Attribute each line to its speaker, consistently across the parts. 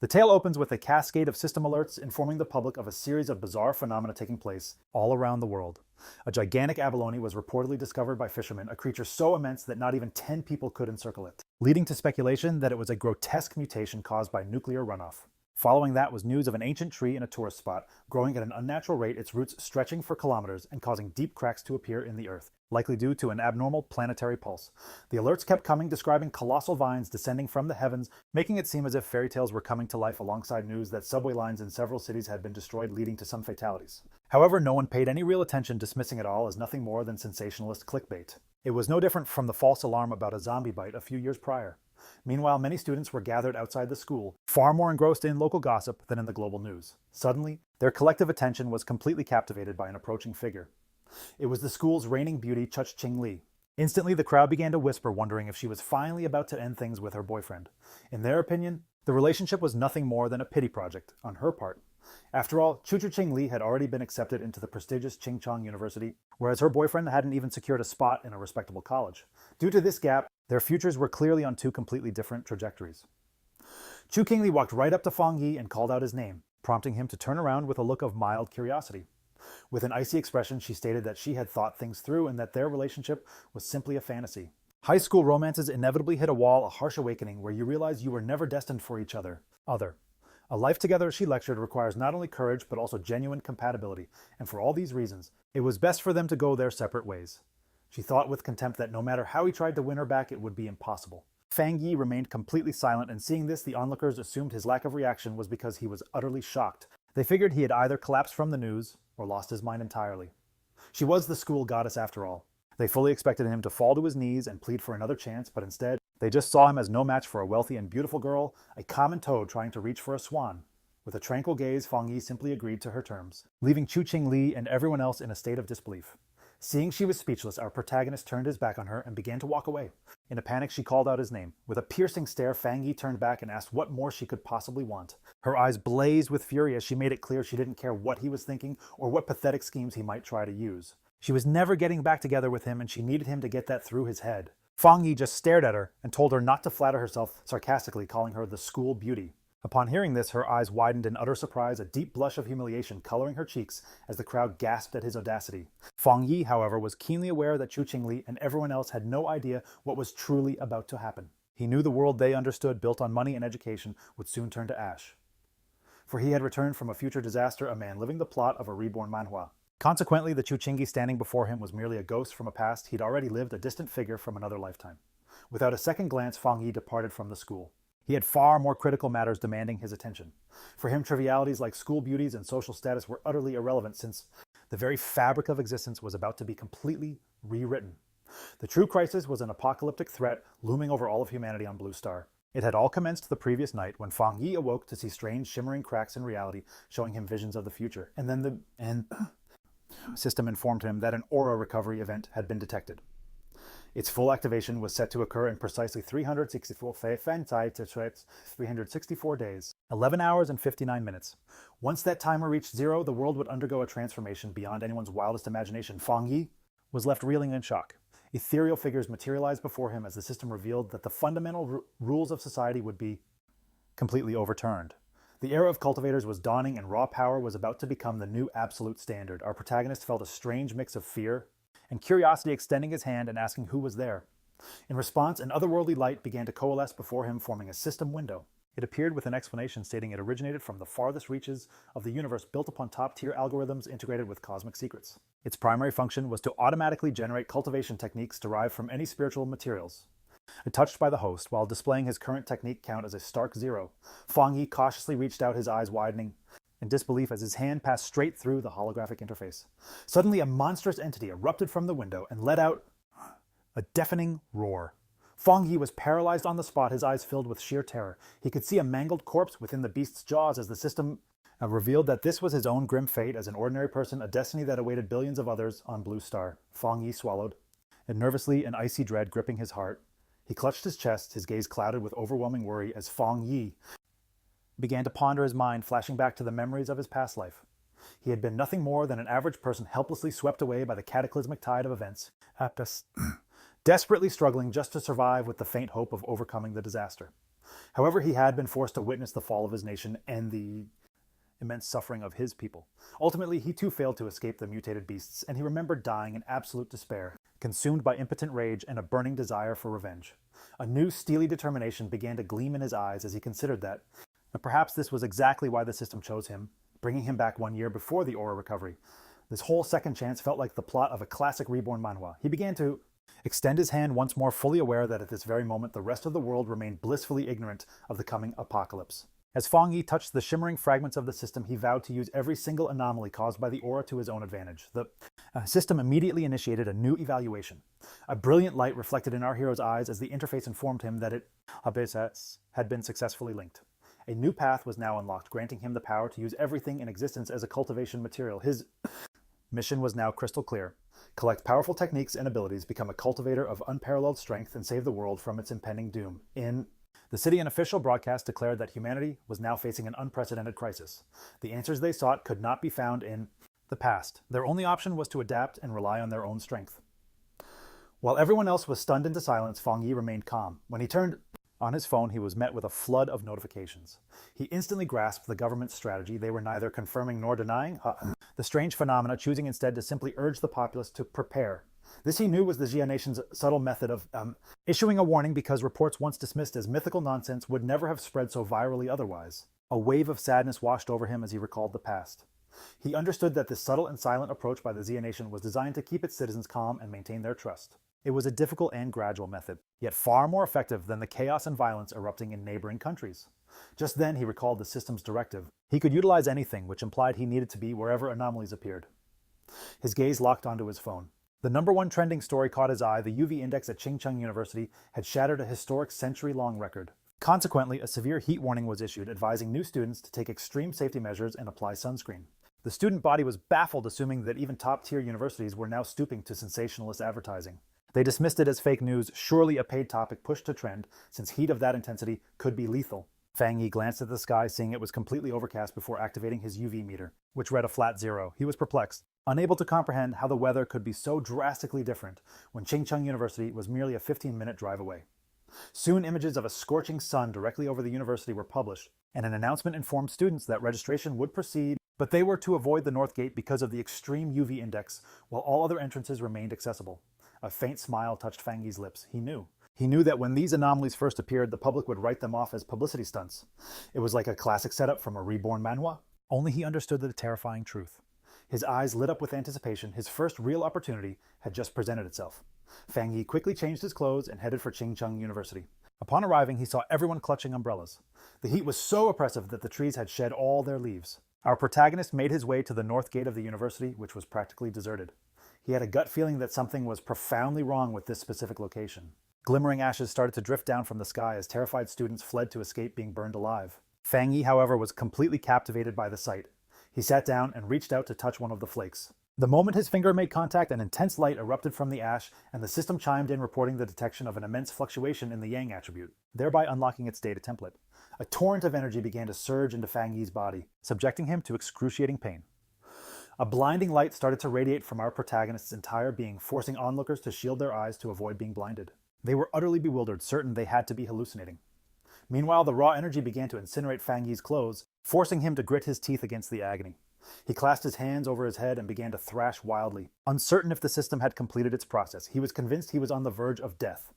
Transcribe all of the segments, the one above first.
Speaker 1: The tale opens with a cascade of system alerts informing the public of a series of bizarre phenomena taking place all around the world. A gigantic abalone was reportedly discovered by fishermen, a creature so immense that not even 10 people could encircle it, leading to speculation that it was a grotesque mutation caused by nuclear runoff. Following that was news of an ancient tree in a tourist spot, growing at an unnatural rate, its roots stretching for kilometers and causing deep cracks to appear in the earth, likely due to an abnormal planetary pulse. The alerts kept coming, describing colossal vines descending from the heavens, making it seem as if fairy tales were coming to life alongside news that subway lines in several cities had been destroyed, leading to some fatalities. However, no one paid any real attention, dismissing it all as nothing more than sensationalist clickbait. It was no different from the false alarm about a zombie bite a few years prior. Meanwhile, many students were gathered outside the school, far more engrossed in local gossip than in the global news. Suddenly, their collective attention was completely captivated by an approaching figure. It was the school's reigning beauty, Ching-Li. Instantly, the crowd began to whisper, wondering if she was finally about to end things with her boyfriend. In their opinion, the relationship was nothing more than a pity project on her part. After all, Ching-Li had already been accepted into the prestigious Chingchong University, whereas her boyfriend hadn't even secured a spot in a respectable college. Due to this gap, their futures were clearly on two completely different trajectories. Ching-Li walked right up to Fang Yi and called out his name, prompting him to turn around with a look of mild curiosity. With an icy expression, she stated that she had thought things through and that their relationship was simply a fantasy. High school romances inevitably hit a wall, a harsh awakening where you realize you were never destined for each other. A life together, she lectured, requires not only courage but also genuine compatibility, and for all these reasons, it was best for them to go their separate ways. She thought with contempt that no matter how he tried to win her back, it would be impossible. Fang Yi remained completely silent, and seeing this, the onlookers assumed his lack of reaction was because he was utterly shocked. They figured he had either collapsed from the news or lost his mind entirely. She was the school goddess after all. They fully expected him to fall to his knees and plead for another chance, but instead, they just saw him as no match for a wealthy and beautiful girl, a common toad trying to reach for a swan. With a tranquil gaze, Fang Yi simply agreed to her terms, leaving Ching-Li and everyone else in a state of disbelief. Seeing she was speechless, our protagonist turned his back on her and began to walk away. In a panic, she called out his name. With a piercing stare, Fang Yi turned back and asked what more she could possibly want. Her eyes blazed with fury as she made it clear she didn't care what he was thinking or what pathetic schemes he might try to use. She was never getting back together with him, and she needed him to get that through his head. Fang Yi just stared at her and told her not to flatter herself, sarcastically calling her the school beauty. Upon hearing this, her eyes widened in utter surprise, a deep blush of humiliation coloring her cheeks as the crowd gasped at his audacity. Fang Yi, however, was keenly aware that Ching-Li and everyone else had no idea what was truly about to happen. He knew the world they understood, built on money and education, would soon turn to ash. For he had returned from a future disaster, a man living the plot of a reborn Manhwa. Consequently, the Ching-Li standing before him was merely a ghost from a past he'd already lived, a distant figure from another lifetime. Without a second glance, Fang Yi departed from the school. He had far more critical matters demanding his attention. For him, trivialities like school beauties and social status were utterly irrelevant, since the very fabric of existence was about to be completely rewritten. The true crisis was an apocalyptic threat looming over all of humanity on Blue Star. It had all commenced the previous night when Fang Yi awoke to see strange shimmering cracks in reality showing him visions of the future. And then the system informed him that an aura recovery event had been detected. Its full activation was set to occur in precisely 364 days, 11 hours and 59 minutes. Once that timer reached zero, the world would undergo a transformation beyond anyone's wildest imagination. Fang Yi was left reeling in shock. Ethereal figures materialized before him as the system revealed that the fundamental rules of society would be completely overturned. The era of cultivators was dawning, and raw power was about to become the new absolute standard. Our protagonist felt a strange mix of fear and curiosity, extending his hand and asking who was there. In response, an otherworldly light began to coalesce before him, forming a system window. It appeared with an explanation stating it originated from the farthest reaches of the universe, built upon top-tier algorithms integrated with cosmic secrets. Its primary function was to automatically generate cultivation techniques derived from any spiritual materials. Touched by the host, while displaying his current technique count as a stark 0, Fang Yi cautiously reached out, his eyes widening in disbelief as his hand passed straight through the holographic interface. Suddenly, a monstrous entity erupted from the window and let out a deafening roar. Fang Yi was paralyzed on the spot, his eyes filled with sheer terror. He could see a mangled corpse within the beast's jaws as the system revealed that this was his own grim fate as an ordinary person, a destiny that awaited billions of others on Blue Star. Fang Yi swallowed, and nervously, an icy dread gripping his heart. He clutched his chest, his gaze clouded with overwhelming worry as Fang Yi began to ponder, his mind flashing back to the memories of his past life. He had been nothing more than an average person helplessly swept away by the cataclysmic tide of events, desperately struggling just to survive with the faint hope of overcoming the disaster. However, he had been forced to witness the fall of his nation and the immense suffering of his people. Ultimately, he too failed to escape the mutated beasts, and he remembered dying in absolute despair, consumed by impotent rage and a burning desire for revenge. A new steely determination began to gleam in his eyes as he considered that, and perhaps this was exactly why the system chose him, bringing him back 1 year before the aura recovery. This whole second chance felt like the plot of a classic reborn manhwa. He began to extend his hand once more, fully aware that at this very moment the rest of the world remained blissfully ignorant of the coming apocalypse. As Fang Yi touched the shimmering fragments of the system, he vowed to use every single anomaly caused by the aura to his own advantage. The system immediately initiated a new evaluation. A brilliant light reflected in our hero's eyes as the interface informed him that it had been successfully linked. A new path was now unlocked, granting him the power to use everything in existence as a cultivation material. His mission was now crystal clear. Collect powerful techniques and abilities, become a cultivator of unparalleled strength, and save the world from its impending doom. The city, an official broadcast declared that humanity was now facing an unprecedented crisis. The answers they sought could not be found in the past. Their only option was to adapt and rely on their own strength. While everyone else was stunned into silence, Fang Yi remained calm. When he turned on his phone, he was met with a flood of notifications. He instantly grasped the government's strategy. They were neither confirming nor denying the strange phenomena, choosing instead to simply urge the populace to prepare. This, he knew, was the Jia Nation's subtle method of issuing a warning, because reports once dismissed as mythical nonsense would never have spread so virally otherwise. A wave of sadness washed over him as he recalled the past. He understood that this subtle and silent approach by the Jia Nation was designed to keep its citizens calm and maintain their trust. It was a difficult and gradual method, yet far more effective than the chaos and violence erupting in neighboring countries. Just then he recalled the system's directive. He could utilize anything, which implied he needed to be wherever anomalies appeared. His gaze locked onto his phone. The #1 trending story caught his eye. The UV index at Chingcheng University had shattered a historic century-long record. Consequently, a severe heat warning was issued, advising new students to take extreme safety measures and apply sunscreen. The student body was baffled, assuming that even top-tier universities were now stooping to sensationalist advertising. They dismissed it as fake news, surely a paid topic pushed to trend, since heat of that intensity could be lethal. Fang Yi glanced at the sky, seeing it was completely overcast, before activating his UV meter, which read a flat 0. He was perplexed, unable to comprehend how the weather could be so drastically different when Chingcheng University was merely a 15-minute drive away. Soon images of a scorching sun directly over the university were published, and an announcement informed students that registration would proceed, but they were to avoid the North Gate because of the extreme UV index, while all other entrances remained accessible. A faint smile touched Fang Yi's lips. He knew that when these anomalies first appeared, the public would write them off as publicity stunts. It was like a classic setup from a reborn manhwa. Only he understood the terrifying truth. His eyes lit up with anticipation. His first real opportunity had just presented itself. Fang Yi quickly changed his clothes and headed for Chingcheng University. Upon arriving, he saw everyone clutching umbrellas. The heat was so oppressive that the trees had shed all their leaves. Our protagonist made his way to the north gate of the university, which was practically deserted. He had a gut feeling that something was profoundly wrong with this specific location. Glimmering ashes started to drift down from the sky as terrified students fled to escape being burned alive. Fang Yi, however, was completely captivated by the sight. He sat down and reached out to touch one of the flakes. The moment his finger made contact, an intense light erupted from the ash, and the system chimed in, reporting the detection of an immense fluctuation in the Yang attribute, thereby unlocking its data template. A torrent of energy began to surge into Fang Yi's body, subjecting him to excruciating pain. A blinding light started to radiate from our protagonist's entire being, forcing onlookers to shield their eyes to avoid being blinded. They were utterly bewildered, certain they had to be hallucinating. Meanwhile, the raw energy began to incinerate Fang Yi's clothes, forcing him to grit his teeth against the agony. He clasped his hands over his head and began to thrash wildly. Uncertain if the system had completed its process, he was convinced he was on the verge of death.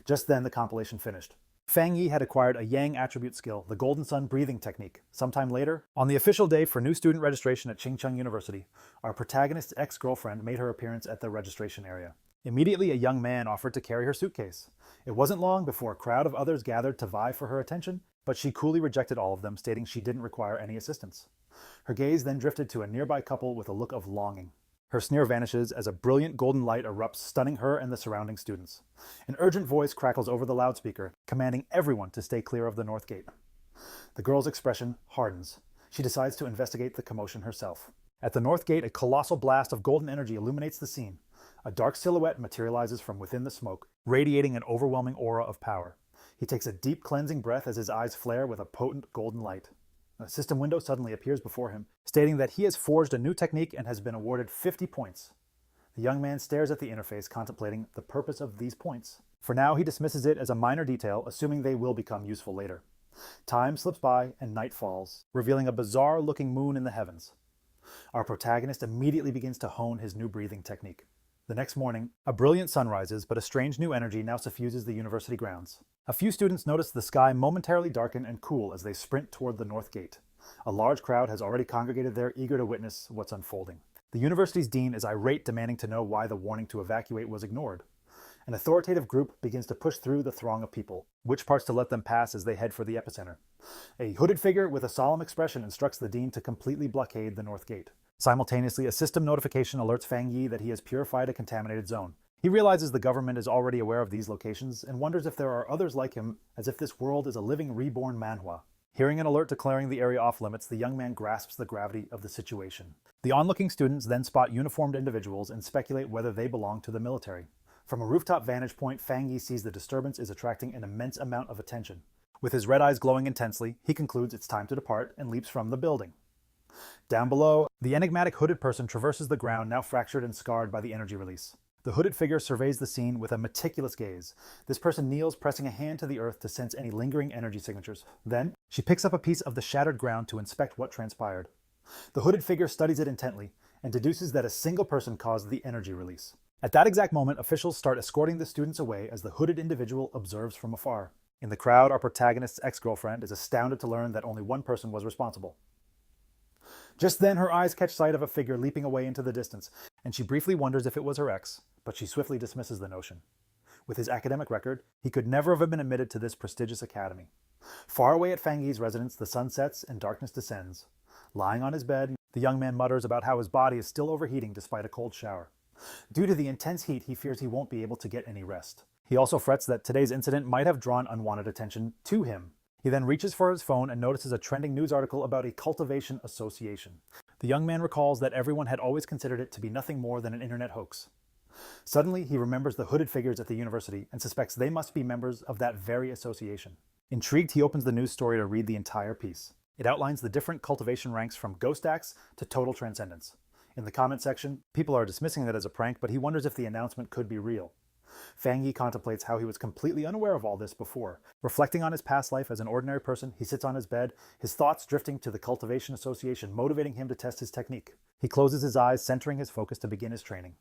Speaker 1: Just then, the compilation finished. Fang Yi had acquired a Yang attribute skill, the Golden Sun breathing technique. Sometime later, on the official day for new student registration at Chingcheng University, our protagonist's ex-girlfriend made her appearance at the registration area. Immediately, a young man offered to carry her suitcase. It wasn't long before a crowd of others gathered to vie for her attention, but she coolly rejected all of them, stating she didn't require any assistance. Her gaze then drifted to a nearby couple with a look of longing. Her sneer vanishes as a brilliant golden light erupts, stunning her and the surrounding students. An urgent voice crackles over the loudspeaker, commanding everyone to stay clear of the North Gate. The girl's expression hardens. She decides to investigate the commotion herself. At the North Gate, a colossal blast of golden energy illuminates the scene. A dark silhouette materializes from within the smoke, radiating an overwhelming aura of power. He takes a deep cleansing breath as his eyes flare with a potent golden light. A system window suddenly appears before him, stating that he has forged a new technique and has been awarded 50 points. The young man stares at the interface, contemplating the purpose of these points. For now, he dismisses it as a minor detail, assuming they will become useful later. Time slips by and night falls, revealing a bizarre-looking moon in the heavens. Our protagonist immediately begins to hone his new breathing technique. The next morning, a brilliant sun rises, but a strange new energy now suffuses the university grounds. A few students notice the sky momentarily darken and cool as they sprint toward the north gate. A large crowd has already congregated there, eager to witness what's unfolding. The university's dean is irate, demanding to know why the warning to evacuate was ignored. An authoritative group begins to push through the throng of people, which parts to let them pass as they head for the epicenter. A hooded figure with a solemn expression instructs the dean to completely blockade the north gate. Simultaneously, a system notification alerts Fang Yi that he has purified a contaminated zone. He realizes the government is already aware of these locations and wonders if there are others like him, as if this world is a living reborn Manhwa. Hearing an alert declaring the area off limits, the young man grasps the gravity of the situation. The onlooking students then spot uniformed individuals and speculate whether they belong to the military. From a rooftop vantage point, Fang Yi sees the disturbance is attracting an immense amount of attention. With his red eyes glowing intensely, he concludes it's time to depart and leaps from the building. Down below, the enigmatic hooded person traverses the ground, now fractured and scarred by the energy release. The hooded figure surveys the scene with a meticulous gaze. This person kneels, pressing a hand to the earth to sense any lingering energy signatures. Then, she picks up a piece of the shattered ground to inspect what transpired. The hooded figure studies it intently and deduces that a single person caused the energy release. At that exact moment, officials start escorting the students away as the hooded individual observes from afar. In the crowd, our protagonist's ex-girlfriend is astounded to learn that only one person was responsible. Just then, her eyes catch sight of a figure leaping away into the distance, and she briefly wonders if it was her ex, but she swiftly dismisses the notion. With his academic record, he could never have been admitted to this prestigious academy. Far away at Fang Yi's residence, the sun sets and darkness descends. Lying on his bed, the young man mutters about how his body is still overheating despite a cold shower. Due to the intense heat, he fears he won't be able to get any rest. He also frets that today's incident might have drawn unwanted attention to him. He then reaches for his phone and notices a trending news article about a cultivation association. The young man recalls that everyone had always considered it to be nothing more than an internet hoax. Suddenly, he remembers the hooded figures at the university and suspects they must be members of that very association. Intrigued, he opens the news story to read the entire piece. It outlines the different cultivation ranks from ghost acts to total transcendence. In the comment section, people are dismissing it as a prank, but he wonders if the announcement could be real. Fang Yi contemplates how he was completely unaware of all this before. Reflecting on his past life as an ordinary person, he sits on his bed, his thoughts drifting to the Cultivation Association, motivating him to test his technique. He closes his eyes, centering his focus to begin his training.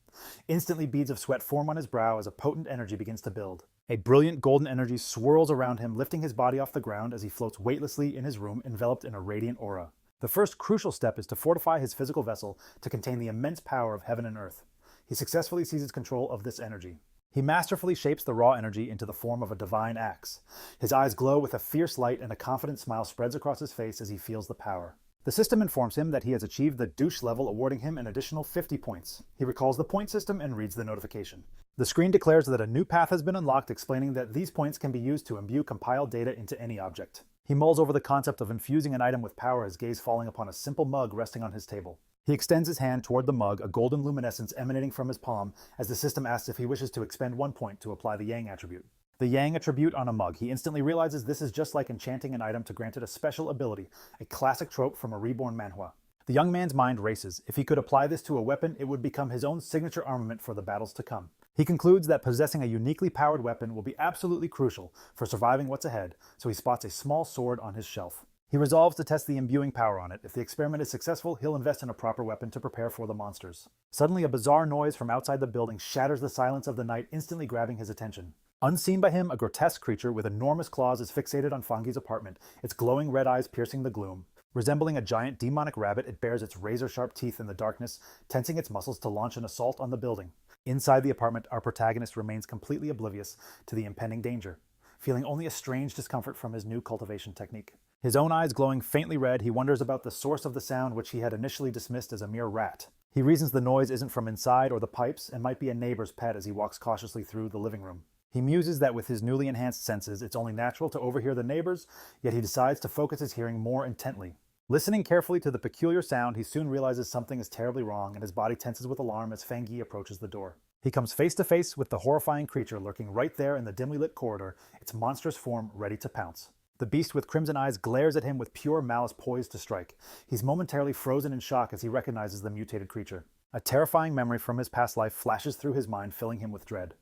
Speaker 1: Instantly, beads of sweat form on his brow as a potent energy begins to build. A brilliant golden energy swirls around him, lifting his body off the ground as he floats weightlessly in his room, enveloped in a radiant aura. The first crucial step is to fortify his physical vessel to contain the immense power of heaven and earth. He successfully seizes control of this energy. He masterfully shapes the raw energy into the form of a divine axe. His eyes glow with a fierce light and a confident smile spreads across his face as he feels the power. The system informs him that he has achieved the douche level, awarding him an additional 50 points. He recalls the point system and reads the notification. The screen declares that a new path has been unlocked, explaining that these points can be used to imbue compiled data into any object. He mulls over the concept of infusing an item with power, his gaze falling upon a simple mug resting on his table. He extends his hand toward the mug, a golden luminescence emanating from his palm, as the system asks if he wishes to expend 1 point to apply the Yang attribute. The Yang attribute on a mug. He instantly realizes this is just like enchanting an item to grant it a special ability, a classic trope from a reborn Manhwa. The young man's mind races. If he could apply this to a weapon, it would become his own signature armament for the battles to come. He concludes that possessing a uniquely powered weapon will be absolutely crucial for surviving what's ahead, so he spots a small sword on his shelf. He resolves to test the imbuing power on it. If the experiment is successful, he'll invest in a proper weapon to prepare for the monsters. Suddenly, a bizarre noise from outside the building shatters the silence of the night, instantly grabbing his attention. Unseen by him, a grotesque creature with enormous claws is fixated on Fang Yi's apartment, its glowing red eyes piercing the gloom. Resembling a giant demonic rabbit, it bares its razor-sharp teeth in the darkness, tensing its muscles to launch an assault on the building. Inside the apartment, our protagonist remains completely oblivious to the impending danger, feeling only a strange discomfort from his new cultivation technique. His own eyes glowing faintly red, he wonders about the source of the sound, which he had initially dismissed as a mere rat. He reasons the noise isn't from inside or the pipes and might be a neighbor's pet as he walks cautiously through the living room. He muses that with his newly enhanced senses, it's only natural to overhear the neighbors, yet he decides to focus his hearing more intently. Listening carefully to the peculiar sound, he soon realizes something is terribly wrong, and his body tenses with alarm as Fang Yi approaches the door. He comes face to face with the horrifying creature lurking right there in the dimly lit corridor, its monstrous form ready to pounce. The beast with crimson eyes glares at him with pure malice poised to strike. He's momentarily frozen in shock as he recognizes the mutated creature. A terrifying memory from his past life flashes through his mind, filling him with dread.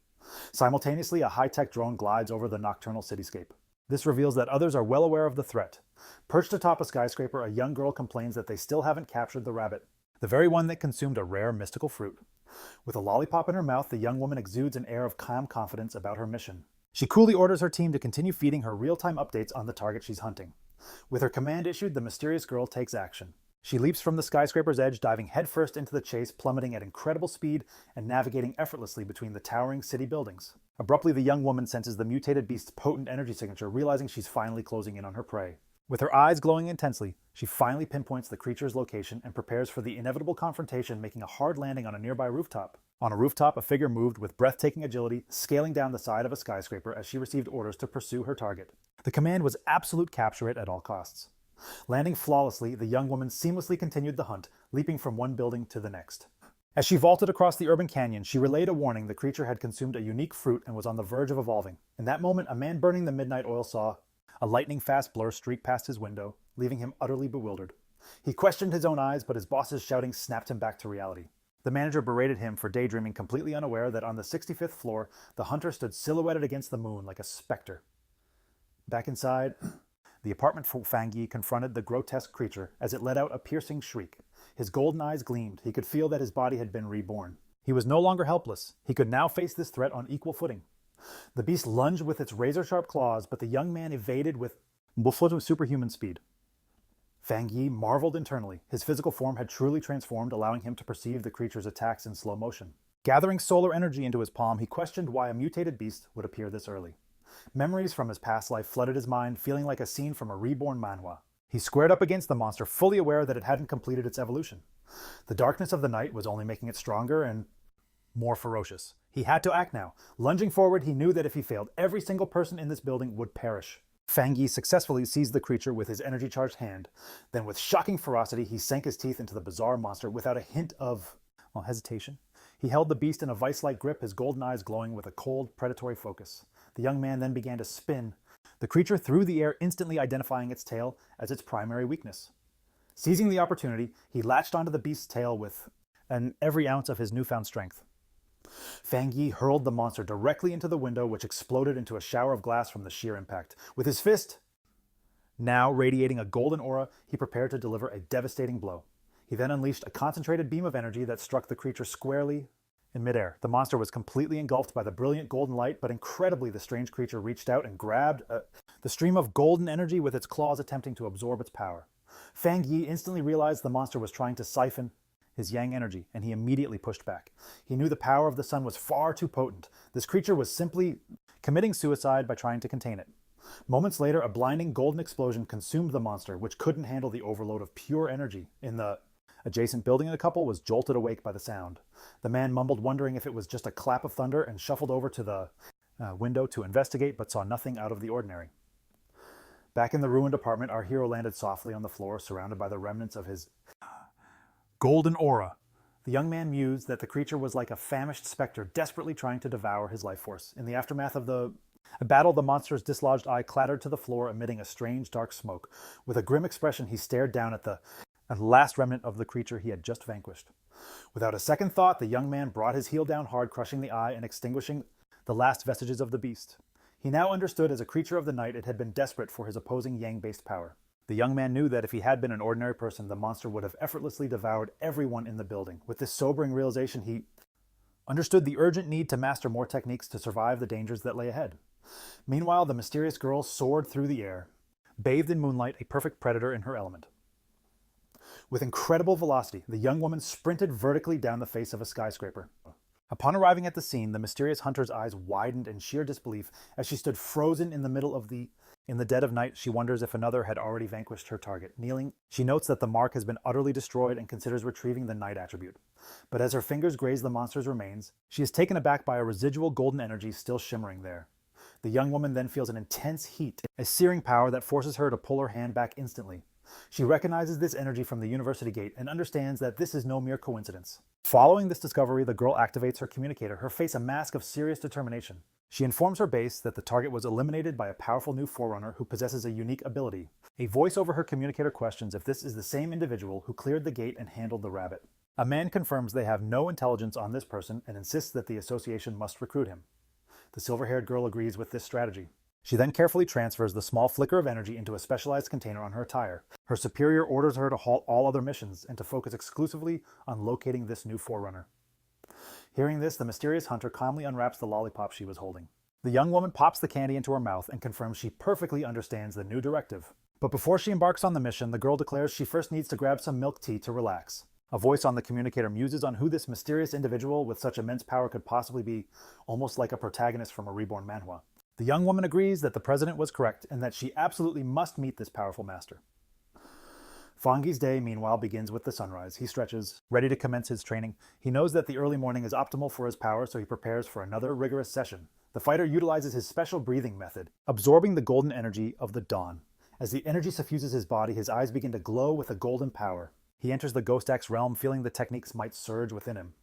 Speaker 1: Simultaneously, a high-tech drone glides over the nocturnal cityscape. This reveals that others are well aware of the threat. Perched atop a skyscraper, a young girl complains that they still haven't captured the rabbit, the very one that consumed a rare mystical fruit. With a lollipop in her mouth, the young woman exudes an air of calm confidence about her mission. She coolly orders her team to continue feeding her real-time updates on the target she's hunting. With her command issued, the mysterious girl takes action. She leaps from the skyscraper's edge, diving headfirst into the chase, plummeting at incredible speed and navigating effortlessly between the towering city buildings. Abruptly, the young woman senses the mutated beast's potent energy signature, realizing she's finally closing in on her prey. With her eyes glowing intensely, she finally pinpoints the creature's location and prepares for the inevitable confrontation, making a hard landing on a nearby rooftop. On a rooftop, a figure moved with breathtaking agility, scaling down the side of a skyscraper as she received orders to pursue her target. The command was absolute capture it at all costs. Landing flawlessly, the young woman seamlessly continued the hunt, leaping from one building to the next. As she vaulted across the urban canyon, she relayed a warning the creature had consumed a unique fruit and was on the verge of evolving. In that moment, a man burning the midnight oil saw a lightning-fast blur streak past his window, leaving him utterly bewildered. He questioned his own eyes, but his boss's shouting snapped him back to reality. The manager berated him for daydreaming, completely unaware that on the 65th floor, the hunter stood silhouetted against the moon like a specter. Back inside, the apartment for Fang Yi confronted the grotesque creature as it let out a piercing shriek. His golden eyes gleamed. He could feel that his body had been reborn. He was no longer helpless. He could now face this threat on equal footing. The beast lunged with its razor-sharp claws, but the young man evaded with superhuman speed. Fang Yi marveled internally. His physical form had truly transformed, allowing him to perceive the creature's attacks in slow motion. Gathering solar energy into his palm, he questioned why a mutated beast would appear this early. Memories from his past life flooded his mind, feeling like a scene from a reborn manhwa. He squared up against the monster, fully aware that it hadn't completed its evolution. The darkness of the night was only making it stronger and more ferocious. He had to act now. Lunging forward, he knew that if he failed, every single person in this building would perish. Fang Yi successfully seized the creature with his energy-charged hand. Then with shocking ferocity, he sank his teeth into the bizarre monster without a hint of hesitation. He held the beast in a vice-like grip, his golden eyes glowing with a cold, predatory focus. The young man then began to spin, the creature through the air, instantly identifying its tail as its primary weakness. Seizing the opportunity, he latched onto the beast's tail with every ounce of his newfound strength. Fang Yi hurled the monster directly into the window, which exploded into a shower of glass from the sheer impact. With his fist now radiating a golden aura, he prepared to deliver a devastating blow. He then unleashed a concentrated beam of energy that struck the creature squarely in midair. The monster was completely engulfed by the brilliant golden light, but incredibly the strange creature reached out and grabbed the stream of golden energy with its claws, attempting to absorb its power. Fang Yi instantly realized the monster was trying to siphon his yang energy, and he immediately pushed back. He knew the power of the sun was far too potent. This creature was simply committing suicide by trying to contain it. Moments later, a blinding golden explosion consumed the monster, which couldn't handle the overload of pure energy. In the adjacent building, the couple was jolted awake by the sound. The man mumbled, wondering if it was just a clap of thunder, and shuffled over to the window to investigate, but saw nothing out of the ordinary. Back in the ruined apartment, our hero landed softly on the floor, surrounded by the remnants of his golden aura. The young man mused that the creature was like a famished specter, desperately trying to devour his life force. In the aftermath of the battle, the monster's dislodged eye clattered to the floor, emitting a strange dark smoke. With a grim expression, he stared down at the last remnant of the creature he had just vanquished. Without a second thought, the young man brought his heel down hard, crushing the eye and extinguishing the last vestiges of the beast. He now understood, as a creature of the night, it had been desperate for his opposing yang-based power. The young man knew that if he had been an ordinary person, the monster would have effortlessly devoured everyone in the building. With this sobering realization, he understood the urgent need to master more techniques to survive the dangers that lay ahead. Meanwhile, the mysterious girl soared through the air, bathed in moonlight, a perfect predator in her element. With incredible velocity, the young woman sprinted vertically down the face of a skyscraper. Upon arriving at the scene, the mysterious hunter's eyes widened in sheer disbelief as she stood frozen in the middle of In the dead of night, she wonders if another had already vanquished her target. Kneeling, she notes that the mark has been utterly destroyed and considers retrieving the night attribute. But as her fingers graze the monster's remains, she is taken aback by a residual golden energy still shimmering there. The young woman then feels an intense heat, a searing power that forces her to pull her hand back instantly. She recognizes this energy from the university gate and understands that this is no mere coincidence. Following this discovery, the girl activates her communicator, her face a mask of serious determination. She informs her base that the target was eliminated by a powerful new forerunner who possesses a unique ability. A voice over her communicator questions if this is the same individual who cleared the gate and handled the rabbit. A man confirms they have no intelligence on this person and insists that the association must recruit him. The silver-haired girl agrees with this strategy. She then carefully transfers the small flicker of energy into a specialized container on her attire. Her superior orders her to halt all other missions and to focus exclusively on locating this new forerunner. Hearing this, the mysterious hunter calmly unwraps the lollipop she was holding. The young woman pops the candy into her mouth and confirms she perfectly understands the new directive. But before she embarks on the mission, the girl declares she first needs to grab some milk tea to relax. A voice on the communicator muses on who this mysterious individual with such immense power could possibly be, almost like a protagonist from a reborn manhwa. The young woman agrees that the president was correct and that she absolutely must meet this powerful master. Fang Yi's day, meanwhile, begins with the sunrise. He stretches, ready to commence his training. He knows that the early morning is optimal for his power, so he prepares for another rigorous session. The fighter utilizes his special breathing method, absorbing the golden energy of the dawn. As the energy suffuses his body, his eyes begin to glow with a golden power. He enters the Ghost Axe realm, feeling the technique's might surge within him.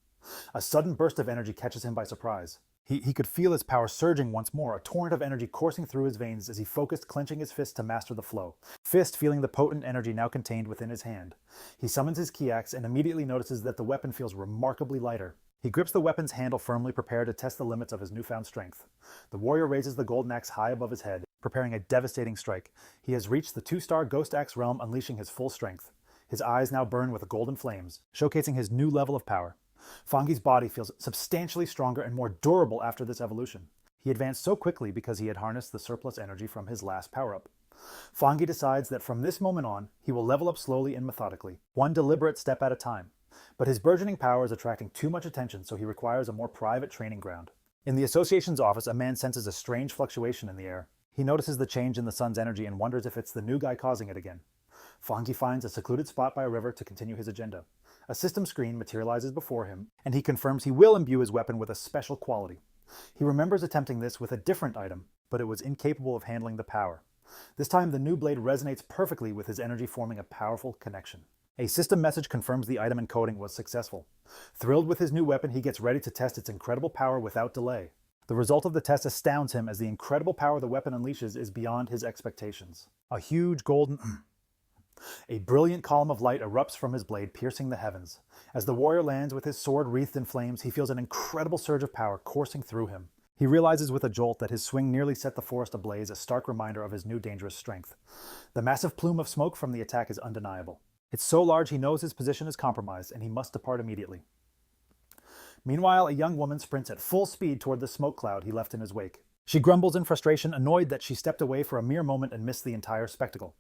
Speaker 1: A sudden burst of energy catches him by surprise. He could feel his power surging once more, a torrent of energy coursing through his veins as he focused, clenching his fist to master the flow. Fist feeling the potent energy now contained within his hand. He summons his key axe and immediately notices that the weapon feels remarkably lighter. He grips the weapon's handle firmly, prepared to test the limits of his newfound strength. The warrior raises the golden axe high above his head, preparing a devastating strike. He has reached the 2-star Ghost Axe realm, unleashing his full strength. His eyes now burn with golden flames, showcasing his new level of power. Fang Yi's body feels substantially stronger and more durable after this evolution. He advanced so quickly because he had harnessed the surplus energy from his last power-up. Fang Yi decides that from this moment on, he will level up slowly and methodically, one deliberate step at a time. But his burgeoning power is attracting too much attention, so he requires a more private training ground. In the association's office, a man senses a strange fluctuation in the air. He notices the change in the sun's energy and wonders if it's the new guy causing it again. Fang Yi finds a secluded spot by a river to continue his agenda. A system screen materializes before him, and he confirms he will imbue his weapon with a special quality. He remembers attempting this with a different item, but it was incapable of handling the power. This time, the new blade resonates perfectly with his energy, forming a powerful connection. A system message confirms the item encoding was successful. Thrilled with his new weapon, he gets ready to test its incredible power without delay. The result of the test astounds him, as the incredible power the weapon unleashes is beyond his expectations. A brilliant column of light erupts from his blade, piercing the heavens. As the warrior lands with his sword wreathed in flames, he feels an incredible surge of power coursing through him. He realizes with a jolt that his swing nearly set the forest ablaze, a stark reminder of his new dangerous strength. The massive plume of smoke from the attack is undeniable. It's so large he knows his position is compromised, and he must depart immediately. Meanwhile, a young woman sprints at full speed toward the smoke cloud he left in his wake. She grumbles in frustration, annoyed that she stepped away for a mere moment and missed the entire spectacle.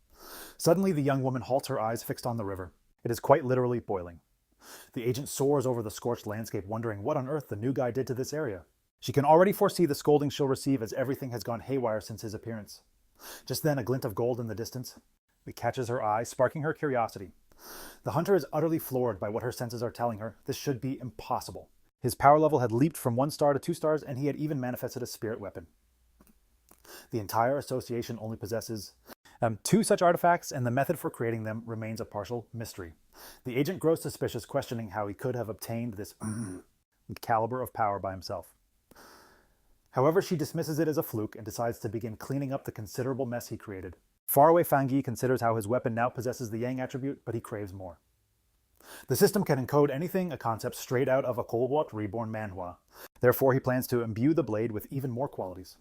Speaker 1: Suddenly, the young woman halts, her eyes fixed on the river. It is quite literally boiling. The agent soars over the scorched landscape, wondering what on earth the new guy did to this area. She can already foresee the scolding she'll receive, as everything has gone haywire since his appearance. Just then, a glint of gold in the distance. It catches her eye, sparking her curiosity. The hunter is utterly floored by what her senses are telling her. This should be impossible. His power level had leaped from 1 star to 2 stars, and he had even manifested a spirit weapon. The entire association only possesses 2 such artifacts, and the method for creating them remains a partial mystery. The agent grows suspicious, questioning how he could have obtained this caliber of power by himself. However, she dismisses it as a fluke and decides to begin cleaning up the considerable mess he created. Faraway Fang Yi considers how his weapon now possesses the Yang attribute, but he craves more. The system can encode anything, a concept straight out of a Cobalt reborn Manhwa. Therefore, he plans to imbue the blade with even more qualities.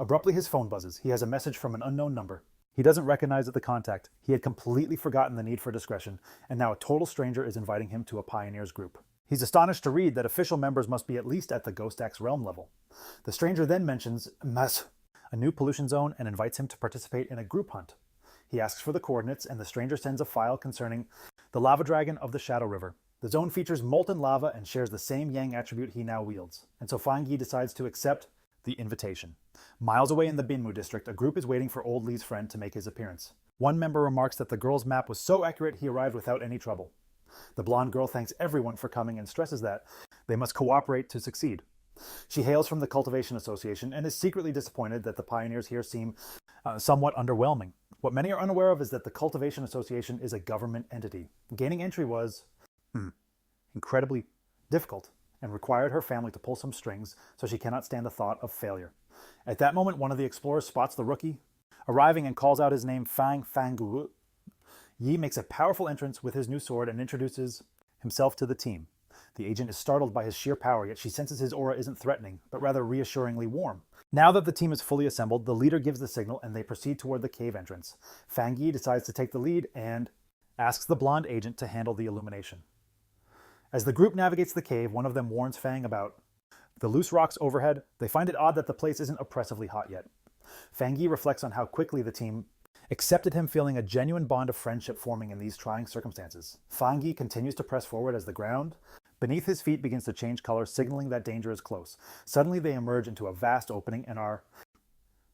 Speaker 1: Abruptly, his phone buzzes. He has a message from an unknown number. He doesn't recognize the contact. He had completely forgotten the need for discretion, and now a total stranger is inviting him to a pioneer's group. He's astonished to read that official members must be at least at the Ghost Axe realm level. The stranger then mentions a new pollution zone, and invites him to participate in a group hunt. He asks for the coordinates, and the stranger sends a file concerning the lava dragon of the Shadow River. The zone features molten lava and shares the same Yang attribute he now wields, and so Fang Yi decides to accept the invitation. Miles away in the Binmu district, a group is waiting for Old Lee's friend to make his appearance. One member remarks that the girl's map was so accurate he arrived without any trouble. The blonde girl thanks everyone for coming and stresses that they must cooperate to succeed. She hails from the Cultivation Association and is secretly disappointed that the pioneers here seem somewhat underwhelming. What many are unaware of is that the Cultivation Association is a government entity. Gaining entry was incredibly difficult and required her family to pull some strings, so she cannot stand the thought of failure. At that moment, one of the explorers spots the rookie, arriving, and calls out his name, Fang Gu. Yi makes a powerful entrance with his new sword and introduces himself to the team. The agent is startled by his sheer power, yet she senses his aura isn't threatening, but rather reassuringly warm. Now that the team is fully assembled, the leader gives the signal and they proceed toward the cave entrance. Fang Yi decides to take the lead and asks the blonde agent to handle the illumination. As the group navigates the cave, one of them warns Fang about the loose rocks overhead. They find it odd that the place isn't oppressively hot yet. Fang Yi reflects on how quickly the team accepted him, feeling a genuine bond of friendship forming in these trying circumstances. Fang Yi continues to press forward as the ground beneath his feet begins to change color, signaling that danger is close. Suddenly they emerge into a vast opening and are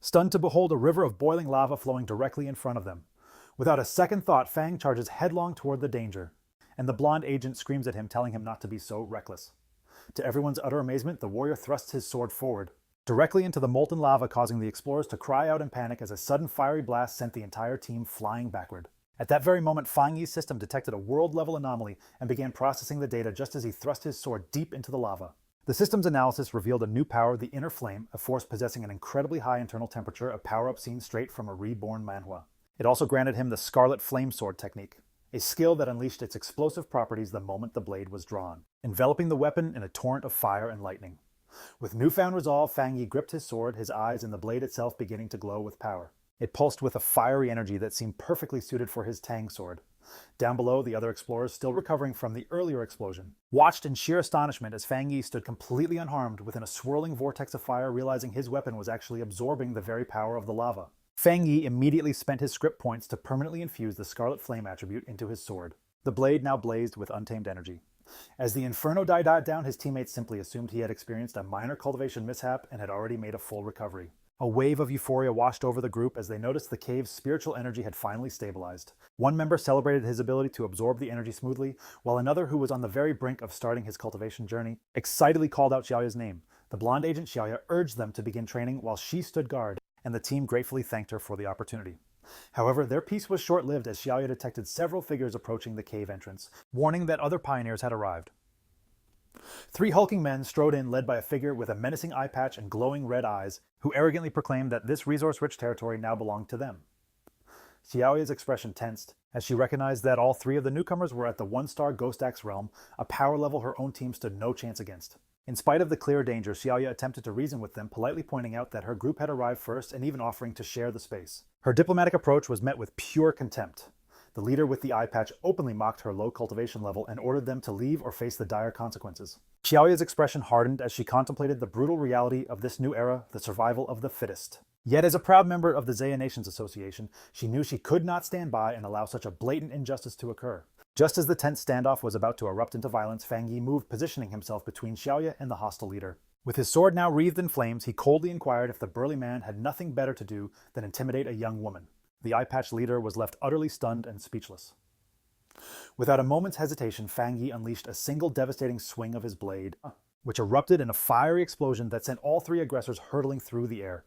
Speaker 1: stunned to behold a river of boiling lava flowing directly in front of them. Without a second thought, Fang charges headlong toward the danger, and the blonde agent screams at him, telling him not to be so reckless. To everyone's utter amazement, the warrior thrusts his sword forward, directly into the molten lava, causing the explorers to cry out in panic as a sudden fiery blast sent the entire team flying backward. At that very moment, Fang Yi's system detected a world-level anomaly and began processing the data just as he thrust his sword deep into the lava. The system's analysis revealed a new power, the Inner Flame, a force possessing an incredibly high internal temperature, a power-up seen straight from a reborn Manhwa. It also granted him the Scarlet Flame Sword technique, a skill that unleashed its explosive properties the moment the blade was drawn, enveloping the weapon in a torrent of fire and lightning. With newfound resolve, Fang Yi gripped his sword, his eyes and the blade itself beginning to glow with power. It pulsed with a fiery energy that seemed perfectly suited for his Tang sword. Down below, the other explorers, still recovering from the earlier explosion, watched in sheer astonishment as Fang Yi stood completely unharmed within a swirling vortex of fire, realizing his weapon was actually absorbing the very power of the lava. Fang Yi immediately spent his script points to permanently infuse the Scarlet Flame attribute into his sword. The blade now blazed with untamed energy. As the inferno died down, his teammates simply assumed he had experienced a minor cultivation mishap and had already made a full recovery. A wave of euphoria washed over the group as they noticed the cave's spiritual energy had finally stabilized. One member celebrated his ability to absorb the energy smoothly, while another, who was on the very brink of starting his cultivation journey, excitedly called out Xiaoya's name. The blonde agent Xiaoya urged them to begin training while she stood guard, and the team gratefully thanked her for the opportunity. However, their peace was short-lived as Xiaoya detected several figures approaching the cave entrance, warning that other pioneers had arrived. 3 hulking men strode in, led by a figure with a menacing eye patch and glowing red eyes, who arrogantly proclaimed that this resource-rich territory now belonged to them. Xiaoya's expression tensed as she recognized that all 3 of the newcomers were at the 1-star Ghost Axe realm, a power level her own team stood no chance against. In spite of the clear danger, Xiaoya attempted to reason with them, politely pointing out that her group had arrived first and even offering to share the space. Her diplomatic approach was met with pure contempt. The leader with the eye patch openly mocked her low cultivation level and ordered them to leave or face the dire consequences. Xiaoya's expression hardened as she contemplated the brutal reality of this new era, the survival of the fittest. Yet as a proud member of the Zaya Nations Association, she knew she could not stand by and allow such a blatant injustice to occur. Just as the tense standoff was about to erupt into violence, Fang Yi moved, positioning himself between Xiaoya and the hostile leader. With his sword now wreathed in flames, he coldly inquired if the burly man had nothing better to do than intimidate a young woman. The eye-patch leader was left utterly stunned and speechless. Without a moment's hesitation, Fang Yi unleashed a single devastating swing of his blade, which erupted in a fiery explosion that sent all 3 aggressors hurtling through the air.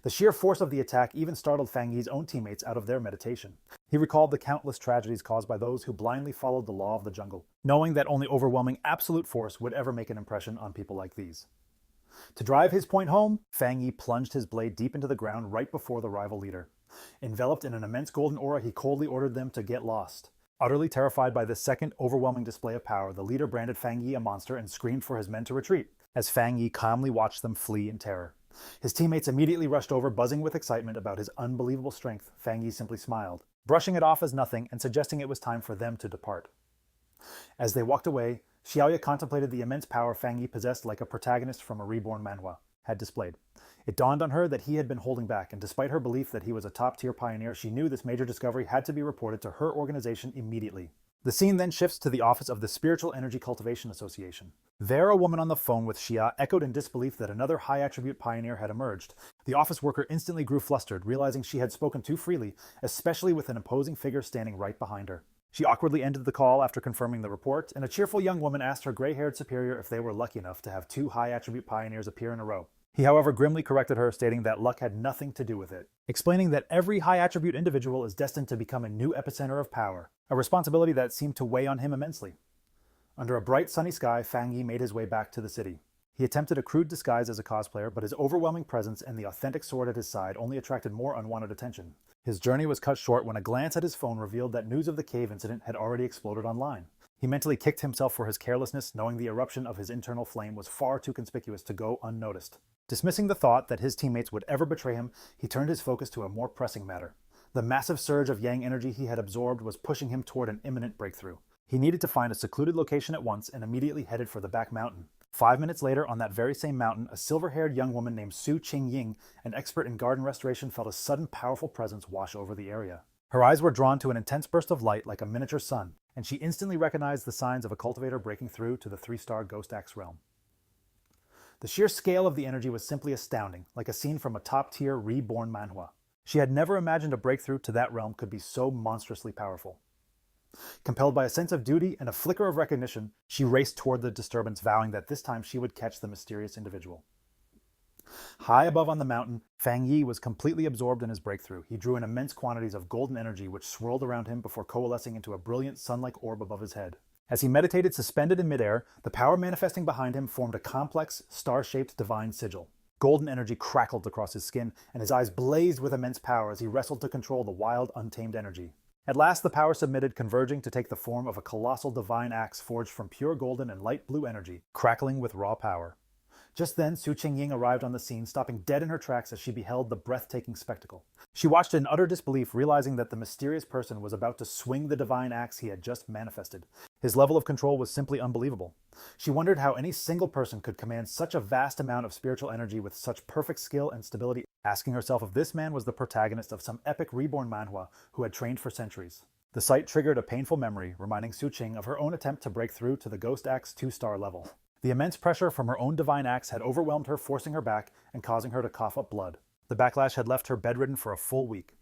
Speaker 1: The sheer force of the attack even startled Fang Yi's own teammates out of their meditation. He recalled the countless tragedies caused by those who blindly followed the law of the jungle, knowing that only overwhelming absolute force would ever make an impression on people like these. To drive his point home, Fang Yi plunged his blade deep into the ground right before the rival leader. Enveloped in an immense golden aura, he coldly ordered them to get lost. Utterly terrified by this second overwhelming display of power, the leader branded Fang Yi a monster and screamed for his men to retreat, as Fang Yi calmly watched them flee in terror. His teammates immediately rushed over, buzzing with excitement about his unbelievable strength. Fang Yi simply smiled, brushing it off as nothing and suggesting it was time for them to depart. As they walked away, Xiaoya contemplated the immense power Fang Yi possessed like a protagonist from a reborn manhwa had displayed. It dawned on her that he had been holding back, and despite her belief that he was a top-tier pioneer, she knew this major discovery had to be reported to her organization immediately. The scene then shifts to the office of the Spiritual Energy Cultivation Association. There, a woman on the phone with Xia echoed in disbelief that another high-attribute pioneer had emerged. The office worker instantly grew flustered, realizing she had spoken too freely, especially with an imposing figure standing right behind her. She awkwardly ended the call after confirming the report, and a cheerful young woman asked her gray-haired superior if they were lucky enough to have 2 high-attribute pioneers appear in a row. He, however, grimly corrected her, stating that luck had nothing to do with it, explaining that every high-attribute individual is destined to become a new epicenter of power, a responsibility that seemed to weigh on him immensely. Under a bright, sunny sky, Fang Yi made his way back to the city. He attempted a crude disguise as a cosplayer, but his overwhelming presence and the authentic sword at his side only attracted more unwanted attention. His journey was cut short when a glance at his phone revealed that news of the cave incident had already exploded online. He mentally kicked himself for his carelessness, knowing the eruption of his internal flame was far too conspicuous to go unnoticed. Dismissing the thought that his teammates would ever betray him, he turned his focus to a more pressing matter. The massive surge of yang energy he had absorbed was pushing him toward an imminent breakthrough. He needed to find a secluded location at once and immediately headed for the back mountain. 5 minutes later, on that very same mountain, a silver-haired young woman named Su Qingying, an expert in garden restoration, felt a sudden powerful presence wash over the area. Her eyes were drawn to an intense burst of light like a miniature sun, and she instantly recognized the signs of a cultivator breaking through to the 3-star Ghost Axe realm. The sheer scale of the energy was simply astounding, like a scene from a top-tier reborn manhwa. She had never imagined a breakthrough to that realm could be so monstrously powerful. Compelled by a sense of duty and a flicker of recognition, she raced toward the disturbance, vowing that this time she would catch the mysterious individual. High above on the mountain, Fang Yi was completely absorbed in his breakthrough. He drew in immense quantities of golden energy which swirled around him before coalescing into a brilliant sun-like orb above his head. As he meditated suspended in midair, the power manifesting behind him formed a complex, star-shaped divine sigil. Golden energy crackled across his skin, and his eyes blazed with immense power as he wrestled to control the wild, untamed energy. At last the power submitted, converging to take the form of a colossal divine axe forged from pure golden and light blue energy, crackling with raw power. Just then, Su Qingying arrived on the scene, stopping dead in her tracks as she beheld the breathtaking spectacle. She watched in utter disbelief, realizing that the mysterious person was about to swing the divine axe he had just manifested. His level of control was simply unbelievable. She wondered how any single person could command such a vast amount of spiritual energy with such perfect skill and stability, asking herself if this man was the protagonist of some epic reborn manhwa who had trained for centuries. The sight triggered a painful memory, reminding Su Qing of her own attempt to break through to the Ghost Axe 2-star level. The immense pressure from her own divine axe had overwhelmed her, forcing her back and causing her to cough up blood. The backlash had left her bedridden for a full week.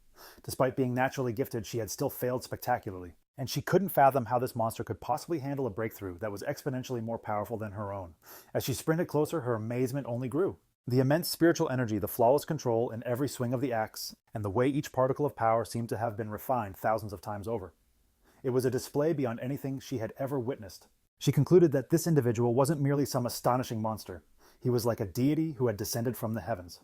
Speaker 1: Despite being naturally gifted, she had still failed spectacularly, and she couldn't fathom how this monster could possibly handle a breakthrough that was exponentially more powerful than her own. As she sprinted closer, her amazement only grew. The immense spiritual energy, the flawless control in every swing of the axe, and the way each particle of power seemed to have been refined thousands of times over. It was a display beyond anything she had ever witnessed. She concluded that this individual wasn't merely some astonishing monster. He was like a deity who had descended from the heavens.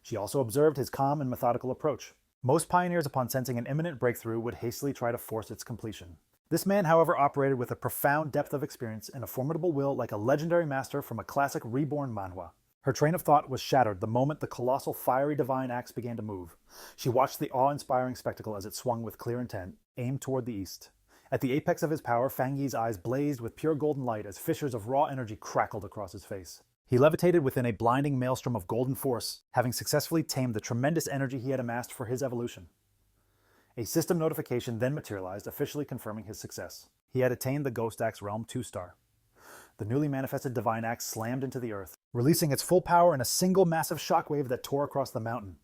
Speaker 1: She also observed his calm and methodical approach. Most pioneers, upon sensing an imminent breakthrough, would hastily try to force its completion. This man, however, operated with a profound depth of experience and a formidable will like a legendary master from a classic reborn manhwa. Her train of thought was shattered the moment the colossal fiery divine axe began to move. She watched the awe-inspiring spectacle as it swung with clear intent, aimed toward the east. At the apex of his power, Fang Yi's eyes blazed with pure golden light as fissures of raw energy crackled across his face. He levitated within a blinding maelstrom of golden force, having successfully tamed the tremendous energy he had amassed for his evolution. A system notification then materialized, officially confirming his success. He had attained the Ghost Axe Realm 2-star. The newly manifested divine axe slammed into the earth, releasing its full power in a single massive shockwave that tore across the mountain.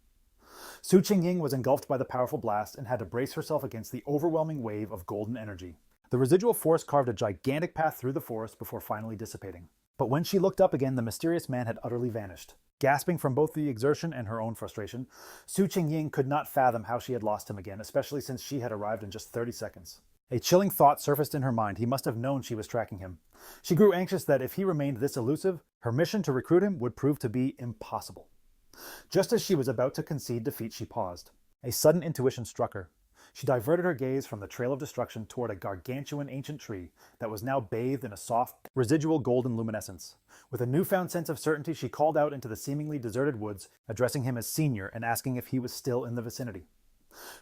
Speaker 1: Su Qingying was engulfed by the powerful blast and had to brace herself against the overwhelming wave of golden energy. The residual force carved a gigantic path through the forest before finally dissipating. But when she looked up again, the mysterious man had utterly vanished. Gasping from both the exertion and her own frustration, Su Qingying could not fathom how she had lost him again, especially since she had arrived in just 30 seconds. A chilling thought surfaced in her mind. He must have known she was tracking him. She grew anxious that if he remained this elusive, her mission to recruit him would prove to be impossible. Just as she was about to concede defeat, she paused. A sudden intuition struck her. She diverted her gaze from the trail of destruction toward a gargantuan ancient tree that was now bathed in a soft, residual golden luminescence. With a newfound sense of certainty, she called out into the seemingly deserted woods, addressing him as senior and asking if he was still in the vicinity.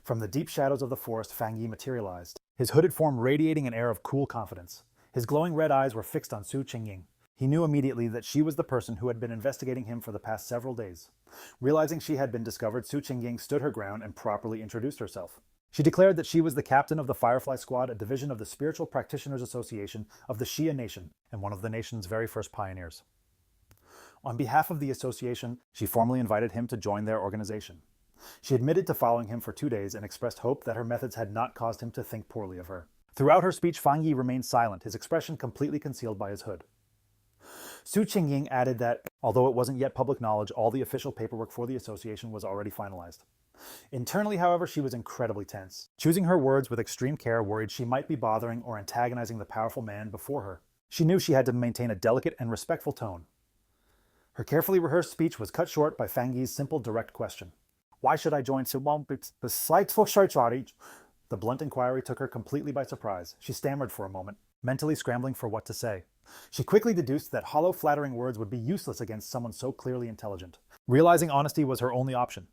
Speaker 1: From the deep shadows of the forest, Fang Yi materialized, his hooded form radiating an air of cool confidence. His glowing red eyes were fixed on Su Qingying. He knew immediately that she was the person who had been investigating him for the past several days. Realizing she had been discovered, Su Qingying stood her ground and properly introduced herself. She declared that she was the captain of the Firefly Squad, a division of the Spiritual Practitioners Association of the Shia Nation, and one of the nation's very first pioneers. On behalf of the association, she formally invited him to join their organization. She admitted to following him for 2 days and expressed hope that her methods had not caused him to think poorly of her. Throughout her speech, Fang Yi remained silent, his expression completely concealed by his hood. Su Qingying added that, although it wasn't yet public knowledge, all the official paperwork for the association was already finalized. Internally, however, she was incredibly tense. Choosing her words with extreme care, worried she might be bothering or antagonizing the powerful man before her. She knew she had to maintain a delicate and respectful tone. Her carefully rehearsed speech was cut short by Fang Yi's simple, direct question. Why should I join? Besides for search audit, The blunt inquiry took her completely by surprise. She stammered for a moment, mentally scrambling for what to say. She quickly deduced that hollow, flattering words would be useless against someone so clearly intelligent. Realizing honesty was her only option,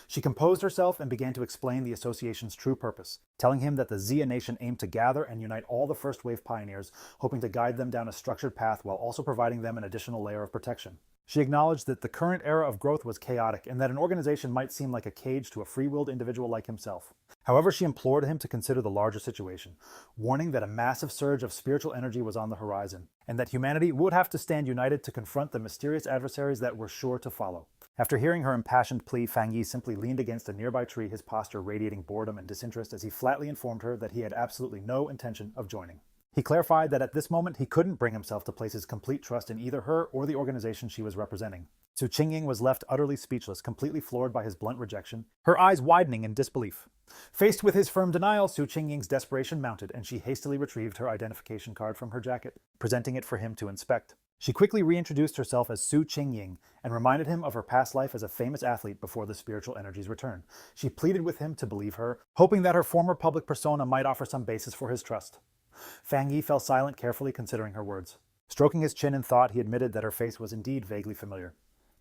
Speaker 1: she composed herself and began to explain the association's true purpose, telling him that the Xia Nation aimed to gather and unite all the first wave pioneers, hoping to guide them down a structured path while also providing them an additional layer of protection. She acknowledged that the current era of growth was chaotic and that an organization might seem like a cage to a free-willed individual like himself. However, she implored him to consider the larger situation, warning that a massive surge of spiritual energy was on the horizon, and that humanity would have to stand united to confront the mysterious adversaries that were sure to follow. After hearing her impassioned plea, Fang Yi simply leaned against a nearby tree, his posture radiating boredom and disinterest as he flatly informed her that he had absolutely no intention of joining. He clarified that at this moment he couldn't bring himself to place his complete trust in either her or the organization she was representing. Su Qingying was left utterly speechless, completely floored by his blunt rejection, her eyes widening in disbelief. Faced with his firm denial, Su Qingying's desperation mounted, and she hastily retrieved her identification card from her jacket, presenting it for him to inspect. She quickly reintroduced herself as Su Qingying and reminded him of her past life as a famous athlete before the spiritual energies return. She pleaded with him to believe her, hoping that her former public persona might offer some basis for his trust. Fang Yi fell silent, carefully considering her words. Stroking his chin in thought, he admitted that her face was indeed vaguely familiar.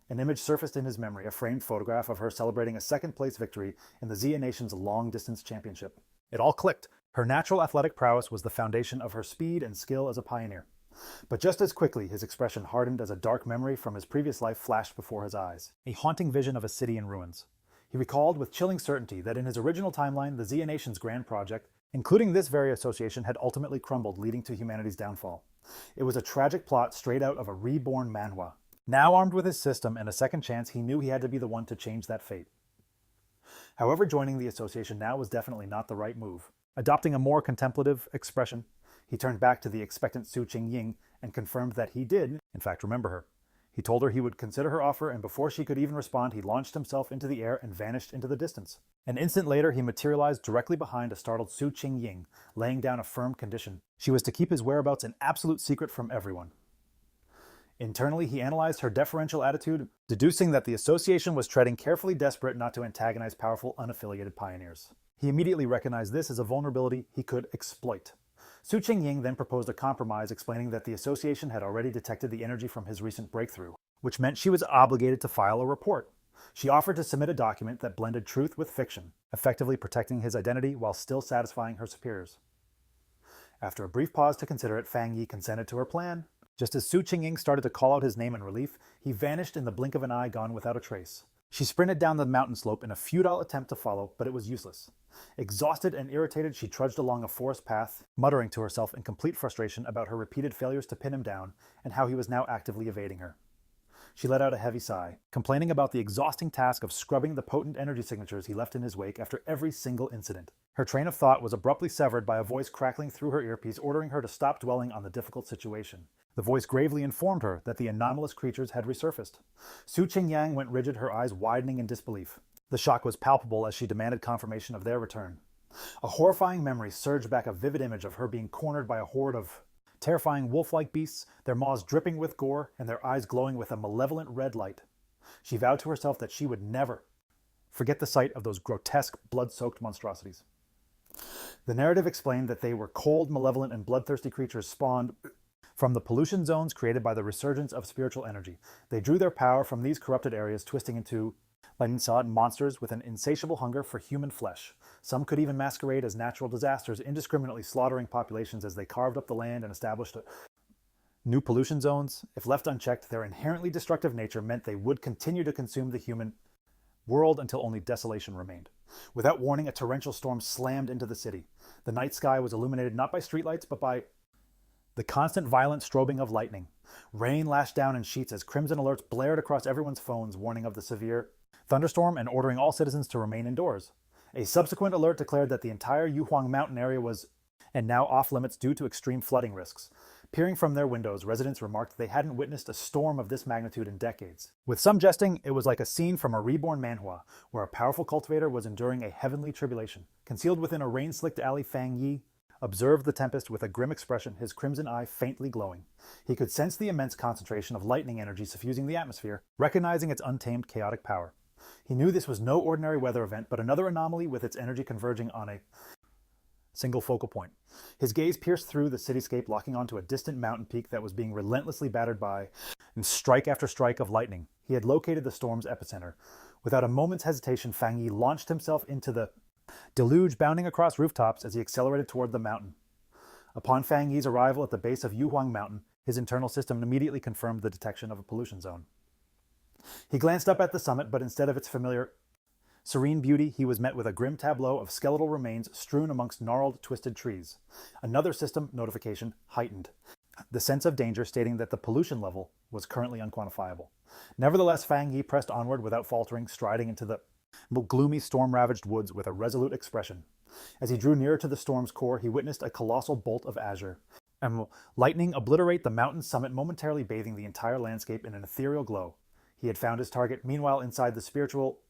Speaker 1: An image surfaced in his memory, a framed photograph of her celebrating a second-place victory in the Xia Nation's long-distance championship. It all clicked. Her natural athletic prowess was the foundation of her speed and skill as a pioneer. But just as quickly, his expression hardened as a dark memory from his previous life flashed before his eyes. A haunting vision of a city in ruins. He recalled with chilling certainty that in his original timeline, the Xia Nation's grand project, including this very association, had ultimately crumbled, leading to humanity's downfall. It was a tragic plot straight out of a reborn Manhwa. Now armed with his system and a second chance, he knew he had to be the one to change that fate. However, joining the association now was definitely not the right move. Adopting a more contemplative expression, he turned back to the expectant Su Qingying and confirmed that he did, in fact, remember her. He told her he would consider her offer, and before she could even respond, he launched himself into the air and vanished into the distance. An instant later, he materialized directly behind a startled Su Qingying, laying down a firm condition. She was to keep his whereabouts an absolute secret from everyone. Internally, he analyzed her deferential attitude, deducing that the association was treading carefully, desperate not to antagonize powerful, unaffiliated pioneers. He immediately recognized this as a vulnerability he could exploit. Su Qingying then proposed a compromise, explaining that the association had already detected the energy from his recent breakthrough, which meant she was obligated to file a report. She offered to submit a document that blended truth with fiction, effectively protecting his identity while still satisfying her superiors. After a brief pause to consider it, Fang Yi consented to her plan. Just as Su Qingying started to call out his name in relief, he vanished in the blink of an eye, gone without a trace. She sprinted down the mountain slope in a futile attempt to follow, but it was useless. Exhausted and irritated, she trudged along a forest path, muttering to herself in complete frustration about her repeated failures to pin him down and how he was now actively evading her. She let out a heavy sigh, complaining about the exhausting task of scrubbing the potent energy signatures he left in his wake after every single incident. Her train of thought was abruptly severed by a voice crackling through her earpiece, ordering her to stop dwelling on the difficult situation. The voice gravely informed her that the anomalous creatures had resurfaced. Su Qingying went rigid, her eyes widening in disbelief. The shock was palpable as she demanded confirmation of their return. A horrifying memory surged back, a vivid image of her being cornered by a horde of terrifying wolf-like beasts, their maws dripping with gore and their eyes glowing with a malevolent red light. She vowed to herself that she would never forget the sight of those grotesque, blood-soaked monstrosities. The narrative explained that they were cold, malevolent, and bloodthirsty creatures spawned from the pollution zones created by the resurgence of spiritual energy. They drew their power from these corrupted areas, twisting into monsters with an insatiable hunger for human flesh. Some could even masquerade as natural disasters, indiscriminately slaughtering populations as they carved up the land and established new pollution zones. If left unchecked, their inherently destructive nature meant they would continue to consume the human world until only desolation remained. Without warning, a torrential storm slammed into the city. The night sky was illuminated not by streetlights, but by the constant violent strobing of lightning. Rain lashed down in sheets as crimson alerts blared across everyone's phones, warning of the severe thunderstorm and ordering all citizens to remain indoors. A subsequent alert declared that the entire Yuhuang mountain area was and now off limits due to extreme flooding risks. Peering from their windows, residents remarked they hadn't witnessed a storm of this magnitude in decades. With some jesting, it was like a scene from a reborn Manhwa, where a powerful cultivator was enduring a heavenly tribulation. Concealed within a rain-slicked alley, Fang Yi observed the tempest with a grim expression, his crimson eye faintly glowing. He could sense the immense concentration of lightning energy suffusing the atmosphere, recognizing its untamed chaotic power. He knew this was no ordinary weather event, but another anomaly with its energy converging on a single focal point. His gaze pierced through the cityscape, locking onto a distant mountain peak that was being relentlessly battered by strike after strike of lightning. He had located the storm's epicenter. Without a moment's hesitation, Fang Yi launched himself into the deluge, bounding across rooftops as he accelerated toward the mountain. Upon Fang Yi's arrival at the base of Yuhuang Mountain, his internal system immediately confirmed the detection of a pollution zone. He glanced up at the summit, but instead of its familiar serene beauty, he was met with a grim tableau of skeletal remains strewn amongst gnarled, twisted trees. Another system notification heightened the sense of danger, stating that the pollution level was currently unquantifiable. Nevertheless, Fang Yi pressed onward without faltering, striding into the gloomy, storm-ravaged woods with a resolute expression. As he drew nearer to the storm's core, he witnessed a colossal bolt of azure, and lightning obliterate the mountain's summit, momentarily bathing the entire landscape in an ethereal glow. He had found his target. Meanwhile, inside the Spiritual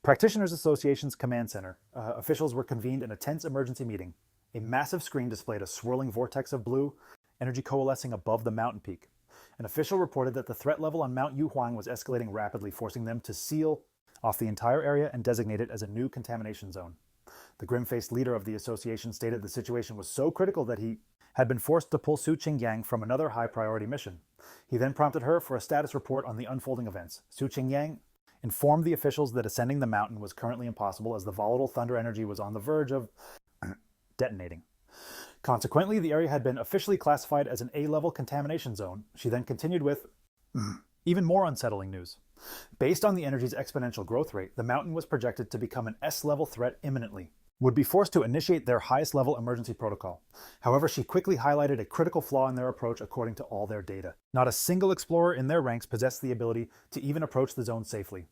Speaker 1: Practitioners Association's command center, officials were convened in a tense emergency meeting. A massive screen displayed a swirling vortex of blue energy coalescing above the mountain peak. An official reported that the threat level on Mount Yuhuang was escalating rapidly, forcing them to seal off the entire area and designate it as a new contamination zone. The grim-faced leader of the association stated the situation was so critical that he had been forced to pull Su Qingyang from another high-priority mission. He then prompted her for a status report on the unfolding events. Su Qingyang informed the officials that ascending the mountain was currently impossible as the volatile thunder energy was on the verge of detonating. Consequently, the area had been officially classified as an A-level contamination zone. She then continued with even more unsettling news. Based on the energy's exponential growth rate, the mountain was projected to become an S-level threat imminently, would be forced to initiate their highest level emergency protocol. However, she quickly highlighted a critical flaw in their approach according to all their data. Not a single explorer in their ranks possessed the ability to even approach the zone safely,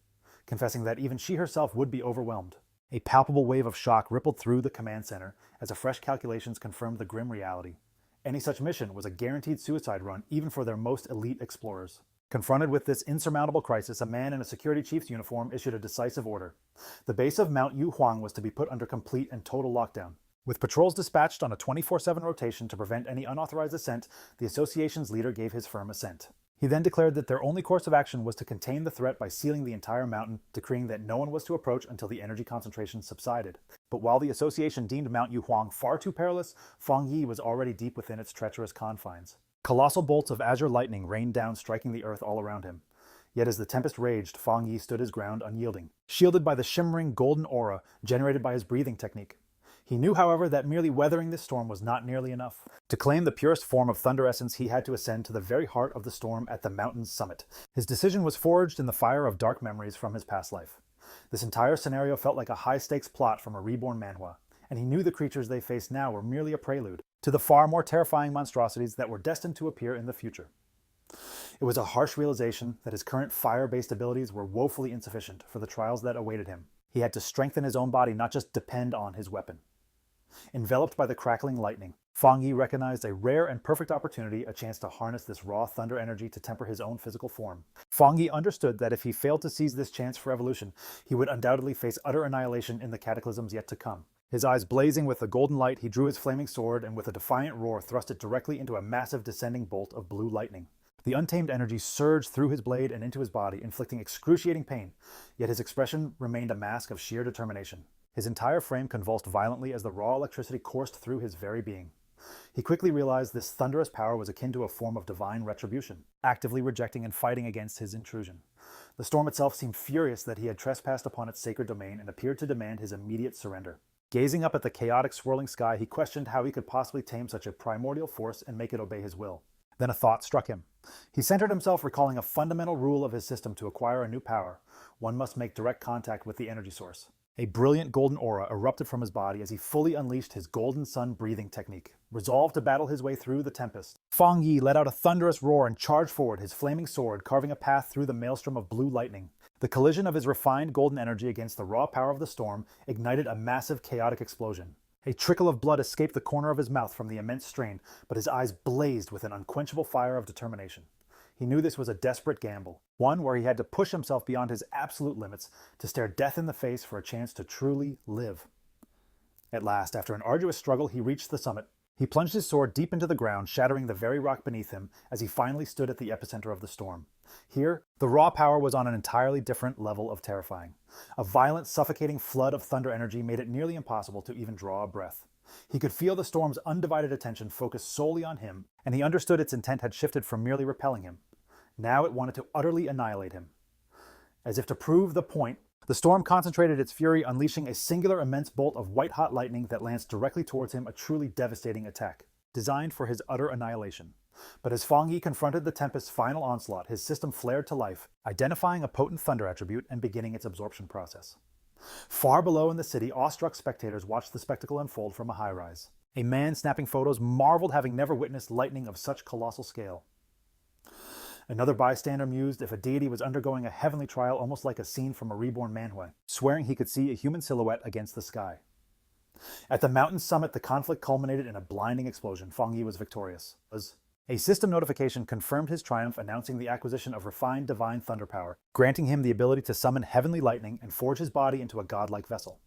Speaker 1: confessing that even she herself would be overwhelmed. A palpable wave of shock rippled through the command center as a fresh calculations confirmed the grim reality. Any such mission was a guaranteed suicide run, even for their most elite explorers. Confronted with this insurmountable crisis, a man in a security chief's uniform issued a decisive order. The base of Mount Yuhuang was to be put under complete and total lockdown. With patrols dispatched on a 24/7 rotation to prevent any unauthorized ascent, the association's leader gave his firm assent. He then declared that their only course of action was to contain the threat by sealing the entire mountain, decreeing that no one was to approach until the energy concentration subsided. But while the association deemed Mount Yuhuang far too perilous, Fang Yi was already deep within its treacherous confines. Colossal bolts of azure lightning rained down, striking the earth all around him. Yet as the tempest raged, Fang Yi stood his ground unyielding, shielded by the shimmering golden aura generated by his breathing technique. He knew, however, that merely weathering this storm was not nearly enough. To claim the purest form of thunder essence, he had to ascend to the very heart of the storm at the mountain's summit. His decision was forged in the fire of dark memories from his past life. This entire scenario felt like a high-stakes plot from a reborn Manhwa, and he knew the creatures they faced now were merely a prelude to the far more terrifying monstrosities that were destined to appear in the future. It was a harsh realization that his current fire-based abilities were woefully insufficient for the trials that awaited him. He had to strengthen his own body, not just depend on his weapon. Enveloped by the crackling lightning, Fang Yi recognized a rare and perfect opportunity, a chance to harness this raw thunder energy to temper his own physical form. Fang Yi understood that if he failed to seize this chance for evolution, he would undoubtedly face utter annihilation in the cataclysms yet to come. His eyes blazing with the golden light, he drew his flaming sword and with a defiant roar thrust it directly into a massive descending bolt of blue lightning. The untamed energy surged through his blade and into his body, inflicting excruciating pain, yet his expression remained a mask of sheer determination. His entire frame convulsed violently as the raw electricity coursed through his very being. He quickly realized this thunderous power was akin to a form of divine retribution, actively rejecting and fighting against his intrusion. The storm itself seemed furious that he had trespassed upon its sacred domain and appeared to demand his immediate surrender. Gazing up at the chaotic, swirling sky, he questioned how he could possibly tame such a primordial force and make it obey his will. Then a thought struck him. He centered himself, recalling a fundamental rule of his system: to acquire a new power, one must make direct contact with the energy source. A brilliant golden aura erupted from his body as he fully unleashed his golden sun breathing technique. Resolved to battle his way through the tempest, Fang Yi let out a thunderous roar and charged forward, his flaming sword carving a path through the maelstrom of blue lightning. The collision of his refined golden energy against the raw power of the storm ignited a massive chaotic explosion. A trickle of blood escaped the corner of his mouth from the immense strain, but his eyes blazed with an unquenchable fire of determination. He knew this was a desperate gamble, one where he had to push himself beyond his absolute limits to stare death in the face for a chance to truly live. At last, after an arduous struggle, he reached the summit. He plunged his sword deep into the ground, shattering the very rock beneath him as he finally stood at the epicenter of the storm. Here, the raw power was on an entirely different level of terrifying. A violent, suffocating flood of thunder energy made it nearly impossible to even draw a breath. He could feel the storm's undivided attention focused solely on him, and he understood its intent had shifted from merely repelling him. Now it wanted to utterly annihilate him. As if to prove the point, the storm concentrated its fury, unleashing a singular immense bolt of white-hot lightning that lanced directly towards him, a truly devastating attack, designed for his utter annihilation. But as Fang Yi confronted the tempest's final onslaught, his system flared to life, identifying a potent thunder attribute and beginning its absorption process. Far below in the city, awestruck spectators watched the spectacle unfold from a high-rise. A man snapping photos marveled, having never witnessed lightning of such colossal scale. Another bystander mused if a deity was undergoing a heavenly trial, almost like a scene from a reborn Manhwa, swearing he could see a human silhouette against the sky. At the mountain's summit, the conflict culminated in a blinding explosion. Fang Yi was victorious. A system notification confirmed his triumph, announcing the acquisition of refined divine thunder power, granting him the ability to summon heavenly lightning and forge his body into a godlike vessel.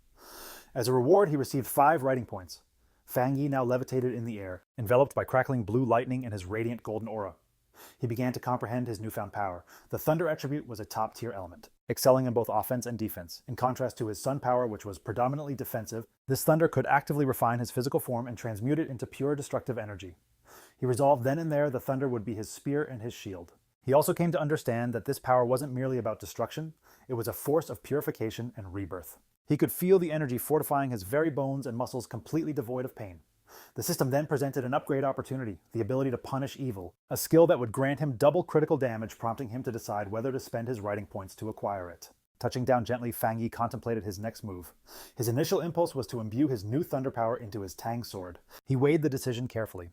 Speaker 1: As a reward, he received 5 writing points. Fang Yi now levitated in the air, enveloped by crackling blue lightning and his radiant golden aura. He began to comprehend his newfound power. The thunder attribute was a top-tier element, excelling in both offense and defense. In contrast to his sun power, which was predominantly defensive, this thunder could actively refine his physical form and transmute it into pure destructive energy. He resolved then and there the thunder would be his spear and his shield. He also came to understand that this power wasn't merely about destruction, it was a force of purification and rebirth. He could feel the energy fortifying his very bones and muscles, completely devoid of pain. The system then presented an upgrade opportunity, the ability to punish evil, a skill that would grant him double critical damage, prompting him to decide whether to spend his writing points to acquire it. Touching down gently, Fang Yi contemplated his next move. His initial impulse was to imbue his new thunder power into his Tang sword. He weighed the decision carefully.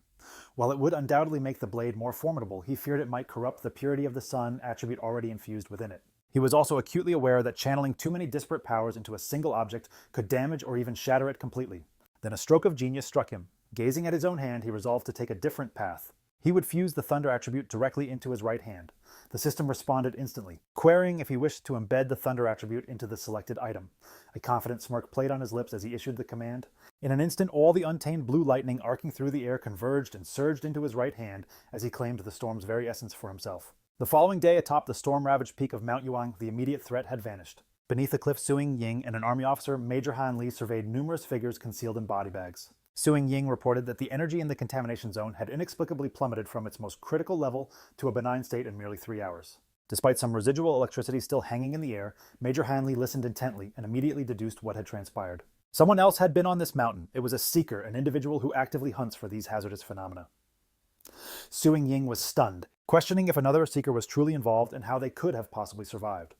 Speaker 1: While it would undoubtedly make the blade more formidable, he feared it might corrupt the purity of the sun attribute already infused within it. He was also acutely aware that channeling too many disparate powers into a single object could damage or even shatter it completely. Then a stroke of genius struck him. Gazing at his own hand, he resolved to take a different path. He would fuse the thunder attribute directly into his right hand. The system responded instantly, querying if he wished to embed the thunder attribute into the selected item. A confident smirk played on his lips as he issued the command. In an instant, all the untamed blue lightning arcing through the air converged and surged into his right hand as he claimed the storm's very essence for himself. The following day, atop the storm-ravaged peak of Mount Yuang, the immediate threat had vanished. Beneath the cliff, Suing Ying and an army officer, Major Han Li, surveyed numerous figures concealed in body bags. Suing Ying reported that the energy in the contamination zone had inexplicably plummeted from its most critical level to a benign state in merely 3 hours. Despite some residual electricity still hanging in the air, Major Han Li listened intently and immediately deduced what had transpired. Someone else had been on this mountain. It was a seeker, an individual who actively hunts for these hazardous phenomena. Suing Ying was stunned, questioning if another seeker was truly involved and how they could have possibly survived.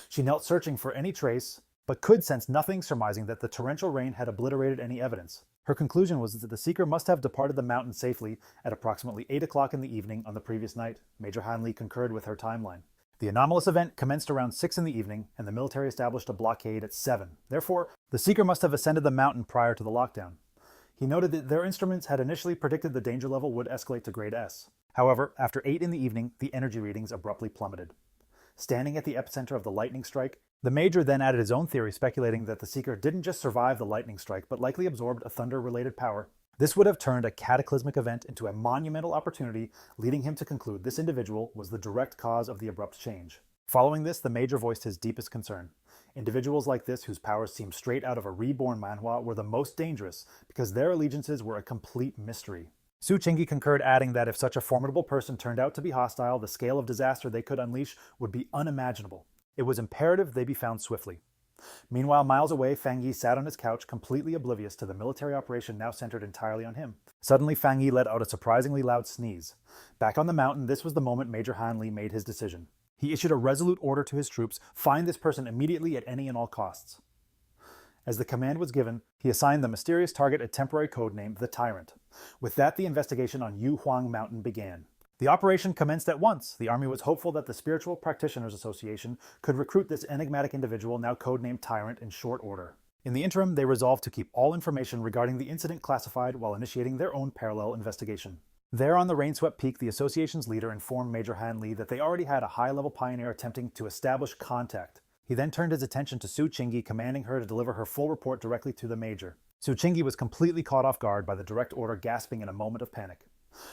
Speaker 1: She knelt searching for any trace, but could sense nothing, surmising that the torrential rain had obliterated any evidence. Her conclusion was that the seeker must have departed the mountain safely at approximately 8 o'clock in the evening on the previous night. Major Han Li concurred with her timeline. The anomalous event commenced around 6 in the evening, and the military established a blockade at 7. Therefore, the seeker must have ascended the mountain prior to the lockdown. He noted that their instruments had initially predicted the danger level would escalate to grade S. However, after 8 in the evening, the energy readings abruptly plummeted. Standing at the epicenter of the lightning strike, the Major then added his own theory, speculating that the seeker didn't just survive the lightning strike, but likely absorbed a thunder-related power. This would have turned a cataclysmic event into a monumental opportunity, leading him to conclude this individual was the direct cause of the abrupt change. Following this, the Major voiced his deepest concern. Individuals like this, whose powers seemed straight out of a reborn Manhwa, were the most dangerous because their allegiances were a complete mystery. Su Chingi concurred, adding that if such a formidable person turned out to be hostile, the scale of disaster they could unleash would be unimaginable. It was imperative they be found swiftly. Meanwhile, miles away, Fang Yi sat on his couch, completely oblivious to the military operation now centered entirely on him. Suddenly, Fang Yi let out a surprisingly loud sneeze. Back on the mountain, this was the moment Major Han Li made his decision. He issued a resolute order to his troops: find this person immediately at any and all costs. As the command was given, he assigned the mysterious target a temporary code name, the Tyrant. With that, the investigation on Yu Huang Mountain began. The operation commenced at once. The army was hopeful that the Spiritual Practitioners Association could recruit this enigmatic individual, now codenamed Tyrant, in short order. In the interim, they resolved to keep all information regarding the incident classified while initiating their own parallel investigation. There on the rain-swept peak, the association's leader informed Major Han Li that they already had a high-level pioneer attempting to establish contact. He then turned his attention to Su Chingi, commanding her to deliver her full report directly to the Major. Su Chingi was completely caught off guard by the direct order, gasping in a moment of panic.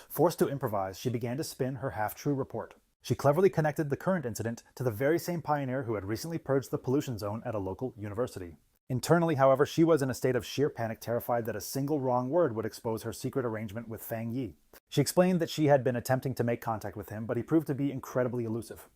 Speaker 1: Forced to improvise, she began to spin her half-true report. She cleverly connected the current incident to the very same pioneer who had recently purged the pollution zone at a local university. Internally, however, she was in a state of sheer panic, terrified that a single wrong word would expose her secret arrangement with Fang Yi. She explained that she had been attempting to make contact with him, but he proved to be incredibly elusive.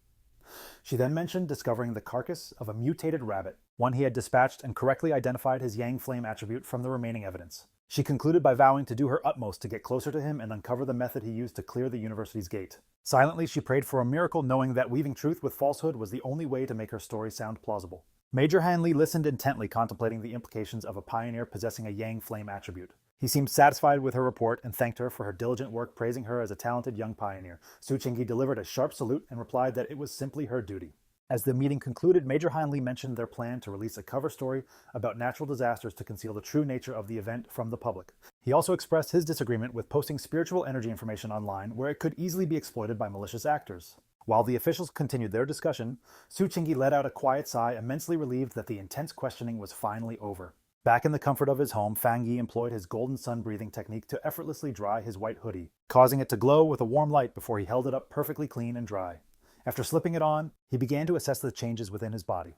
Speaker 1: She then mentioned discovering the carcass of a mutated rabbit, one he had dispatched, and correctly identified his yang flame attribute from the remaining evidence. She concluded by vowing to do her utmost to get closer to him and uncover the method he used to clear the university's gate. Silently, she prayed for a miracle, knowing that weaving truth with falsehood was the only way to make her story sound plausible. Major Hanley listened intently, contemplating the implications of a pioneer possessing a yang flame attribute. He seemed satisfied with her report and thanked her for her diligent work, praising her as a talented young pioneer. Su Chingi delivered a sharp salute and replied that it was simply her duty. As the meeting concluded, Major Hanley mentioned their plan to release a cover story about natural disasters to conceal the true nature of the event from the public. He also expressed his disagreement with posting spiritual energy information online, where it could easily be exploited by malicious actors. While the officials continued their discussion, Su Chingi let out a quiet sigh, immensely relieved that the intense questioning was finally over. Back in the comfort of his home, Fang Yi employed his golden sun breathing technique to effortlessly dry his white hoodie, causing it to glow with a warm light before he held it up perfectly clean and dry. After slipping it on, he began to assess the changes within his body.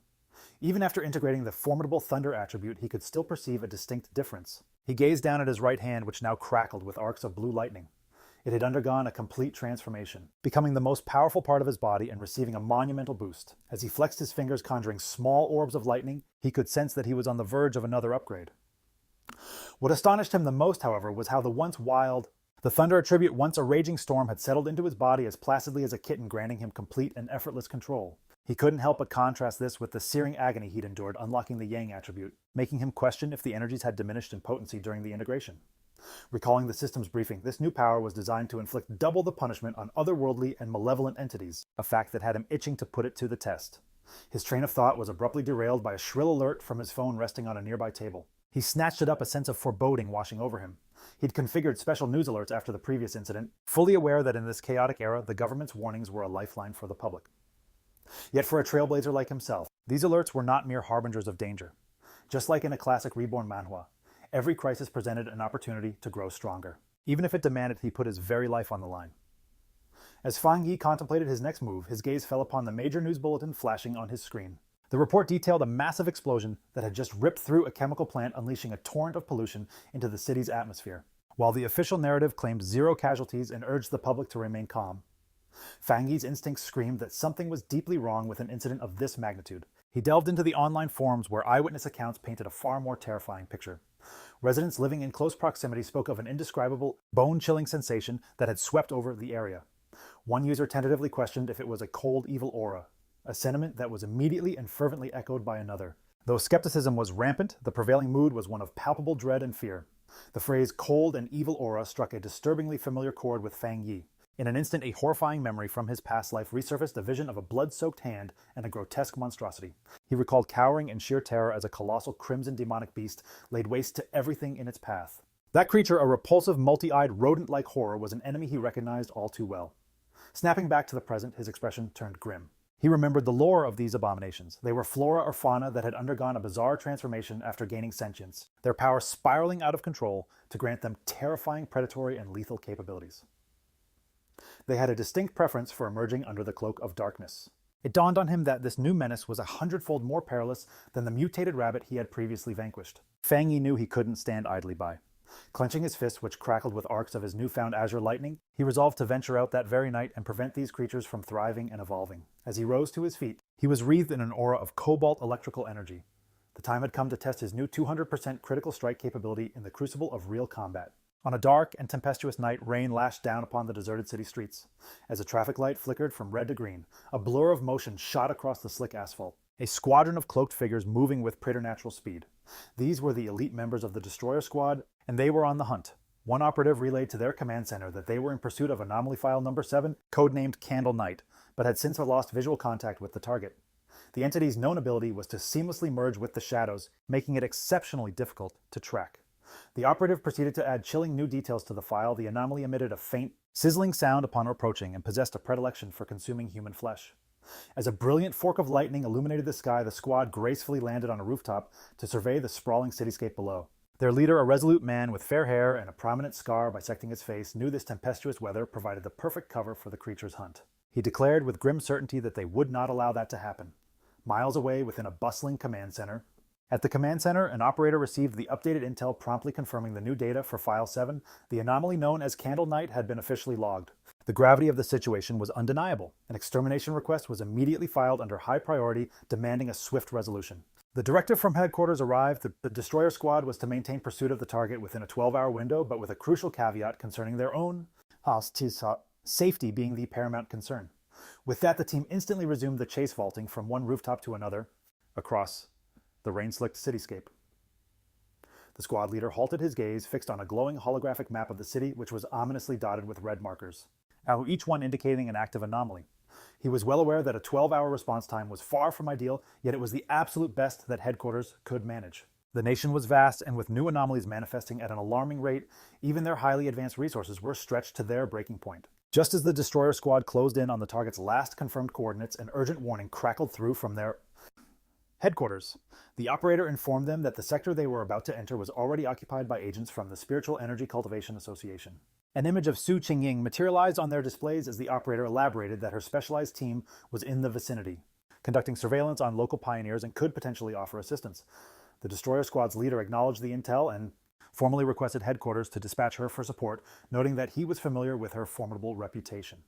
Speaker 1: Even after integrating the formidable thunder attribute, he could still perceive a distinct difference. He gazed down at his right hand, which now crackled with arcs of blue lightning. It had undergone a complete transformation, becoming the most powerful part of his body and receiving a monumental boost. As he flexed his fingers, conjuring small orbs of lightning, he could sense that he was on the verge of another upgrade. What astonished him the most, however, was how the thunder attribute, once a raging storm, had settled into his body as placidly as a kitten, granting him complete and effortless control. He couldn't help but contrast this with the searing agony he'd endured unlocking the yang attribute, making him question if the energies had diminished in potency during the integration. Recalling the system's briefing, this new power was designed to inflict double the punishment on otherworldly and malevolent entities, a fact that had him itching to put it to the test. His train of thought was abruptly derailed by a shrill alert from his phone resting on a nearby table. He snatched it up, a sense of foreboding washing over him. He'd configured special news alerts after the previous incident, fully aware that in this chaotic era, the government's warnings were a lifeline for the public. Yet for a trailblazer like himself, these alerts were not mere harbingers of danger. Just like in a classic reborn manhwa, every crisis presented an opportunity to grow stronger, even if it demanded he put his very life on the line. As Fang Yi contemplated his next move, his gaze fell upon the major news bulletin flashing on his screen. The report detailed a massive explosion that had just ripped through a chemical plant, unleashing a torrent of pollution into the city's atmosphere. While the official narrative claimed 0 casualties and urged the public to remain calm, Fang Yi's instincts screamed that something was deeply wrong with an incident of this magnitude. He delved into the online forums, where eyewitness accounts painted a far more terrifying picture. Residents living in close proximity spoke of an indescribable, bone-chilling sensation that had swept over the area. One user tentatively questioned if it was a cold, evil aura, a sentiment that was immediately and fervently echoed by another. Though skepticism was rampant, the prevailing mood was one of palpable dread and fear. The phrase cold and evil aura struck a disturbingly familiar chord with Fang Yi. In an instant, a horrifying memory from his past life resurfaced, a vision of a blood-soaked hand and a grotesque monstrosity. He recalled cowering in sheer terror as a colossal crimson demonic beast laid waste to everything in its path. That creature, a repulsive, multi-eyed, rodent-like horror, was an enemy he recognized all too well. Snapping back to the present, his expression turned grim. He remembered the lore of these abominations. They were flora or fauna that had undergone a bizarre transformation after gaining sentience, their power spiraling out of control to grant them terrifying predatory and lethal capabilities. They had a distinct preference for emerging under the cloak of darkness. It dawned on him that this new menace was 100-fold more perilous than the mutated rabbit he had previously vanquished. Fang Yi knew he couldn't stand idly by. Clenching his fist, which crackled with arcs of his newfound azure lightning, he resolved to venture out that very night and prevent these creatures from thriving and evolving. As he rose to his feet, he was wreathed in an aura of cobalt electrical energy. The time had come to test his new 200% critical strike capability in the crucible of real combat. On a dark and tempestuous night, rain lashed down upon the deserted city streets. As a traffic light flickered from red to green, a blur of motion shot across the slick asphalt. A squadron of cloaked figures moving with preternatural speed. These were the elite members of the Destroyer Squad, and they were on the hunt. One operative relayed to their command center that they were in pursuit of Anomaly File Number 7, codenamed Candle Knight, but had since lost visual contact with the target. The entity's known ability was to seamlessly merge with the shadows, making it exceptionally difficult to track. The operative proceeded to add chilling new details to the file. The anomaly emitted a faint, sizzling sound upon approaching and possessed a predilection for consuming human flesh. As a brilliant fork of lightning illuminated the sky, the squad gracefully landed on a rooftop to survey the sprawling cityscape below. Their leader, a resolute man with fair hair and a prominent scar bisecting his face, knew this tempestuous weather provided the perfect cover for the creature's hunt. He declared with grim certainty that they would not allow that to happen. Miles away, within a bustling command center, At the command center, an operator received the updated intel promptly confirming the new data for File 7. The anomaly known as Candle Night had been officially logged. The gravity of the situation was undeniable. An extermination request was immediately filed under high priority, demanding a swift resolution. The directive from headquarters arrived. The destroyer squad was to maintain pursuit of the target within a 12-hour window, but with a crucial caveat concerning their own safety being the paramount concern. With that, the team instantly resumed the chase, vaulting from one rooftop to another across the rain-slicked cityscape. The squad leader halted, his gaze fixed on a glowing holographic map of the city, which was ominously dotted with red markers, each one indicating an active anomaly. He was well aware that a 12-hour response time was far from ideal, yet it was the absolute best that headquarters could manage. The nation was vast, and with new anomalies manifesting at an alarming rate, even their highly advanced resources were stretched to their breaking point. Just as the destroyer squad closed in on the target's last confirmed coordinates, an urgent warning crackled through from their headquarters. The operator informed them that the sector they were about to enter was already occupied by agents from the Spiritual Energy Cultivation Association. An image of Su Qingying materialized on their displays as the operator elaborated that her specialized team was in the vicinity, conducting surveillance on local pioneers and could potentially offer assistance. The destroyer squad's leader acknowledged the intel and formally requested headquarters to dispatch her for support, noting that he was familiar with her formidable reputation.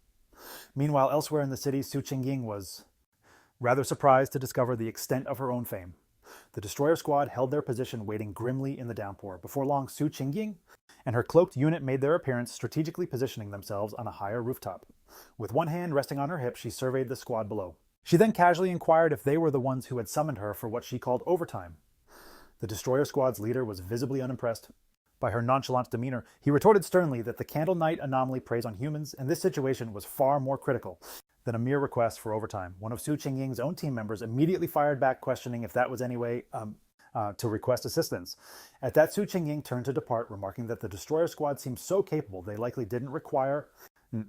Speaker 1: Meanwhile, elsewhere in the city, Su Qingying was rather surprised to discover the extent of her own fame. The destroyer squad held their position, waiting grimly in the downpour. Before long, Su Qingying and her cloaked unit made their appearance, strategically positioning themselves on a higher rooftop. With one hand resting on her hip, she surveyed the squad below. She then casually inquired if they were the ones who had summoned her for what she called overtime. The destroyer squad's leader was visibly unimpressed by her nonchalant demeanor. He retorted sternly that the Candle Night anomaly preys on humans, and this situation was far more critical than a mere request for overtime. One of Su Qingying's own team members immediately fired back, questioning if that was any way to request assistance. At that, Su Qingying turned to depart, remarking that the destroyer squad seemed so capable they likely didn't require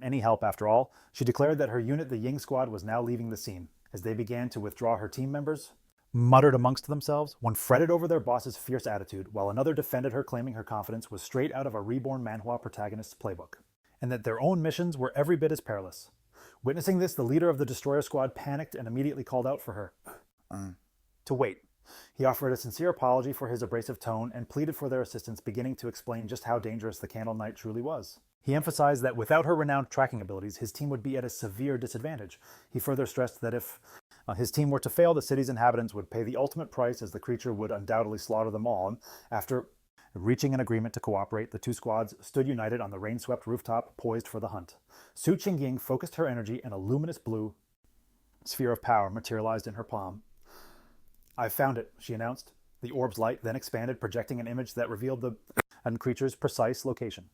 Speaker 1: any help after all. She declared that her unit, the Ying squad, was now leaving the scene. As they began to withdraw, her team members muttered amongst themselves. One fretted over their boss's fierce attitude, while another defended her, claiming her confidence was straight out of a reborn Manhwa protagonist's playbook, and that their own missions were every bit as perilous. Witnessing this, the leader of the destroyer squad panicked and immediately called out for her to wait. He offered a sincere apology for his abrasive tone and pleaded for their assistance, beginning to explain just how dangerous the Candle Night truly was. He emphasized that without her renowned tracking abilities, his team would be at a severe disadvantage. He further stressed that if his team were to fail, the city's inhabitants would pay the ultimate price, as the creature would undoubtedly slaughter them all. After reaching an agreement to cooperate, the two squads stood united on the rain-swept rooftop, poised for the hunt. Su Qingying focused her energy, and a luminous blue sphere of power materialized in her palm. "I've found it," she announced. The orb's light then expanded, projecting an image that revealed the creature's precise location.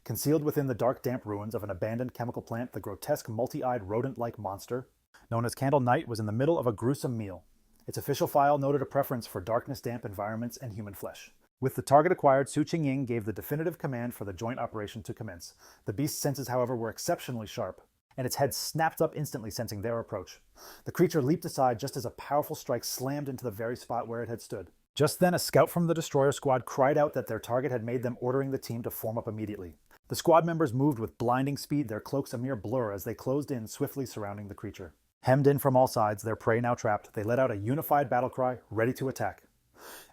Speaker 1: Concealed within the dark, damp ruins of an abandoned chemical plant, the grotesque, multi-eyed, rodent-like monster known as Candle Night was in the middle of a gruesome meal. Its official file noted a preference for darkness, damp environments, and human flesh. With the target acquired, Su Qingying gave the definitive command for the joint operation to commence. The beast's senses, however, were exceptionally sharp, and its head snapped up instantly, sensing their approach. The creature leaped aside just as a powerful strike slammed into the very spot where it had stood. Just then, a scout from the destroyer squad cried out that their target had made them, ordering the team to form up immediately. The squad members moved with blinding speed, their cloaks a mere blur as they closed in, swiftly surrounding the creature. Hemmed in from all sides, their prey now trapped, they let out a unified battle cry, ready to attack.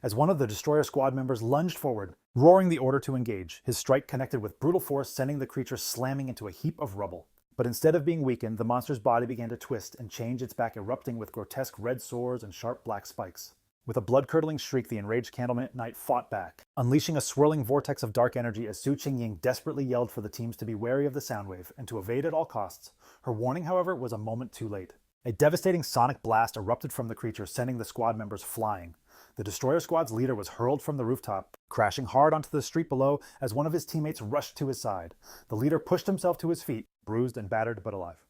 Speaker 1: As one of the destroyer squad members lunged forward, roaring the order to engage, his strike connected with brutal force, sending the creature slamming into a heap of rubble. But instead of being weakened, the monster's body began to twist and change, its back erupting with grotesque red sores and sharp black spikes. With a blood-curdling shriek, the enraged Candle Night fought back, unleashing a swirling vortex of dark energy as Su Qingying desperately yelled for the teams to be wary of the sound wave and to evade at all costs. Her warning, however, was a moment too late. A devastating sonic blast erupted from the creature, sending the squad members flying. The destroyer squad's leader was hurled from the rooftop, crashing hard onto the street below as one of his teammates rushed to his side. The leader pushed himself to his feet, bruised and battered but alive.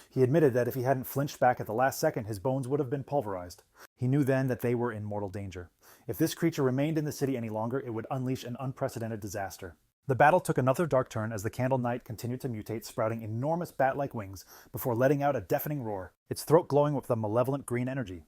Speaker 1: He admitted that if he hadn't flinched back at the last second, his bones would have been pulverized. He knew then that they were in mortal danger. If this creature remained in the city any longer, it would unleash an unprecedented disaster. The battle took another dark turn as the Candle Night continued to mutate, sprouting enormous bat-like wings before letting out a deafening roar, its throat glowing with a malevolent green energy.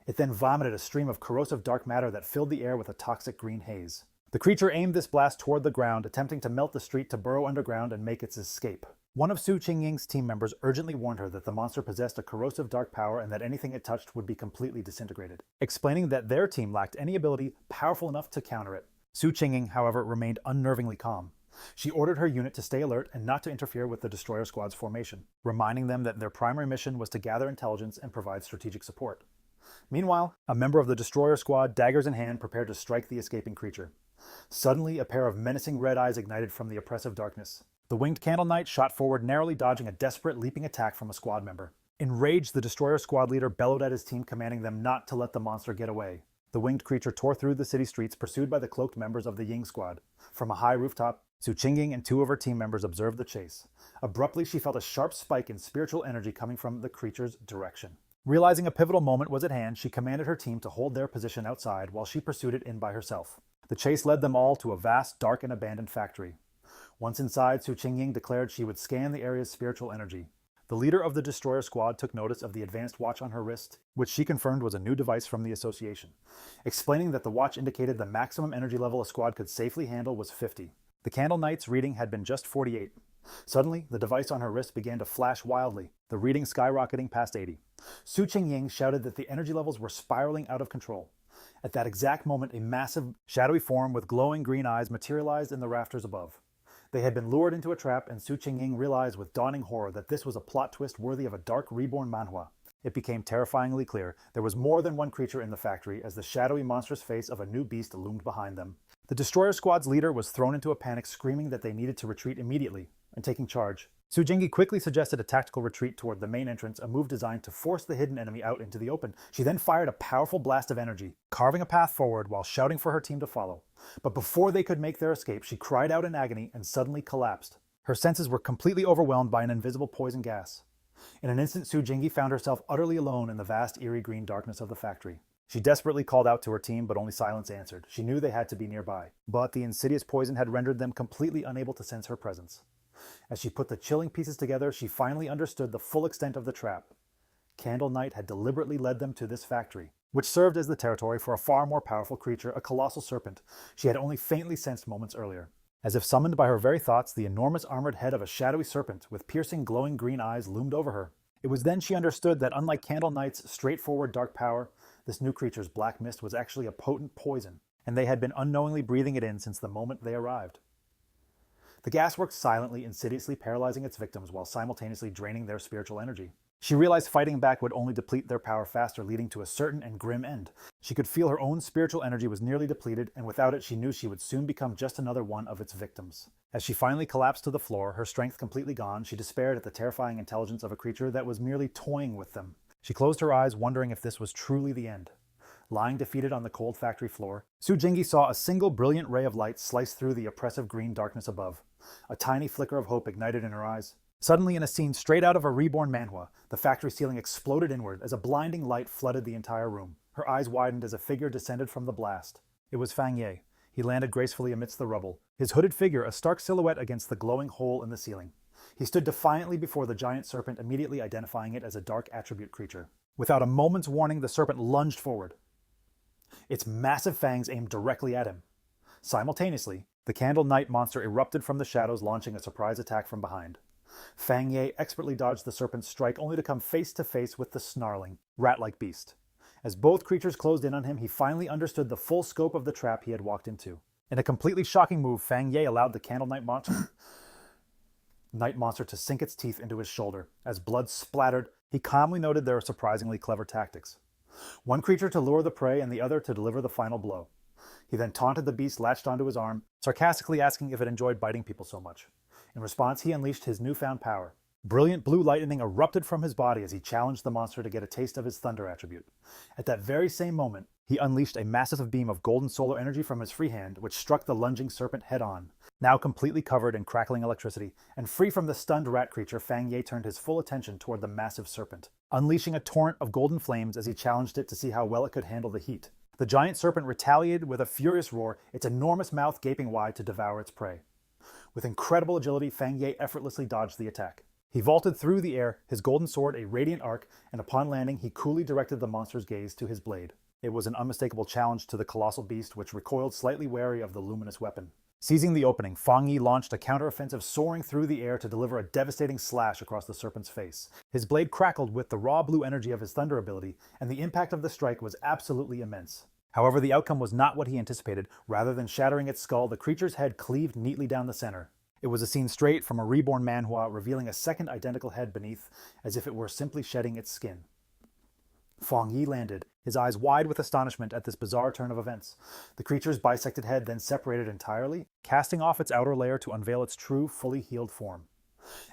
Speaker 1: It then vomited a stream of corrosive dark matter that filled the air with a toxic green haze. The creature aimed this blast toward the ground, attempting to melt the street to burrow underground and make its escape. One of Su Qingying's team members urgently warned her that the monster possessed a corrosive dark power and that anything it touched would be completely disintegrated, explaining that their team lacked any ability powerful enough to counter it. Su Qingying, however, remained unnervingly calm. She ordered her unit to stay alert and not to interfere with the destroyer squad's formation, reminding them that their primary mission was to gather intelligence and provide strategic support. Meanwhile, a member of the destroyer squad, daggers in hand, prepared to strike the escaping creature. Suddenly, a pair of menacing red eyes ignited from the oppressive darkness. The winged Candle Knight shot forward, narrowly dodging a desperate leaping attack from a squad member. Enraged, the destroyer squad leader bellowed at his team, commanding them not to let the monster get away. The winged creature tore through the city streets, pursued by the cloaked members of the Ying squad. From a high rooftop, Su Qingying and two of her team members observed the chase. Abruptly, she felt a sharp spike in spiritual energy coming from the creature's direction. Realizing a pivotal moment was at hand, she commanded her team to hold their position outside while she pursued it in by herself. The chase led them all to a vast, dark, and abandoned factory. Once inside, Su Qingying declared she would scan the area's spiritual energy. The leader of the destroyer squad took notice of the advanced watch on her wrist, which she confirmed was a new device from the association, explaining that the watch indicated the maximum energy level a squad could safely handle was 50. The Candle Knight's reading had been just 48. Suddenly, the device on her wrist began to flash wildly, the reading skyrocketing past 80. Su Qingying shouted that the energy levels were spiraling out of control. At that exact moment, a massive, shadowy form with glowing green eyes materialized in the rafters above. They had been lured into a trap, and Su Qingying realized with dawning horror that this was a plot twist worthy of a dark reborn manhwa. It became terrifyingly clear there was more than one creature in the factory as the shadowy, monstrous face of a new beast loomed behind them. The destroyer squad's leader was thrown into a panic, screaming that they needed to retreat immediately, and taking charge. Su Qingying quickly suggested a tactical retreat toward the main entrance, a move designed to force the hidden enemy out into the open. She then fired a powerful blast of energy, carving a path forward while shouting for her team to follow. But before they could make their escape, she cried out in agony and suddenly collapsed. Her senses were completely overwhelmed by an invisible poison gas. In an instant, Su Qingying found herself utterly alone in the vast, eerie green darkness of the factory. She desperately called out to her team, but only silence answered. She knew they had to be nearby, but the insidious poison had rendered them completely unable to sense her presence. As she put the chilling pieces together, she finally understood the full extent of the trap. Candle Knight had deliberately led them to this factory, which served as the territory for a far more powerful creature, a colossal serpent she had only faintly sensed moments earlier. As if summoned by her very thoughts, the enormous armored head of a shadowy serpent with piercing, glowing green eyes loomed over her. It was then she understood that unlike Candle Knight's straightforward dark power, this new creature's black mist was actually a potent poison, and they had been unknowingly breathing it in since the moment they arrived. The gas worked silently, insidiously paralyzing its victims while simultaneously draining their spiritual energy. She realized fighting back would only deplete their power faster, leading to a certain and grim end. She could feel her own spiritual energy was nearly depleted, and without it she knew she would soon become just another one of its victims. As she finally collapsed to the floor, her strength completely gone, she despaired at the terrifying intelligence of a creature that was merely toying with them. She closed her eyes, wondering if this was truly the end. Lying defeated on the cold factory floor, Su Qingying saw a single brilliant ray of light slice through the oppressive green darkness above. A tiny flicker of hope ignited in her eyes. Suddenly, in a scene straight out of a reborn manhwa, the factory ceiling exploded inward as a blinding light flooded the entire room. Her eyes widened as a figure descended from the blast. It was Fang Yi. He landed gracefully amidst the rubble, his hooded figure a stark silhouette against the glowing hole in the ceiling. He stood defiantly before the giant serpent, immediately identifying it as a dark attribute creature. Without a moment's warning, the serpent lunged forward. Its massive fangs aimed directly at him. Simultaneously, the Candle Knight monster erupted from the shadows, launching a surprise attack from behind. Fang Yi expertly dodged the serpent's strike, only to come face to face with the snarling, rat-like beast. As both creatures closed in on him, he finally understood the full scope of the trap he had walked into. In a completely shocking move, Fang Yi allowed the Candle Knight monster to sink its teeth into his shoulder. As blood splattered, he calmly noted their surprisingly clever tactics. One creature to lure the prey and the other to deliver the final blow. He then taunted the beast latched onto his arm, sarcastically asking if it enjoyed biting people so much. In response, he unleashed his newfound power. Brilliant blue lightning erupted from his body as he challenged the monster to get a taste of his thunder attribute. At that very same moment, he unleashed a massive beam of golden solar energy from his free hand, which struck the lunging serpent head-on. Now completely covered in crackling electricity, and free from the stunned rat creature, Fang Yi turned his full attention toward the massive serpent, unleashing a torrent of golden flames as he challenged it to see how well it could handle the heat. The giant serpent retaliated with a furious roar, its enormous mouth gaping wide to devour its prey. With incredible agility, Fang Yi effortlessly dodged the attack. He vaulted through the air, his golden sword a radiant arc, and upon landing, he coolly directed the monster's gaze to his blade. It was an unmistakable challenge to the colossal beast, which recoiled slightly wary of the luminous weapon. Seizing the opening, Fang Yi launched a counteroffensive, soaring through the air to deliver a devastating slash across the serpent's face. His blade crackled with the raw blue energy of his thunder ability, and the impact of the strike was absolutely immense. However, the outcome was not what he anticipated. Rather than shattering its skull, the creature's head cleaved neatly down the center. It was a scene straight from a reborn Manhwa, revealing a second identical head beneath, as if it were simply shedding its skin. Fang Yi landed, his eyes wide with astonishment at this bizarre turn of events. The creature's bisected head then separated entirely, casting off its outer layer to unveil its true, fully healed form.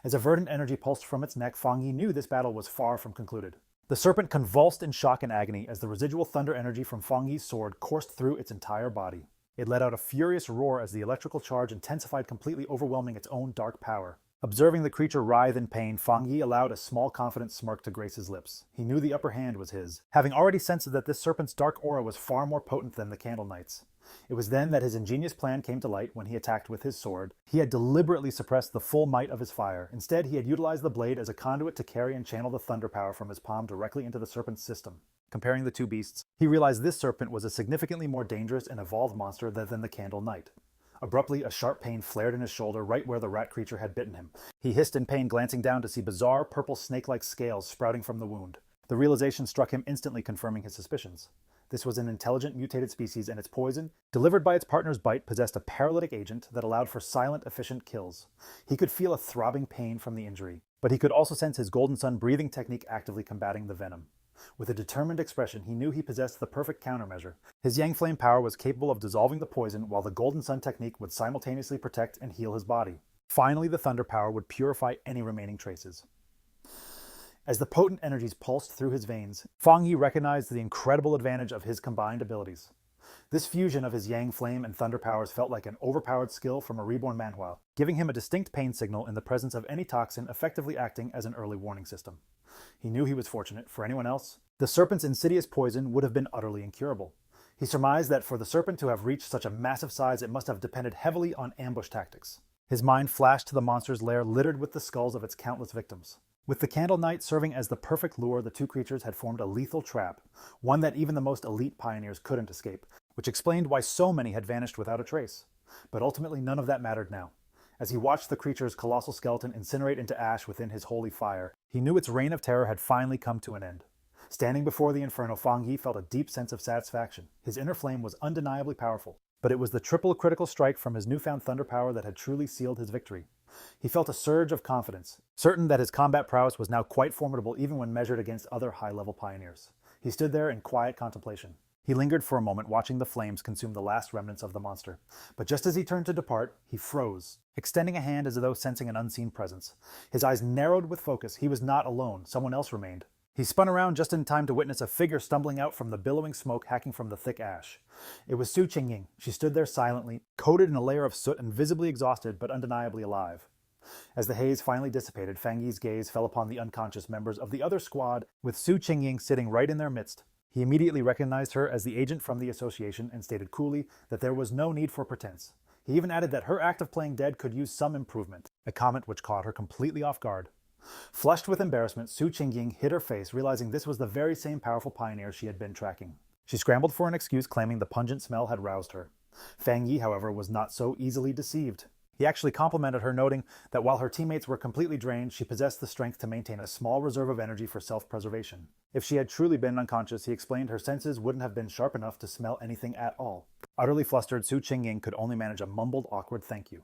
Speaker 1: As a verdant energy pulsed from its neck, Fang Yi knew this battle was far from concluded. The serpent convulsed in shock and agony as the residual thunder energy from Fang Yi's sword coursed through its entire body. It let out a furious roar as the electrical charge intensified, completely overwhelming its own dark power. Observing the creature writhe in pain, Fang Yi allowed a small, confident smirk to grace his lips. He knew the upper hand was his, having already sensed that this serpent's dark aura was far more potent than the Candle Knight's. It was then that his ingenious plan came to light when he attacked with his sword. He had deliberately suppressed the full might of his fire. Instead, he had utilized the blade as a conduit to carry and channel the thunder power from his palm directly into the serpent's system. Comparing the two beasts, he realized this serpent was a significantly more dangerous and evolved monster than the Candle Knight. Abruptly, a sharp pain flared in his shoulder right where the rat creature had bitten him. He hissed in pain, glancing down to see bizarre purple snake-like scales sprouting from the wound. The realization struck him, instantly confirming his suspicions. This was an intelligent mutated species, and its poison, delivered by its partner's bite, possessed a paralytic agent that allowed for silent, efficient kills. He could feel a throbbing pain from the injury, but he could also sense his Golden Sun breathing technique actively combating the venom. With a determined expression, he knew he possessed the perfect countermeasure. His Yang Flame power was capable of dissolving the poison, while the Golden Sun technique would simultaneously protect and heal his body. Finally, the Thunder power would purify any remaining traces. As the potent energies pulsed through his veins, Fang Yi recognized the incredible advantage of his combined abilities. This fusion of his Yang Flame and Thunder powers felt like an overpowered skill from a reborn Manhwa, giving him a distinct pain signal in the presence of any toxin, effectively acting as an early warning system. He knew he was fortunate. For anyone else, the serpent's insidious poison would have been utterly incurable. He surmised that for the serpent to have reached such a massive size, it must have depended heavily on ambush tactics. His mind flashed to the monster's lair littered with the skulls of its countless victims. With the Candle Knight serving as the perfect lure, the two creatures had formed a lethal trap, one that even the most elite pioneers couldn't escape, which explained why so many had vanished without a trace. But ultimately, none of that mattered now. As he watched the creature's colossal skeleton incinerate into ash within his holy fire, he knew its reign of terror had finally come to an end. Standing before the inferno, Fang Yi felt a deep sense of satisfaction. His inner flame was undeniably powerful, but it was the triple critical strike from his newfound thunder power that had truly sealed his victory. He felt a surge of confidence, certain that his combat prowess was now quite formidable even when measured against other high-level pioneers. He stood there in quiet contemplation. He lingered for a moment, watching the flames consume the last remnants of the monster. But just as he turned to depart, he froze, extending a hand as though sensing an unseen presence. His eyes narrowed with focus. He was not alone. Someone else remained. He spun around just in time to witness a figure stumbling out from the billowing smoke hacking from the thick ash. It was Su Qingying. She stood there silently, coated in a layer of soot and visibly exhausted but undeniably alive. As the haze finally dissipated, Fang Yi's gaze fell upon the unconscious members of the other squad, with Su Qingying sitting right in their midst. He immediately recognized her as the agent from the association and stated coolly that there was no need for pretense. He even added that her act of playing dead could use some improvement, a comment which caught her completely off guard. Flushed with embarrassment, Su Qingying hid her face, realizing this was the very same powerful pioneer she had been tracking. She scrambled for an excuse, claiming the pungent smell had roused her. Fang Yi, however, was not so easily deceived. He actually complimented her, noting that while her teammates were completely drained, she possessed the strength to maintain a small reserve of energy for self-preservation. If she had truly been unconscious, he explained her senses wouldn't have been sharp enough to smell anything at all. Utterly flustered, Su Qingying could only manage a mumbled, awkward thank you.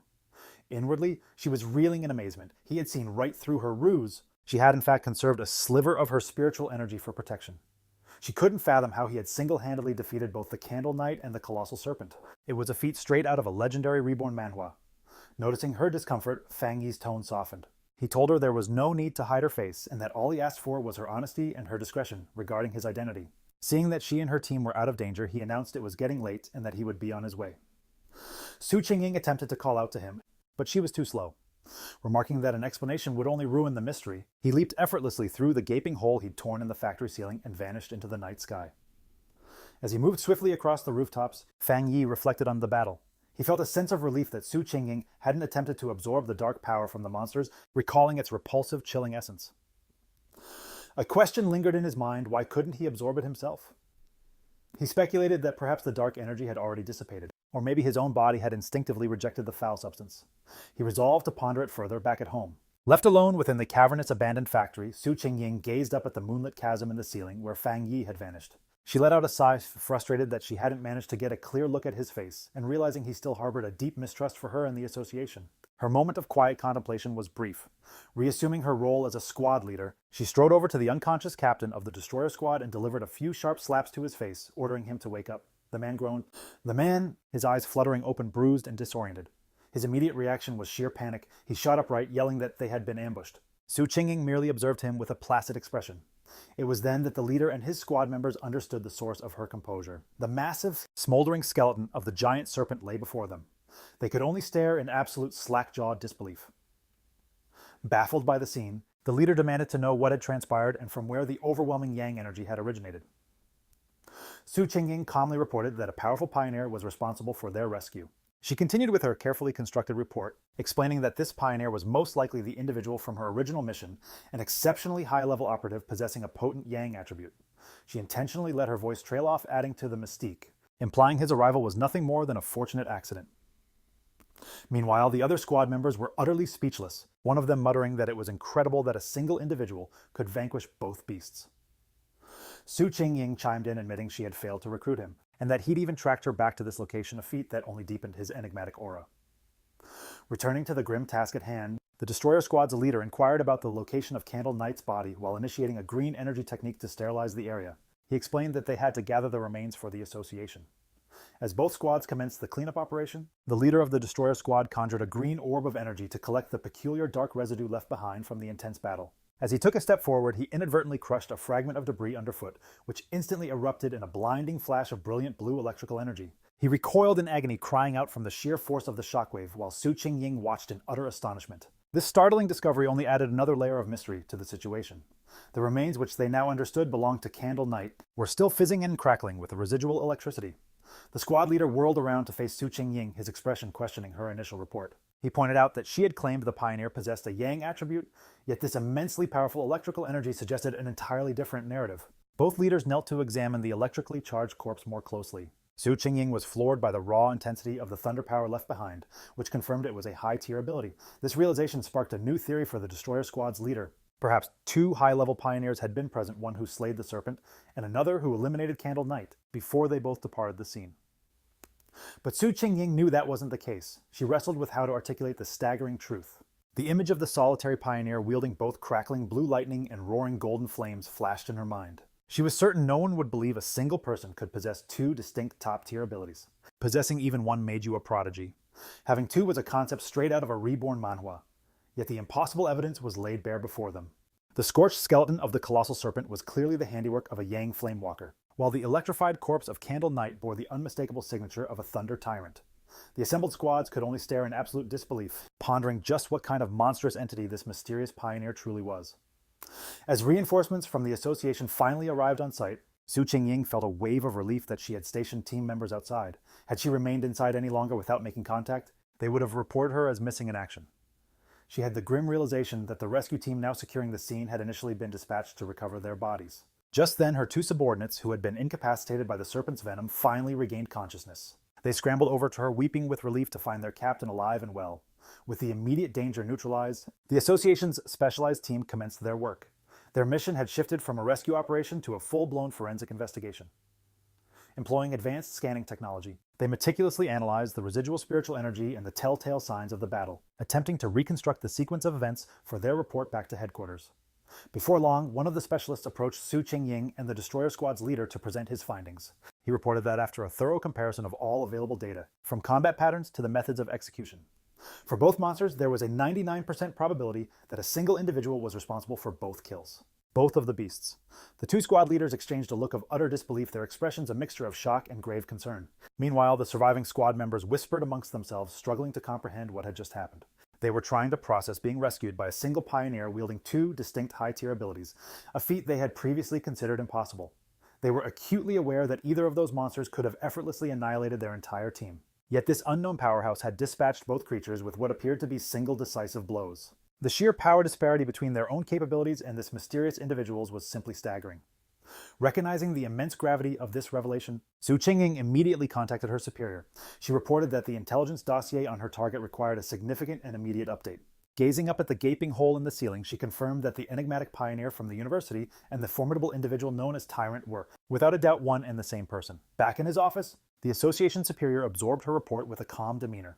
Speaker 1: Inwardly, she was reeling in amazement. He had seen right through her ruse. She had in fact conserved a sliver of her spiritual energy for protection. She couldn't fathom how he had single-handedly defeated both the Candle Knight and the Colossal Serpent. It was a feat straight out of a legendary reborn Manhwa. Noticing her discomfort, Fang Yi's tone softened. He told her there was no need to hide her face and that all he asked for was her honesty and her discretion regarding his identity. Seeing that she and her team were out of danger, he announced it was getting late and that he would be on his way. Su Qingying attempted to call out to him, but she was too slow. Remarking that an explanation would only ruin the mystery, he leaped effortlessly through the gaping hole he'd torn in the factory ceiling and vanished into the night sky. As he moved swiftly across the rooftops, Fang Yi reflected on the battle. He felt a sense of relief that Su Qingying hadn't attempted to absorb the dark power from the monsters, recalling its repulsive, chilling essence. A question lingered in his mind: why couldn't he absorb it himself? He speculated that perhaps the dark energy had already dissipated, Or maybe his own body had instinctively rejected the foul substance. He resolved to ponder it further back at home. Left alone within the cavernous abandoned factory, Su Qingying gazed up at the moonlit chasm in the ceiling where Fang Yi had vanished. She let out a sigh, frustrated that she hadn't managed to get a clear look at his face, and realizing he still harbored a deep mistrust for her and the association. Her moment of quiet contemplation was brief. Reassuming her role as a squad leader, she strode over to the unconscious captain of the destroyer squad and delivered a few sharp slaps to his face, ordering him to wake up. The man groaned. The man, his eyes fluttering open, bruised and disoriented. His immediate reaction was sheer panic. He shot upright, yelling that they had been ambushed. Su Qingying merely observed him with a placid expression. It was then that the leader and his squad members understood the source of her composure. The massive, smoldering skeleton of the giant serpent lay before them. They could only stare in absolute slack-jawed disbelief. Baffled by the scene, the leader demanded to know what had transpired and from where the overwhelming yang energy had originated. Su Qingying calmly reported that a powerful pioneer was responsible for their rescue. She continued with her carefully constructed report, explaining that this pioneer was most likely the individual from her original mission, an exceptionally high-level operative possessing a potent yang attribute. She intentionally let her voice trail off, adding to the mystique, implying his arrival was nothing more than a fortunate accident. Meanwhile, the other squad members were utterly speechless, one of them muttering that it was incredible that a single individual could vanquish both beasts. Su Qingying chimed in, admitting she had failed to recruit him, and that he'd even tracked her back to this location, a feat that only deepened his enigmatic aura. Returning to the grim task at hand, the destroyer squad's leader inquired about the location of Candle Knight's body while initiating a green energy technique to sterilize the area. He explained that they had to gather the remains for the association. As both squads commenced the cleanup operation, the leader of the destroyer squad conjured a green orb of energy to collect the peculiar dark residue left behind from the intense battle. As he took a step forward, he inadvertently crushed a fragment of debris underfoot, which instantly erupted in a blinding flash of brilliant blue electrical energy. He recoiled in agony, crying out from the sheer force of the shockwave, while Su Qingying watched in utter astonishment. This startling discovery only added another layer of mystery to the situation. The remains, which they now understood belonged to Candle Knight, were still fizzing and crackling with residual electricity. The squad leader whirled around to face Su Qingying, his expression questioning her initial report. He pointed out that she had claimed the pioneer possessed a yang attribute, yet this immensely powerful electrical energy suggested an entirely different narrative. Both leaders knelt to examine the electrically charged corpse more closely. Su Qingying was floored by the raw intensity of the thunder power left behind, which confirmed it was a high-tier ability. This realization sparked a new theory for the destroyer squad's leader. Perhaps two high-level pioneers had been present, one who slayed the serpent, and another who eliminated Candle Knight, before they both departed the scene. But Su Qingying knew that wasn't the case. She wrestled with how to articulate the staggering truth. The image of the solitary pioneer wielding both crackling blue lightning and roaring golden flames flashed in her mind. She was certain no one would believe a single person could possess two distinct top-tier abilities. Possessing even one made you a prodigy. Having two was a concept straight out of a reborn Manhwa. Yet the impossible evidence was laid bare before them. The scorched skeleton of the colossal serpent was clearly the handiwork of a Yang Flamewalker, while the electrified corpse of Candle Knight bore the unmistakable signature of a Thunder Tyrant. The assembled squads could only stare in absolute disbelief, pondering just what kind of monstrous entity this mysterious pioneer truly was. As reinforcements from the association finally arrived on site, Su Qingying felt a wave of relief that she had stationed team members outside. Had she remained inside any longer without making contact, they would have reported her as missing in action. She had the grim realization that the rescue team now securing the scene had initially been dispatched to recover their bodies. Just then, her two subordinates, who had been incapacitated by the serpent's venom, finally regained consciousness. They scrambled over to her, weeping with relief to find their captain alive and well. With the immediate danger neutralized, the association's specialized team commenced their work. Their mission had shifted from a rescue operation to a full-blown forensic investigation. Employing advanced scanning technology, they meticulously analyzed the residual spiritual energy and the telltale signs of the battle, attempting to reconstruct the sequence of events for their report back to headquarters. Before long, one of the specialists approached Su Qingying and the destroyer squad's leader to present his findings. He reported that after a thorough comparison of all available data, from combat patterns to the methods of execution, for both monsters, there was a 99% probability that a single individual was responsible for both kills. Both of the beasts. The two squad leaders exchanged a look of utter disbelief, their expressions a mixture of shock and grave concern. Meanwhile, the surviving squad members whispered amongst themselves, struggling to comprehend what had just happened. They were trying to process being rescued by a single pioneer wielding two distinct high-tier abilities, a feat they had previously considered impossible. They were acutely aware that either of those monsters could have effortlessly annihilated their entire team. Yet this unknown powerhouse had dispatched both creatures with what appeared to be single decisive blows. The sheer power disparity between their own capabilities and this mysterious individual's was simply staggering. Recognizing the immense gravity of this revelation, Su Qingying immediately contacted her superior. She reported that the intelligence dossier on her target required a significant and immediate update. Gazing up at the gaping hole in the ceiling, she confirmed that the enigmatic pioneer from the university and the formidable individual known as Tyrant were, without a doubt, one and the same person. Back in his office, the association superior absorbed her report with a calm demeanor.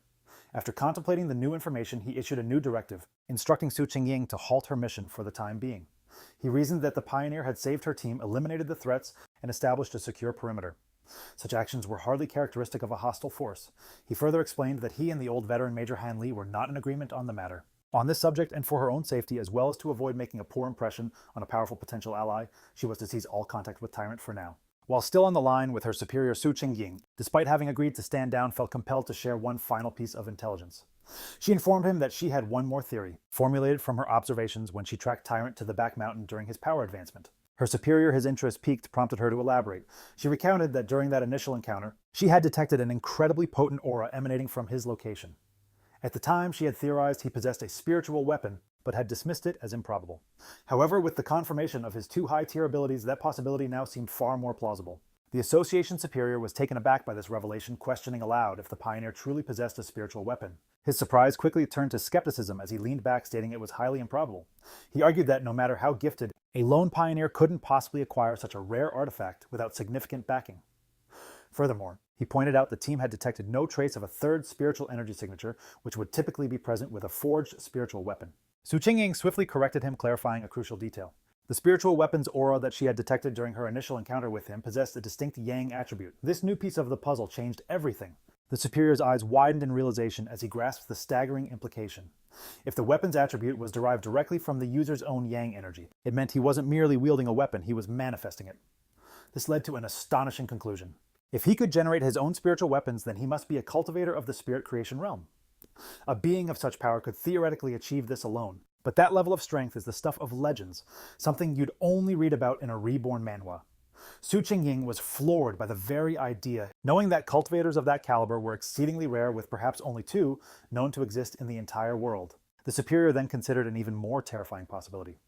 Speaker 1: After contemplating the new information, he issued a new directive, instructing Su Qingying to halt her mission for the time being. He reasoned that the pioneer had saved her team, eliminated the threats, and established a secure perimeter. Such actions were hardly characteristic of a hostile force. He further explained that he and the old veteran Major Han Li were not in agreement on the matter. On this subject, and for her own safety, as well as to avoid making a poor impression on a powerful potential ally, she was to cease all contact with Tyrant for now. While still on the line with her superior Su Qingying, despite having agreed to stand down, felt compelled to share one final piece of intelligence. She informed him that she had one more theory, formulated from her observations when she tracked Tyrant to the back mountain during his power advancement. Her superior, his interest piqued, prompted her to elaborate. She recounted that during that initial encounter, she had detected an incredibly potent aura emanating from his location. At the time, she had theorized he possessed a spiritual weapon, but had dismissed it as improbable. However, with the confirmation of his two high-tier abilities, that possibility now seemed far more plausible. The association superior was taken aback by this revelation, questioning aloud if the pioneer truly possessed a spiritual weapon. His surprise quickly turned to skepticism as he leaned back, stating it was highly improbable. He argued that no matter how gifted, a lone pioneer couldn't possibly acquire such a rare artifact without significant backing. Furthermore, he pointed out the team had detected no trace of a third spiritual energy signature, which would typically be present with a forged spiritual weapon. Su Qingying swiftly corrected him, clarifying a crucial detail. The spiritual weapon's aura that she had detected during her initial encounter with him possessed a distinct yang attribute. This new piece of the puzzle changed everything. The superior's eyes widened in realization as he grasped the staggering implication. If the weapon's attribute was derived directly from the user's own yang energy, it meant he wasn't merely wielding a weapon, he was manifesting it. This led to an astonishing conclusion. If he could generate his own spiritual weapons, then he must be a cultivator of the spirit creation realm. A being of such power could theoretically achieve this alone, but that level of strength is the stuff of legends, something you'd only read about in a reborn manhwa. Su Qingying was floored by the very idea, knowing that cultivators of that caliber were exceedingly rare, with perhaps only two known to exist in the entire world. The superior then considered an even more terrifying possibility.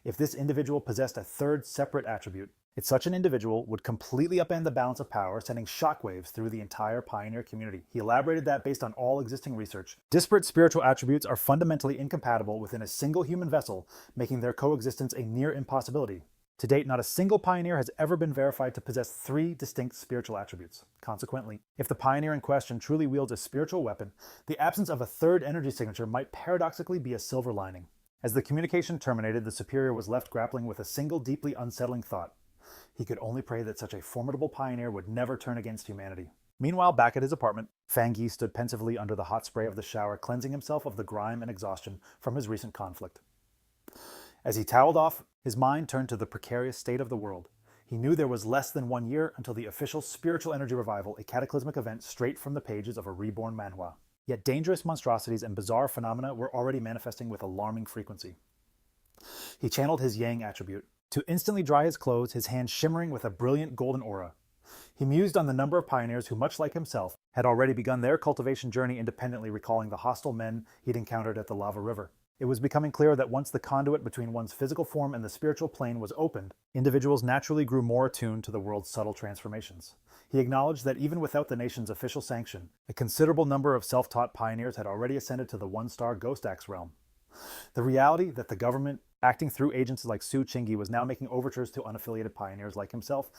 Speaker 1: If this individual possessed a third separate attribute, such an individual would completely upend the balance of power, sending shockwaves through the entire pioneer community. He elaborated that based on all existing research, disparate spiritual attributes are fundamentally incompatible within a single human vessel, making their coexistence a near impossibility. To date, not a single pioneer has ever been verified to possess three distinct spiritual attributes. Consequently, if the pioneer in question truly wields a spiritual weapon, the absence of a third energy signature might paradoxically be a silver lining. As the communication terminated, the superior was left grappling with a single deeply unsettling thought. He could only pray that such a formidable pioneer would never turn against humanity. Meanwhile, back at his apartment, Fang Yi stood pensively under the hot spray of the shower, cleansing himself of the grime and exhaustion from his recent conflict. As he toweled off, his mind turned to the precarious state of the world. He knew there was less than 1 year until the official spiritual energy revival, a cataclysmic event straight from the pages of a reborn manhwa. Yet dangerous monstrosities and bizarre phenomena were already manifesting with alarming frequency. He channeled his yang attribute to instantly dry his clothes, his hands shimmering with a brilliant golden aura. He mused on the number of pioneers who, much like himself, had already begun their cultivation journey independently, recalling the hostile men he'd encountered at the lava river. It was becoming clear that once the conduit between one's physical form and the spiritual plane was opened, individuals naturally grew more attuned to the world's subtle transformations. He acknowledged that even without the nation's official sanction, a considerable number of self-taught pioneers had already ascended to the one-star Ghost Axe realm. The reality that the government, acting through agents like Su Qingying, was now making overtures to unaffiliated pioneers like himself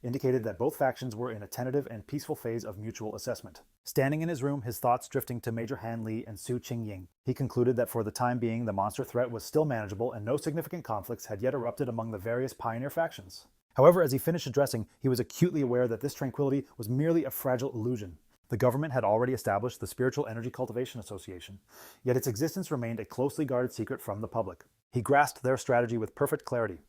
Speaker 1: indicated that both factions were in a tentative and peaceful phase of mutual assessment. Standing in his room, his thoughts drifting to Major Han Li and Su Qingying, he concluded that for the time being the monster threat was still manageable and no significant conflicts had yet erupted among the various pioneer factions. However, as he finished addressing, he was acutely aware that this tranquility was merely a fragile illusion. The government had already established the Spiritual Energy Cultivation Association, yet its existence remained a closely guarded secret from the public. He grasped their strategy with perfect clarity.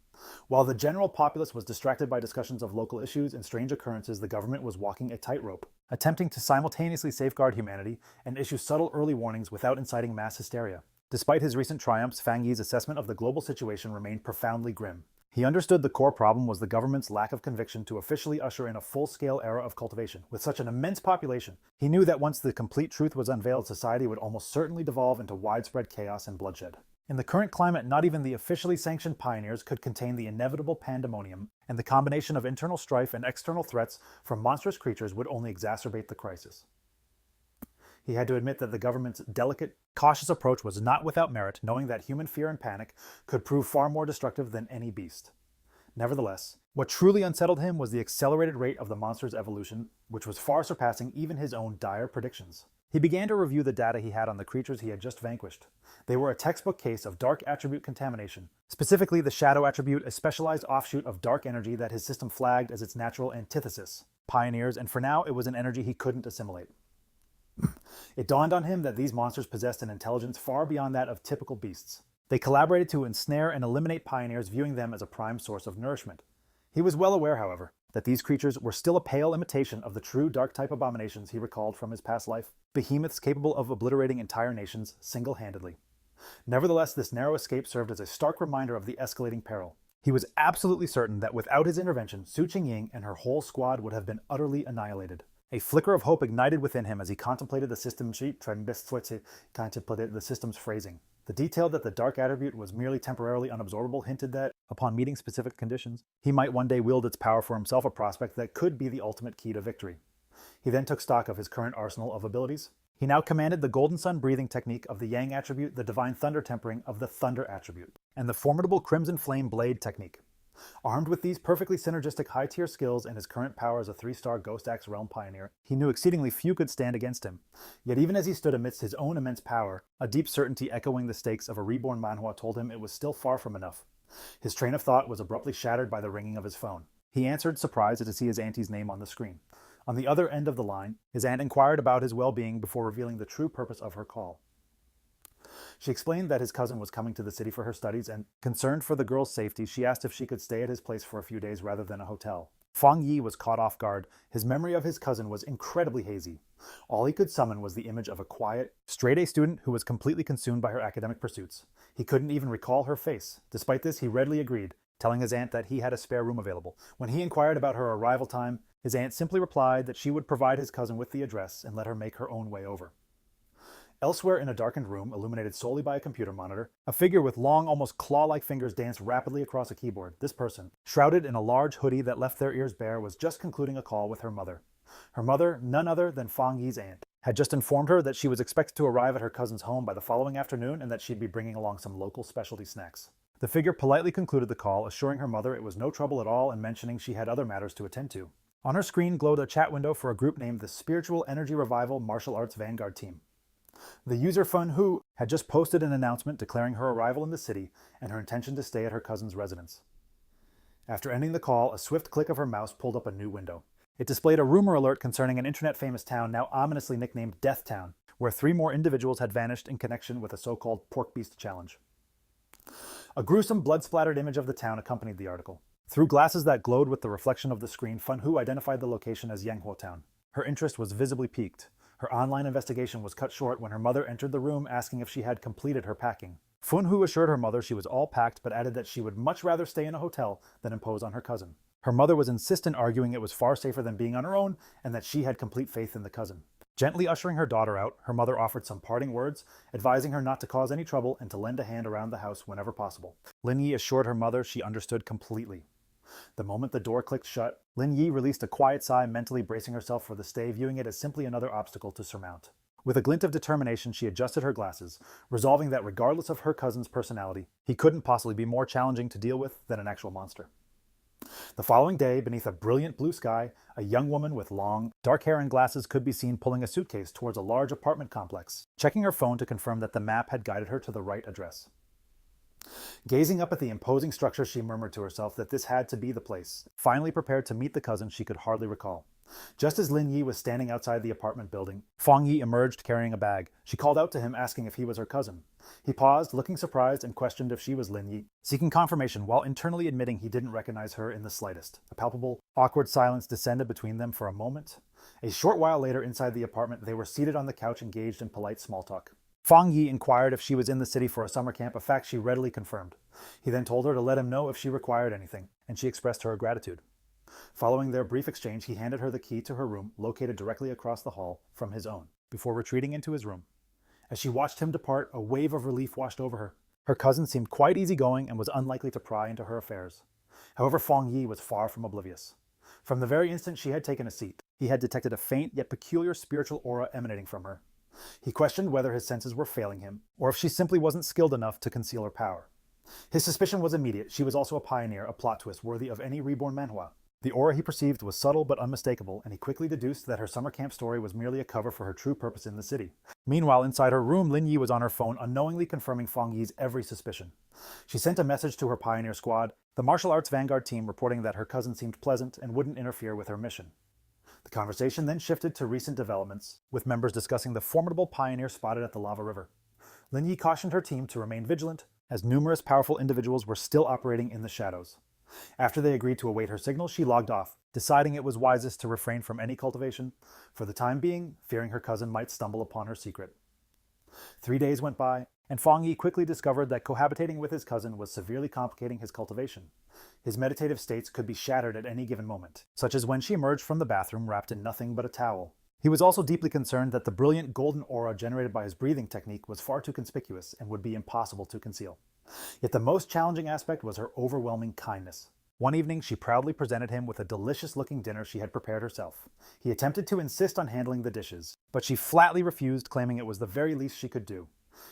Speaker 1: While the general populace was distracted by discussions of local issues and strange occurrences, the government was walking a tightrope, attempting to simultaneously safeguard humanity and issue subtle early warnings without inciting mass hysteria. Despite his recent triumphs, Fang Yi's assessment of the global situation remained profoundly grim. He understood the core problem was the government's lack of conviction to officially usher in a full-scale era of cultivation. With such an immense population, he knew that once the complete truth was unveiled, society would almost certainly devolve into widespread chaos and bloodshed. In the current climate, not even the officially sanctioned pioneers could contain the inevitable pandemonium, and the combination of internal strife and external threats from monstrous creatures would only exacerbate the crisis. He had to admit that the government's delicate, cautious approach was not without merit, knowing that human fear and panic could prove far more destructive than any beast. Nevertheless, what truly unsettled him was the accelerated rate of the monster's evolution, which was far surpassing even his own dire predictions. He began to review the data he had on the creatures he had just vanquished. They were a textbook case of dark attribute contamination, specifically the shadow attribute, a specialized offshoot of dark energy that his system flagged as its natural antithesis, pioneers, and for now it was an energy he couldn't assimilate. It dawned on him that these monsters possessed an intelligence far beyond that of typical beasts. They collaborated to ensnare and eliminate pioneers, viewing them as a prime source of nourishment. He was well aware, however, that these creatures were still a pale imitation of the true dark-type abominations he recalled from his past life, behemoths capable of obliterating entire nations single-handedly. Nevertheless, this narrow escape served as a stark reminder of the escalating peril. He was absolutely certain that without his intervention, Su Qingying and her whole squad would have been utterly annihilated. A flicker of hope ignited within him as he contemplated the system's phrasing. The detail that the dark attribute was merely temporarily unabsorbable hinted that, upon meeting specific conditions, he might one day wield its power for himself, a prospect that could be the ultimate key to victory. He then took stock of his current arsenal of abilities. He now commanded the Golden Sun breathing technique of the Yang attribute, the Divine Thunder tempering of the Thunder attribute, and the formidable Crimson Flame blade technique. Armed with these perfectly synergistic high-tier skills and his current power as a 3-star Ghost Axe Realm Pioneer, he knew exceedingly few could stand against him. Yet even as he stood amidst his own immense power, a deep certainty echoing the stakes of a reborn Manhwa told him it was still far from enough. His train of thought was abruptly shattered by the ringing of his phone. He answered, surprised to see his auntie's name on the screen. On the other end of the line, his aunt inquired about his well-being before revealing the true purpose of her call. She explained that his cousin was coming to the city for her studies, and, concerned for the girl's safety, she asked if she could stay at his place for a few days rather than a hotel. Fang Yi was caught off guard. His memory of his cousin was incredibly hazy. All he could summon was the image of a quiet, straight-A student who was completely consumed by her academic pursuits. He couldn't even recall her face. Despite this, he readily agreed, telling his aunt that he had a spare room available. When he inquired about her arrival time, his aunt simply replied that she would provide his cousin with the address and let her make her own way over. Elsewhere in a darkened room, illuminated solely by a computer monitor, a figure with long, almost claw-like fingers danced rapidly across a keyboard. This person, shrouded in a large hoodie that left their ears bare, was just concluding a call with her mother. Her mother, none other than Fang Yi's aunt, had just informed her that she was expected to arrive at her cousin's home by the following afternoon and that she'd be bringing along some local specialty snacks. The figure politely concluded the call, assuring her mother it was no trouble at all and mentioning she had other matters to attend to. On her screen glowed a chat window for a group named the Spiritual Energy Revival Martial Arts Vanguard Team. The user Fun Hu had just posted an announcement declaring her arrival in the city and her intention to stay at her cousin's residence. After ending the call, a swift click of her mouse pulled up a new window. It displayed a rumor alert concerning an internet-famous town now ominously nicknamed Death Town, where 3 more individuals had vanished in connection with a so-called pork beast challenge. A gruesome, blood-splattered image of the town accompanied the article. Through glasses that glowed with the reflection of the screen, Fun Hu identified the location as Yanghua Town. Her interest was visibly piqued. Her online investigation was cut short when her mother entered the room asking if she had completed her packing. Fun Hu assured her mother she was all packed, but added that she would much rather stay in a hotel than impose on her cousin. Her mother was insistent, arguing it was far safer than being on her own and that she had complete faith in the cousin. Gently ushering her daughter out, her mother offered some parting words, advising her not to cause any trouble and to lend a hand around the house whenever possible. Lin Yi assured her mother she understood completely. The moment the door clicked shut, Lin Yi released a quiet sigh, mentally bracing herself for the stay, viewing it as simply another obstacle to surmount. With a glint of determination, she adjusted her glasses, resolving that regardless of her cousin's personality, he couldn't possibly be more challenging to deal with than an actual monster. The following day, beneath a brilliant blue sky, a young woman with long, dark hair and glasses could be seen pulling a suitcase towards a large apartment complex, checking her phone to confirm that the map had guided her to the right address. Gazing up at the imposing structure, she murmured to herself that this had to be the place. Finally prepared to meet the cousin she could hardly recall. Just as Lin Yi was standing outside the apartment building, Fang Yi emerged carrying a bag. She called out to him, asking if he was her cousin. He paused, looking surprised, and questioned if she was Lin Yi, seeking confirmation while internally admitting he didn't recognize her in the slightest. A palpable, awkward silence descended between them for a moment. A short while later, inside the apartment, they were seated on the couch engaged in polite small talk. Fang Yi inquired if she was in the city for a summer camp, a fact she readily confirmed. He then told her to let him know if she required anything, and she expressed her gratitude. Following their brief exchange, he handed her the key to her room, located directly across the hall from his own, before retreating into his room. As she watched him depart, a wave of relief washed over her. Her cousin seemed quite easygoing and was unlikely to pry into her affairs. However, Fang Yi was far from oblivious. From the very instant she had taken a seat, he had detected a faint yet peculiar spiritual aura emanating from her. He questioned whether his senses were failing him, or if she simply wasn't skilled enough to conceal her power. His suspicion was immediate. She was also a pioneer, a plot twist worthy of any reborn manhwa. The aura he perceived was subtle but unmistakable, and he quickly deduced that her summer camp story was merely a cover for her true purpose in the city. Meanwhile, inside her room, Lin Yi was on her phone, unknowingly confirming Fang Yi's every suspicion. She sent a message to her pioneer squad, the martial arts vanguard team, reporting that her cousin seemed pleasant and wouldn't interfere with her mission. The conversation then shifted to recent developments, with members discussing the formidable pioneer spotted at the lava river. Lin Yi cautioned her team to remain vigilant, as numerous powerful individuals were still operating in the shadows. After they agreed to await her signal, she logged off, deciding it was wisest to refrain from any cultivation, for the time being, fearing her cousin might stumble upon her secret. 3 days went by, and Fang Yi quickly discovered that cohabitating with his cousin was severely complicating his cultivation. His meditative states could be shattered at any given moment, such as when she emerged from the bathroom wrapped in nothing but a towel. He was also deeply concerned that the brilliant golden aura generated by his breathing technique was far too conspicuous and would be impossible to conceal. Yet the most challenging aspect was her overwhelming kindness. One evening, she proudly presented him with a delicious-looking dinner she had prepared herself. He attempted to insist on handling the dishes, but she flatly refused, claiming it was the very least she could do.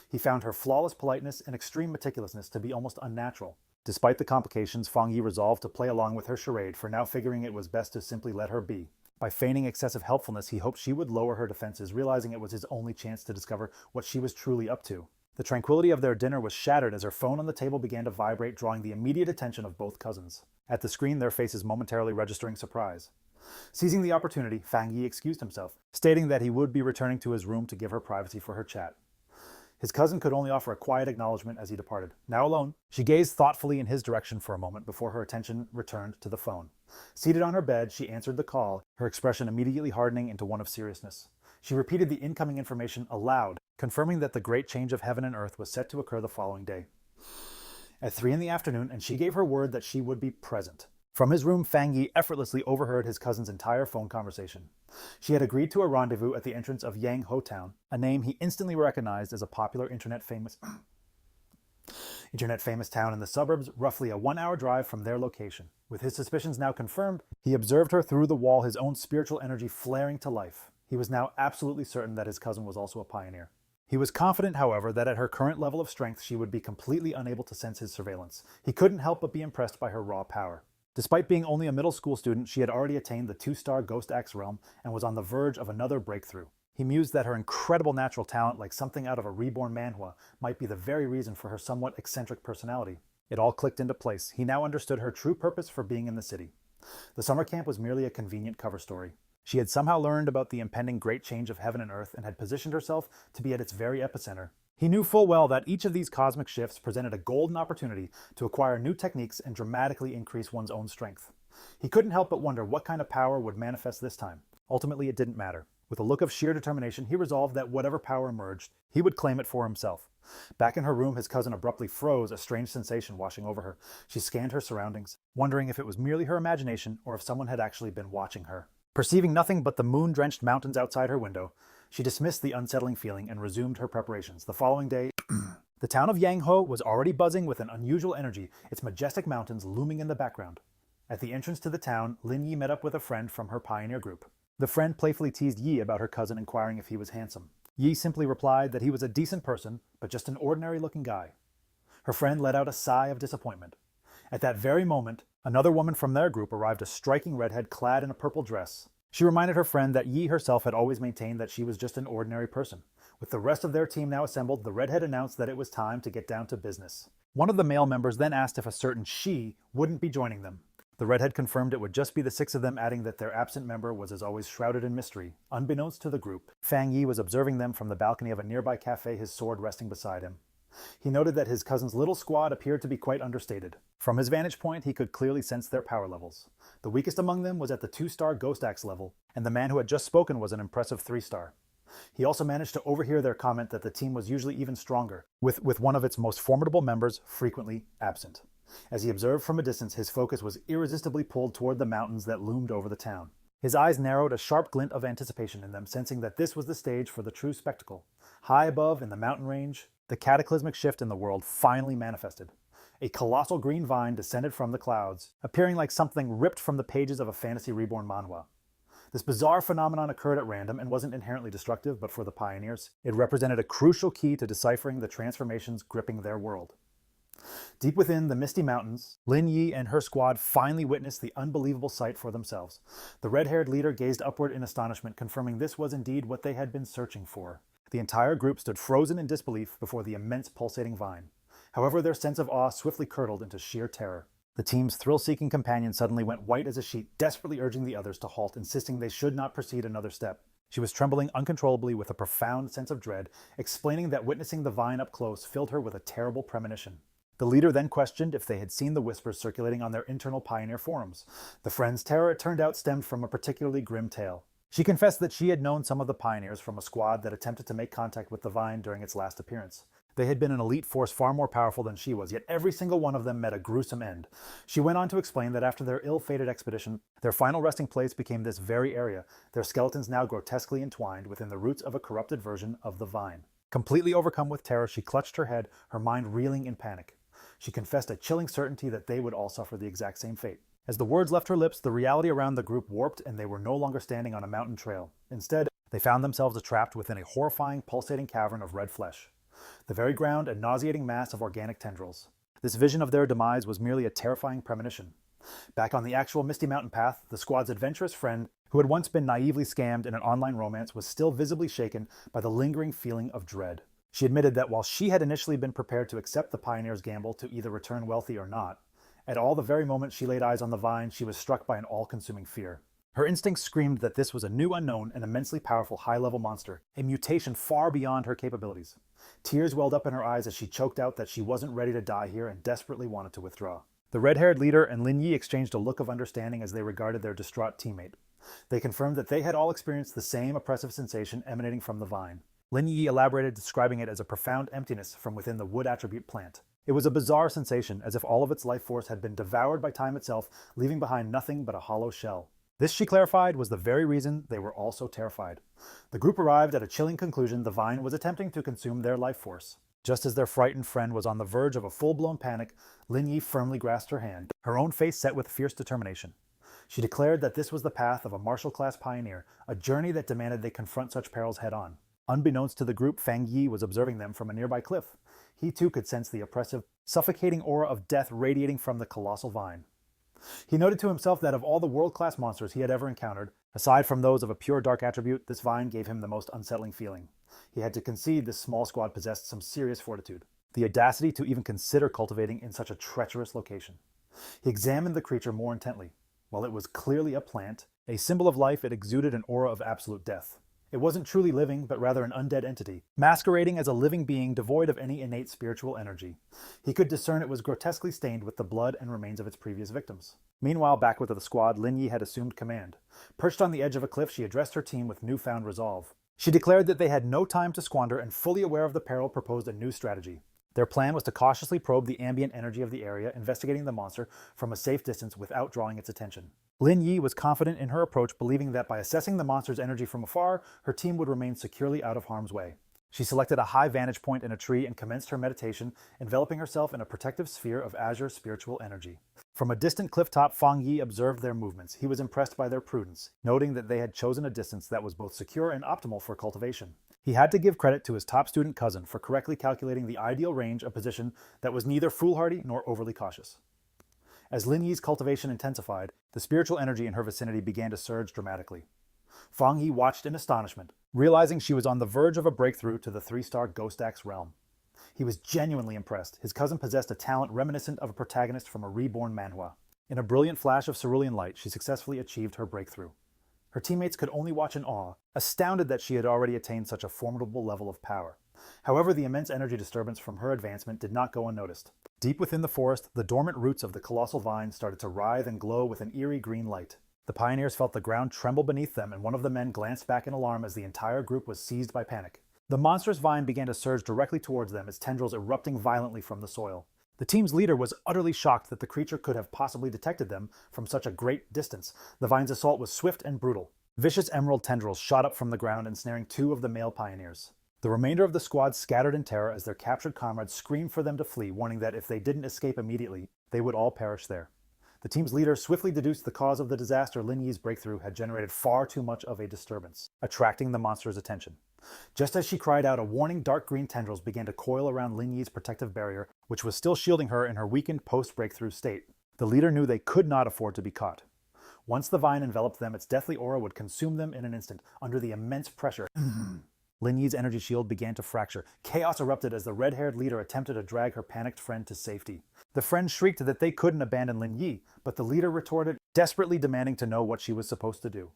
Speaker 1: He found her flawless politeness and extreme meticulousness to be almost unnatural. Despite the complications, Fang Yi resolved to play along with her charade, for now figuring it was best to simply let her be. By feigning excessive helpfulness, he hoped she would lower her defenses, realizing it was his only chance to discover what she was truly up to. The tranquility of their dinner was shattered as her phone on the table began to vibrate, drawing the immediate attention of both cousins. At the screen, their faces momentarily registering surprise. Seizing the opportunity, Fang Yi excused himself, stating that he would be returning to his room to give her privacy for her chat. His cousin could only offer a quiet acknowledgement as he departed. Now alone, she gazed thoughtfully in his direction for a moment before her attention returned to the phone. Seated on her bed, she answered the call, her expression immediately hardening into one of seriousness. She repeated the incoming information aloud, confirming that the great change of heaven and earth was set to occur the following day. At 3 p.m, and she gave her word that she would be present. From his room, Fang Yi effortlessly overheard his cousin's entire phone conversation. She had agreed to a rendezvous at the entrance of Yang Ho Town, a name he instantly recognized as a popular internet-famous town in the suburbs, roughly a 1-hour drive from their location. With his suspicions now confirmed, he observed her through the wall, his own spiritual energy flaring to life. He was now absolutely certain that his cousin was also a pioneer. He was confident, however, that at her current level of strength, she would be completely unable to sense his surveillance. He couldn't help but be impressed by her raw power. Despite being only a middle school student, she had already attained the 2-star Ghost Axe realm and was on the verge of another breakthrough. He mused that her incredible natural talent, like something out of a reborn manhwa, might be the very reason for her somewhat eccentric personality. It all clicked into place. He now understood her true purpose for being in the city. The summer camp was merely a convenient cover story. She had somehow learned about the impending great change of heaven and earth and had positioned herself to be at its very epicenter. He knew full well that each of these cosmic shifts presented a golden opportunity to acquire new techniques and dramatically increase one's own strength. He couldn't help but wonder what kind of power would manifest this time. Ultimately, it didn't matter. With a look of sheer determination, he resolved that whatever power emerged, he would claim it for himself. Back in her room, his cousin abruptly froze, a strange sensation washing over her. She scanned her surroundings, wondering if it was merely her imagination or if someone had actually been watching her. Perceiving nothing but the moon-drenched mountains outside her window, she dismissed the unsettling feeling and resumed her preparations. The following day, the town of Yangho was already buzzing with an unusual energy, its majestic mountains looming in the background. At the entrance to the town, Lin Yi met up with a friend from her pioneer group. The friend playfully teased Yi about her cousin, inquiring if he was handsome. Yi simply replied that he was a decent person, but just an ordinary-looking guy. Her friend let out a sigh of disappointment. At that very moment, another woman from their group arrived, a striking redhead clad in a purple dress. She reminded her friend that Yi herself had always maintained that she was just an ordinary person. With the rest of their team now assembled, the redhead announced that it was time to get down to business. One of the male members then asked if a certain she wouldn't be joining them. The redhead confirmed it would just be the 6 of them, adding that their absent member was as always shrouded in mystery. Unbeknownst to the group, Fang Yi was observing them from the balcony of a nearby cafe, his sword resting beside him. He noted that his cousin's little squad appeared to be quite understated. From his vantage point, he could clearly sense their power levels. The weakest among them was at the 2-star Ghost Axe level, and the man who had just spoken was an impressive 3-star. He also managed to overhear their comment that the team was usually even stronger, with one of its most formidable members frequently absent. As he observed from a distance, his focus was irresistibly pulled toward the mountains that loomed over the town. His eyes narrowed, a sharp glint of anticipation in them, sensing that this was the stage for the true spectacle. High above, in the mountain range, The cataclysmic shift in the world finally manifested. A colossal green vine descended from the clouds, appearing like something ripped from the pages of a fantasy reborn manhwa. This bizarre phenomenon occurred at random and wasn't inherently destructive, but for the pioneers, it represented a crucial key to deciphering the transformations gripping their world. Deep within the misty mountains, Lin Yi and her squad finally witnessed the unbelievable sight for themselves. The red-haired leader gazed upward in astonishment, confirming this was indeed what they had been searching for. The entire group stood frozen in disbelief before the immense pulsating vine. However, their sense of awe swiftly curdled into sheer terror. The team's thrill-seeking companion suddenly went white as a sheet, desperately urging the others to halt, insisting they should not proceed another step. She was trembling uncontrollably with a profound sense of dread, explaining that witnessing the vine up close filled her with a terrible premonition. The leader then questioned if they had seen the whispers circulating on their internal pioneer forums. The friend's terror, it turned out, stemmed from a particularly grim tale. She confessed that she had known some of the pioneers from a squad that attempted to make contact with the vine during its last appearance. They had been an elite force far more powerful than she was, yet every single one of them met a gruesome end. She went on to explain that after their ill-fated expedition, their final resting place became this very area, their skeletons now grotesquely entwined within the roots of a corrupted version of the vine. Completely overcome with terror, she clutched her head, her mind reeling in panic. She confessed a chilling certainty that they would all suffer the exact same fate. As the words left her lips, the reality around the group warped and they were no longer standing on a mountain trail. Instead, they found themselves trapped within a horrifying, pulsating cavern of red flesh. The very ground, a nauseating mass of organic tendrils. This vision of their demise was merely a terrifying premonition. Back on the actual Misty Mountain path, the squad's adventurous friend, who had once been naively scammed in an online romance, was still visibly shaken by the lingering feeling of dread. She admitted that while she had initially been prepared to accept the pioneer's gamble to either return wealthy or not, at all the very moment she laid eyes on the vine, she was struck by an all-consuming fear. Her instincts screamed that this was a new unknown and immensely powerful high-level monster, a mutation far beyond her capabilities. Tears welled up in her eyes as she choked out that she wasn't ready to die here and desperately wanted to withdraw. The red-haired leader and Lin Yi exchanged a look of understanding as they regarded their distraught teammate. They confirmed that they had all experienced the same oppressive sensation emanating from the vine. Lin Yi elaborated, describing it as a profound emptiness from within the wood attribute plant. It was a bizarre sensation, as if all of its life force had been devoured by time itself, leaving behind nothing but a hollow shell. This, she clarified, was the very reason they were all so terrified. The group arrived at a chilling conclusion: the vine was attempting to consume their life force. Just as their frightened friend was on the verge of a full-blown panic, Lin Yi firmly grasped her hand, her own face set with fierce determination. She declared that this was the path of a martial-class pioneer, a journey that demanded they confront such perils head-on. Unbeknownst to the group, Fang Yi was observing them from a nearby cliff. He too could sense the oppressive, suffocating aura of death radiating from the colossal vine. He noted to himself that of all the world-class monsters he had ever encountered, aside from those of a pure dark attribute, this vine gave him the most unsettling feeling. He had to concede this small squad possessed some serious fortitude, the audacity to even consider cultivating in such a treacherous location. He examined the creature more intently. While it was clearly a plant, a symbol of life, it exuded an aura of absolute death. It wasn't truly living, but rather an undead entity, masquerading as a living being devoid of any innate spiritual energy. He could discern it was grotesquely stained with the blood and remains of its previous victims. Meanwhile, back with the squad, Lin Yi had assumed command. Perched on the edge of a cliff, she addressed her team with newfound resolve. She declared that they had no time to squander and, fully aware of the peril, proposed a new strategy. Their plan was to cautiously probe the ambient energy of the area, investigating the monster from a safe distance without drawing its attention. Lin Yi was confident in her approach, believing that by assessing the monster's energy from afar, her team would remain securely out of harm's way. She selected a high vantage point in a tree and commenced her meditation, enveloping herself in a protective sphere of azure spiritual energy. From a distant clifftop, Fang Yi observed their movements. He was impressed by their prudence, noting that they had chosen a distance that was both secure and optimal for cultivation. He had to give credit to his top student cousin for correctly calculating the ideal range of position that was neither foolhardy nor overly cautious. As Lin Yi's cultivation intensified, the spiritual energy in her vicinity began to surge dramatically. Fang Yi watched in astonishment, realizing she was on the verge of a breakthrough to the 3-star Ghost Axe realm. He was genuinely impressed. His cousin possessed a talent reminiscent of a protagonist from a reborn manhwa. In a brilliant flash of cerulean light, she successfully achieved her breakthrough. Her teammates could only watch in awe, astounded that she had already attained such a formidable level of power. However, the immense energy disturbance from her advancement did not go unnoticed. Deep within the forest, the dormant roots of the colossal vine started to writhe and glow with an eerie green light. The pioneers felt the ground tremble beneath them, and one of the men glanced back in alarm as the entire group was seized by panic. The monstrous vine began to surge directly towards them, its tendrils erupting violently from the soil. The team's leader was utterly shocked that the creature could have possibly detected them from such a great distance. The vine's assault was swift and brutal. Vicious emerald tendrils shot up from the ground, ensnaring 2 of the male pioneers. The remainder of the squad scattered in terror as their captured comrades screamed for them to flee, warning that if they didn't escape immediately, they would all perish there. The team's leader swiftly deduced the cause of the disaster. Lin Yi's breakthrough had generated far too much of a disturbance, attracting the monster's attention. Just as she cried out, a warning, dark green tendrils began to coil around Lin Yi's protective barrier, which was still shielding her in her weakened post-breakthrough state. The leader knew they could not afford to be caught. Once the vine enveloped them, its deathly aura would consume them in an instant, under the immense pressure. Lin Yi's energy shield began to fracture. Chaos erupted as the red-haired leader attempted to drag her panicked friend to safety. The friend shrieked that they couldn't abandon Lin Yi, but the leader retorted, desperately demanding to know what she was supposed to do.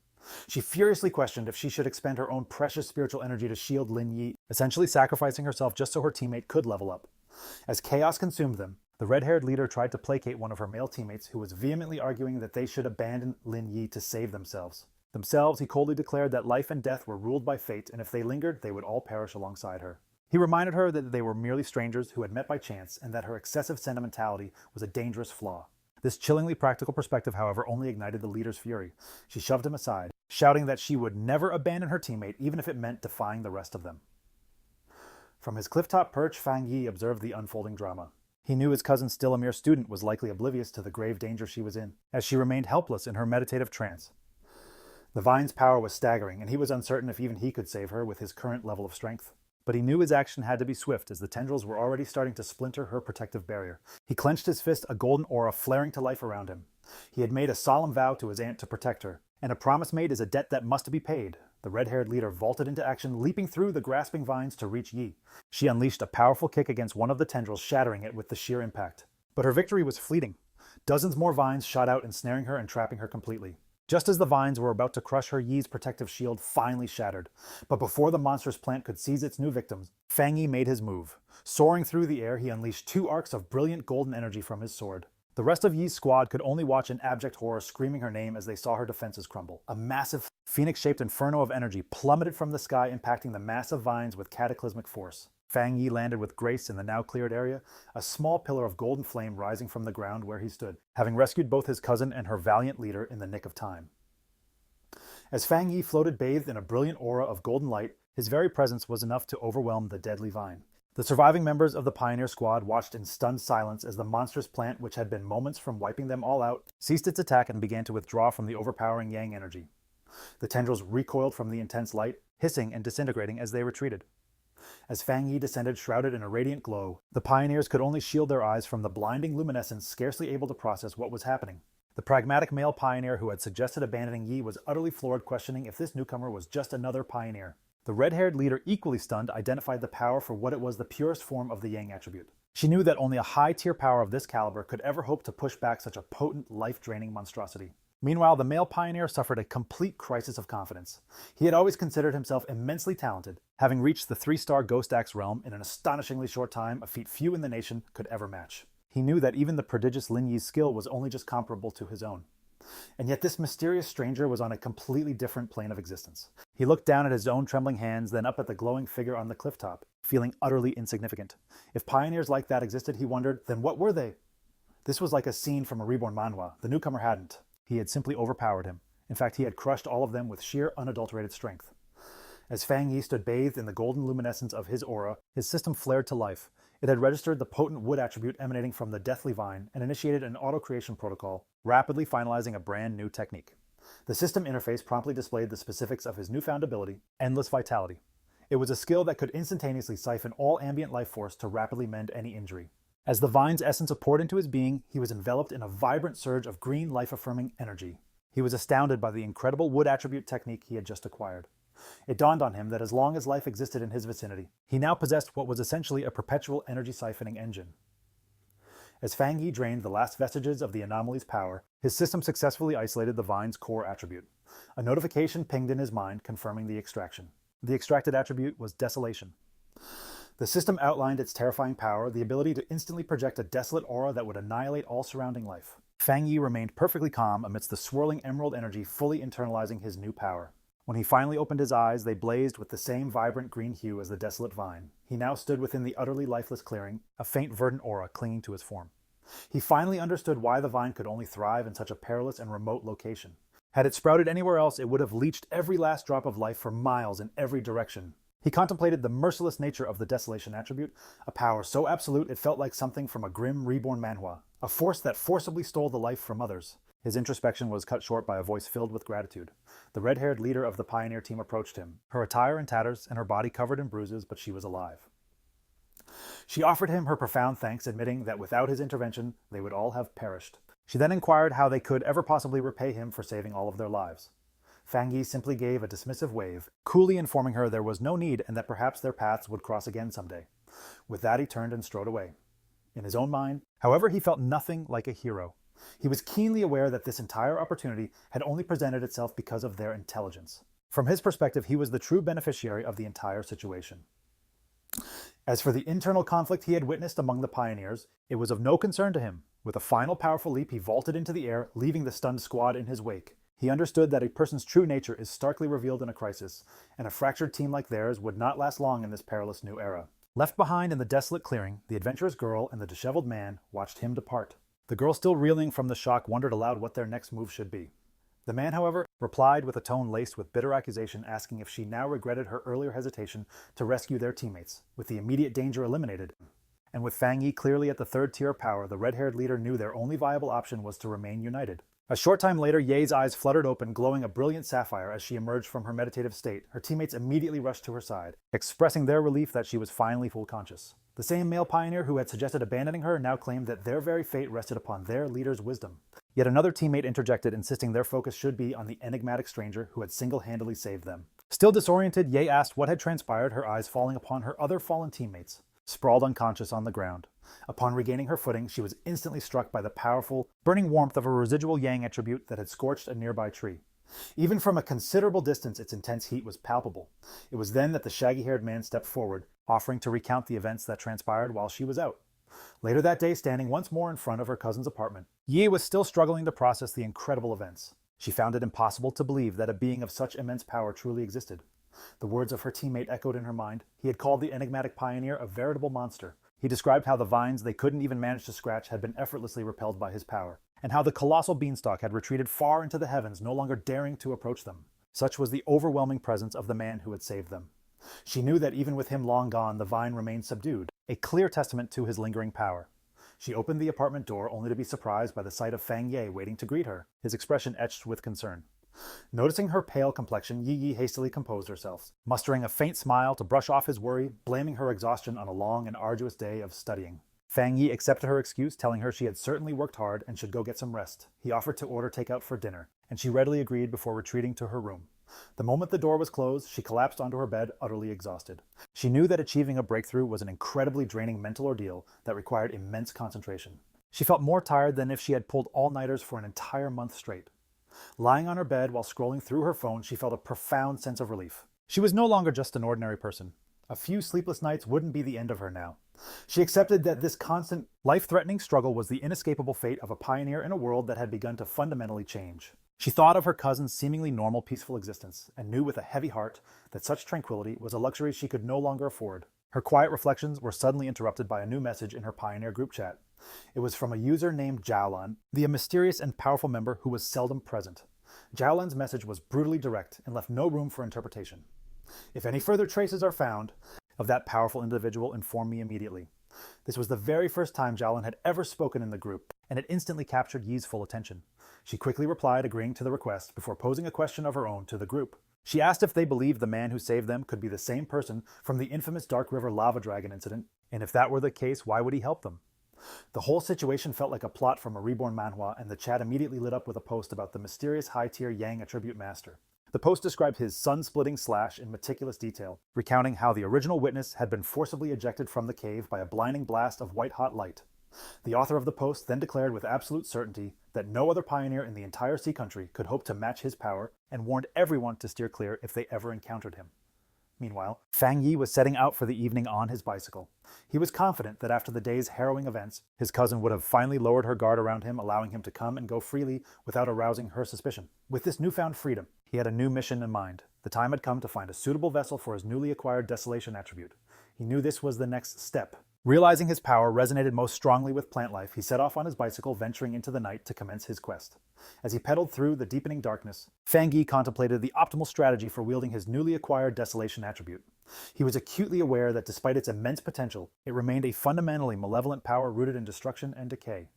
Speaker 1: She furiously questioned if she should expend her own precious spiritual energy to shield Lin Yi, essentially sacrificing herself just so her teammate could level up. As chaos consumed them, the red-haired leader tried to placate one of her male teammates who was vehemently arguing that they should abandon Lin Yi to save themselves. He coldly declared that life and death were ruled by fate, and if they lingered, they would all perish alongside her. He reminded her that they were merely strangers who had met by chance, and that her excessive sentimentality was a dangerous flaw. This chillingly practical perspective, however, only ignited the leader's fury. She shoved him aside, shouting that she would never abandon her teammate, even if it meant defying the rest of them. From his clifftop perch, Fang Yi observed the unfolding drama. He knew his cousin, still a mere student, was likely oblivious to the grave danger she was in, as she remained helpless in her meditative trance. The vine's power was staggering, and he was uncertain if even he could save her with his current level of strength. But he knew his action had to be swift, as the tendrils were already starting to splinter her protective barrier. He clenched his fist, a golden aura flaring to life around him. He had made a solemn vow to his aunt to protect her, and a promise made is a debt that must be paid. The red-haired leader vaulted into action, leaping through the grasping vines to reach Yi. She unleashed a powerful kick against one of the tendrils, shattering it with the sheer impact. But her victory was fleeting. Dozens more vines shot out, ensnaring her and trapping her completely. Just as the vines were about to crush her, Yi's protective shield finally shattered. But before the monstrous plant could seize its new victims, Fang Yi made his move. Soaring through the air, he unleashed 2 arcs of brilliant golden energy from his sword. The rest of Yi's squad could only watch in abject horror, screaming her name as they saw her defenses crumble. A massive, phoenix-shaped inferno of energy plummeted from the sky, impacting the massive vines with cataclysmic force. Fang Yi landed with grace in the now cleared area, a small pillar of golden flame rising from the ground where he stood, having rescued both his cousin and her valiant leader in the nick of time. As Fang Yi floated bathed in a brilliant aura of golden light, his very presence was enough to overwhelm the deadly vine. The surviving members of the Pioneer Squad watched in stunned silence as the monstrous plant, which had been moments from wiping them all out, ceased its attack and began to withdraw from the overpowering yang energy. The tendrils recoiled from the intense light, hissing and disintegrating as they retreated. As Fang Yi descended shrouded in a radiant glow, the pioneers could only shield their eyes from the blinding luminescence, scarcely able to process what was happening. The pragmatic male pioneer who had suggested abandoning Yi was utterly floored, questioning if this newcomer was just another pioneer. The red-haired leader, equally stunned, identified the power for what it was, the purest form of the yang attribute. She knew that only a high-tier power of this caliber could ever hope to push back such a potent, life-draining monstrosity. Meanwhile, the male pioneer suffered a complete crisis of confidence. He had always considered himself immensely talented, having reached the 3-star Ghost Axe realm in an astonishingly short time, a feat few in the nation could ever match. He knew that even the prodigious Lin Yi's skill was only just comparable to his own. And yet this mysterious stranger was on a completely different plane of existence. He looked down at his own trembling hands, then up at the glowing figure on the clifftop, feeling utterly insignificant. If pioneers like that existed, he wondered, then what were they? This was like a scene from a reborn Manhwa. The newcomer hadn't. He had simply overpowered him. In fact, he had crushed all of them with sheer, unadulterated strength. As Fang Yi stood bathed in the golden luminescence of his aura, his system flared to life. It had registered the potent wood attribute emanating from the deathly vine and initiated an auto-creation protocol, rapidly finalizing a brand new technique. The system interface promptly displayed the specifics of his newfound ability, Endless Vitality. It was a skill that could instantaneously siphon all ambient life force to rapidly mend any injury. As the vine's essence poured into his being, he was enveloped in a vibrant surge of green, life-affirming energy. He was astounded by the incredible wood attribute technique he had just acquired. It dawned on him that as long as life existed in his vicinity, he now possessed what was essentially a perpetual energy siphoning engine. As Fang Yi drained the last vestiges of the anomaly's power, his system successfully isolated the vine's core attribute. A notification pinged in his mind, confirming the extraction. The extracted attribute was Desolation. The system outlined its terrifying power, the ability to instantly project a desolate aura that would annihilate all surrounding life. Fang Yi remained perfectly calm amidst the swirling emerald energy, fully internalizing his new power. When he finally opened his eyes, they blazed with the same vibrant green hue as the desolate vine. He now stood within the utterly lifeless clearing, a faint verdant aura clinging to his form. He finally understood why the vine could only thrive in such a perilous and remote location. Had it sprouted anywhere else, it would have leached every last drop of life for miles in every direction. He contemplated the merciless nature of the desolation attribute, a power so absolute it felt like something from a grim reborn Manhwa, a force that forcibly stole the life from others. His introspection was cut short by a voice filled with gratitude. The red-haired leader of the pioneer team approached him, her attire in tatters and her body covered in bruises, but she was alive. She offered him her profound thanks, admitting that without his intervention, they would all have perished. She then inquired how they could ever possibly repay him for saving all of their lives. Fang Yi simply gave a dismissive wave, coolly informing her there was no need and that perhaps their paths would cross again someday. With that, he turned and strode away. In his own mind, however, he felt nothing like a hero. He was keenly aware that this entire opportunity had only presented itself because of their intelligence. From his perspective, he was the true beneficiary of the entire situation. As for the internal conflict he had witnessed among the pioneers, it was of no concern to him. With a final powerful leap, he vaulted into the air, leaving the stunned squad in his wake. He understood that a person's true nature is starkly revealed in a crisis, and a fractured team like theirs would not last long in this perilous new era. Left behind in the desolate clearing, the adventurous girl and the disheveled man watched him depart. The girl, still reeling from the shock, wondered aloud what their next move should be. The man, however, replied with a tone laced with bitter accusation, asking if she now regretted her earlier hesitation to rescue their teammates, with the immediate danger eliminated. And with Fang Yi clearly at the third tier of power, the red-haired leader knew their only viable option was to remain united. A short time later, Ye's eyes fluttered open, glowing a brilliant sapphire as she emerged from her meditative state. Her teammates immediately rushed to her side, expressing their relief that she was finally full conscious. The same male pioneer who had suggested abandoning her now claimed that their very fate rested upon their leader's wisdom. Yet another teammate interjected, insisting their focus should be on the enigmatic stranger who had single-handedly saved them. Still disoriented, Ye asked what had transpired, her eyes falling upon her other fallen teammates, sprawled unconscious on the ground. Upon regaining her footing, she was instantly struck by the powerful, burning warmth of a residual yang attribute that had scorched a nearby tree. Even from a considerable distance, its intense heat was palpable. It was then that the shaggy-haired man stepped forward, offering to recount the events that transpired while she was out. Later that day, standing once more in front of her cousin's apartment, Yi was still struggling to process the incredible events. She found it impossible to believe that a being of such immense power truly existed. The words of her teammate echoed in her mind. He had called the enigmatic pioneer a veritable monster. He described how the vines they couldn't even manage to scratch had been effortlessly repelled by his power, and how the colossal beanstalk had retreated far into the heavens, no longer daring to approach them. Such was the overwhelming presence of the man who had saved them. She knew that even with him long gone, the vine remained subdued, a clear testament to his lingering power. She opened the apartment door only to be surprised by the sight of Fang Yi waiting to greet her, his expression etched with concern. Noticing her pale complexion, Yi hastily composed herself, mustering a faint smile to brush off his worry, blaming her exhaustion on a long and arduous day of studying. Fang Yi accepted her excuse, telling her she had certainly worked hard and should go get some rest. He offered to order takeout for dinner, and she readily agreed before retreating to her room. The moment the door was closed, she collapsed onto her bed, utterly exhausted. She knew that achieving a breakthrough was an incredibly draining mental ordeal that required immense concentration. She felt more tired than if she had pulled all-nighters for an entire month straight. Lying on her bed while scrolling through her phone, she felt a profound sense of relief. She was no longer just an ordinary person. A few sleepless nights wouldn't be the end of her now. She accepted that this constant, life-threatening struggle was the inescapable fate of a pioneer in a world that had begun to fundamentally change. She thought of her cousin's seemingly normal, peaceful existence, and knew with a heavy heart that such tranquility was a luxury she could no longer afford. Her quiet reflections were suddenly interrupted by a new message in her pioneer group chat. It was from a user named Jiaolan, the mysterious and powerful member who was seldom present. Jiaolan's message was brutally direct and left no room for interpretation. If any further traces are found of that powerful individual, inform me immediately. This was the very first time Jiaolan had ever spoken in the group, and it instantly captured Yi's full attention. She quickly replied, agreeing to the request, before posing a question of her own to the group. She asked if they believed the man who saved them could be the same person from the infamous Dark River lava dragon incident, and if that were the case, why would he help them? The whole situation felt like a plot from a reborn manhwa, and the chat immediately lit up with a post about the mysterious high-tier Yang attribute master. The post described his sun-splitting slash in meticulous detail, recounting how the original witness had been forcibly ejected from the cave by a blinding blast of white-hot light. The author of the post then declared with absolute certainty that no other pioneer in the entire sea country could hope to match his power, and warned everyone to steer clear if they ever encountered him. Meanwhile, Fang Yi was setting out for the evening on his bicycle. He was confident that after the day's harrowing events, his cousin would have finally lowered her guard around him, allowing him to come and go freely without arousing her suspicion. With this newfound freedom, he had a new mission in mind. The time had come to find a suitable vessel for his newly acquired desolation attribute. He knew this was the next step Realizing his power resonated most strongly with plant life, he set off on his bicycle, venturing into the night to commence his quest. As he pedaled through the deepening darkness, Fang Yi contemplated the optimal strategy for wielding his newly acquired desolation attribute. He was acutely aware that despite its immense potential, it remained a fundamentally malevolent power rooted in destruction and decay.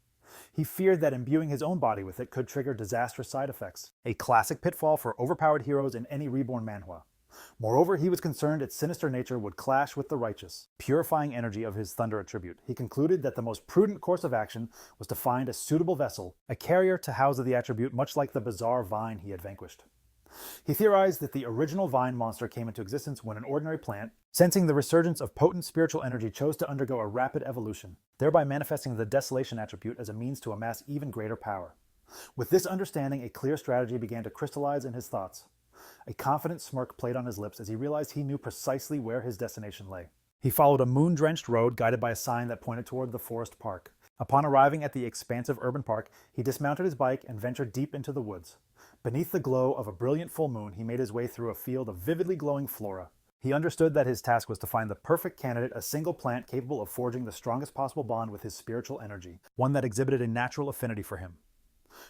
Speaker 1: He feared that imbuing his own body with it could trigger disastrous side effects, a classic pitfall for overpowered heroes in any reborn manhwa. Moreover, he was concerned its sinister nature would clash with the righteous, purifying energy of his thunder attribute. He concluded that the most prudent course of action was to find a suitable vessel, a carrier to house the attribute much like the bizarre vine he had vanquished. He theorized that the original vine monster came into existence when an ordinary plant, sensing the resurgence of potent spiritual energy, chose to undergo a rapid evolution, thereby manifesting the desolation attribute as a means to amass even greater power. With this understanding, a clear strategy began to crystallize in his thoughts. A confident smirk played on his lips as he realized he knew precisely where his destination lay. He followed a moon-drenched road guided by a sign that pointed toward the forest park. Upon arriving at the expansive urban park, he dismounted his bike and ventured deep into the woods. Beneath the glow of a brilliant full moon, he made his way through a field of vividly glowing flora. He understood that his task was to find the perfect candidate, a single plant capable of forging the strongest possible bond with his spiritual energy, one that exhibited a natural affinity for him.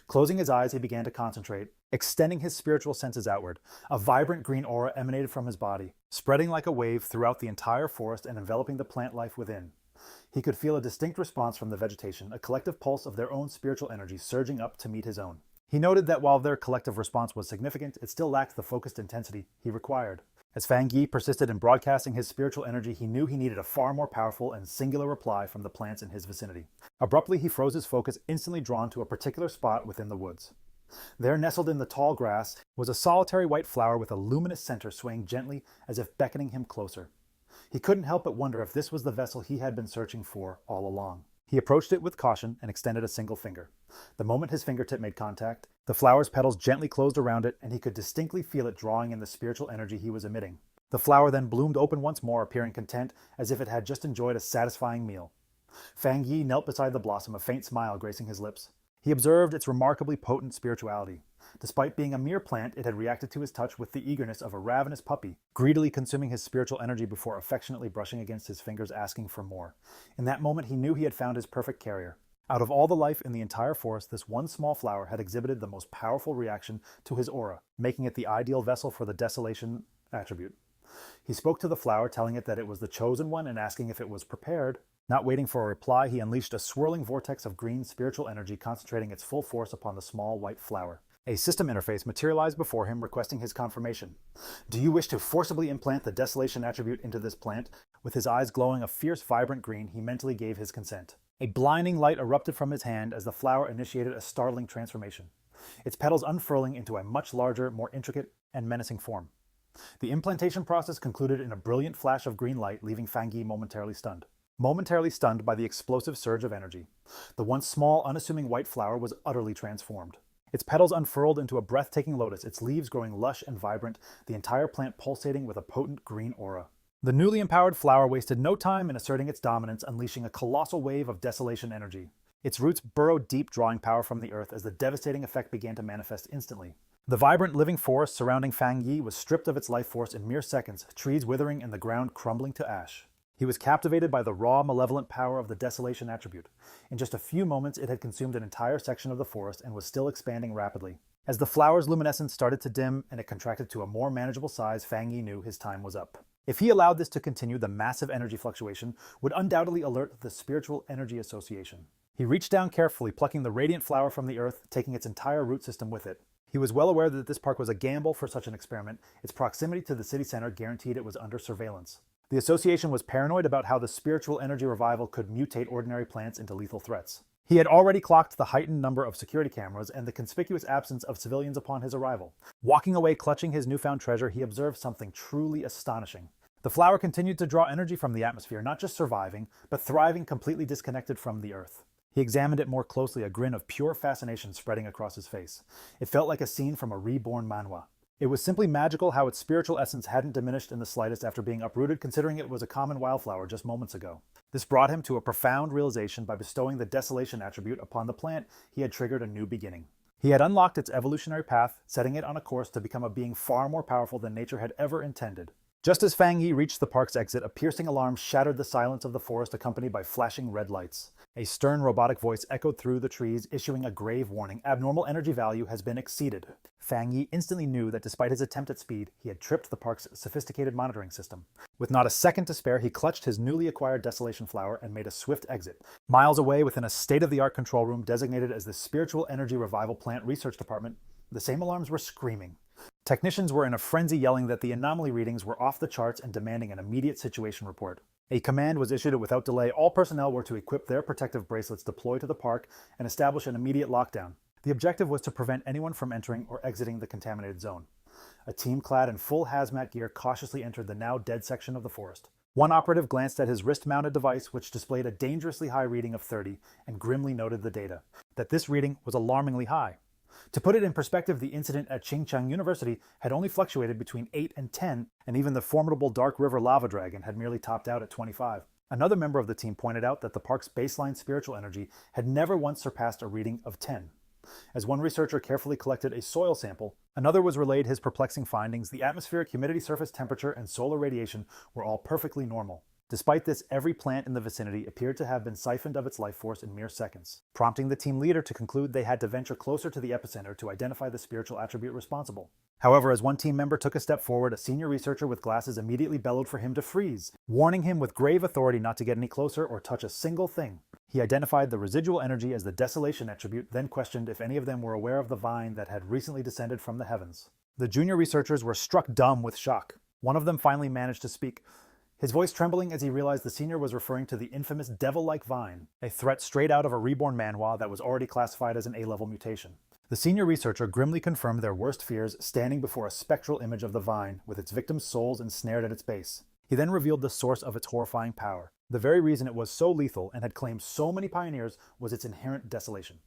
Speaker 1: Closing his eyes, he began to concentrate, extending his spiritual senses outward. A vibrant green aura emanated from his body, spreading like a wave throughout the entire forest and enveloping the plant life within. He could feel a distinct response from the vegetation, a collective pulse of their own spiritual energy surging up to meet his own. He noted that while their collective response was significant, it still lacked the focused intensity he required. As Fang Yi persisted in broadcasting his spiritual energy, he knew he needed a far more powerful and singular reply from the plants in his vicinity. Abruptly, he froze his focus, instantly drawn to a particular spot within the woods. There, nestled in the tall grass, was a solitary white flower with a luminous center swaying gently as if beckoning him closer. He couldn't help but wonder if this was the vessel he had been searching for all along. He approached it with caution and extended a single finger. The moment his fingertip made contact, the flower's petals gently closed around it, and he could distinctly feel it drawing in the spiritual energy he was emitting. The flower then bloomed open once more, appearing content, as if it had just enjoyed a satisfying meal. Fang Yi knelt beside the blossom, a faint smile gracing his lips. He observed its remarkably potent spirituality. Despite being a mere plant, it had reacted to his touch with the eagerness of a ravenous puppy, greedily consuming his spiritual energy before affectionately brushing against his fingers, asking for more. In that moment, he knew he had found his perfect carrier. Out of all the life in the entire forest, this one small flower had exhibited the most powerful reaction to his aura, making it the ideal vessel for the desolation attribute. He spoke to the flower, telling it that it was the chosen one and asking if it was prepared. Not waiting for a reply, he unleashed a swirling vortex of green spiritual energy, concentrating its full force upon the small white flower. A system interface materialized before him, requesting his confirmation. Do you wish to forcibly implant the desolation attribute into this plant? With his eyes glowing a fierce, vibrant green, he mentally gave his consent. A blinding light erupted from his hand as the flower initiated a startling transformation, its petals unfurling into a much larger, more intricate, and menacing form. The implantation process concluded in a brilliant flash of green light, leaving Fang Yi momentarily stunned by the explosive surge of energy. The once small, unassuming white flower was utterly transformed. Its petals unfurled into a breathtaking lotus, its leaves growing lush and vibrant, the entire plant pulsating with a potent green aura. The newly empowered flower wasted no time in asserting its dominance, unleashing a colossal wave of desolation energy. Its roots burrowed deep, drawing power from the earth as the devastating effect began to manifest instantly. The vibrant living forest surrounding Fang Yi was stripped of its life force in mere seconds, trees withering and the ground crumbling to ash. He was captivated by the raw, malevolent power of the desolation attribute. In just a few moments, it had consumed an entire section of the forest and was still expanding rapidly. As the flower's luminescence started to dim and it contracted to a more manageable size, Fang Yi knew his time was up. If he allowed this to continue, the massive energy fluctuation would undoubtedly alert the Spiritual Energy Association. He reached down carefully, plucking the radiant flower from the earth, taking its entire root system with it. He was well aware that this park was a gamble for such an experiment. Its proximity to the city center guaranteed it was under surveillance. The association was paranoid about how the spiritual energy revival could mutate ordinary plants into lethal threats. He had already clocked the heightened number of security cameras and the conspicuous absence of civilians upon his arrival. Walking away clutching his newfound treasure, he observed something truly astonishing. The flower continued to draw energy from the atmosphere, not just surviving, but thriving, completely disconnected from the earth. He examined it more closely, a grin of pure fascination spreading across his face. It felt like a scene from a reborn manhwa. It was simply magical how its spiritual essence hadn't diminished in the slightest after being uprooted, considering it was a common wildflower just moments ago. This brought him to a profound realization. By bestowing the desolation attribute upon the plant, he had triggered a new beginning. He had unlocked its evolutionary path, setting it on a course to become a being far more powerful than nature had ever intended. Just as Fang Yi reached the park's exit, a piercing alarm shattered the silence of the forest, accompanied by flashing red lights. A stern robotic voice echoed through the trees, issuing a grave warning. Abnormal energy value has been exceeded. Fang Yi instantly knew that despite his attempt at speed, he had tripped the park's sophisticated monitoring system. With not a second to spare, he clutched his newly acquired Desolation Flower and made a swift exit. Miles away, within a state-of-the-art control room designated as the Spiritual Energy Revival Plant Research Department, the same alarms were screaming. Technicians were in a frenzy, yelling that the anomaly readings were off the charts and demanding an immediate situation report. A command was issued without delay. All personnel were to equip their protective bracelets, deploy to the park, and establish an immediate lockdown. The objective was to prevent anyone from entering or exiting the contaminated zone. A team clad in full hazmat gear cautiously entered the now dead section of the forest. One operative glanced at his wrist-mounted device, which displayed a dangerously high reading of 30, and grimly noted the data, that this reading was alarmingly high. To put it in perspective, the incident at Qingcheng University had only fluctuated between 8 and 10, and even the formidable Dark River lava dragon had merely topped out at 25. Another member of the team pointed out that the park's baseline spiritual energy had never once surpassed a reading of 10. As one researcher carefully collected a soil sample, another was relayed his perplexing findings. The atmospheric humidity, surface temperature, and solar radiation were all perfectly normal. Despite this, every plant in the vicinity appeared to have been siphoned of its life force in mere seconds, prompting the team leader to conclude they had to venture closer to the epicenter to identify the spiritual attribute responsible. However, as one team member took a step forward, a senior researcher with glasses immediately bellowed for him to freeze, warning him with grave authority not to get any closer or touch a single thing. He identified the residual energy as the desolation attribute, then questioned if any of them were aware of the vine that had recently descended from the heavens. The junior researchers were struck dumb with shock. One of them finally managed to speak, his voice trembling as he realized the senior was referring to the infamous devil-like vine, a threat straight out of a reborn Manhwa that was already classified as an A-level mutation. The senior researcher grimly confirmed their worst fears, standing before a spectral image of the vine, with its victims' souls ensnared at its base. He then revealed the source of its horrifying power. The very reason it was so lethal and had claimed so many pioneers was its inherent desolation.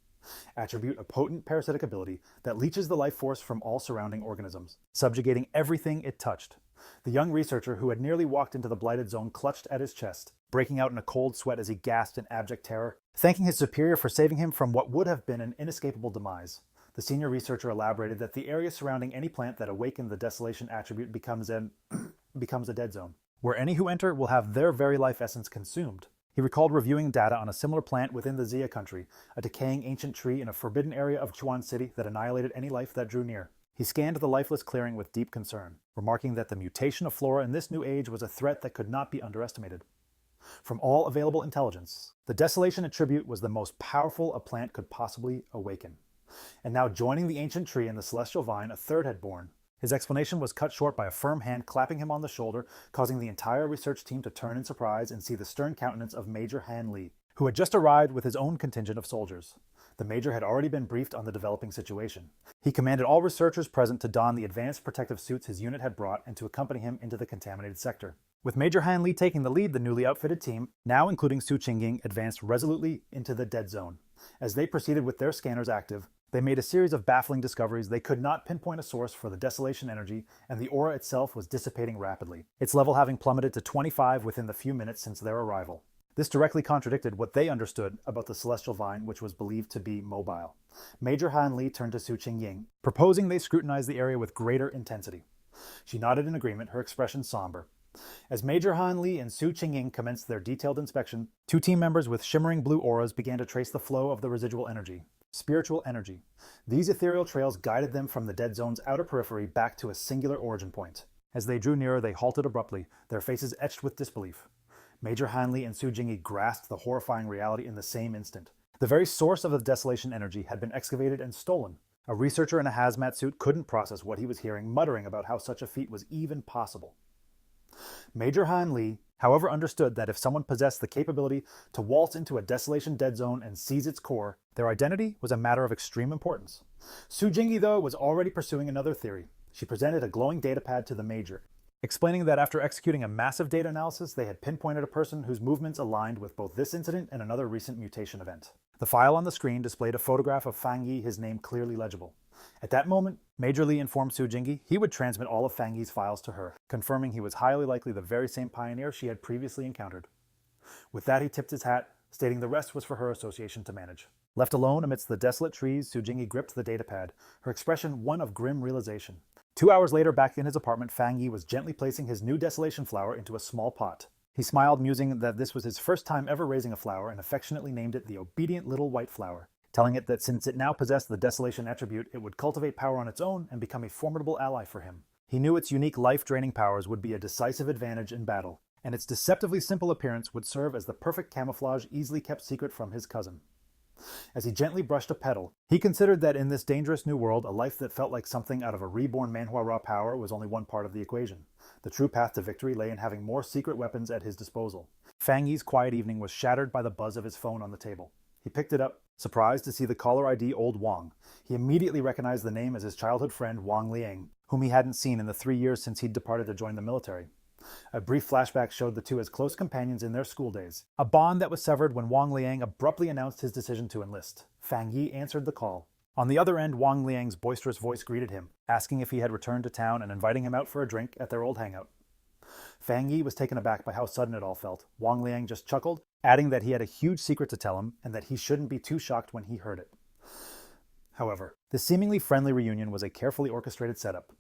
Speaker 1: Attribute a potent parasitic ability that leeches the life force from all surrounding organisms, subjugating everything it touched. The young researcher, who had nearly walked into the blighted zone, clutched at his chest, breaking out in a cold sweat as he gasped in abject terror, thanking his superior for saving him from what would have been an inescapable demise. The senior researcher elaborated that the area surrounding any plant that awakened the desolation attribute becomes a dead zone, where any who enter will have their very life essence consumed. He recalled reviewing data on a similar plant within the Xia country, a decaying ancient tree in a forbidden area of Chuan City that annihilated any life that drew near. He scanned the lifeless clearing with deep concern, remarking that the mutation of flora in this new age was a threat that could not be underestimated. From all available intelligence, the desolation attribute was the most powerful a plant could possibly awaken. And now, joining the ancient tree and the celestial vine, a third had born. His explanation was cut short by a firm hand clapping him on the shoulder, causing the entire research team to turn in surprise and see the stern countenance of Major Han Li, who had just arrived with his own contingent of soldiers. The major had already been briefed on the developing situation. He commanded all researchers present to don the advanced protective suits his unit had brought and to accompany him into the contaminated sector. With Major Han Li taking the lead, the newly outfitted team, now including Su Qingying, advanced resolutely into the dead zone. As they proceeded with their scanners active, they made a series of baffling discoveries. They could not pinpoint a source for the desolation energy, and the aura itself was dissipating rapidly, its level having plummeted to 25 within the few minutes since their arrival. This directly contradicted what they understood about the celestial vine, which was believed to be mobile. Major Han Li turned to Su Qingying, proposing they scrutinize the area with greater intensity. She nodded in agreement, her expression somber. As Major Han Li and Su Qingying commenced their detailed inspection, two team members with shimmering blue auras began to trace the flow of the residual energy. Spiritual energy. These ethereal trails guided them from the dead zone's outer periphery back to a singular origin point. As they drew nearer, they halted abruptly, their faces etched with disbelief. Major Han Li and Su Jingyi grasped the horrifying reality in the same instant. The very source of the desolation energy had been excavated and stolen. A researcher in a hazmat suit couldn't process what he was hearing, muttering about how such a feat was even possible. Major Han Li, however, understood that if someone possessed the capability to waltz into a desolation dead zone and seize its core, their identity was a matter of extreme importance. Su Jingyi, though, was already pursuing another theory. She presented a glowing datapad to the Major, explaining that after executing a massive data analysis, they had pinpointed a person whose movements aligned with both this incident and another recent mutation event. The file on the screen displayed a photograph of Fang Yi, his name clearly legible. At that moment, Major Li informed Su Jingyi he would transmit all of Fang Yi's files to her, confirming he was highly likely the very same pioneer she had previously encountered. With that, he tipped his hat, stating the rest was for her association to manage. Left alone amidst the desolate trees, Su Jingyi gripped the datapad, her expression one of grim realization. 2 hours later, back in his apartment, Fang Yi was gently placing his new desolation flower into a small pot. He smiled, musing that this was his first time ever raising a flower, and affectionately named it the obedient little white flower, telling it that since it now possessed the desolation attribute, it would cultivate power on its own and become a formidable ally for him. He knew its unique life-draining powers would be a decisive advantage in battle, and its deceptively simple appearance would serve as the perfect camouflage easily kept secret from his cousin. As he gently brushed a petal, he considered that in this dangerous new world, a life that felt like something out of a reborn Manhwa raw power was only one part of the equation. The true path to victory lay in having more secret weapons at his disposal. Fang Yi's quiet evening was shattered by the buzz of his phone on the table. He picked it up, surprised to see the caller ID Old Wang. He immediately recognized the name as his childhood friend Wang Liang, whom he hadn't seen in the 3 years since he'd departed to join the military. A brief flashback showed the two as close companions in their school days, a bond that was severed when Wang Liang abruptly announced his decision to enlist. Fang Yi answered the call. On the other end, Wang Liang's boisterous voice greeted him, asking if he had returned to town and inviting him out for a drink at their old hangout. Fang Yi was taken aback by how sudden it all felt. Wang Liang just chuckled, adding that he had a huge secret to tell him and that he shouldn't be too shocked when he heard it. However, this seemingly friendly reunion was a carefully orchestrated setup.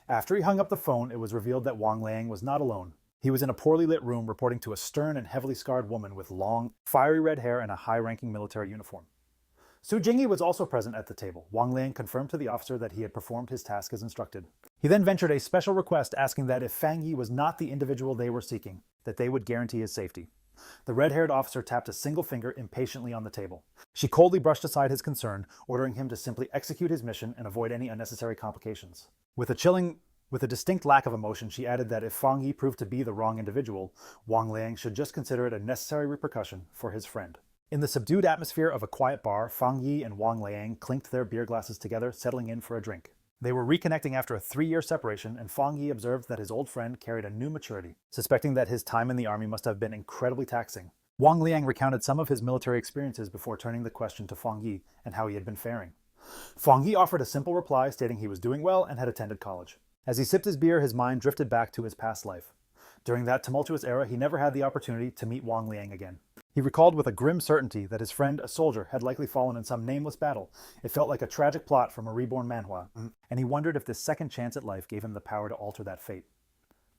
Speaker 1: After he hung up the phone, it was revealed that Wang Liang was not alone. He was in a poorly lit room reporting to a stern and heavily scarred woman with long, fiery red hair and a high-ranking military uniform. Su Jingyi was also present at the table. Wang Liang confirmed to the officer that he had performed his task as instructed. He then ventured a special request asking that if Fang Yi was not the individual they were seeking, that they would guarantee his safety. The red-haired officer tapped a single finger impatiently on the table. She coldly brushed aside his concern, ordering him to simply execute his mission and avoid any unnecessary complications. With a distinct lack of emotion, she added that if Fang Yi proved to be the wrong individual, Wang Liang should just consider it a necessary repercussion for his friend. In the subdued atmosphere of a quiet bar, Fang Yi and Wang Liang clinked their beer glasses together, settling in for a drink. They were reconnecting after a 3-year separation, and Fang Yi observed that his old friend carried a new maturity, suspecting that his time in the army must have been incredibly taxing. Wang Liang recounted some of his military experiences before turning the question to Fang Yi and how he had been faring. Fang Yi offered a simple reply stating he was doing well and had attended college. As he sipped his beer, his mind drifted back to his past life. During that tumultuous era, he never had the opportunity to meet Wang Liang again. He recalled with a grim certainty that his friend, a soldier, had likely fallen in some nameless battle. It felt like a tragic plot from a reborn manhwa, and he wondered if this second chance at life gave him the power to alter that fate.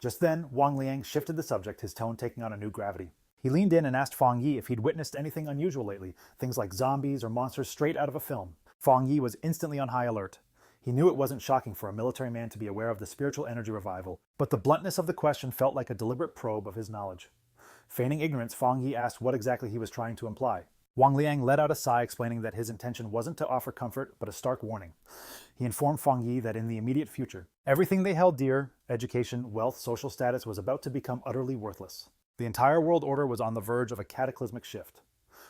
Speaker 1: Just then, Wang Liang shifted the subject, his tone taking on a new gravity. He leaned in and asked Fang Yi if he'd witnessed anything unusual lately, things like zombies or monsters straight out of a film. Fang Yi was instantly on high alert. He knew it wasn't shocking for a military man to be aware of the spiritual energy revival, but the bluntness of the question felt like a deliberate probe of his knowledge. Feigning ignorance, Fang Yi asked what exactly he was trying to imply. Wang Liang let out a sigh, explaining that his intention wasn't to offer comfort, but a stark warning. He informed Fang Yi that in the immediate future, everything they held dear, education, wealth, social status, was about to become utterly worthless. The entire world order was on the verge of a cataclysmic shift.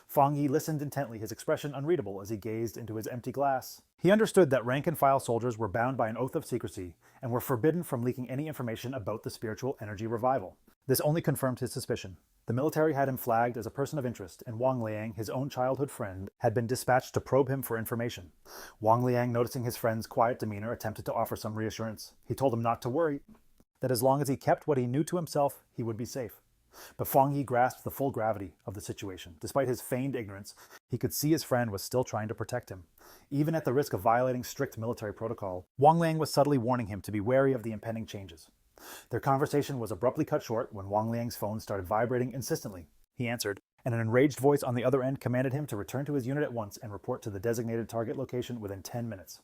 Speaker 1: Fang Yi listened intently, his expression unreadable as he gazed into his empty glass. He understood that rank-and-file soldiers were bound by an oath of secrecy and were forbidden from leaking any information about the spiritual energy revival. This only confirmed his suspicion. The military had him flagged as a person of interest, and Wang Liang, his own childhood friend, had been dispatched to probe him for information. Wang Liang, noticing his friend's quiet demeanor, attempted to offer some reassurance. He told him not to worry, that as long as he kept what he knew to himself, he would be safe. But Fang Yi grasped the full gravity of the situation. Despite his feigned ignorance, he could see his friend was still trying to protect him. Even at the risk of violating strict military protocol, Wang Liang was subtly warning him to be wary of the impending changes. Their conversation was abruptly cut short when Wang Liang's phone started vibrating insistently. He answered, and an enraged voice on the other end commanded him to return to his unit at once and report to the designated target location within 10 minutes.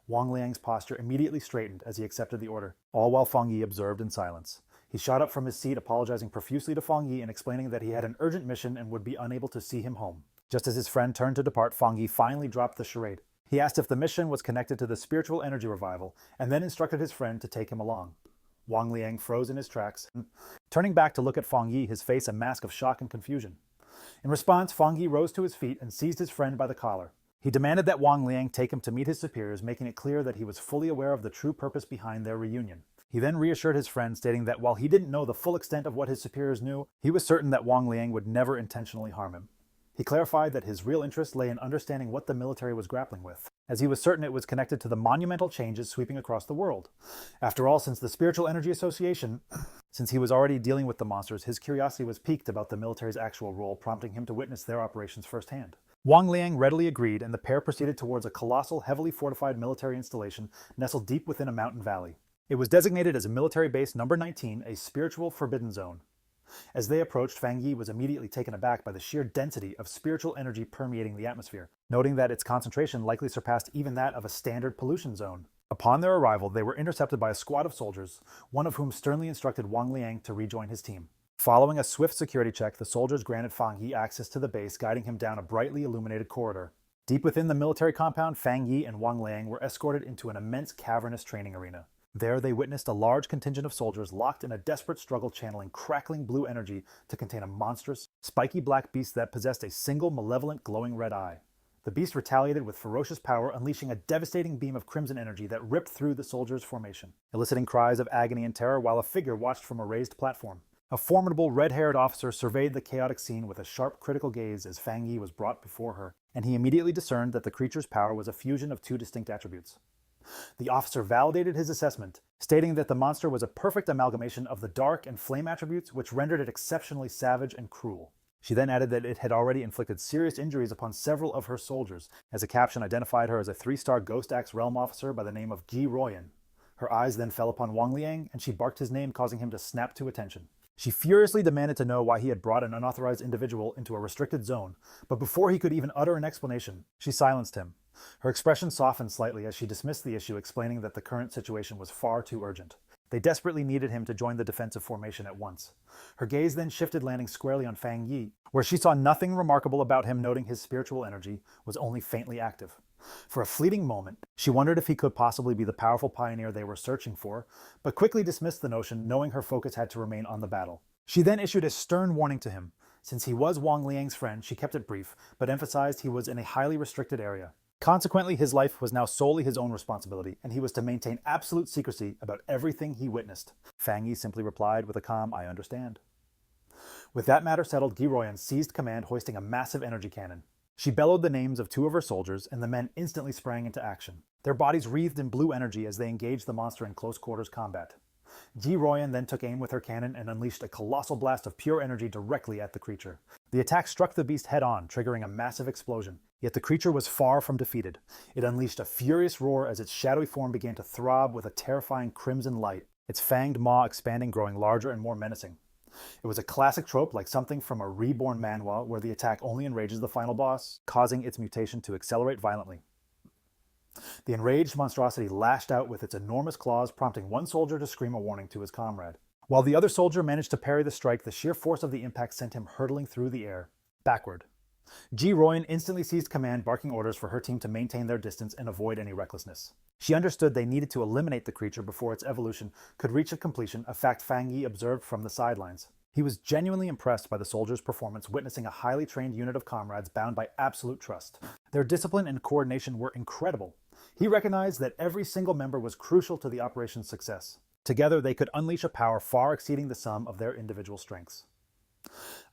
Speaker 1: Wang Liang's posture immediately straightened as he accepted the order, all while Fang Yi observed in silence. He shot up from his seat, apologizing profusely to Fang Yi and explaining that he had an urgent mission and would be unable to see him home. Just as his friend turned to depart, Fang Yi finally dropped the charade. He asked if the mission was connected to the spiritual energy revival, and then instructed his friend to take him along. Wang Liang froze in his tracks, turning back to look at Fang Yi, his face a mask of shock and confusion. In response, Fang Yi rose to his feet and seized his friend by the collar. He demanded that Wang Liang take him to meet his superiors, making it clear that he was fully aware of the true purpose behind their reunion. He then reassured his friend, stating that while he didn't know the full extent of what his superiors knew, he was certain that Wang Liang would never intentionally harm him. He clarified that his real interest lay in understanding what the military was grappling with, as he was certain it was connected to the monumental changes sweeping across the world. After all, since the Spiritual Energy Association, since he was already dealing with the monsters, his curiosity was piqued about the military's actual role, prompting him to witness their operations firsthand. Wang Liang readily agreed, and the pair proceeded towards a colossal, heavily fortified military installation nestled deep within a mountain valley. It was designated as a military base number 19, a spiritual forbidden zone. As they approached, Fang Yi was immediately taken aback by the sheer density of spiritual energy permeating the atmosphere, noting that its concentration likely surpassed even that of a standard pollution zone. Upon their arrival, they were intercepted by a squad of soldiers, one of whom sternly instructed Wang Liang to rejoin his team. Following a swift security check, the soldiers granted Fang Yi access to the base, guiding him down a brightly illuminated corridor. Deep within the military compound, Fang Yi and Wang Liang were escorted into an immense cavernous training arena. There they witnessed a large contingent of soldiers locked in a desperate struggle channeling crackling blue energy to contain a monstrous, spiky black beast that possessed a single malevolent glowing red eye. The beast retaliated with ferocious power, unleashing a devastating beam of crimson energy that ripped through the soldiers' formation, eliciting cries of agony and terror while a figure watched from a raised platform. A formidable red-haired officer surveyed the chaotic scene with a sharp, critical gaze as Fang Yi was brought before her, and he immediately discerned that the creature's power was a fusion of two distinct attributes. The officer validated his assessment, stating that the monster was a perfect amalgamation of the dark and flame attributes, which rendered it exceptionally savage and cruel. She then added that it had already inflicted serious injuries upon several of her soldiers, as a caption identified her as a 3-star Ghost Axe realm officer by the name of Ji Royan. Her eyes then fell upon Wang Liang, and she barked his name, causing him to snap to attention. She furiously demanded to know why he had brought an unauthorized individual into a restricted zone, but before he could even utter an explanation, she silenced him. Her expression softened slightly as she dismissed the issue, explaining that the current situation was far too urgent. They desperately needed him to join the defensive formation at once. Her gaze then shifted, landing squarely on Fang Yi, where she saw nothing remarkable about him, noting his spiritual energy was only faintly active. For a fleeting moment, she wondered if he could possibly be the powerful pioneer they were searching for, but quickly dismissed the notion, knowing her focus had to remain on the battle. She then issued a stern warning to him. Since he was Wang Liang's friend, she kept it brief, but emphasized he was in a highly restricted area. Consequently, his life was now solely his own responsibility, and he was to maintain absolute secrecy about everything he witnessed. Fang Yi simply replied with a calm, "I understand." With that matter settled, Giroyan seized command, hoisting a massive energy cannon. She bellowed the names of 2 of her soldiers, and the men instantly sprang into action. Their bodies wreathed in blue energy as they engaged the monster in close quarters combat. Ji Royan then took aim with her cannon and unleashed a colossal blast of pure energy directly at the creature. The attack struck the beast head-on, triggering a massive explosion. Yet the creature was far from defeated. It unleashed a furious roar as its shadowy form began to throb with a terrifying crimson light, its fanged maw expanding, growing larger and more menacing. It was a classic trope, like something from a reborn Manhwa, where the attack only enrages the final boss, causing its mutation to accelerate violently. The enraged monstrosity lashed out with its enormous claws, prompting one soldier to scream a warning to his comrade. While the other soldier managed to parry the strike, the sheer force of the impact sent him hurtling through the air, backward. Ji Royan instantly seized command, barking orders for her team to maintain their distance and avoid any recklessness. She understood they needed to eliminate the creature before its evolution could reach a completion, a fact Fang Yi observed from the sidelines. He was genuinely impressed by the soldiers' performance, witnessing a highly trained unit of comrades bound by absolute trust. Their discipline and coordination were incredible. He recognized that every single member was crucial to the operation's success. Together, they could unleash a power far exceeding the sum of their individual strengths.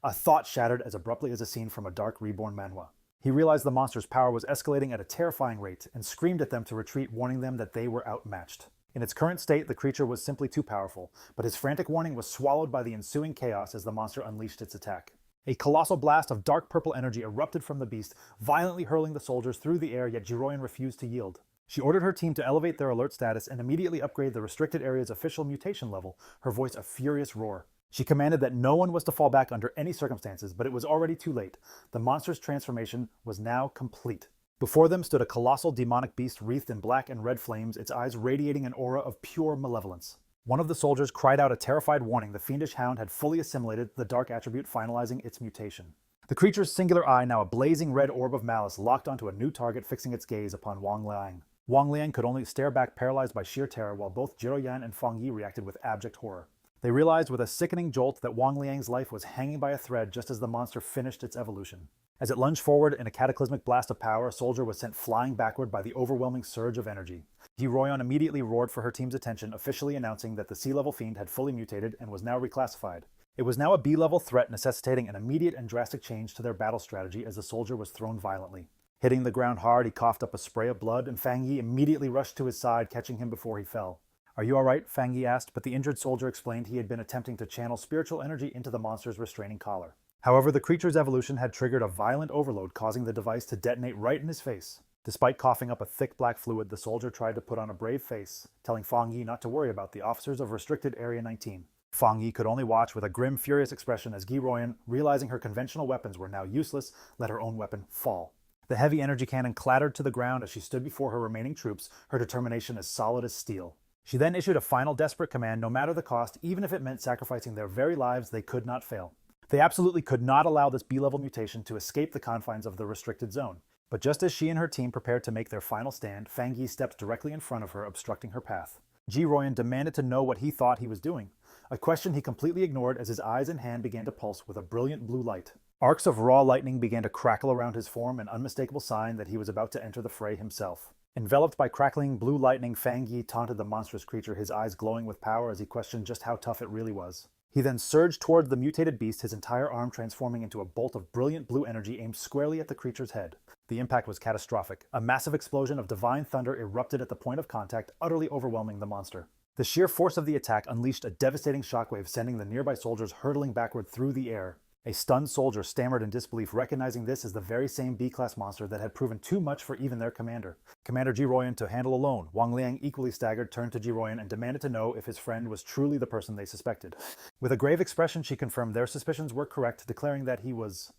Speaker 1: A thought shattered as abruptly as a scene from a dark reborn Manhwa. He realized the monster's power was escalating at a terrifying rate and screamed at them to retreat, warning them that they were outmatched. In its current state, the creature was simply too powerful, but his frantic warning was swallowed by the ensuing chaos as the monster unleashed its attack. A colossal blast of dark purple energy erupted from the beast, violently hurling the soldiers through the air, yet Jiroyan refused to yield. She ordered her team to elevate their alert status and immediately upgrade the restricted area's official mutation level, her voice a furious roar. She commanded that no one was to fall back under any circumstances, but it was already too late. The monster's transformation was now complete. Before them stood a colossal demonic beast wreathed in black and red flames, its eyes radiating an aura of pure malevolence. One of the soldiers cried out a terrified warning. The fiendish hound had fully assimilated the dark attribute, finalizing its mutation. The creature's singular eye, now a blazing red orb of malice, locked onto a new target, fixing its gaze upon Wang Liang. Wang Liang could only stare back, paralyzed by sheer terror, while both Jiroyan and Fang Yi reacted with abject horror. They realized with a sickening jolt that Wang Liang's life was hanging by a thread just as the monster finished its evolution. As it lunged forward in a cataclysmic blast of power, a soldier was sent flying backward by the overwhelming surge of energy. Ji Royan immediately roared for her team's attention, officially announcing that the sea-level fiend had fully mutated and was now reclassified. It was now a B-level threat, necessitating an immediate and drastic change to their battle strategy as the soldier was thrown violently. Hitting the ground hard, he coughed up a spray of blood, and Fang Yi immediately rushed to his side, catching him before he fell. "Are you all right?" Fang Yi asked, but the injured soldier explained he had been attempting to channel spiritual energy into the monster's restraining collar. However, the creature's evolution had triggered a violent overload, causing the device to detonate right in his face. Despite coughing up a thick black fluid, the soldier tried to put on a brave face, telling Fang Yi not to worry about the officers of Restricted Area 19. Fang Yi could only watch with a grim, furious expression as Gi Royan, realizing her conventional weapons were now useless, let her own weapon fall. The heavy energy cannon clattered to the ground as she stood before her remaining troops, her determination as solid as steel. She then issued a final desperate command, no matter the cost, even if it meant sacrificing their very lives, they could not fail. They absolutely could not allow this B-level mutation to escape the confines of the restricted zone. But just as she and her team prepared to make their final stand, Fang Yi stepped directly in front of her, obstructing her path. Gi Royan demanded to know what he thought he was doing, a question he completely ignored as his eyes and hand began to pulse with a brilliant blue light. Arcs of raw lightning began to crackle around his form, an unmistakable sign that he was about to enter the fray himself. Enveloped by crackling blue lightning, Fang Yi taunted the monstrous creature, his eyes glowing with power as he questioned just how tough it really was. He then surged toward the mutated beast, his entire arm transforming into a bolt of brilliant blue energy aimed squarely at the creature's head. The impact was catastrophic. A massive explosion of divine thunder erupted at the point of contact, utterly overwhelming the monster. The sheer force of the attack unleashed a devastating shockwave, sending the nearby soldiers hurtling backward through the air. A stunned soldier stammered in disbelief, recognizing this as the very same B-class monster that had proven too much for even their commander. Commander Gi Royan to handle alone. Wang Liang, equally staggered, turned to Gi Royan and demanded to know if his friend was truly the person they suspected. With a grave expression, she confirmed their suspicions were correct, declaring that he was,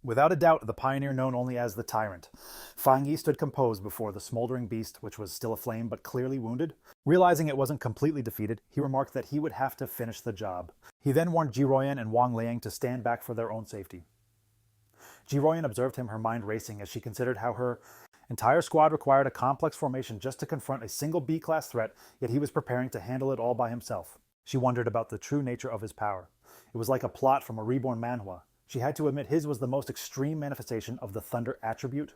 Speaker 1: without a doubt, the pioneer known only as the Tyrant. Fang Yi stood composed before the smoldering beast, which was still aflame but clearly wounded. Realizing it wasn't completely defeated, he remarked that he would have to finish the job. He then warned Gi Royan and Wang Liang to stand back for their own safety. Gi Royan observed him, her mind racing as she considered how her entire squad required a complex formation just to confront a single B-class threat, yet he was preparing to handle it all by himself. She wondered about the true nature of his power. It was like a plot from a reborn Manhwa. She had to admit his was the most extreme manifestation of the thunder attribute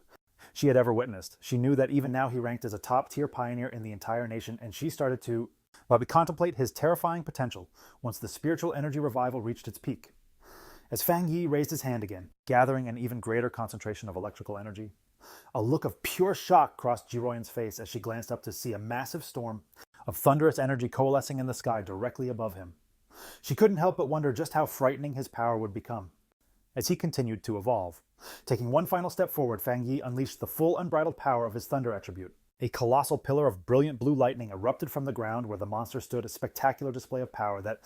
Speaker 1: she had ever witnessed. She knew that even now he ranked as a top-tier pioneer in the entire nation, and she started to contemplate his terrifying potential once the spiritual energy revival reached its peak. As Fang Yi raised his hand again, gathering an even greater concentration of electrical energy, a look of pure shock crossed Gi Royan's face as she glanced up to see a massive storm of thunderous energy coalescing in the sky directly above him. She couldn't help but wonder just how frightening his power would become as he continued to evolve. Taking one final step forward, Fang Yi unleashed the full unbridled power of his thunder attribute. A colossal pillar of brilliant blue lightning erupted from the ground where the monster stood, a spectacular display of power that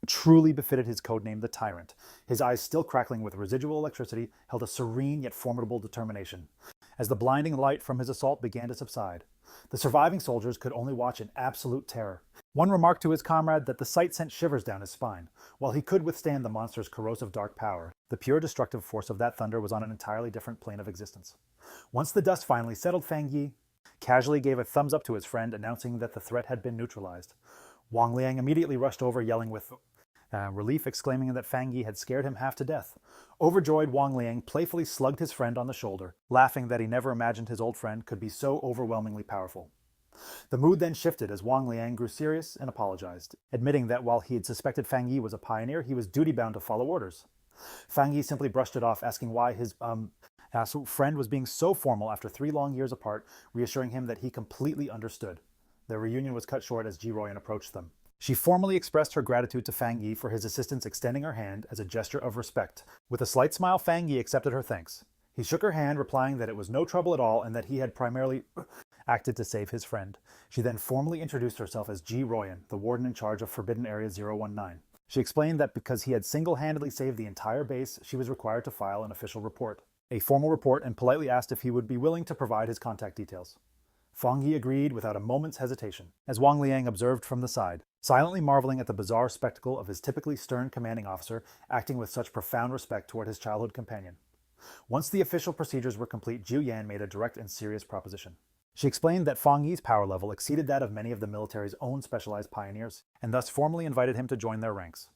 Speaker 1: truly befitted his codename, the Tyrant. His eyes, still crackling with residual electricity, held a serene yet formidable determination. As the blinding light from his assault began to subside, the surviving soldiers could only watch in absolute terror. One remarked to his comrade that the sight sent shivers down his spine. While he could withstand the monster's corrosive dark power, the pure destructive force of that thunder was on an entirely different plane of existence. Once the dust finally settled, Fang Yi casually gave a thumbs up to his friend, announcing that the threat had been neutralized. Wang Liang immediately rushed over, yelling with relief, exclaiming that Fang Yi had scared him half to death. Overjoyed, Wang Liang playfully slugged his friend on the shoulder, laughing that he never imagined his old friend could be so overwhelmingly powerful. The mood then shifted as Wang Liang grew serious and apologized, admitting that while he had suspected Fang Yi was a pioneer, he was duty-bound to follow orders. Fang Yi simply brushed it off, asking why his friend was being so formal after 3 long years apart, reassuring him that he completely understood. Their reunion was cut short as Gi Royan approached them. She formally expressed her gratitude to Fang Yi for his assistance, extending her hand as a gesture of respect. With a slight smile, Fang Yi accepted her thanks. He shook her hand, replying that it was no trouble at all and that he had primarily acted to save his friend. She then formally introduced herself as Gi Royan, the warden in charge of Forbidden Area 019. She explained that because he had single-handedly saved the entire base, she was required to file an official report. A formal report, and politely asked if he would be willing to provide his contact details. Fang Yi agreed without a moment's hesitation, as Wang Liang observed from the side, silently marveling at the bizarre spectacle of his typically stern commanding officer acting with such profound respect toward his childhood companion. Once the official procedures were complete, Jiu Yan made a direct and serious proposition. She explained that Fang Yi's power level exceeded that of many of the military's own specialized pioneers, and thus formally invited him to join their ranks.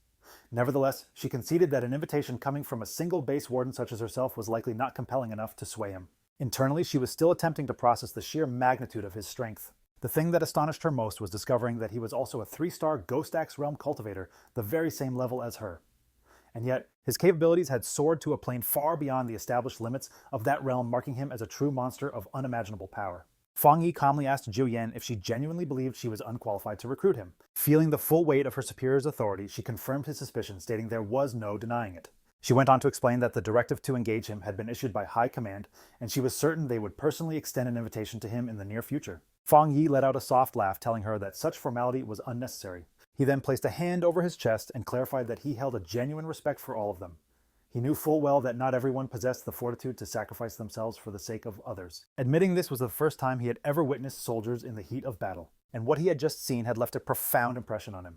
Speaker 1: Nevertheless, she conceded that an invitation coming from a single base warden such as herself was likely not compelling enough to sway him. Internally, she was still attempting to process the sheer magnitude of his strength. The thing that astonished her most was discovering that he was also a 3-star Ghost Axe realm cultivator, the very same level as her. And yet, his capabilities had soared to a plane far beyond the established limits of that realm, marking him as a true monster of unimaginable power. Fang Yi calmly asked Jiu Yan if she genuinely believed she was unqualified to recruit him. Feeling the full weight of her superior's authority, she confirmed his suspicion, stating there was no denying it. She went on to explain that the directive to engage him had been issued by High Command, and she was certain they would personally extend an invitation to him in the near future. Fang Yi let out a soft laugh, telling her that such formality was unnecessary. He then placed a hand over his chest and clarified that he held a genuine respect for all of them. He knew full well that not everyone possessed the fortitude to sacrifice themselves for the sake of others. Admitting this was the first time he had ever witnessed soldiers in the heat of battle, and what he had just seen had left a profound impression on him.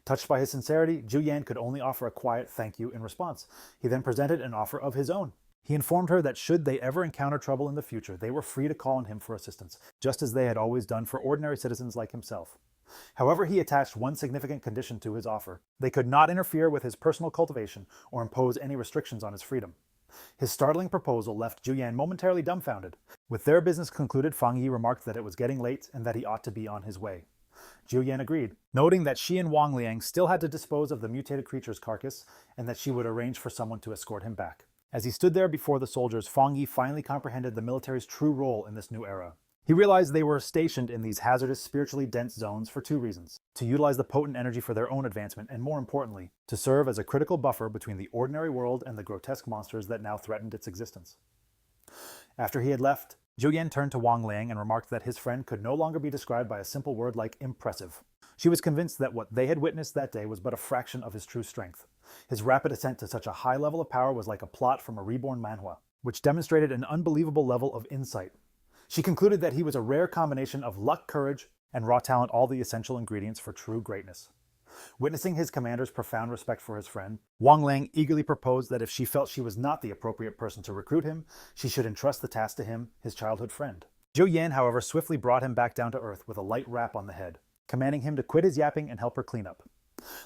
Speaker 1: Touched by his sincerity, Zhu Yan could only offer a quiet thank you in response. He then presented an offer of his own. He informed her that should they ever encounter trouble in the future, they were free to call on him for assistance, just as they had always done for ordinary citizens like himself. However, he attached one significant condition to his offer. They could not interfere with his personal cultivation or impose any restrictions on his freedom. His startling proposal left Zhu Yan momentarily dumbfounded. With their business concluded, Fang Yi remarked that it was getting late and that he ought to be on his way. Zhu Yan agreed, noting that she and Wang Liang still had to dispose of the mutated creature's carcass and that she would arrange for someone to escort him back. As he stood there before the soldiers, Fang Yi finally comprehended the military's true role in this new era. He realized they were stationed in these hazardous, spiritually dense zones for two reasons: to utilize the potent energy for their own advancement, and more importantly, to serve as a critical buffer between the ordinary world and the grotesque monsters that now threatened its existence. After he had left, Zhu Yan turned to Wang Liang and remarked that his friend could no longer be described by a simple word like impressive. She was convinced that what they had witnessed that day was but a fraction of his true strength. His rapid ascent to such a high level of power was like a plot from a reborn Manhwa, which demonstrated an unbelievable level of insight. She concluded that he was a rare combination of luck, courage, and raw talent, all the essential ingredients for true greatness. Witnessing his commander's profound respect for his friend, Wang Liang eagerly proposed that if she felt she was not the appropriate person to recruit him, she should entrust the task to him, his childhood friend. Zhu Yan, however, swiftly brought him back down to earth with a light rap on the head, commanding him to quit his yapping and help her clean up.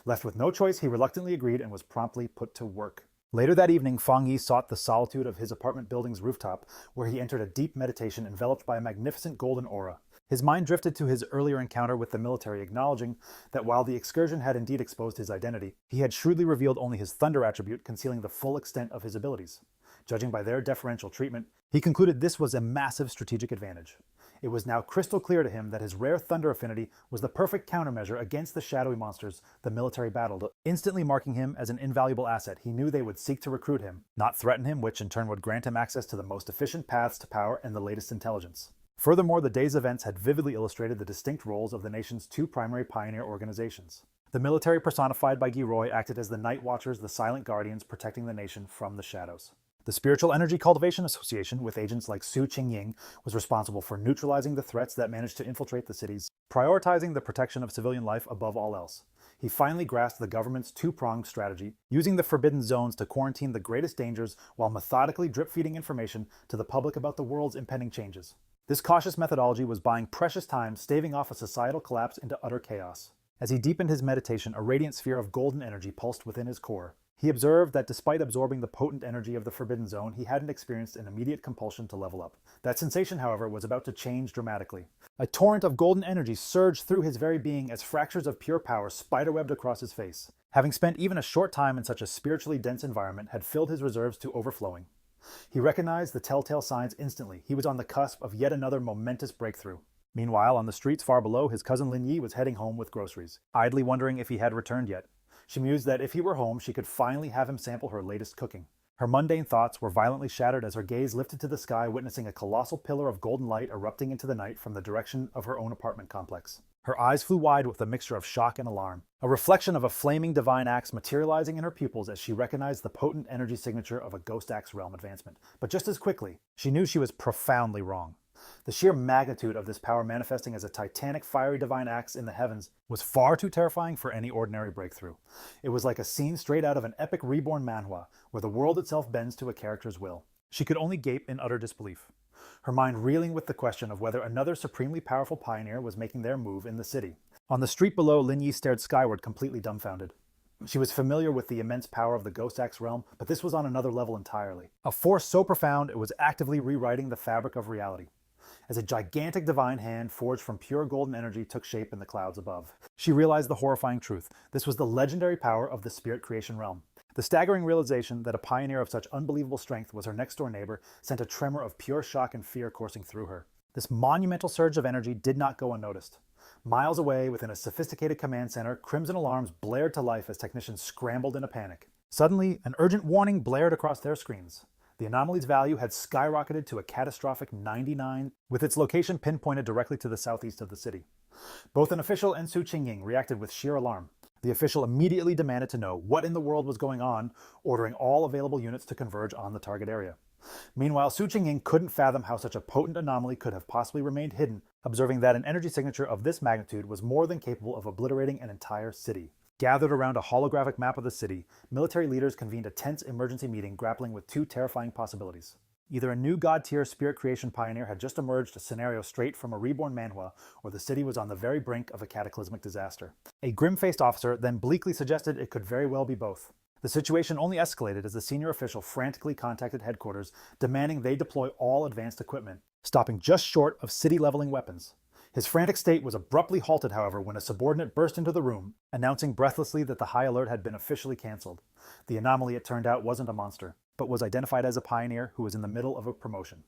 Speaker 1: Left with no choice, he reluctantly agreed and was promptly put to work. Later that evening, Fang Yi sought the solitude of his apartment building's rooftop, where he entered a deep meditation enveloped by a magnificent golden aura. His mind drifted to his earlier encounter with the military, acknowledging that while the excursion had indeed exposed his identity, he had shrewdly revealed only his thunder attribute, concealing the full extent of his abilities. Judging by their deferential treatment, he concluded this was a massive strategic advantage. It was now crystal clear to him that his rare thunder affinity was the perfect countermeasure against the shadowy monsters the military battled, instantly marking him as an invaluable asset. He knew they would seek to recruit him, not threaten him, which in turn would grant him access to the most efficient paths to power and the latest intelligence. Furthermore, the day's events had vividly illustrated the distinct roles of the nation's two primary pioneer organizations. The military, personified by Gilroy, acted as the Night Watchers, the silent guardians protecting the nation from the shadows. The Spiritual Energy Cultivation Association, with agents like Su Qingying, was responsible for neutralizing the threats that managed to infiltrate the cities, prioritizing the protection of civilian life above all else. He finally grasped the government's two-pronged strategy, using the forbidden zones to quarantine the greatest dangers while methodically drip-feeding information to the public about the world's impending changes. This cautious methodology was buying precious time, staving off a societal collapse into utter chaos. As he deepened his meditation, a radiant sphere of golden energy pulsed within his core. He observed that despite absorbing the potent energy of the Forbidden Zone, he hadn't experienced an immediate compulsion to level up. That sensation, however, was about to change dramatically. A torrent of golden energy surged through his very being as fractures of pure power spiderwebbed across his face. Having spent even a short time in such a spiritually dense environment had filled his reserves to overflowing. He recognized the telltale signs instantly. He was on the cusp of yet another momentous breakthrough. Meanwhile, on the streets far below, his cousin Lin Yi was heading home with groceries, idly wondering if he had returned yet. She mused that if he were home, she could finally have him sample her latest cooking. Her mundane thoughts were violently shattered as her gaze lifted to the sky, witnessing a colossal pillar of golden light erupting into the night from the direction of her own apartment complex. Her eyes flew wide with a mixture of shock and alarm, a reflection of a flaming divine axe materializing in her pupils as she recognized the potent energy signature of a ghost axe realm advancement. But just as quickly, she knew she was profoundly wrong. The sheer magnitude of this power manifesting as a titanic fiery divine axe in the heavens was far too terrifying for any ordinary breakthrough. It was like a scene straight out of an epic reborn manhwa, where the world itself bends to a character's will. She could only gape in utter disbelief, her mind reeling with the question of whether another supremely powerful pioneer was making their move in the city. On the street below, Lin Yi stared skyward, completely dumbfounded. She was familiar with the immense power of the Ghost Axe realm, but this was on another level entirely. A force so profound it was actively rewriting the fabric of reality. As a gigantic divine hand forged from pure golden energy took shape in the clouds above, she realized the horrifying truth. This was the legendary power of the spirit creation realm. The staggering realization that a pioneer of such unbelievable strength was her next-door neighbor sent a tremor of pure shock and fear coursing through her. This monumental surge of energy did not go unnoticed. Miles away, within a sophisticated command center, crimson alarms blared to life as technicians scrambled in a panic. Suddenly, an urgent warning blared across their screens. The anomaly's value had skyrocketed to a catastrophic 99, with its location pinpointed directly to the southeast of the city. Both an official and Su Qingying reacted with sheer alarm. The official immediately demanded to know what in the world was going on, ordering all available units to converge on the target area. Meanwhile, Su Qingying couldn't fathom how such a potent anomaly could have possibly remained hidden, observing that an energy signature of this magnitude was more than capable of obliterating an entire city. Gathered around a holographic map of the city, military leaders convened a tense emergency meeting grappling with two terrifying possibilities. Either a new god-tier spirit creation pioneer had just emerged, a scenario straight from a reborn Manhwa, or the city was on the very brink of a cataclysmic disaster. A grim-faced officer then bleakly suggested it could very well be both. The situation only escalated as the senior official frantically contacted headquarters, demanding they deploy all advanced equipment, stopping just short of city-leveling weapons. His frantic state was abruptly halted, however, when a subordinate burst into the room, announcing breathlessly that the high alert had been officially cancelled. The anomaly, it turned out, wasn't a monster, but was identified as a pioneer who was in the middle of a promotion.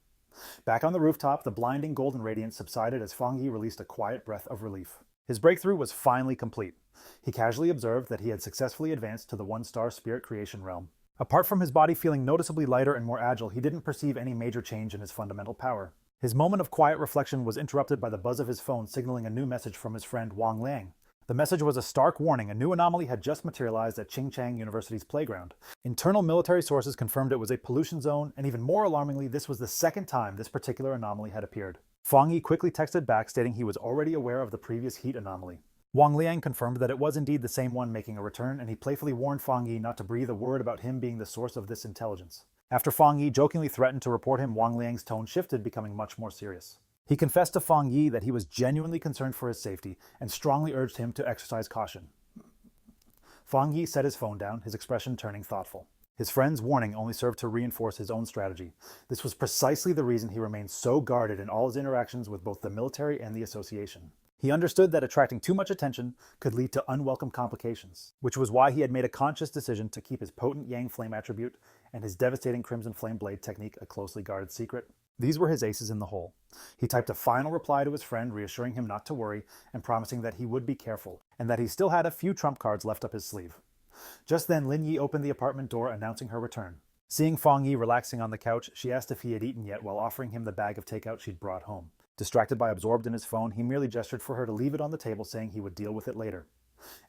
Speaker 1: Back on the rooftop, the blinding golden radiance subsided as Fang Yi released a quiet breath of relief. His breakthrough was finally complete. He casually observed that he had successfully advanced to the one-star spirit creation realm. Apart from his body feeling noticeably lighter and more agile, he didn't perceive any major change in his fundamental power. His moment of quiet reflection was interrupted by the buzz of his phone signaling a new message from his friend Wang Liang. The message was a stark warning. A new anomaly had just materialized at Qingchang University's playground. Internal military sources confirmed it was a pollution zone, and even more alarmingly, this was the second time this particular anomaly had appeared. Fang Yi quickly texted back stating he was already aware of the previous heat anomaly. Wang Liang confirmed that it was indeed the same one making a return, and he playfully warned Fang Yi not to breathe a word about him being the source of this intelligence. After Fang Yi jokingly threatened to report him, Wang Liang's tone shifted, becoming much more serious. He confessed to Fang Yi that he was genuinely concerned for his safety and strongly urged him to exercise caution. Fang Yi set his phone down, his expression turning thoughtful. His friend's warning only served to reinforce his own strategy. This was precisely the reason he remained so guarded in all his interactions with both the military and the association. He understood that attracting too much attention could lead to unwelcome complications, which was why he had made a conscious decision to keep his potent Yang Flame attribute and his devastating Crimson Flame Blade technique a closely guarded secret. These were his aces in the hole. He typed a final reply to his friend, reassuring him not to worry and promising that he would be careful, and that he still had a few trump cards left up his sleeve. Just then, Lin Yi opened the apartment door, announcing her return. Seeing Fang Yi relaxing on the couch, she asked if he had eaten yet while offering him the bag of takeout she'd brought home. Distracted by absorbed in his phone, he merely gestured for her to leave it on the table, saying he would deal with it later.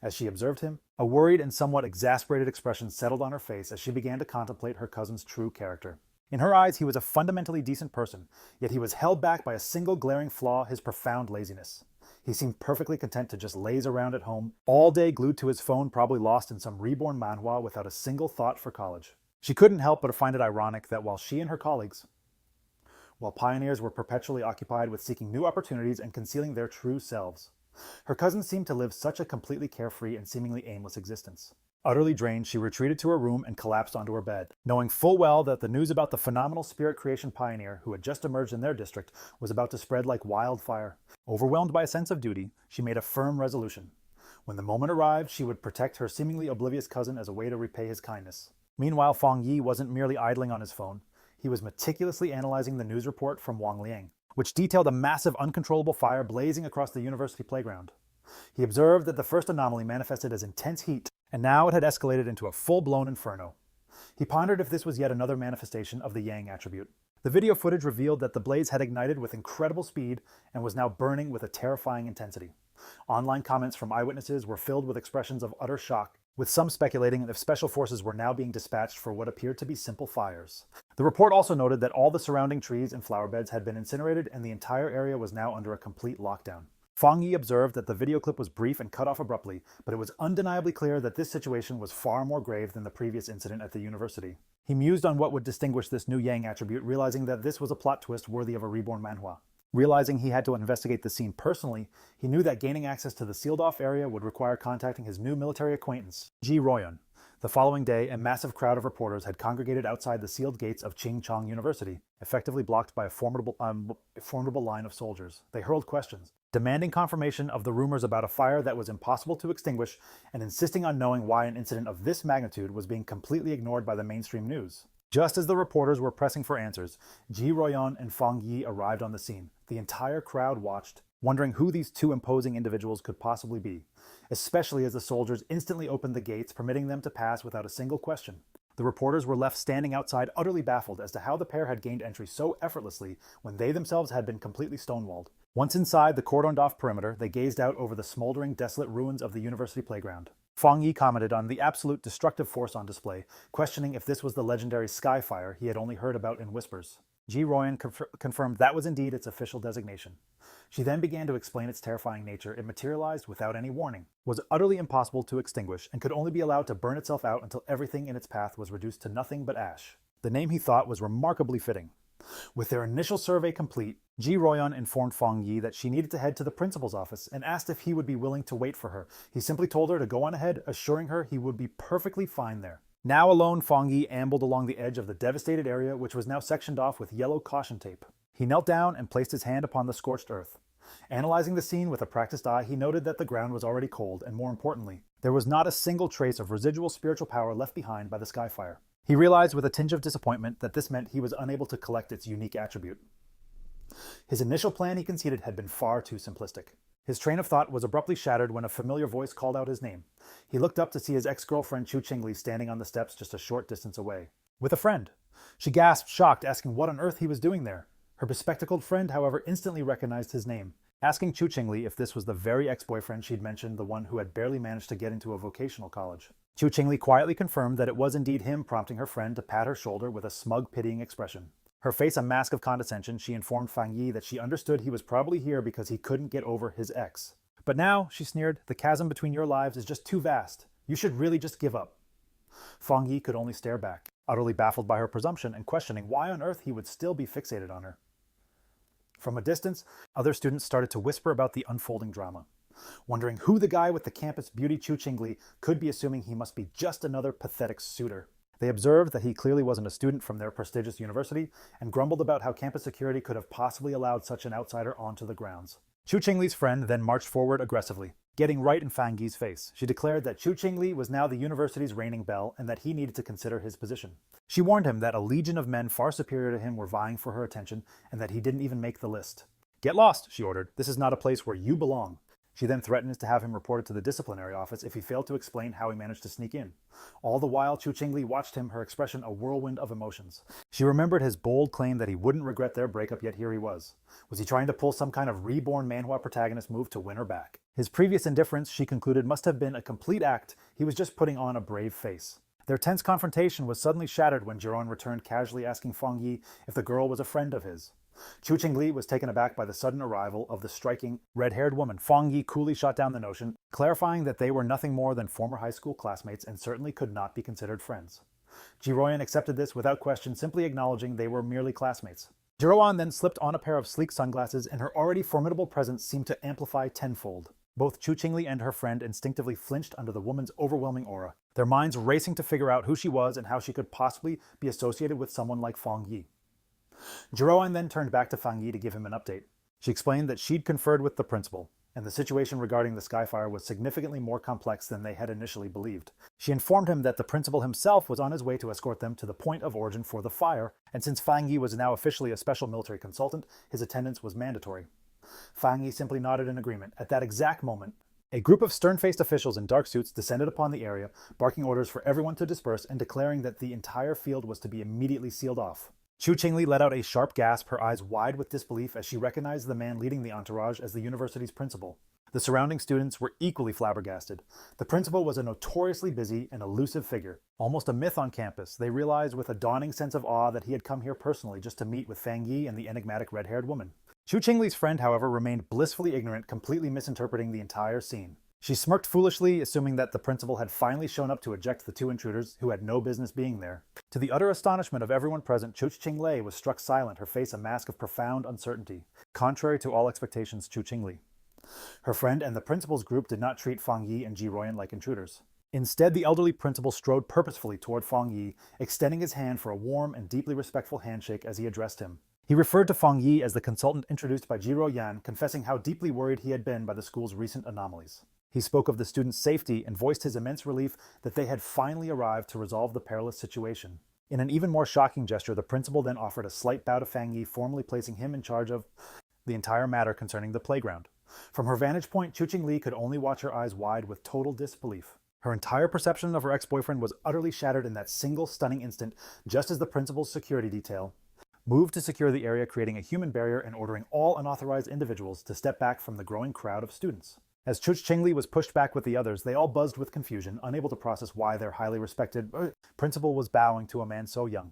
Speaker 1: As she observed him, a worried and somewhat exasperated expression settled on her face as she began to contemplate her cousin's true character. In her eyes, he was a fundamentally decent person, yet he was held back by a single glaring flaw: his profound laziness. He seemed perfectly content to just laze around at home, all day glued to his phone, probably lost in some reborn manhwa without a single thought for college. She couldn't help but find it ironic that while she and her colleagues, while pioneers were perpetually occupied with seeking new opportunities and concealing their true selves, her cousin seemed to live such a completely carefree and seemingly aimless existence. Utterly drained, she retreated to her room and collapsed onto her bed, knowing full well that the news about the phenomenal spirit creation pioneer who had just emerged in their district was about to spread like wildfire. Overwhelmed by a sense of duty, she made a firm resolution. When the moment arrived, she would protect her seemingly oblivious cousin as a way to repay his kindness. Meanwhile, Fang Yi wasn't merely idling on his phone. He was meticulously analyzing the news report from Wang Liang, which detailed a massive uncontrollable fire blazing across the university playground. He observed that the first anomaly manifested as intense heat, and now it had escalated into a full-blown inferno. He pondered if this was yet another manifestation of the Yang attribute. The video footage revealed that the blaze had ignited with incredible speed and was now burning with a terrifying intensity. Online comments from eyewitnesses were filled with expressions of utter shock, with some speculating if special forces were now being dispatched for what appeared to be simple fires. The report also noted that all the surrounding trees and flower beds had been incinerated and the entire area was now under a complete lockdown. Fang Yi observed that the video clip was brief and cut off abruptly, but it was undeniably clear that this situation was far more grave than the previous incident at the university. He mused on what would distinguish this new Yang attribute, realizing that this was a plot twist worthy of a reborn manhwa. Realizing he had to investigate the scene personally, he knew that gaining access to the sealed-off area would require contacting his new military acquaintance, Ji Royon. The following day, a massive crowd of reporters had congregated outside the sealed gates of Qingchang University, effectively blocked by a formidable line of soldiers. They hurled questions, demanding confirmation of the rumors about a fire that was impossible to extinguish and insisting on knowing why an incident of this magnitude was being completely ignored by the mainstream news. Just as the reporters were pressing for answers, Ji Royon and Fang Yi arrived on the scene. The entire crowd watched, wondering who these two imposing individuals could possibly be. especially as the soldiers instantly opened the gates, permitting them to pass without a single question. The reporters were left standing outside, utterly baffled as to how the pair had gained entry so effortlessly when they themselves had been completely stonewalled. Once inside the cordoned-off perimeter, they gazed out over the smoldering, desolate ruins of the university playground. Fang Yi commented on the absolute destructive force on display, questioning if this was the legendary Skyfire he had only heard about in whispers. Ji Royan confirmed that was indeed its official designation. She then began to explain its terrifying nature. It materialized without any warning, was utterly impossible to extinguish, and could only be allowed to burn itself out until everything in its path was reduced to nothing but ash. The name, he thought, was remarkably fitting. With their initial survey complete, Ji Royan informed Fang Yi that she needed to head to the principal's office and asked if he would be willing to wait for her. He simply told her to go on ahead, assuring her he would be perfectly fine there. Now alone, Fang Yi ambled along the edge of the devastated area, which was now sectioned off with yellow caution tape. He knelt down and placed his hand upon the scorched earth. Analyzing the scene with a practiced eye, he noted that the ground was already cold, and more importantly, there was not a single trace of residual spiritual power left behind by the Skyfire. He realized with a tinge of disappointment that this meant he was unable to collect its unique attribute. His initial plan, he conceded, had been far too simplistic. His train of thought was abruptly shattered when a familiar voice called out his name. He looked up to see his ex-girlfriend Chu Qingli standing on the steps just a short distance away. With a friend. She gasped, shocked, asking what on earth he was doing there. Her bespectacled friend, however, instantly recognized his name, asking Chu Qingli if this was the very ex-boyfriend she'd mentioned, the one who had barely managed to get into a vocational college. Chu Qingli quietly confirmed that it was indeed him, prompting her friend to pat her shoulder with a smug, pitying expression. Her face a mask of condescension, she informed Fang Yi that she understood he was probably here because he couldn't get over his ex. But now, she sneered, the chasm between your lives is just too vast. You should really just give up. Fang Yi could only stare back, utterly baffled by her presumption and questioning why on earth he would still be fixated on her. From a distance, other students started to whisper about the unfolding drama, wondering who the guy with the campus beauty Chu Qingli could be, assuming he must be just another pathetic suitor. They observed that he clearly wasn't a student from their prestigious university and grumbled about how campus security could have possibly allowed such an outsider onto the grounds. Chu Qingli's friend then marched forward aggressively, getting right in Fang Yi's face. She declared that Chu Qingli was now the university's reigning belle and that he needed to consider his position. She warned him that a legion of men far superior to him were vying for her attention and that he didn't even make the list. Get lost, she ordered. This is not a place where you belong. She then threatened to have him reported to the disciplinary office if he failed to explain how he managed to sneak in. All the while, Chu Qingli watched him, her expression a whirlwind of emotions. She remembered his bold claim that he wouldn't regret their breakup, yet here he was. Was he trying to pull some kind of reborn Manhwa protagonist move to win her back? His previous indifference, she concluded, must have been a complete act. He was just putting on a brave face. Their tense confrontation was suddenly shattered when Jiron returned, casually asking Fang Yi if the girl was a friend of his. Chu Qingli was taken aback by the sudden arrival of the striking, red-haired woman. Fang Yi coolly shot down the notion, clarifying that they were nothing more than former high school classmates and certainly could not be considered friends. Jiroyan accepted this without question, simply acknowledging they were merely classmates. Jiroan then slipped on a pair of sleek sunglasses, and her already formidable presence seemed to amplify tenfold. Both Chu Qingli and her friend instinctively flinched under the woman's overwhelming aura, their minds racing to figure out who she was and how she could possibly be associated with someone like Fang Yi. Jiroan then turned back to Fang Yi to give him an update. She explained that she'd conferred with the principal, and the situation regarding the Skyfire was significantly more complex than they had initially believed. She informed him that the principal himself was on his way to escort them to the point of origin for the fire, and since Fang Yi was now officially a special military consultant, his attendance was mandatory. Fang Yi simply nodded in agreement. At that exact moment, a group of stern-faced officials in dark suits descended upon the area, barking orders for everyone to disperse and declaring that the entire field was to be immediately sealed off. Chu Qingli let out a sharp gasp, her eyes wide with disbelief as she recognized the man leading the entourage as the university's principal. The surrounding students were equally flabbergasted. The principal was a notoriously busy and elusive figure, almost a myth on campus. They realized with a dawning sense of awe that he had come here personally just to meet with Fang Yi and the enigmatic red-haired woman. Chu Qingli's friend, however, remained blissfully ignorant, completely misinterpreting the entire scene. She smirked foolishly, assuming that the principal had finally shown up to eject the two intruders who had no business being there. To the utter astonishment of everyone present, Chu Qinglei was struck silent, her face a mask of profound uncertainty, contrary to all expectations. Chu Qingli. Her friend and the principal's group did not treat Fang Yi and Ji Royan like intruders. Instead, the elderly principal strode purposefully toward Fang Yi, extending his hand for a warm and deeply respectful handshake as he addressed him. He referred to Fang Yi as the consultant introduced by Ji Royan, confessing how deeply worried he had been by the school's recent anomalies. He spoke of the students' safety and voiced his immense relief that they had finally arrived to resolve the perilous situation. In an even more shocking gesture, the principal then offered a slight bow to Fang Yi, formally placing him in charge of the entire matter concerning the playground. From her vantage point, Chu-Ching-Li could only watch her eyes wide with total disbelief. Her entire perception of her ex-boyfriend was utterly shattered in that single stunning instant, just as the principal's security detail moved to secure the area, creating a human barrier and ordering all unauthorized individuals to step back from the growing crowd of students. As Chu-Ching-Li was pushed back with the others, they all buzzed with confusion, unable to process why their highly respected principal was bowing to a man so young.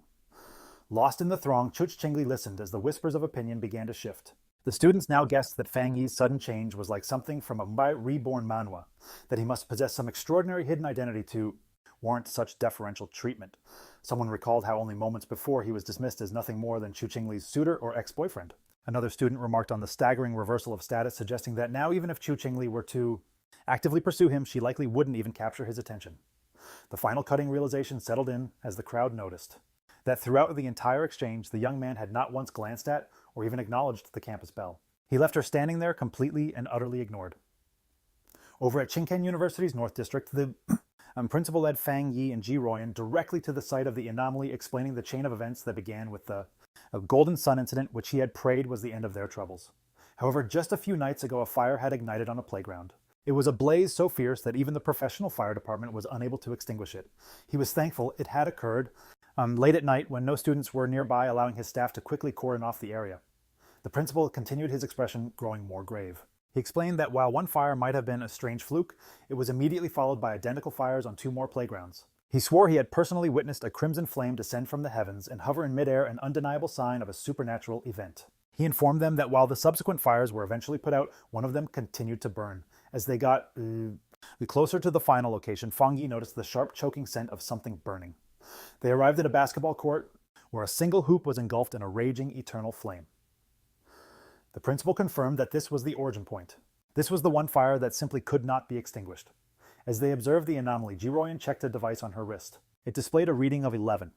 Speaker 1: Lost in the throng, Chu-Ching-Li listened as the whispers of opinion began to shift. The students now guessed that Fang Yi's sudden change was like something from a reborn Manhwa, that he must possess some extraordinary hidden identity to warrant such deferential treatment. Someone recalled how only moments before he was dismissed as nothing more than Chu-Ching-Li's suitor or ex-boyfriend. Another student remarked on the staggering reversal of status, suggesting that now even if Chu-Ching-Li were to actively pursue him, she likely wouldn't even capture his attention. The final cutting realization settled in as the crowd noticed that throughout the entire exchange, the young man had not once glanced at or even acknowledged the campus belle. He left her standing there completely and utterly ignored. Over at Qingken University's North District, the principal led Fang Yi and Ji Royan directly to the site of the anomaly, explaining the chain of events that began with the Golden Sun incident, which he had prayed was the end of their troubles. However, just a few nights ago, a fire had ignited on a playground. It was a blaze so fierce that even the professional fire department was unable to extinguish it. He was thankful it had occurred late at night when no students were nearby, allowing his staff to quickly cordon off the area. The principal continued his expression, growing more grave. He explained that while one fire might have been a strange fluke, it was immediately followed by identical fires on 2 more playgrounds. He swore he had personally witnessed a crimson flame descend from the heavens and hover in midair, an undeniable sign of a supernatural event. He informed them that while the subsequent fires were eventually put out, one of them continued to burn. As they got closer to the final location, Fang Yi noticed the sharp choking scent of something burning. They arrived at a basketball court where a single hoop was engulfed in a raging eternal flame. The principal confirmed that this was the origin point. This was the one fire that simply could not be extinguished. As they observed the anomaly, Ji Royan checked a device on her wrist. It displayed a reading of 11.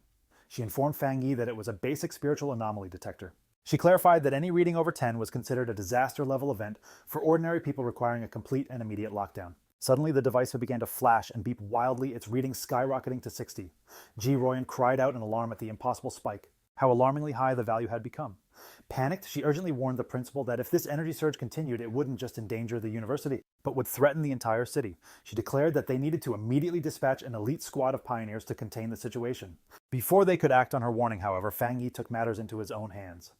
Speaker 1: She informed Fang Yi that it was a basic spiritual anomaly detector. She clarified that any reading over 10 was considered a disaster-level event for ordinary people requiring a complete and immediate lockdown. Suddenly, the device began to flash and beep wildly, its reading skyrocketing to 60. Ji Royan cried out in alarm at the impossible spike. How alarmingly high the value had become. Panicked, she urgently warned the principal that if this energy surge continued, it wouldn't just endanger the university, but would threaten the entire city. She declared that they needed to immediately dispatch an elite squad of pioneers to contain the situation. Before they could act on her warning, however, Fang Yi took matters into his own hands.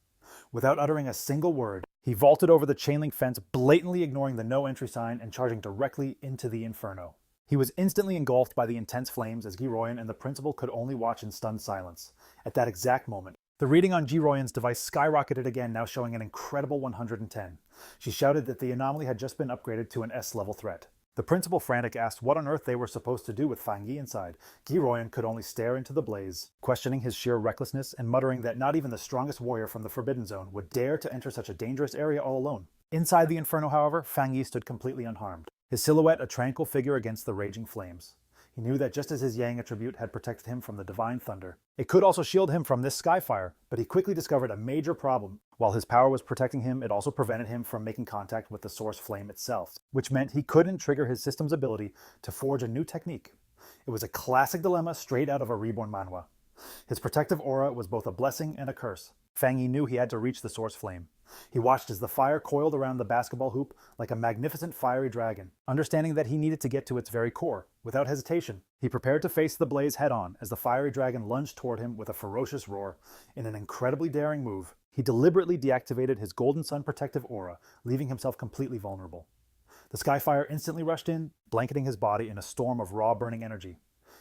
Speaker 1: Without uttering a single word, he vaulted over the chain-link fence, blatantly ignoring the no entry sign and charging directly into the inferno. He was instantly engulfed by the intense flames as Ji Royan and the principal could only watch in stunned silence. At that exact moment, the reading on Ji Royan's device skyrocketed again, now showing an incredible 110. She shouted that the anomaly had just been upgraded to an S-level threat. The principal, frantic, asked what on earth they were supposed to do with Fang Yi inside. Ji Royan could only stare into the blaze, questioning his sheer recklessness and muttering that not even the strongest warrior from the Forbidden Zone would dare to enter such a dangerous area all alone. Inside the inferno, however, Fang Yi stood completely unharmed, his silhouette a tranquil figure against the raging flames. He knew that just as his Yang attribute had protected him from the divine thunder, it could also shield him from this skyfire, but he quickly discovered a major problem. While his power was protecting him, it also prevented him from making contact with the source flame itself, which meant he couldn't trigger his system's ability to forge a new technique. It was a classic dilemma straight out of a reborn Manhwa. His protective aura was both a blessing and a curse. Fang Yi knew he had to reach the source flame. He watched as the fire coiled around the basketball hoop like a magnificent fiery dragon. Understanding that he needed to get to its very core, without hesitation, he prepared to face the blaze head-on as the fiery dragon lunged toward him with a ferocious roar. In an incredibly daring move, he deliberately deactivated his Golden Sun protective aura, leaving himself completely vulnerable. The skyfire instantly rushed in, blanketing his body in a storm of raw burning energy.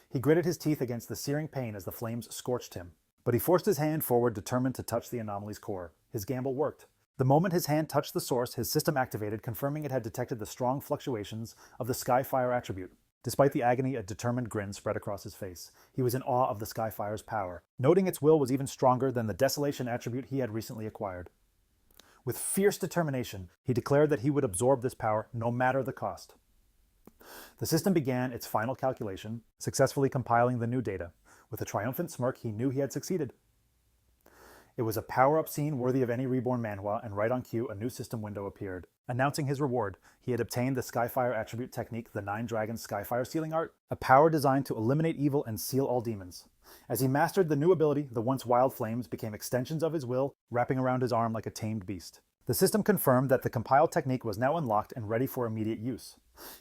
Speaker 1: He gritted his teeth against the searing pain as the flames scorched him. But he forced his hand forward, determined to touch the anomaly's core. His gamble worked. The moment his hand touched the source, his system activated, confirming it had detected the strong fluctuations of the Skyfire attribute. Despite the agony, a determined grin spread across his face. He was in awe of the Skyfire's power, noting its will was even stronger than the Desolation attribute he had recently acquired. With fierce determination, he declared that he would absorb this power no matter the cost. The system began its final calculation, successfully compiling the new data. With a triumphant smirk, he knew he had succeeded. It was a power-up scene worthy of any reborn Manhwa, and right on cue, a new system window appeared. Announcing his reward, he had obtained the Skyfire attribute technique, the 9 Dragons Skyfire Sealing Art, a power designed to eliminate evil and seal all demons. As he mastered the new ability, the once wild flames became extensions of his will, wrapping around his arm like a tamed beast. The system confirmed that the compiled technique was now unlocked and ready for immediate use.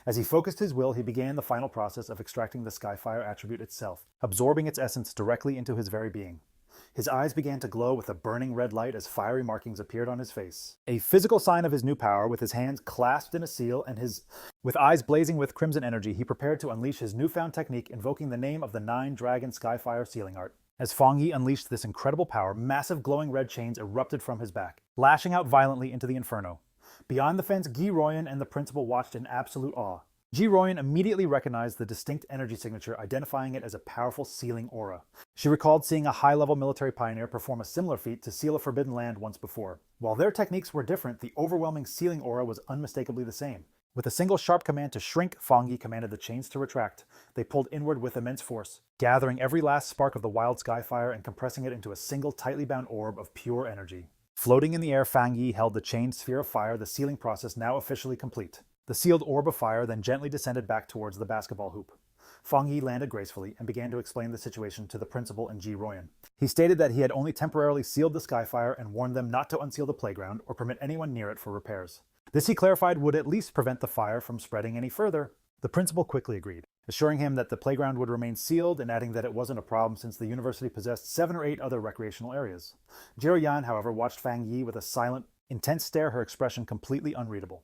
Speaker 1: As he focused his will, he began the final process of extracting the Skyfire attribute itself, absorbing its essence directly into his very being. His eyes began to glow with a burning red light as fiery markings appeared on his face. A physical sign of his new power, with his hands clasped in a seal and with eyes blazing with crimson energy, he prepared to unleash his newfound technique, invoking the name of the 9-dragon Skyfire sealing art. As Fang Yi unleashed this incredible power, massive glowing red chains erupted from his back, lashing out violently into the inferno. Beyond the fence, Gi Royan and the principal watched in absolute awe. Ji Royan immediately recognized the distinct energy signature, identifying it as a powerful sealing aura. She recalled seeing a high-level military pioneer perform a similar feat to seal a forbidden land once before. While their techniques were different, the overwhelming sealing aura was unmistakably the same. With a single sharp command to shrink, Fang Yi commanded the chains to retract. They pulled inward with immense force, gathering every last spark of the wild Skyfire and compressing it into a single tightly bound orb of pure energy. Floating in the air, Fang Yi held the chained sphere of fire, the sealing process now officially complete. The sealed orb of fire then gently descended back towards the basketball hoop. Fang Yi landed gracefully and began to explain the situation to the principal and Ji Royan. He stated that he had only temporarily sealed the Skyfire and warned them not to unseal the playground or permit anyone near it for repairs. This, he clarified, would at least prevent the fire from spreading any further. The principal quickly agreed, assuring him that the playground would remain sealed and adding that it wasn't a problem since the university possessed 7 or 8 other recreational areas. Jiro Yan, however, watched Fang Yi with a silent, intense stare, her expression completely unreadable.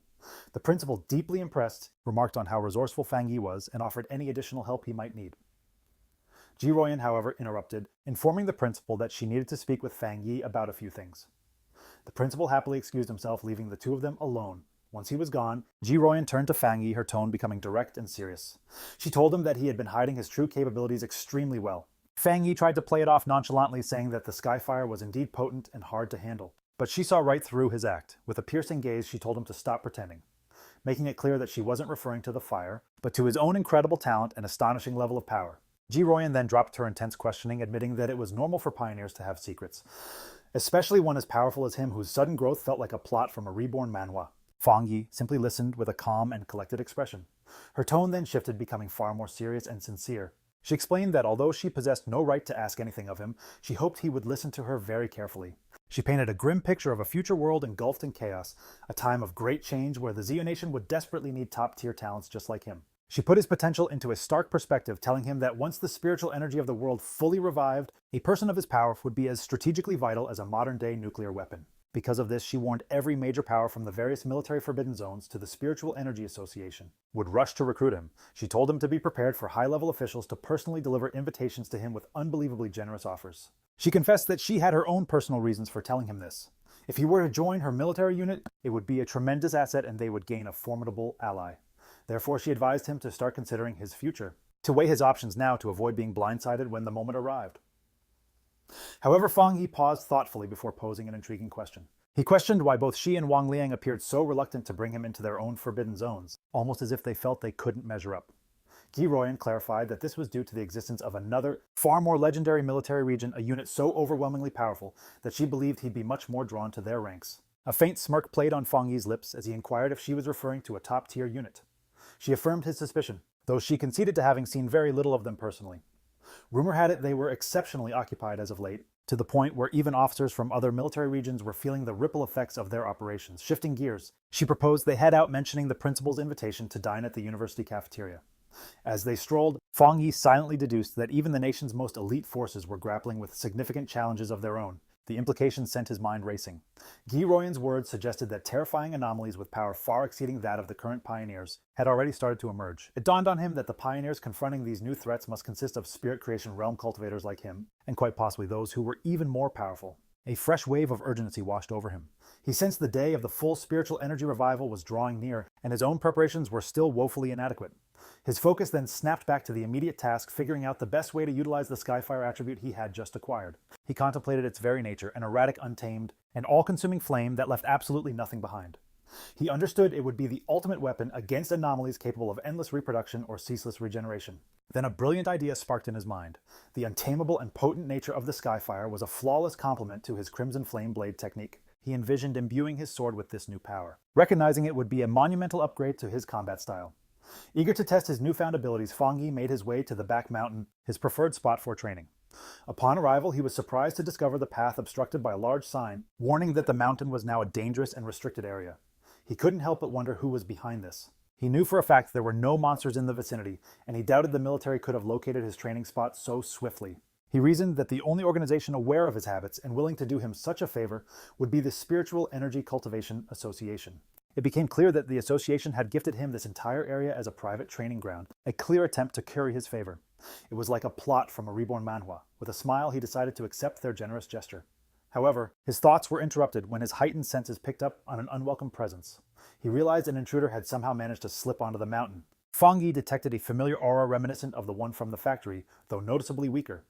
Speaker 1: The principal, deeply impressed, remarked on how resourceful Fang Yi was and offered any additional help he might need. Ji Royan, however, interrupted, informing the principal that she needed to speak with Fang Yi about a few things. The principal happily excused himself, leaving the two of them alone. Once he was gone, Ji Royan turned to Fang Yi, her tone becoming direct and serious. She told him that he had been hiding his true capabilities extremely well. Fang Yi tried to play it off nonchalantly, saying that the Skyfire was indeed potent and hard to handle. But she saw right through his act. With a piercing gaze, she told him to stop pretending, making it clear that she wasn't referring to the fire, but to his own incredible talent and astonishing level of power. Ji Royan then dropped her intense questioning, admitting that it was normal for pioneers to have secrets, especially one as powerful as him, whose sudden growth felt like a plot from a reborn Manhwa. Fang Yi simply listened with a calm and collected expression. Her tone then shifted, becoming far more serious and sincere. She explained that although she possessed no right to ask anything of him, she hoped he would listen to her very carefully. She painted a grim picture of a future world engulfed in chaos, a time of great change where the Zeo Nation would desperately need top-tier talents just like him. She put his potential into a stark perspective, telling him that once the spiritual energy of the world fully revived, a person of his power would be as strategically vital as a modern-day nuclear weapon. Because of this, she warned every major power, from the various military forbidden zones to the Spiritual Energy Association, would rush to recruit him. She told him to be prepared for high-level officials to personally deliver invitations to him with unbelievably generous offers. She confessed that she had her own personal reasons for telling him this. If he were to join her military unit, it would be a tremendous asset and they would gain a formidable ally. Therefore, she advised him to start considering his future, to weigh his options now to avoid being blindsided when the moment arrived. However, Fang Yi paused thoughtfully before posing an intriguing question. He questioned why both she and Wang Liang appeared so reluctant to bring him into their own forbidden zones, almost as if they felt they couldn't measure up. Gi Royan clarified that this was due to the existence of another, far more legendary military region, a unit so overwhelmingly powerful that she believed he'd be much more drawn to their ranks. A faint smirk played on Fang Yi's lips as he inquired if she was referring to a top-tier unit. She affirmed his suspicion, though she conceded to having seen very little of them personally. Rumor had it they were exceptionally occupied as of late, to the point where even officers from other military regions were feeling the ripple effects of their operations. Shifting gears, she proposed they head out, mentioning the principal's invitation to dine at the university cafeteria. As they strolled, Fang Yi silently deduced that even the nation's most elite forces were grappling with significant challenges of their own. The implications sent his mind racing. Gi Royan's words suggested that terrifying anomalies with power far exceeding that of the current pioneers had already started to emerge. It dawned on him that the pioneers confronting these new threats must consist of spirit creation realm cultivators like him, and quite possibly those who were even more powerful. A fresh wave of urgency washed over him. He sensed the day of the full spiritual energy revival was drawing near, and his own preparations were still woefully inadequate. His focus then snapped back to the immediate task, figuring out the best way to utilize the Skyfire attribute he had just acquired. He contemplated its very nature, an erratic, untamed, and all-consuming flame that left absolutely nothing behind. He understood it would be the ultimate weapon against anomalies capable of endless reproduction or ceaseless regeneration. Then a brilliant idea sparked in his mind. The untamable and potent nature of the Skyfire was a flawless complement to his Crimson Flame Blade technique. He envisioned imbuing his sword with this new power, recognizing it would be a monumental upgrade to his combat style. Eager to test his newfound abilities, Fang Yi made his way to the back mountain, his preferred spot for training. Upon arrival, he was surprised to discover the path obstructed by a large sign, warning that the mountain was now a dangerous and restricted area. He couldn't help but wonder who was behind this. He knew for a fact there were no monsters in the vicinity, and he doubted the military could have located his training spot so swiftly. He reasoned that the only organization aware of his habits and willing to do him such a favor would be the Spiritual Energy Cultivation Association. It became clear that the association had gifted him this entire area as a private training ground, a clear attempt to curry his favor. It was like a plot from a reborn manhwa. With a smile, he decided to accept their generous gesture. However, his thoughts were interrupted when his heightened senses picked up on an unwelcome presence. He realized an intruder had somehow managed to slip onto the mountain. Fang Yi detected a familiar aura reminiscent of the one from the factory, though noticeably weaker.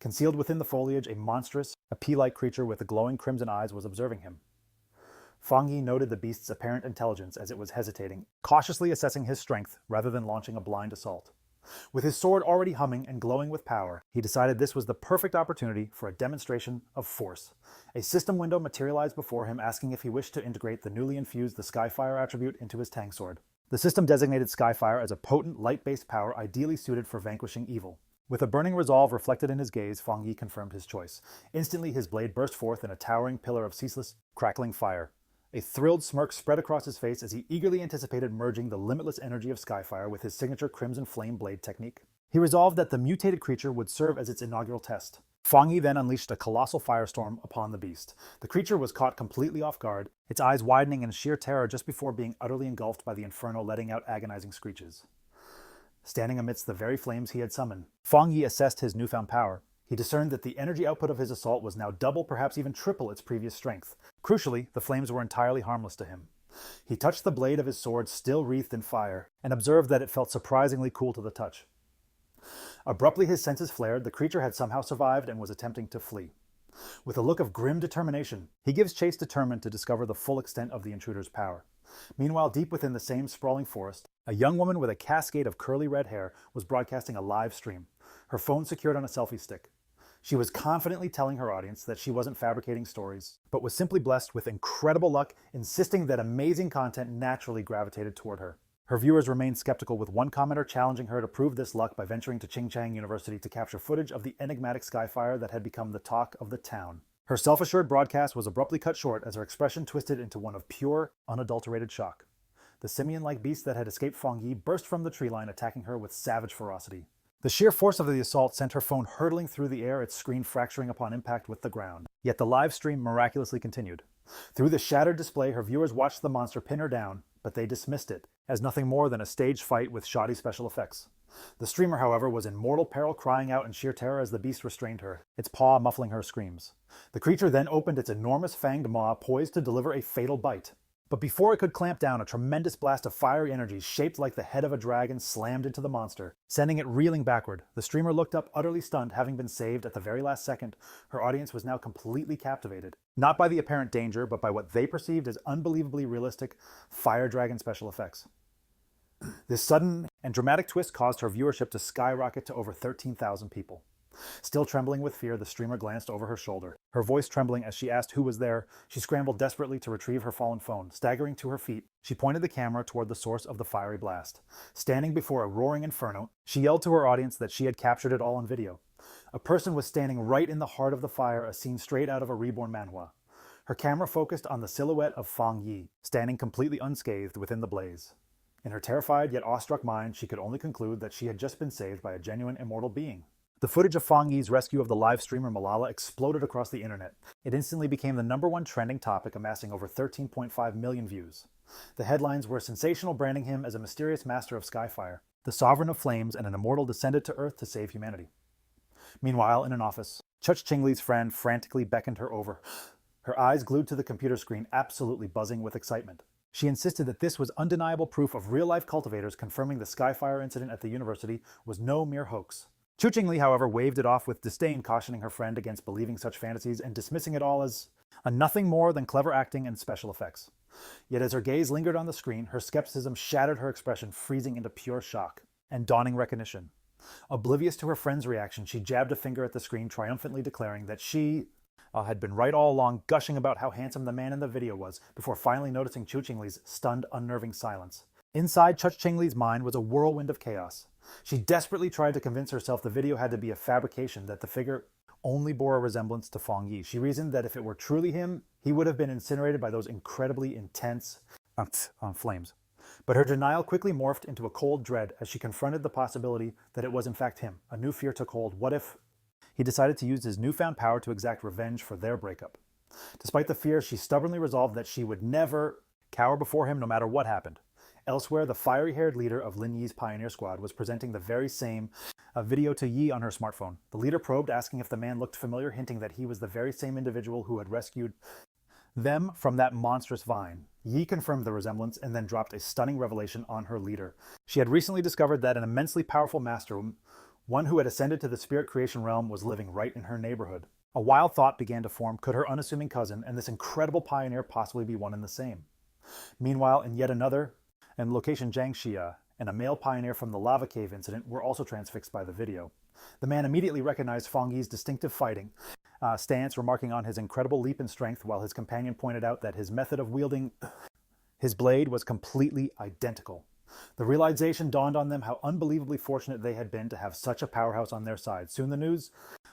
Speaker 1: Concealed within the foliage, a monstrous, a pea-like creature with glowing crimson eyes was observing him. Fang Yi noted the beast's apparent intelligence as it was hesitating, cautiously assessing his strength rather than launching a blind assault. With his sword already humming and glowing with power, he decided this was the perfect opportunity for a demonstration of force. A system window materialized before him, asking if he wished to integrate the newly infused Skyfire attribute into his Tang sword. The system designated Skyfire as a potent, light-based power ideally suited for vanquishing evil. With a burning resolve reflected in his gaze, Fang Yi confirmed his choice. Instantly, his blade burst forth in a towering pillar of ceaseless, crackling fire. A thrilled smirk spread across his face as he eagerly anticipated merging the limitless energy of Skyfire with his signature Crimson Flame blade technique. He resolved that the mutated creature would serve as its inaugural test. Fang Yi then unleashed a colossal firestorm upon the beast. The creature was caught completely off guard, its eyes widening in sheer terror just before being utterly engulfed by the inferno, letting out agonizing screeches. Standing amidst the very flames he had summoned, Fang Yi assessed his newfound power. He discerned that the energy output of his assault was now double, perhaps even triple its previous strength. Crucially, the flames were entirely harmless to him. He touched the blade of his sword, still wreathed in fire, and observed that it felt surprisingly cool to the touch. Abruptly, his senses flared. The creature had somehow survived and was attempting to flee. With a look of grim determination, he gives chase, determined to discover the full extent of the intruder's power. Meanwhile, deep within the same sprawling forest, a young woman with a cascade of curly red hair was broadcasting a live stream, her phone secured on a selfie stick. She was confidently telling her audience that she wasn't fabricating stories, but was simply blessed with incredible luck, insisting that amazing content naturally gravitated toward her. Her viewers remained skeptical, with one commenter challenging her to prove this luck by venturing to Qingchang University to capture footage of the enigmatic Skyfire that had become the talk of the town. Her self-assured broadcast was abruptly cut short as her expression twisted into one of pure, unadulterated shock. The simian-like beast that had escaped Fang Yi burst from the tree line, attacking her with savage ferocity. The sheer force of the assault sent her phone hurtling through the air, its screen fracturing upon impact with the ground. Yet the live stream miraculously continued. Through the shattered display, her viewers watched the monster pin her down, but they dismissed it as nothing more than a staged fight with shoddy special effects. The streamer, however, was in mortal peril, crying out in sheer terror as the beast restrained her, its paw muffling her screams. The creature then opened its enormous fanged maw, poised to deliver a fatal bite. But before it could clamp down, a tremendous blast of fiery energy shaped like the head of a dragon slammed into the monster, sending it reeling backward. The streamer looked up, utterly stunned, having been saved at the very last second. Her audience was now completely captivated, not by the apparent danger, but by what they perceived as unbelievably realistic fire dragon special effects. This sudden and dramatic twist caused her viewership to skyrocket to over 13,000 people. Still trembling with fear, the streamer glanced over her shoulder. Her voice trembling as she asked who was there, she scrambled desperately to retrieve her fallen phone. Staggering to her feet, she pointed the camera toward the source of the fiery blast. Standing before a roaring inferno, she yelled to her audience that she had captured it all on video. A person was standing right in the heart of the fire, a scene straight out of a reborn manhwa. Her camera focused on the silhouette of Fang Yi, standing completely unscathed within the blaze. In her terrified yet awestruck mind, she could only conclude that she had just been saved by a genuine immortal being. The footage of Fang Yi's rescue of the live streamer Malala exploded across the internet. It instantly became the #1 trending topic, amassing over 13.5 million views. The headlines were sensational, branding him as a mysterious master of Skyfire, the sovereign of flames, and an immortal descended to Earth to save humanity. Meanwhile, in an office, Chuch Chingli's friend frantically beckoned her over, her eyes glued to the computer screen, absolutely buzzing with excitement. She insisted that this was undeniable proof of real-life cultivators, confirming the Skyfire incident at the university was no mere hoax. Chu Qingli, however, waved it off with disdain, cautioning her friend against believing such fantasies and dismissing it all as a nothing more than clever acting and special effects. Yet as her gaze lingered on the screen, her skepticism shattered her expression, freezing into pure shock and dawning recognition. Oblivious to her friend's reaction, she jabbed a finger at the screen, triumphantly declaring that she had been right all along, gushing about how handsome the man in the video was, before finally noticing Chu Qingli's stunned, unnerving silence. Inside Chuch Chingli's mind was a whirlwind of chaos. She desperately tried to convince herself the video had to be a fabrication, that the figure only bore a resemblance to Fang Yi. She reasoned that if it were truly him, he would have been incinerated by those incredibly intense flames. But her denial quickly morphed into a cold dread as she confronted the possibility that it was in fact him. A new fear took hold. What if he decided to use his newfound power to exact revenge for their breakup? Despite the fear, she stubbornly resolved that she would never cower before him no matter what happened. Elsewhere, the fiery-haired leader of Lin Yi's pioneer squad was presenting the very same video to Yi on her smartphone. The leader probed, asking if the man looked familiar, hinting that he was the very same individual who had rescued them from that monstrous vine. Yi confirmed the resemblance and then dropped a stunning revelation on her leader. She had recently discovered that an immensely powerful master, one who had ascended to the spirit creation realm, was living right in her neighborhood. A wild thought began to form. Could her unassuming cousin and this incredible pioneer possibly be one and the same? Meanwhile, in yet another location, Jiangxia and a male pioneer from the lava cave incident were also transfixed by the video. The man immediately recognized Fang Yi's distinctive fighting stance, remarking on his incredible leap in strength, while his companion pointed out that his method of wielding his blade was completely identical. The realization dawned on them how unbelievably fortunate they had been to have such a powerhouse on their side. Soon the news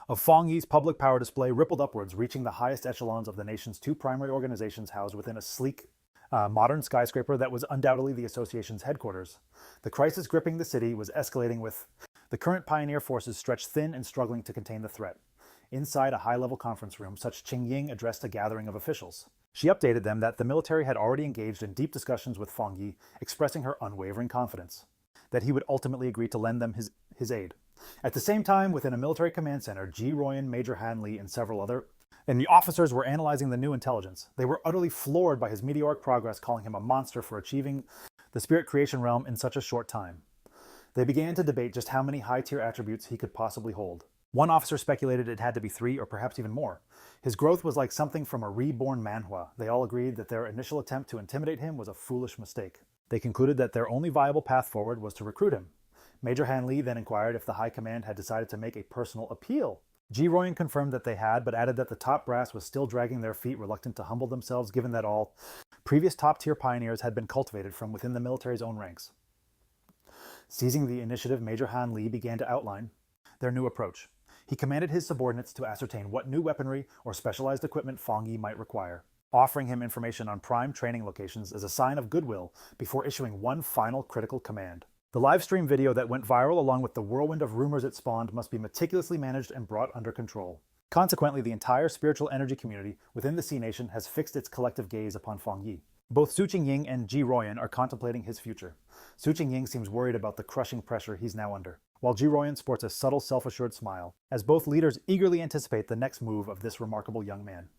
Speaker 1: of Fang Yi's public power display rippled upwards, reaching the highest echelons of the nation's two primary organizations housed within a sleek, modern skyscraper that was undoubtedly the association's headquarters. The crisis gripping the city was escalating, with the current pioneer forces stretched thin and struggling to contain the threat. Inside a high-level conference room, such Qingying addressed a gathering of officials. She updated them that the military had already engaged in deep discussions with Fang Yi, expressing her unwavering confidence that he would ultimately agree to lend them his aid. At the same time, within a military command center, Ji Royan, Major Han Li, and several other the officers were analyzing the new intelligence. They were utterly floored by his meteoric progress, calling him a monster for achieving the spirit creation realm in such a short time. They began to debate just how many high-tier attributes he could possibly hold. One officer speculated it had to be 3 or perhaps even more. His growth was like something from a reborn Manhwa. They all agreed that their initial attempt to intimidate him was a foolish mistake. They concluded that their only viable path forward was to recruit him. Major Han Li then inquired if the High Command had decided to make a personal appeal. Ji Royan confirmed that they had, but added that the top brass was still dragging their feet, reluctant to humble themselves, given that all previous top-tier pioneers had been cultivated from within the military's own ranks. Seizing the initiative, Major Han Li began to outline their new approach. He commanded his subordinates to ascertain what new weaponry or specialized equipment Fang Yi might require, offering him information on prime training locations as a sign of goodwill before issuing one final critical command. The live stream video that went viral, along with the whirlwind of rumors it spawned, must be meticulously managed and brought under control. Consequently, the entire spiritual energy community within the Sea Nation has fixed its collective gaze upon Fang Yi. Both Su Qingying and Ji Royan are contemplating his future. Su Qingying seems worried about the crushing pressure he's now under, while Ji Royan sports a subtle, self-assured smile, as both leaders eagerly anticipate the next move of this remarkable young man.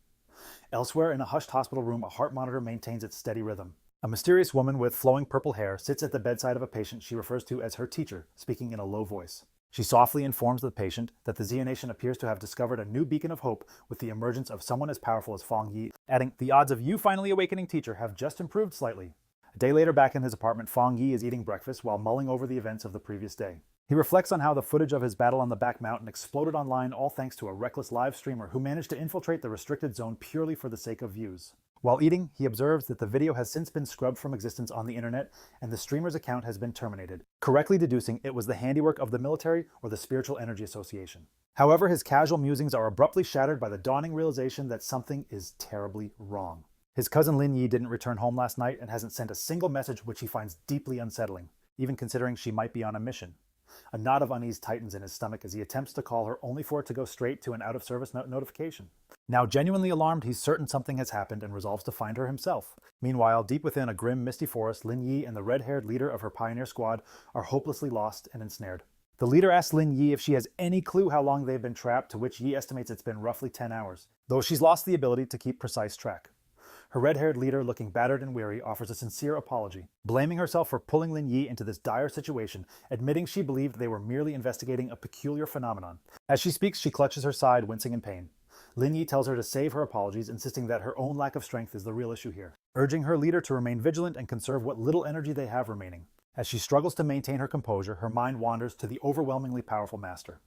Speaker 1: Elsewhere, in a hushed hospital room, a heart monitor maintains its steady rhythm. A mysterious woman with flowing purple hair sits at the bedside of a patient she refers to as her teacher, speaking in a low voice. She softly informs the patient that the Xia Nation appears to have discovered a new beacon of hope with the emergence of someone as powerful as Fang Yi, adding, "The odds of you finally awakening, teacher, have just improved slightly." A day later, back in his apartment, Fang Yi is eating breakfast while mulling over the events of the previous day. He reflects on how the footage of his battle on the back mountain exploded online, all thanks to a reckless live streamer who managed to infiltrate the restricted zone purely for the sake of views. While eating, he observes that the video has since been scrubbed from existence on the internet, and the streamer's account has been terminated, correctly deducing it was the handiwork of the military or the Spiritual Energy Association. However, his casual musings are abruptly shattered by the dawning realization that something is terribly wrong. His cousin Lin Yi didn't return home last night and hasn't sent a single message, which he finds deeply unsettling, even considering she might be on a mission. A knot of unease tightens in his stomach as he attempts to call her, only for it to go straight to an out-of-service notification. Now genuinely alarmed, he's certain something has happened and resolves to find her himself. Meanwhile, deep within a grim, misty forest, Lin Yi and the red-haired leader of her pioneer squad are hopelessly lost and ensnared. The leader asks Lin Yi if she has any clue how long they've been trapped, to which Yi estimates it's been roughly 10 hours, though she's lost the ability to keep precise track. Her red-haired leader, looking battered and weary, offers a sincere apology, blaming herself for pulling Lin Yi into this dire situation, admitting she believed they were merely investigating a peculiar phenomenon. As she speaks, she clutches her side, wincing in pain. Lin Yi tells her to save her apologies, insisting that her own lack of strength is the real issue here, urging her leader to remain vigilant and conserve what little energy they have remaining. As she struggles to maintain her composure, her mind wanders to the overwhelmingly powerful master.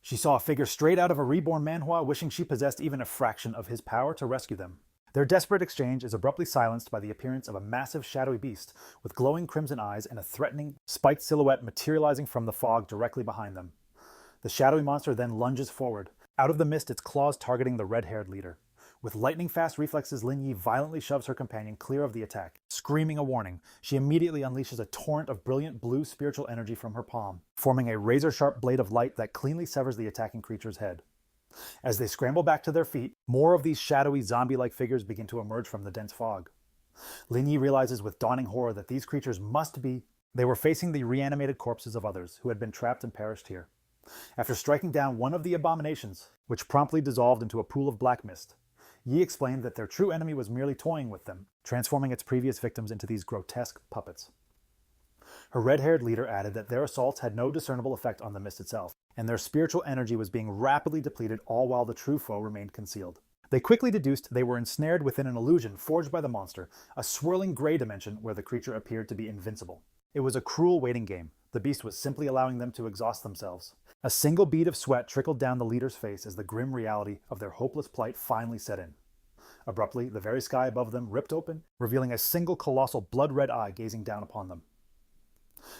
Speaker 1: She saw a figure straight out of a reborn Manhwa, wishing she possessed even a fraction of his power to rescue them. Their desperate exchange is abruptly silenced by the appearance of a massive shadowy beast with glowing crimson eyes and a threatening, spiked silhouette materializing from the fog directly behind them. The shadowy monster then lunges forward, out of the mist, its claws targeting the red-haired leader. With lightning-fast reflexes, Lin Yi violently shoves her companion clear of the attack. Screaming a warning, she immediately unleashes a torrent of brilliant blue spiritual energy from her palm, forming a razor-sharp blade of light that cleanly severs the attacking creature's head. As they scramble back to their feet, more of these shadowy, zombie-like figures begin to emerge from the dense fog. Lin Yi realizes with dawning horror that these creatures must be... They were facing the reanimated corpses of others who had been trapped and perished here. After striking down one of the abominations, which promptly dissolved into a pool of black mist, Yi explained that their true enemy was merely toying with them, transforming its previous victims into these grotesque puppets. Her red-haired leader added that their assaults had no discernible effect on the mist itself, and their spiritual energy was being rapidly depleted all while the true foe remained concealed. They quickly deduced they were ensnared within an illusion forged by the monster, a swirling gray dimension where the creature appeared to be invincible. It was a cruel waiting game. The beast was simply allowing them to exhaust themselves. A single bead of sweat trickled down the leader's face as the grim reality of their hopeless plight finally set in. Abruptly, the very sky above them ripped open, revealing a single colossal blood-red eye gazing down upon them.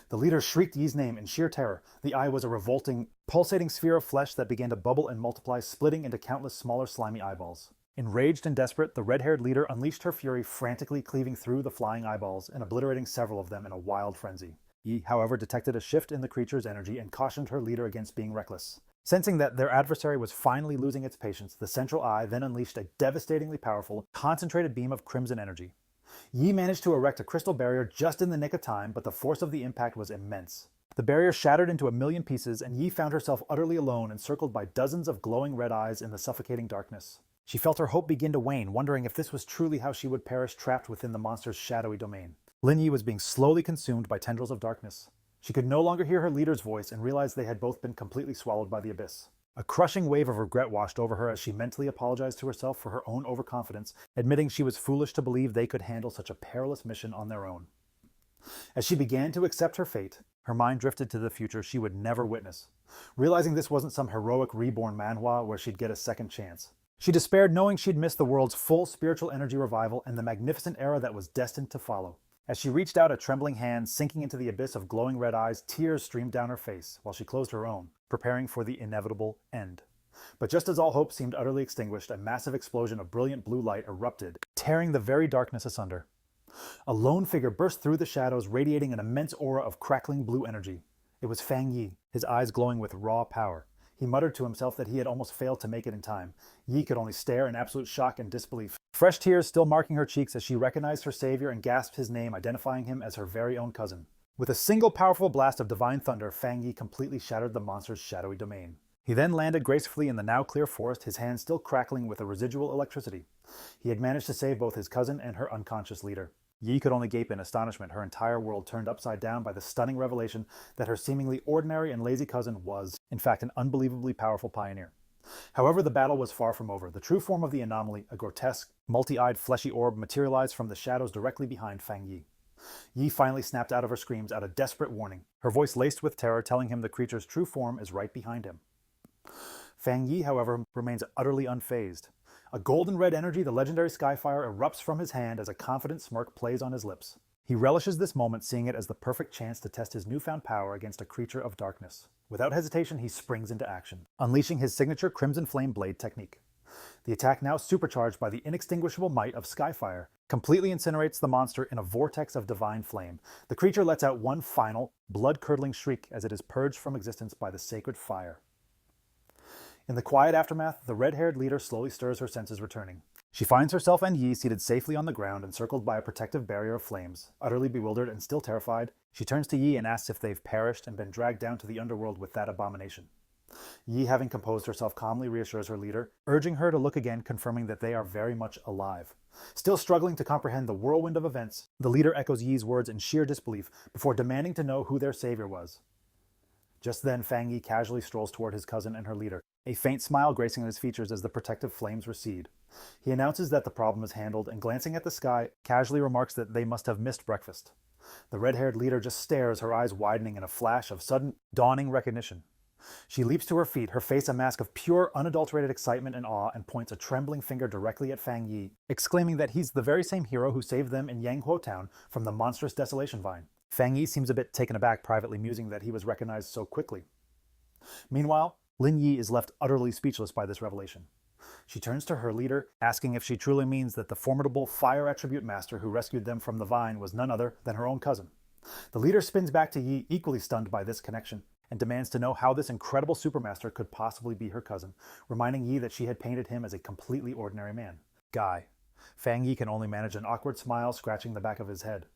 Speaker 1: The leader shrieked Yi's name in sheer terror. The eye was a revolting, pulsating sphere of flesh that began to bubble and multiply, splitting into countless smaller slimy eyeballs. Enraged and desperate, the red-haired leader unleashed her fury, frantically cleaving through the flying eyeballs and obliterating several of them in a wild frenzy. Yi, however, detected a shift in the creature's energy and cautioned her leader against being reckless. Sensing that their adversary was finally losing its patience, the central eye then unleashed a devastatingly powerful, concentrated beam of crimson energy. Yi managed to erect a crystal barrier just in the nick of time, but the force of the impact was immense. The barrier shattered into a million pieces, and Yi found herself utterly alone, encircled by dozens of glowing red eyes in the suffocating darkness. She felt her hope begin to wane, wondering if this was truly how she would perish trapped within the monster's shadowy domain. Lin Yi was being slowly consumed by tendrils of darkness. She could no longer hear her leader's voice and realized they had both been completely swallowed by the abyss. A crushing wave of regret washed over her as she mentally apologized to herself for her own overconfidence, admitting she was foolish to believe they could handle such a perilous mission on their own. As she began to accept her fate, her mind drifted to the future she would never witness, realizing this wasn't some heroic reborn Manhwa where she'd get a second chance. She despaired knowing she'd missed the world's full spiritual energy revival and the magnificent era that was destined to follow. As she reached out a trembling hand, sinking into the abyss of glowing red eyes, tears streamed down her face, while she closed her own, preparing for the inevitable end. But just as all hope seemed utterly extinguished, a massive explosion of brilliant blue light erupted, tearing the very darkness asunder. A lone figure burst through the shadows, radiating an immense aura of crackling blue energy. It was Fang Yi, his eyes glowing with raw power. He muttered to himself that he had almost failed to make it in time. Yi could only stare in absolute shock and disbelief, fresh tears still marking her cheeks as she recognized her savior and gasped his name, identifying him as her very own cousin. With a single powerful blast of divine thunder, Fang Yi completely shattered the monster's shadowy domain. He then landed gracefully in the now clear forest, his hands still crackling with a residual electricity. He had managed to save both his cousin and her unconscious leader. Yi could only gape in astonishment, her entire world turned upside down by the stunning revelation that her seemingly ordinary and lazy cousin was, in fact, an unbelievably powerful pioneer. However, the battle was far from over. The true form of the anomaly, a grotesque, multi-eyed fleshy orb, materialized from the shadows directly behind Fang Yi. Yi finally snapped out of her screams out a desperate warning, her voice laced with terror telling him the creature's true form is right behind him. Fang Yi, however, remains utterly unfazed. A golden red energy, the legendary Skyfire, erupts from his hand as a confident smirk plays on his lips. He relishes this moment, seeing it as the perfect chance to test his newfound power against a creature of darkness. Without hesitation, he springs into action, unleashing his signature Crimson Flame Blade technique. The attack, now supercharged by the inextinguishable might of Skyfire, completely incinerates the monster in a vortex of divine flame. The creature lets out one final, blood-curdling shriek as it is purged from existence by the sacred fire. In the quiet aftermath, the red-haired leader slowly stirs, her senses returning. She finds herself and Yi seated safely on the ground, encircled by a protective barrier of flames. Utterly bewildered and still terrified, she turns to Yi and asks if they've perished and been dragged down to the underworld with that abomination. Yi, having composed herself, calmly reassures her leader, urging her to look again, confirming that they are very much alive. Still struggling to comprehend the whirlwind of events, the leader echoes Yi's words in sheer disbelief before demanding to know who their savior was. Just then, Fang Yi casually strolls toward his cousin and her leader, a faint smile gracing his features as the protective flames recede. He announces that the problem is handled and, glancing at the sky, casually remarks that they must have missed breakfast. The red-haired leader just stares, her eyes widening in a flash of sudden, dawning recognition. She leaps to her feet, her face a mask of pure, unadulterated excitement and awe, and points a trembling finger directly at Fang Yi, exclaiming that he's the very same hero who saved them in Yanghuo Town from the monstrous desolation vine. Fang Yi seems a bit taken aback, privately musing that he was recognized so quickly. Meanwhile, Lin Yi is left utterly speechless by this revelation. She turns to her leader, asking if she truly means that the formidable fire attribute master who rescued them from the vine was none other than her own cousin. The leader spins back to Yi, equally stunned by this connection, and demands to know how this incredible supermaster could possibly be her cousin, reminding Yi that she had painted him as a completely ordinary man. Guy. Fang Yi can only manage an awkward smile, scratching the back of his head.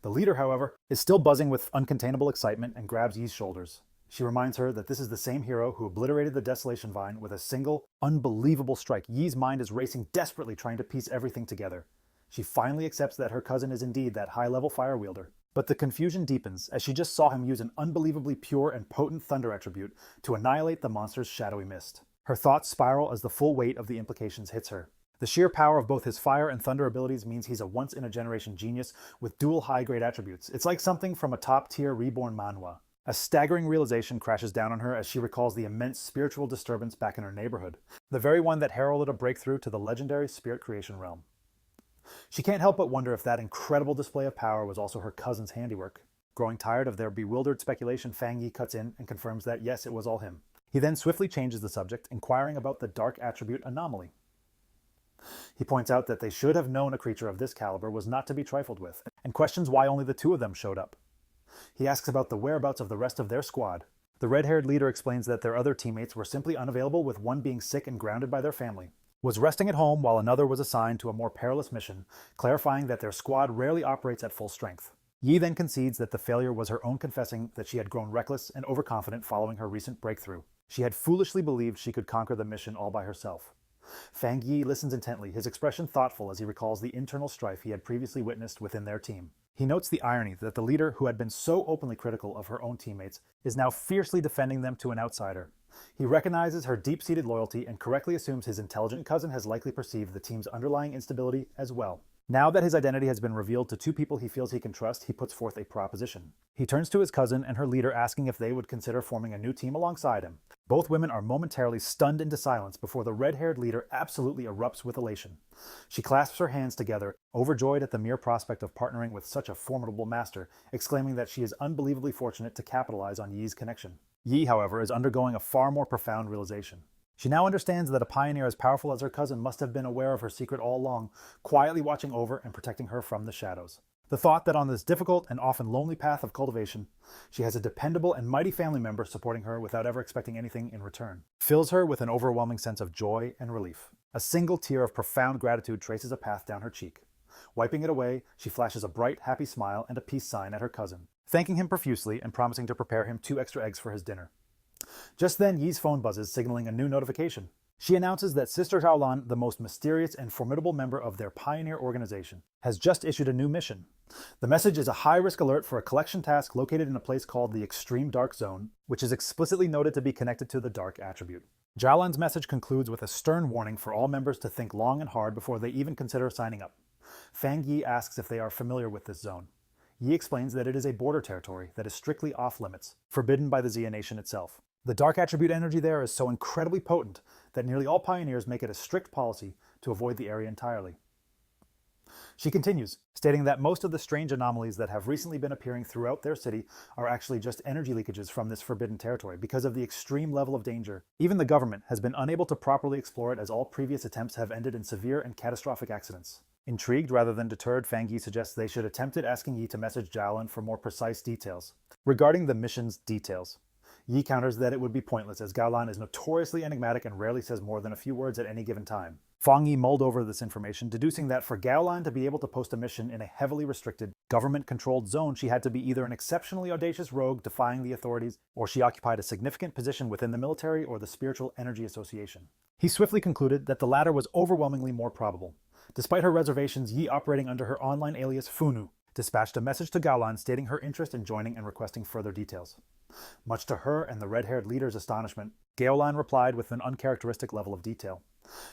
Speaker 1: The leader, however, is still buzzing with uncontainable excitement and grabs Yi's shoulders. She reminds her that this is the same hero who obliterated the desolation vine with a single, unbelievable strike. Yi's mind is racing desperately, trying to piece everything together. She finally accepts that her cousin is indeed that high-level fire wielder. But the confusion deepens as she just saw him use an unbelievably pure and potent thunder attribute to annihilate the monster's shadowy mist. Her thoughts spiral as the full weight of the implications hits her. The sheer power of both his fire and thunder abilities means he's a once-in-a-generation genius with dual high-grade attributes. It's like something from a top-tier reborn Manhwa. A staggering realization crashes down on her as she recalls the immense spiritual disturbance back in her neighborhood, the very one that heralded a breakthrough to the legendary spirit creation realm. She can't help but wonder if that incredible display of power was also her cousin's handiwork. Growing tired of their bewildered speculation, Fang Yi cuts in and confirms that yes, it was all him. He then swiftly changes the subject, inquiring about the dark attribute anomaly. He points out that they should have known a creature of this caliber was not to be trifled with, and questions why only the two of them showed up. He asks about the whereabouts of the rest of their squad. The red-haired leader explains that their other teammates were simply unavailable, with one being sick and grounded by their family, was resting at home while another was assigned to a more perilous mission, clarifying that their squad rarely operates at full strength. Yi then concedes that the failure was her own, confessing that she had grown reckless and overconfident following her recent breakthrough. She had foolishly believed she could conquer the mission all by herself. Fang Yi listens intently, his expression thoughtful as he recalls the internal strife he had previously witnessed within their team. He notes the irony that the leader, who had been so openly critical of her own teammates, is now fiercely defending them to an outsider. He recognizes her deep-seated loyalty and correctly assumes his intelligent cousin has likely perceived the team's underlying instability as well. Now that his identity has been revealed to two people he feels he can trust, he puts forth a proposition. He turns to his cousin and her leader, asking if they would consider forming a new team alongside him. Both women are momentarily stunned into silence before the red-haired leader absolutely erupts with elation. She clasps her hands together, overjoyed at the mere prospect of partnering with such a formidable master, exclaiming that she is unbelievably fortunate to capitalize on Yi's connection. Yi, however, is undergoing a far more profound realization. She now understands that a pioneer as powerful as her cousin must have been aware of her secret all along, quietly watching over and protecting her from the shadows. The thought that on this difficult and often lonely path of cultivation, she has a dependable and mighty family member supporting her without ever expecting anything in return, fills her with an overwhelming sense of joy and relief. A single tear of profound gratitude traces a path down her cheek. Wiping it away, she flashes a bright, happy smile and a peace sign at her cousin, thanking him profusely and promising to prepare him 2 extra eggs for his dinner. Just then, Yi's phone buzzes, signaling a new notification. She announces that Sister Zhaolan, the most mysterious and formidable member of their pioneer organization, has just issued a new mission. The message is a high-risk alert for a collection task located in a place called the Extreme Dark Zone, which is explicitly noted to be connected to the dark attribute. Zhaolan's message concludes with a stern warning for all members to think long and hard before they even consider signing up. Fang Yi asks if they are familiar with this zone. Yi explains that it is a border territory that is strictly off-limits, forbidden by the Xia Nation itself. The dark attribute energy there is so incredibly potent that nearly all pioneers make it a strict policy to avoid the area entirely. She continues, stating that most of the strange anomalies that have recently been appearing throughout their city are actually just energy leakages from this forbidden territory because of the extreme level of danger. Even the government has been unable to properly explore it, as all previous attempts have ended in severe and catastrophic accidents. Intrigued rather than deterred, Fang Yi suggests they should attempt it, asking Yi to message Zhaolan for more precise details. Regarding the mission's details, Yi counters that it would be pointless, as Gaolan is notoriously enigmatic and rarely says more than a few words at any given time. Fang Yi mulled over this information, deducing that for Gaolan to be able to post a mission in a heavily restricted, government-controlled zone, she had to be either an exceptionally audacious rogue defying the authorities, or she occupied a significant position within the military or the Spiritual Energy Association. He swiftly concluded that the latter was overwhelmingly more probable. Despite her reservations, Yi, operating under her online alias Funu, dispatched a message to Gaolan stating her interest in joining and requesting further details. Much to her and the red-haired leader's astonishment, Gaolan replied with an uncharacteristic level of detail.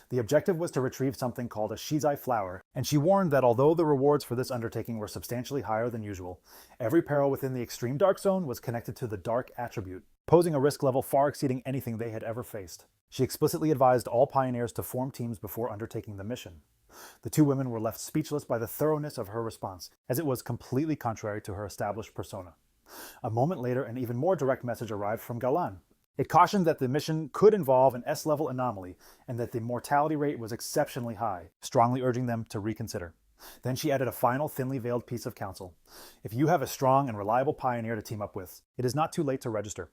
Speaker 1: The objective was to retrieve something called a shizai flower, and she warned that although the rewards for this undertaking were substantially higher than usual, every peril within the extreme dark zone was connected to the dark attribute, posing a risk level far exceeding anything they had ever faced. She explicitly advised all pioneers to form teams before undertaking the mission. The two women were left speechless by the thoroughness of her response, as it was completely contrary to her established persona. A moment later, an even more direct message arrived from Galan. It cautioned that the mission could involve an S-level anomaly and that the mortality rate was exceptionally high, strongly urging them to reconsider. Then she added a final thinly veiled piece of counsel. If you have a strong and reliable pioneer to team up with, it is not too late to register.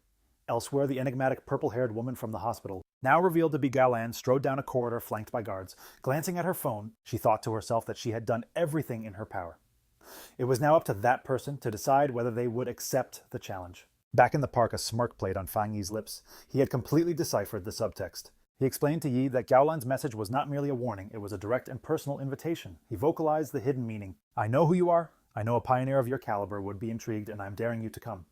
Speaker 1: Elsewhere, the enigmatic purple-haired woman from the hospital, now revealed to be Galan, strode down a corridor flanked by guards. Glancing at her phone, she thought to herself that she had done everything in her power. It was now up to that person to decide whether they would accept the challenge. Back in the park, a smirk played on Fang Yi's lips. He had completely deciphered the subtext. He explained to Yi that Gowlan's message was not merely a warning, it was a direct and personal invitation. He vocalized the hidden meaning. I know who you are. I know a pioneer of your caliber would be intrigued, and I'm daring you to come.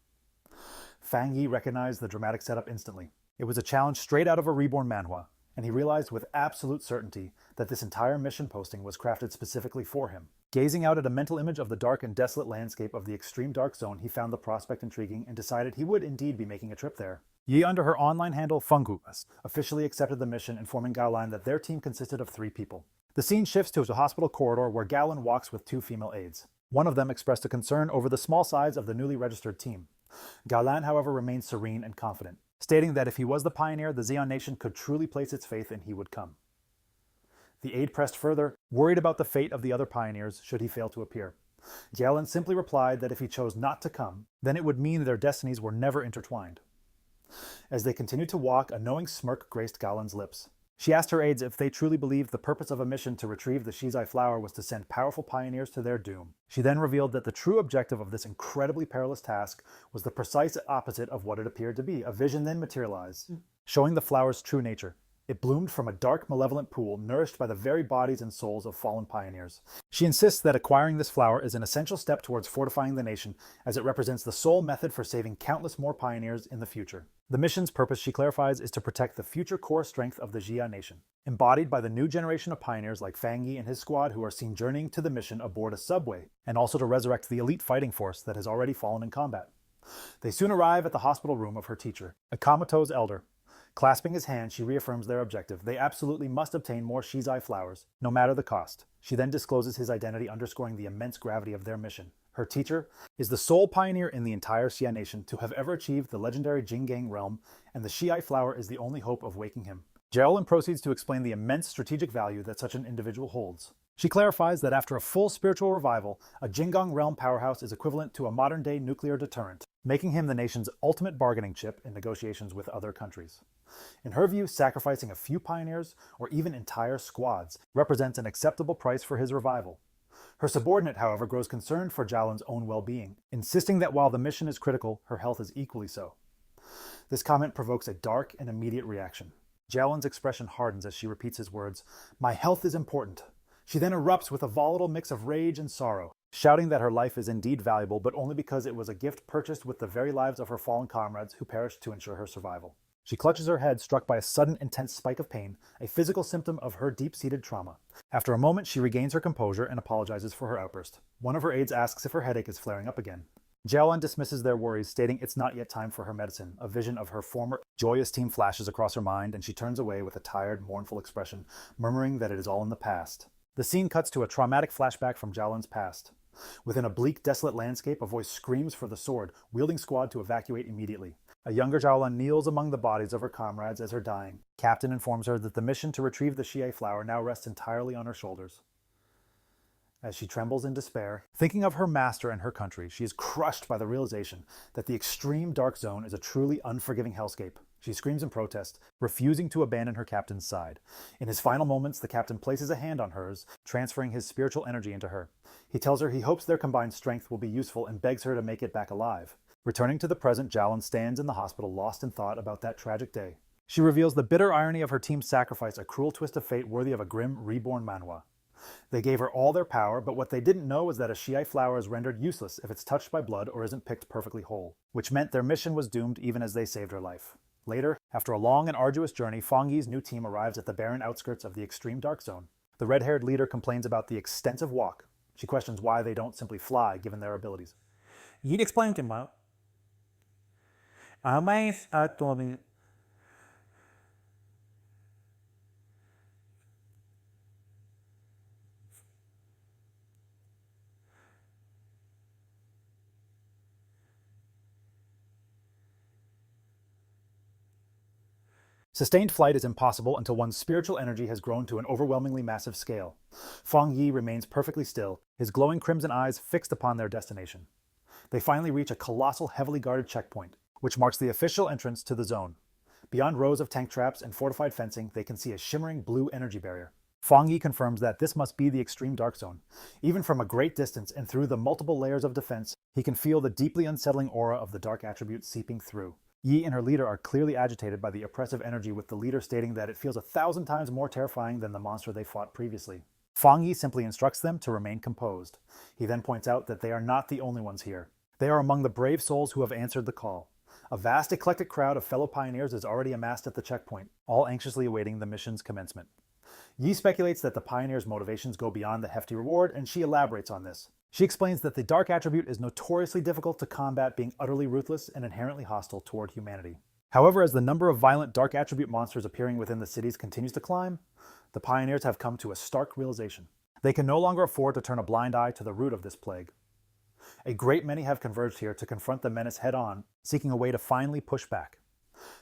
Speaker 1: Fang Yi recognized the dramatic setup instantly. It was a challenge straight out of a reborn manhwa, and he realized with absolute certainty that this entire mission posting was crafted specifically for him. Gazing out at a mental image of the dark and desolate landscape of the extreme dark zone, he found the prospect intriguing and decided he would indeed be making a trip there. Yi, under her online handle Fang Yi, officially accepted the mission, informing Gaolan that their team consisted of 3 people. The scene shifts to a hospital corridor where Gaolan walks with 2 female aides. One of them expressed a concern over the small size of the newly registered team. Gaolan, however, remained serene and confident, stating that if he was the pioneer, the Zeon nation could truly place its faith in he would come. The aide pressed further, worried about the fate of the other pioneers should he fail to appear. Gaolan simply replied that if he chose not to come, then it would mean their destinies were never intertwined. As they continued to walk, a knowing smirk graced Gaolan's lips. She asked her aides if they truly believed the purpose of a mission to retrieve the shizai flower was to send powerful pioneers to their doom. She then revealed that the true objective of this incredibly perilous task was the precise opposite of what it appeared to be. A vision then materialized, showing the flower's true nature. It bloomed from a dark, malevolent pool nourished by the very bodies and souls of fallen pioneers. She insists that acquiring this flower is an essential step towards fortifying the nation, as it represents the sole method for saving countless more pioneers in the future. The mission's purpose, she clarifies, is to protect the future core strength of the Jia nation, embodied by the new generation of pioneers like Fang Yi and his squad who are seen journeying to the mission aboard a subway, and also to resurrect the elite fighting force that has already fallen in combat. They soon arrive at the hospital room of her teacher, a comatose elder. Clasping his hand, she reaffirms their objective. They absolutely must obtain more shizai flowers, no matter the cost. She then discloses his identity, underscoring the immense gravity of their mission. Her teacher is the sole pioneer in the entire Xia nation to have ever achieved the legendary Jinggang realm, and the Shizai flower is the only hope of waking him. Geraldine proceeds to explain the immense strategic value that such an individual holds. She clarifies that after a full spiritual revival, a Jinggang realm powerhouse is equivalent to a modern-day nuclear deterrent, making him the nation's ultimate bargaining chip in negotiations with other countries. In her view, sacrificing a few pioneers, or even entire squads, represents an acceptable price for his revival. Her subordinate, however, grows concerned for Jaolin's own well-being, insisting that while the mission is critical, her health is equally so. This comment provokes a dark and immediate reaction. Jaolin's expression hardens as she repeats his words, "My health is important." She then erupts with a volatile mix of rage and sorrow, shouting that her life is indeed valuable, but only because it was a gift purchased with the very lives of her fallen comrades who perished to ensure her survival. She clutches her head, struck by a sudden, intense spike of pain, a physical symptom of her deep-seated trauma. After a moment, she regains her composure and apologizes for her outburst. One of her aides asks if her headache is flaring up again. Jiaolan dismisses their worries, stating it's not yet time for her medicine. A vision of her former joyous team flashes across her mind, and she turns away with a tired, mournful expression, murmuring that it is all in the past. The scene cuts to a traumatic flashback from Jiaolan's past. Within a bleak, desolate landscape, a voice screams for the sword, wielding squad to evacuate immediately. A younger Jiaolan kneels among the bodies of her comrades as her dying. Captain informs her that the mission to retrieve the Xie flower now rests entirely on her shoulders. As she trembles in despair, thinking of her master and her country, she is crushed by the realization that the extreme dark zone is a truly unforgiving hellscape. She screams in protest, refusing to abandon her captain's side. In his final moments, the captain places a hand on hers, transferring his spiritual energy into her. He tells her he hopes their combined strength will be useful and begs her to make it back alive. Returning to the present, Jiaolan stands in the hospital lost in thought about that tragic day. She reveals the bitter irony of her team's sacrifice, a cruel twist of fate worthy of a grim, reborn manhwa. They gave her all their power, but what they didn't know was that a Shizai flower is rendered useless if it's touched by blood or isn't picked perfectly whole, which meant their mission was doomed even as they saved her life. Later, after a long and arduous journey, Fang Yi's new team arrives at the barren outskirts of the extreme dark zone. The red-haired leader complains about the extensive walk. She questions why they don't simply fly, given their abilities.
Speaker 2: You'd explain to me.
Speaker 1: Sustained flight is impossible until one's spiritual energy has grown to an overwhelmingly massive scale. Fang Yi remains perfectly still, his glowing crimson eyes fixed upon their destination. They finally reach a colossal, heavily guarded checkpoint, which marks the official entrance to the zone. Beyond rows of tank traps and fortified fencing, they can see a shimmering blue energy barrier. Fang Yi confirms that this must be the extreme dark zone. Even from a great distance and through the multiple layers of defense, he can feel the deeply unsettling aura of the dark attribute seeping through. Yi and her leader are clearly agitated by the oppressive energy, with the leader stating that it feels 1,000 times more terrifying than the monster they fought previously. Fang Yi simply instructs them to remain composed. He then points out that they are not the only ones here. They are among the brave souls who have answered the call. A vast eclectic crowd of fellow pioneers is already amassed at the checkpoint, all anxiously awaiting the mission's commencement. Yi speculates that the pioneers' motivations go beyond the hefty reward, and she elaborates on this. She explains that the dark attribute is notoriously difficult to combat, being utterly ruthless and inherently hostile toward humanity. However, as the number of violent dark attribute monsters appearing within the cities continues to climb, the pioneers have come to a stark realization. They can no longer afford to turn a blind eye to the root of this plague. A great many have converged here to confront the menace head-on, seeking a way to finally push back.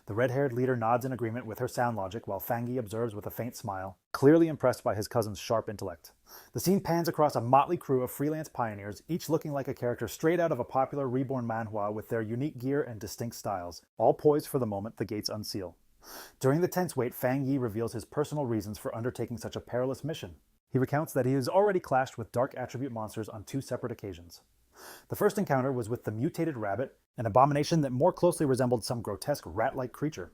Speaker 1: The red-haired leader nods in agreement with her sound logic, while Fang Yi observes with a faint smile, clearly impressed by his cousin's sharp intellect. The scene pans across a motley crew of freelance pioneers, each looking like a character straight out of a popular reborn manhwa, with their unique gear and distinct styles, all poised for the moment the gates unseal. During the tense wait, Fang Yi reveals his personal reasons for undertaking such a perilous mission. He recounts that he has already clashed with dark attribute monsters on 2 separate occasions. The first encounter was with the mutated rabbit, an abomination that more closely resembled some grotesque rat-like creature.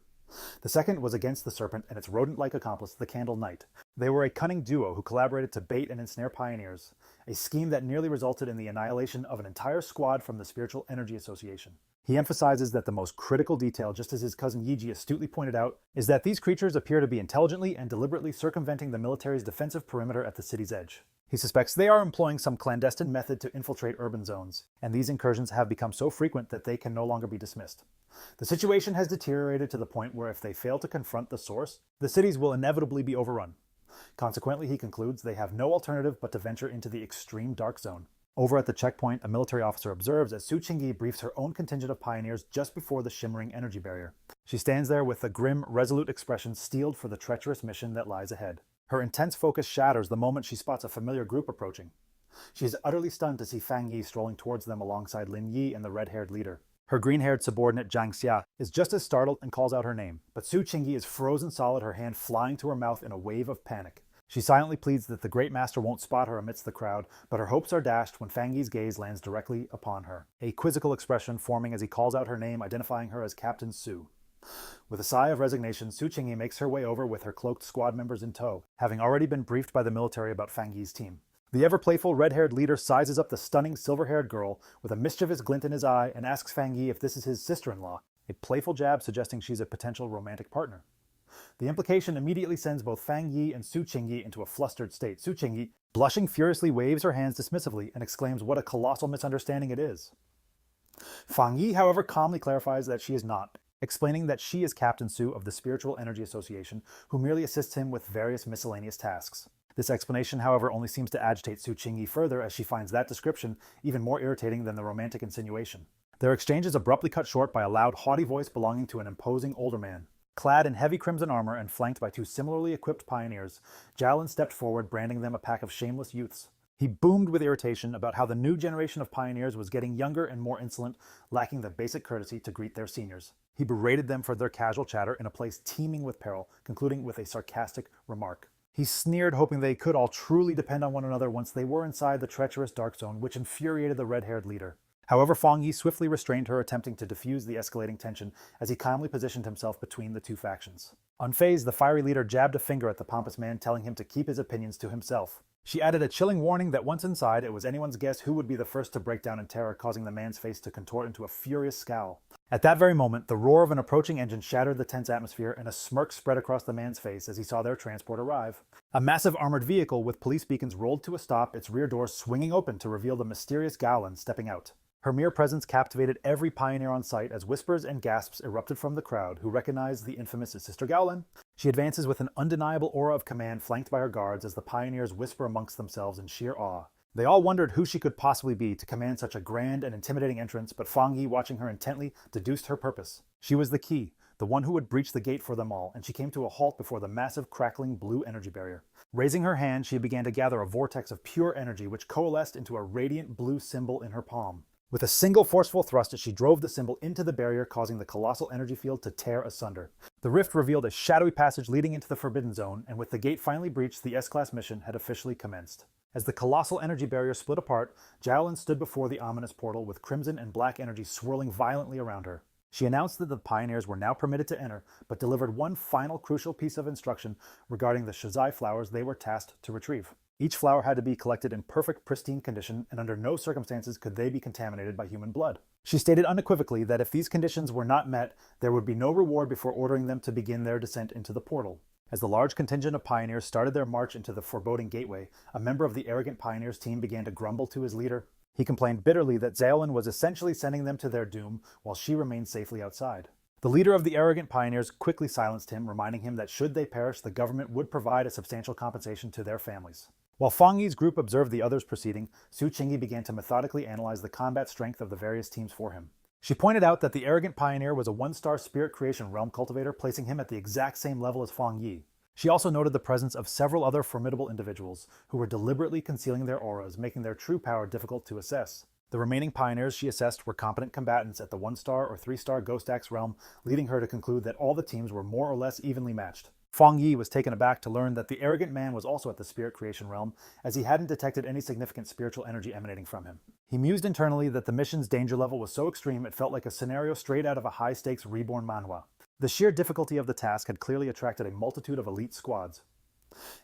Speaker 1: The second was against the serpent and its rodent-like accomplice, the Candle Knight. They were a cunning duo who collaborated to bait and ensnare pioneers, a scheme that nearly resulted in the annihilation of an entire squad from the Spiritual Energy Association. He emphasizes that the most critical detail, just as his cousin Yiji astutely pointed out, is that these creatures appear to be intelligently and deliberately circumventing the military's defensive perimeter at the city's edge. He suspects they are employing some clandestine method to infiltrate urban zones, and these incursions have become so frequent that they can no longer be dismissed. The situation has deteriorated to the point where if they fail to confront the source, the cities will inevitably be overrun. Consequently, he concludes they have no alternative but to venture into the extreme dark zone. Over at the checkpoint, a military officer observes as Su Qingyi briefs her own contingent of pioneers just before the shimmering energy barrier. She stands there with a grim, resolute expression steeled for the treacherous mission that lies ahead. Her intense focus shatters the moment she spots a familiar group approaching. She is utterly stunned to see Fang Yi strolling towards them alongside Lin Yi and the red-haired leader. Her green-haired subordinate Zhang Xia is just as startled and calls out her name, but Su Qingyi is frozen solid, her hand flying to her mouth in a wave of panic. She silently pleads that the Great Master won't spot her amidst the crowd, but her hopes are dashed when Fang Yi's gaze lands directly upon her, a quizzical expression forming as he calls out her name, identifying her as Captain Su. With a sigh of resignation, Su Qingyi makes her way over with her cloaked squad members in tow, having already been briefed by the military about Fang Yi's team. The ever-playful red-haired leader sizes up the stunning silver-haired girl with a mischievous glint in his eye and asks Fang Yi if this is his sister-in-law, a playful jab suggesting she's a potential romantic partner. The implication immediately sends both Fang Yi and Su Qingyi into a flustered state. Su Qingyi, blushing furiously, waves her hands dismissively and exclaims what a colossal misunderstanding it is. Fang Yi, however, calmly clarifies that she is not, explaining that she is Captain Su of the Spiritual Energy Association, who merely assists him with various miscellaneous tasks. This explanation, however, only seems to agitate Su Qingyi further, as she finds that description even more irritating than the romantic insinuation. Their exchange is abruptly cut short by a loud, haughty voice belonging to an imposing older man. Clad in heavy crimson armor and flanked by 2 similarly equipped pioneers, Jalin stepped forward, branding them a pack of shameless youths. He boomed with irritation about how the new generation of pioneers was getting younger and more insolent, lacking the basic courtesy to greet their seniors. He berated them for their casual chatter in a place teeming with peril, concluding with a sarcastic remark. He sneered, hoping they could all truly depend on one another once they were inside the treacherous dark zone, which infuriated the red-haired leader. However, Fang Yi swiftly restrained her, attempting to defuse the escalating tension as he calmly positioned himself between the 2 factions. Unfazed, the fiery leader jabbed a finger at the pompous man, telling him to keep his opinions to himself. She added a chilling warning that once inside, it was anyone's guess who would be the first to break down in terror, causing the man's face to contort into a furious scowl. At that very moment, the roar of an approaching engine shattered the tense atmosphere, and a smirk spread across the man's face as he saw their transport arrive. A massive armored vehicle with police beacons rolled to a stop, its rear doors swinging open to reveal the mysterious Gowland stepping out. Her mere presence captivated every pioneer on site as whispers and gasps erupted from the crowd, who recognized the infamous Sister Gowland. She advances with an undeniable aura of command, flanked by her guards as the pioneers whisper amongst themselves in sheer awe. They all wondered who she could possibly be to command such a grand and intimidating entrance, but Fang Yi, watching her intently, deduced her purpose. She was the key, the one who would breach the gate for them all, and she came to a halt before the massive, crackling blue energy barrier. Raising her hand, she began to gather a vortex of pure energy, which coalesced into a radiant blue symbol in her palm. With a single forceful thrust, she drove the symbol into the barrier, causing the colossal energy field to tear asunder. The rift revealed a shadowy passage leading into the Forbidden Zone, and with the gate finally breached, the S-Class mission had officially commenced. As the colossal energy barrier split apart, Jowlin stood before the ominous portal with crimson and black energy swirling violently around her. She announced that the pioneers were now permitted to enter, but delivered one final crucial piece of instruction regarding the Shazai flowers they were tasked to retrieve. Each flower had to be collected in perfect, pristine condition, and under no circumstances could they be contaminated by human blood. She stated unequivocally that if these conditions were not met, there would be no reward before ordering them to begin their descent into the portal. As the large contingent of pioneers started their march into the foreboding gateway, a member of the arrogant pioneers team began to grumble to his leader. He complained bitterly that Zaolin was essentially sending them to their doom while she remained safely outside. The leader of the arrogant pioneers quickly silenced him, reminding him that should they perish, the government would provide a substantial compensation to their families. While Fang Yi's group observed the others proceeding, Su Qingyi began to methodically analyze the combat strength of the various teams for him. She pointed out that the arrogant pioneer was a one-star spirit creation realm cultivator, placing him at the exact same level as Fang Yi. She also noted the presence of several other formidable individuals who were deliberately concealing their auras, making their true power difficult to assess. The remaining pioneers she assessed were competent combatants at the 1-star or 3-star Ghost Axe realm, leading her to conclude that all the teams were more or less evenly matched. Fang Yi was taken aback to learn that the arrogant man was also at the spirit creation realm, as he hadn't detected any significant spiritual energy emanating from him. He mused internally that the mission's danger level was so extreme it felt like a scenario straight out of a high-stakes reborn manhwa. The sheer difficulty of the task had clearly attracted a multitude of elite squads.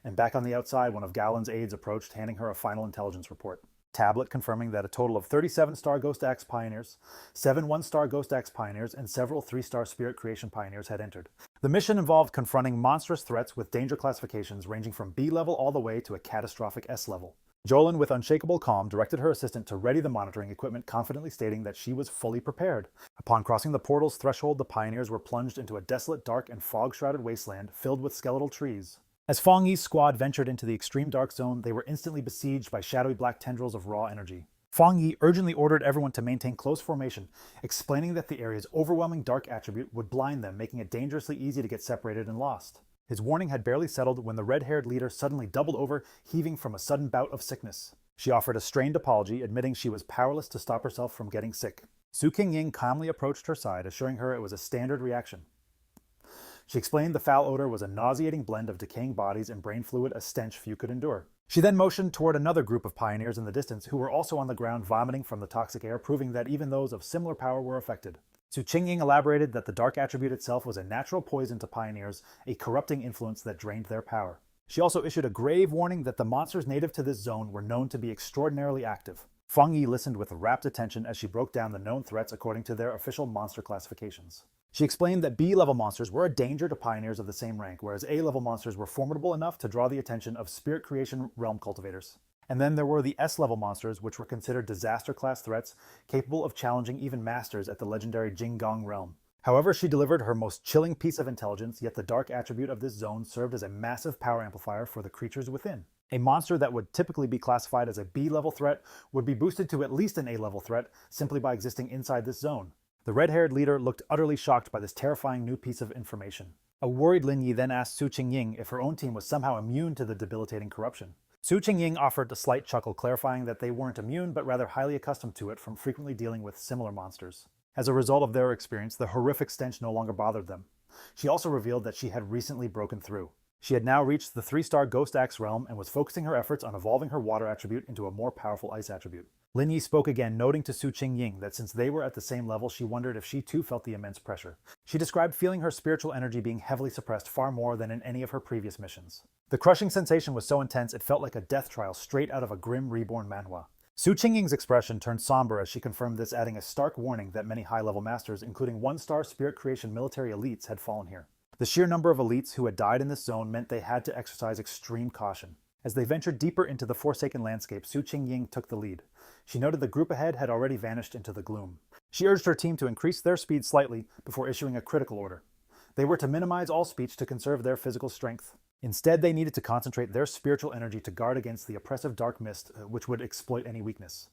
Speaker 1: And back on the outside, one of Gowland's aides approached, handing her a final intelligence report. Tablet confirming that a total of 37-star Ghost Axe pioneers, 7 1-star Ghost Axe pioneers, and several 3-star Spirit Creation pioneers had entered. The mission involved confronting monstrous threats with danger classifications ranging from B level all the way to a catastrophic S level. Jolin, with unshakable calm, directed her assistant to ready the monitoring equipment, confidently stating that she was fully prepared. Upon crossing the portal's threshold, the pioneers were plunged into a desolate, dark, and fog-shrouded wasteland filled with skeletal trees. As Fang Yi's squad ventured into the extreme dark zone, they were instantly besieged by shadowy black tendrils of raw energy. Fang Yi urgently ordered everyone to maintain close formation, explaining that the area's overwhelming dark attribute would blind them, making it dangerously easy to get separated and lost. His warning had barely settled when the red-haired leader suddenly doubled over, heaving from a sudden bout of sickness. She offered a strained apology, admitting she was powerless to stop herself from getting sick. Su Qingying calmly approached her side, assuring her it was a standard reaction. She explained the foul odor was a nauseating blend of decaying bodies and brain fluid, a stench few could endure. She then motioned toward another group of pioneers in the distance who were also on the ground vomiting from the toxic air, proving that even those of similar power were affected. Su Qingying elaborated that the dark attribute itself was a natural poison to pioneers, a corrupting influence that drained their power. She also issued a grave warning that the monsters native to this zone were known to be extraordinarily active. Fang Yi listened with rapt attention as she broke down the known threats according to their official monster classifications. She explained that B-level monsters were a danger to pioneers of the same rank, whereas A-level monsters were formidable enough to draw the attention of Spirit Creation realm cultivators. And then there were the S-level monsters, which were considered disaster-class threats, capable of challenging even masters at the legendary Jinggong realm. However, she delivered her most chilling piece of intelligence, yet the dark attribute of this zone served as a massive power amplifier for the creatures within. A monster that would typically be classified as a B-level threat would be boosted to at least an A-level threat simply by existing inside this zone. The red-haired leader looked utterly shocked by this terrifying new piece of information. A worried Lin Yi then asked Su Qingying if her own team was somehow immune to the debilitating corruption. Su Qingying offered a slight chuckle, clarifying that they weren't immune but rather highly accustomed to it from frequently dealing with similar monsters. As a result of their experience, the horrific stench no longer bothered them. She also revealed that she had recently broken through. She had now reached the 3-star Ghost Axe realm and was focusing her efforts on evolving her water attribute into a more powerful ice attribute. Lin Yi spoke again, noting to Su Qingying that since they were at the same level, she wondered if she too felt the immense pressure. She described feeling her spiritual energy being heavily suppressed far more than in any of her previous missions. The crushing sensation was so intense it felt like a death trial straight out of a grim reborn manhwa. Su Qingying's expression turned somber as she confirmed this, adding a stark warning that many high-level masters, including one-star spirit creation military elites, had fallen here. The sheer number of elites who had died in this zone meant they had to exercise extreme caution. As they ventured deeper into the Forsaken landscape, Su Qingying took the lead. She noted the group ahead had already vanished into the gloom. She urged her team to increase their speed slightly before issuing a critical order. They were to minimize all speech to conserve their physical strength. Instead, they needed to concentrate their spiritual energy to guard against the oppressive dark mist, which would exploit any weakness.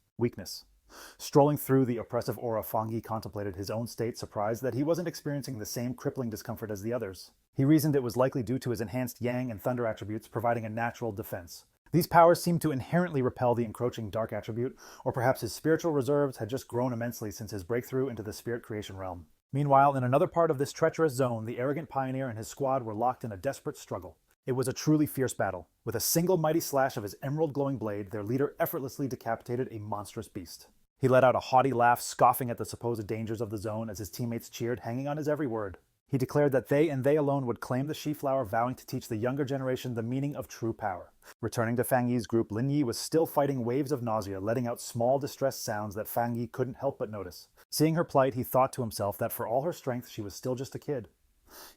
Speaker 1: Strolling through the oppressive aura, Fang Yi contemplated his own state, surprised that he wasn't experiencing the same crippling discomfort as the others. He reasoned it was likely due to his enhanced yang and thunder attributes, providing a natural defense. These powers seemed to inherently repel the encroaching dark attribute, or perhaps his spiritual reserves had just grown immensely since his breakthrough into the spirit creation realm. Meanwhile, in another part of this treacherous zone, the arrogant pioneer and his squad were locked in a desperate struggle. It was a truly fierce battle. With a single mighty slash of his emerald-glowing blade, their leader effortlessly decapitated a monstrous beast. He let out a haughty laugh, scoffing at the supposed dangers of the zone as his teammates cheered, hanging on his every word. He declared that they and they alone would claim the She-Flower, vowing to teach the younger generation the meaning of true power. Returning to Fang Yi's group, Lin Yi was still fighting waves of nausea, letting out small distressed sounds that Fang Yi couldn't help but notice. Seeing her plight, he thought to himself that for all her strength, she was still just a kid.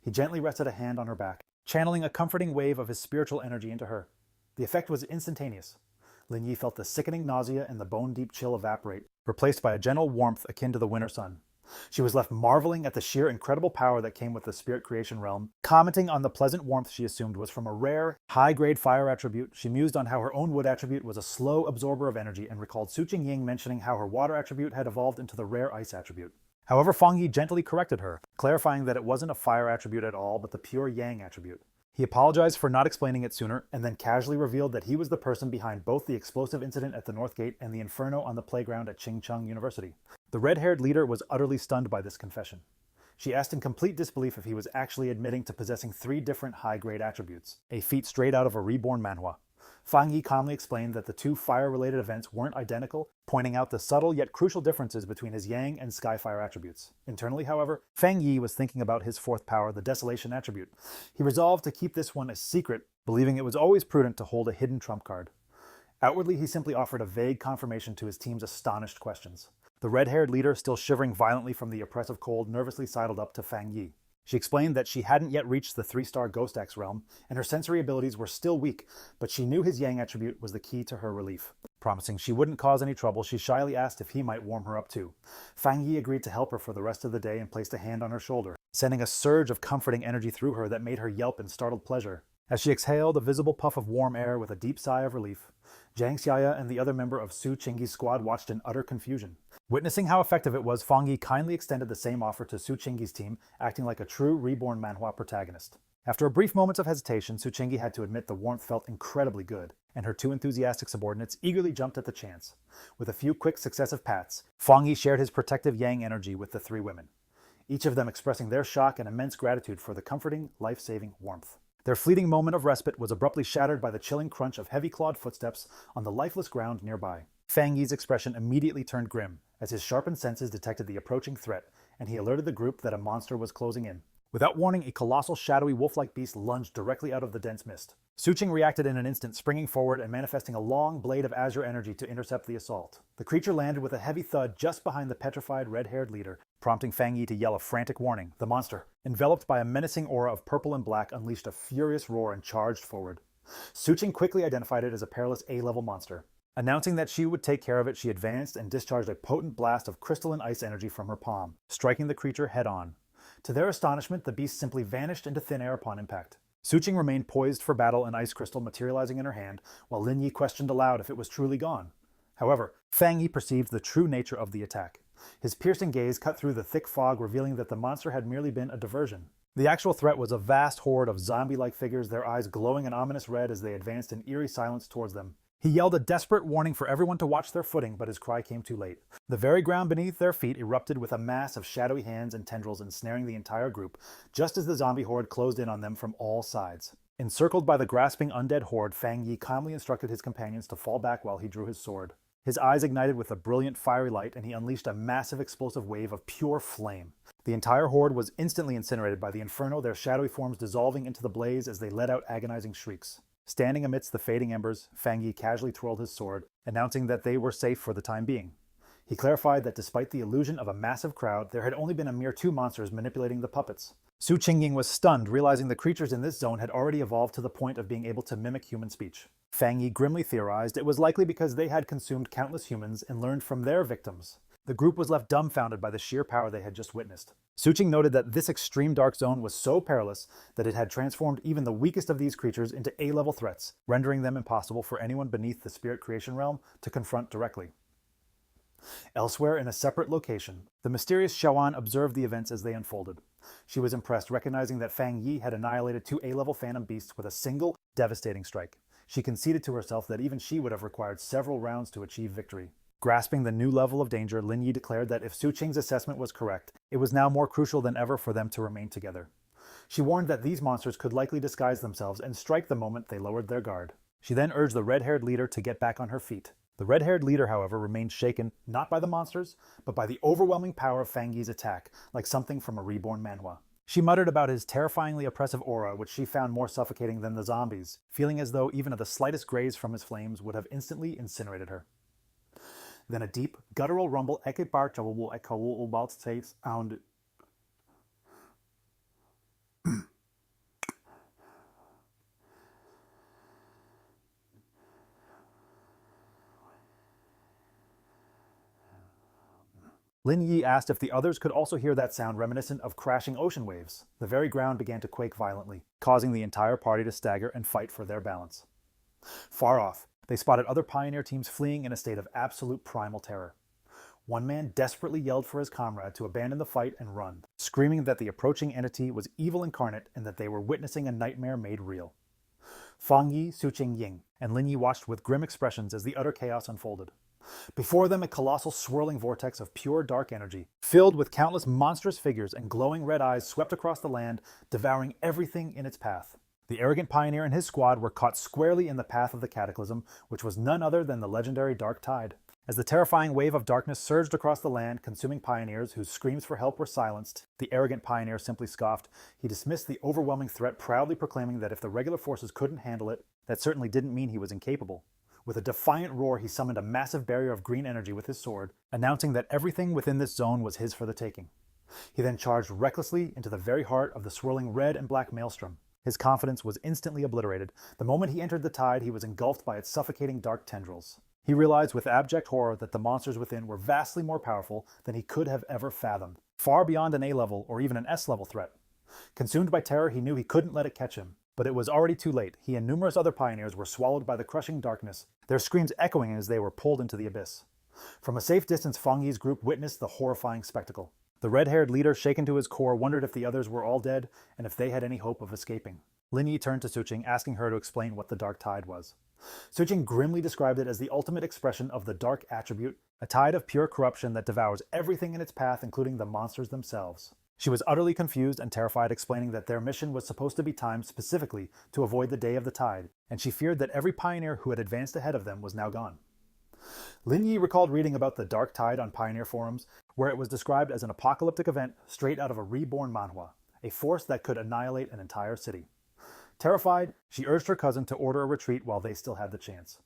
Speaker 1: He gently rested a hand on her back, channeling a comforting wave of his spiritual energy into her. The effect was instantaneous. Lin Yi felt the sickening nausea and the bone-deep chill evaporate, replaced by a gentle warmth akin to the winter sun. She was left marveling at the sheer incredible power that came with the spirit creation realm. Commenting on the pleasant warmth she assumed was from a rare, high-grade fire attribute, she mused on how her own wood attribute was a slow absorber of energy and recalled Su Qingying mentioning how her water attribute had evolved into the rare ice attribute. However, Fang Yi gently corrected her, clarifying that it wasn't a fire attribute at all, but the pure yang attribute. He apologized for not explaining it sooner, and then casually revealed that he was the person behind both the explosive incident at the North Gate and the inferno on the playground at Qingcheng University. The red-haired leader was utterly stunned by this confession. She asked in complete disbelief if he was actually admitting to possessing 3 different high-grade attributes, a feat straight out of a reborn manhwa. Fang Yi calmly explained that the 2 fire-related events weren't identical, pointing out the subtle yet crucial differences between his yang and skyfire attributes. Internally, however, Fang Yi was thinking about his 4th power, the desolation attribute. He resolved to keep this one a secret, believing it was always prudent to hold a hidden trump card. Outwardly, he simply offered a vague confirmation to his team's astonished questions. The red-haired leader, still shivering violently from the oppressive cold, nervously sidled up to Fang Yi. She explained that she hadn't yet reached the 3-star Ghost Axe realm, and her sensory abilities were still weak, but she knew his yang attribute was the key to her relief. Promising she wouldn't cause any trouble, she shyly asked if he might warm her up too. Fang Yi agreed to help her for the rest of the day and placed a hand on her shoulder, sending a surge of comforting energy through her that made her yelp in startled pleasure. As she exhaled a visible puff of warm air with a deep sigh of relief, Zhang Xiaya and the other member of Su Qingyi's squad watched in utter confusion. Witnessing how effective it was, Fang Yi kindly extended the same offer to Su Qingyi's team, acting like a true reborn manhwa protagonist. After a brief moment of hesitation, Su Qingyi had to admit the warmth felt incredibly good, and her 2 enthusiastic subordinates eagerly jumped at the chance. With a few quick successive pats, Fang Yi shared his protective yang energy with the 3 women, each of them expressing their shock and immense gratitude for the comforting, life-saving warmth. Their fleeting moment of respite was abruptly shattered by the chilling crunch of heavy-clawed footsteps on the lifeless ground nearby. Fang Yi's expression immediately turned grim, as his sharpened senses detected the approaching threat, and he alerted the group that a monster was closing in. Without warning, a colossal, shadowy, wolf-like beast lunged directly out of the dense mist. Su Qing reacted in an instant, springing forward and manifesting a long blade of azure energy to intercept the assault. The creature landed with a heavy thud just behind the petrified red-haired leader, prompting Fang Yi to yell a frantic warning. The monster, enveloped by a menacing aura of purple and black, unleashed a furious roar and charged forward. Su Qing quickly identified it as a perilous A-level monster. Announcing that she would take care of it, she advanced and discharged a potent blast of crystalline ice energy from her palm, striking the creature head-on. To their astonishment, the beast simply vanished into thin air upon impact. Su Qing remained poised for battle, an ice crystal materializing in her hand, while Lin Yi questioned aloud if it was truly gone. However, Fang Yi perceived the true nature of the attack. His piercing gaze cut through the thick fog, revealing that the monster had merely been a diversion. The actual threat was a vast horde of zombie-like figures, their eyes glowing an ominous red as they advanced in eerie silence towards them. He yelled a desperate warning for everyone to watch their footing, but his cry came too late. The very ground beneath their feet erupted with a mass of shadowy hands and tendrils ensnaring the entire group, just as the zombie horde closed in on them from all sides. Encircled by the grasping undead horde, Fang Yi calmly instructed his companions to fall back while he drew his sword. His eyes ignited with a brilliant fiery light, and he unleashed a massive explosive wave of pure flame. The entire horde was instantly incinerated by the inferno, their shadowy forms dissolving into the blaze as they let out agonizing shrieks. Standing amidst the fading embers, Fang Yi casually twirled his sword, announcing that they were safe for the time being. He clarified that despite the illusion of a massive crowd, there had only been a mere 2 monsters manipulating the puppets. Su Qingying was stunned, realizing the creatures in this zone had already evolved to the point of being able to mimic human speech. Fang Yi grimly theorized it was likely because they had consumed countless humans and learned from their victims. The group was left dumbfounded by the sheer power they had just witnessed. Su Qing noted that this extreme dark zone was so perilous that it had transformed even the weakest of these creatures into A-level threats, rendering them impossible for anyone beneath the spirit creation realm to confront directly. Elsewhere, in a separate location, the mysterious Xiaoan observed the events as they unfolded. She was impressed, recognizing that Fang Yi had annihilated 2 A-level phantom beasts with a single, devastating strike. She conceded to herself that even she would have required several rounds to achieve victory. Grasping the new level of danger, Lin Yi declared that if Su Qing's assessment was correct, it was now more crucial than ever for them to remain together. She warned that these monsters could likely disguise themselves and strike the moment they lowered their guard. She then urged the red-haired leader to get back on her feet. The red-haired leader, however, remained shaken not by the monsters, but by the overwhelming power of Fang Yi's attack, like something from a reborn Manhwa. She muttered about his terrifyingly oppressive aura, which she found more suffocating than the zombies, feeling as though even the slightest graze from his flames would have instantly incinerated her. Then a deep, guttural rumble echoed about states and Lin Yi asked if the others could also hear that sound reminiscent of crashing ocean waves. The very ground began to quake violently, causing the entire party to stagger and fight for their balance. Far off, they spotted other pioneer teams fleeing in a state of absolute primal terror. One man desperately yelled for his comrade to abandon the fight and run, screaming that the approaching entity was evil incarnate and that they were witnessing a nightmare made real. Fang Yi, Su Qingying, and Lin Yi watched with grim expressions as the utter chaos unfolded. Before them, a colossal swirling vortex of pure dark energy, filled with countless monstrous figures and glowing red eyes, swept across the land, devouring everything in its path. The arrogant pioneer and his squad were caught squarely in the path of the cataclysm, which was none other than the legendary Dark Tide. As the terrifying wave of darkness surged across the land, consuming pioneers whose screams for help were silenced, the arrogant pioneer simply scoffed. He dismissed the overwhelming threat, proudly proclaiming that if the regular forces couldn't handle it, that certainly didn't mean he was incapable. With a defiant roar, he summoned a massive barrier of green energy with his sword, announcing that everything within this zone was his for the taking. He then charged recklessly into the very heart of the swirling red and black maelstrom. His confidence was instantly obliterated. The moment he entered the tide, he was engulfed by its suffocating dark tendrils. He realized with abject horror that the monsters within were vastly more powerful than he could have ever fathomed, far beyond an A-level or even an S-level threat. Consumed by terror, he knew he couldn't let it catch him. But it was already too late. He and numerous other pioneers were swallowed by the crushing darkness, their screams echoing as they were pulled into the abyss. From a safe distance, Fang Yi's group witnessed the horrifying spectacle. The red-haired leader, shaken to his core, wondered if the others were all dead and if they had any hope of escaping. Lin Yi turned to Su Qing, asking her to explain what the Dark Tide was. Su Qing grimly described it as the ultimate expression of the Dark Attribute, a tide of pure corruption that devours everything in its path, including the monsters themselves. She was utterly confused and terrified, explaining that their mission was supposed to be timed specifically to avoid the day of the tide, and she feared that every pioneer who had advanced ahead of them was now gone. Lin Yi recalled reading about the Dark Tide on Pioneer forums, where it was described as an apocalyptic event straight out of a reborn Manhwa, a force that could annihilate an entire city. Terrified, she urged her cousin to order a retreat while they still had the chance.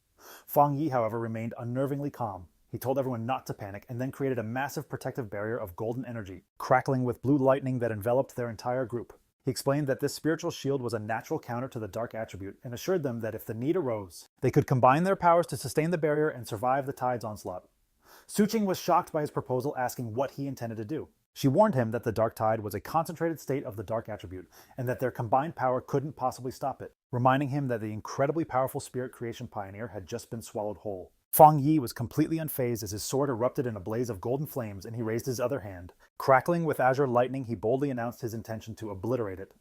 Speaker 1: Fang Yi, however, remained unnervingly calm. He told everyone not to panic and then created a massive protective barrier of golden energy, crackling with blue lightning that enveloped their entire group. He explained that this spiritual shield was a natural counter to the dark attribute and assured them that if the need arose, they could combine their powers to sustain the barrier and survive the tide's onslaught. Su Qing was shocked by his proposal, asking what he intended to do. She warned him that the dark tide was a concentrated state of the dark attribute and that their combined power couldn't possibly stop it, reminding him that the incredibly powerful spirit creation pioneer had just been swallowed whole. Fang Yi was completely unfazed as his sword erupted in a blaze of golden flames and he raised his other hand. Crackling with azure lightning, he boldly announced his intention to obliterate it.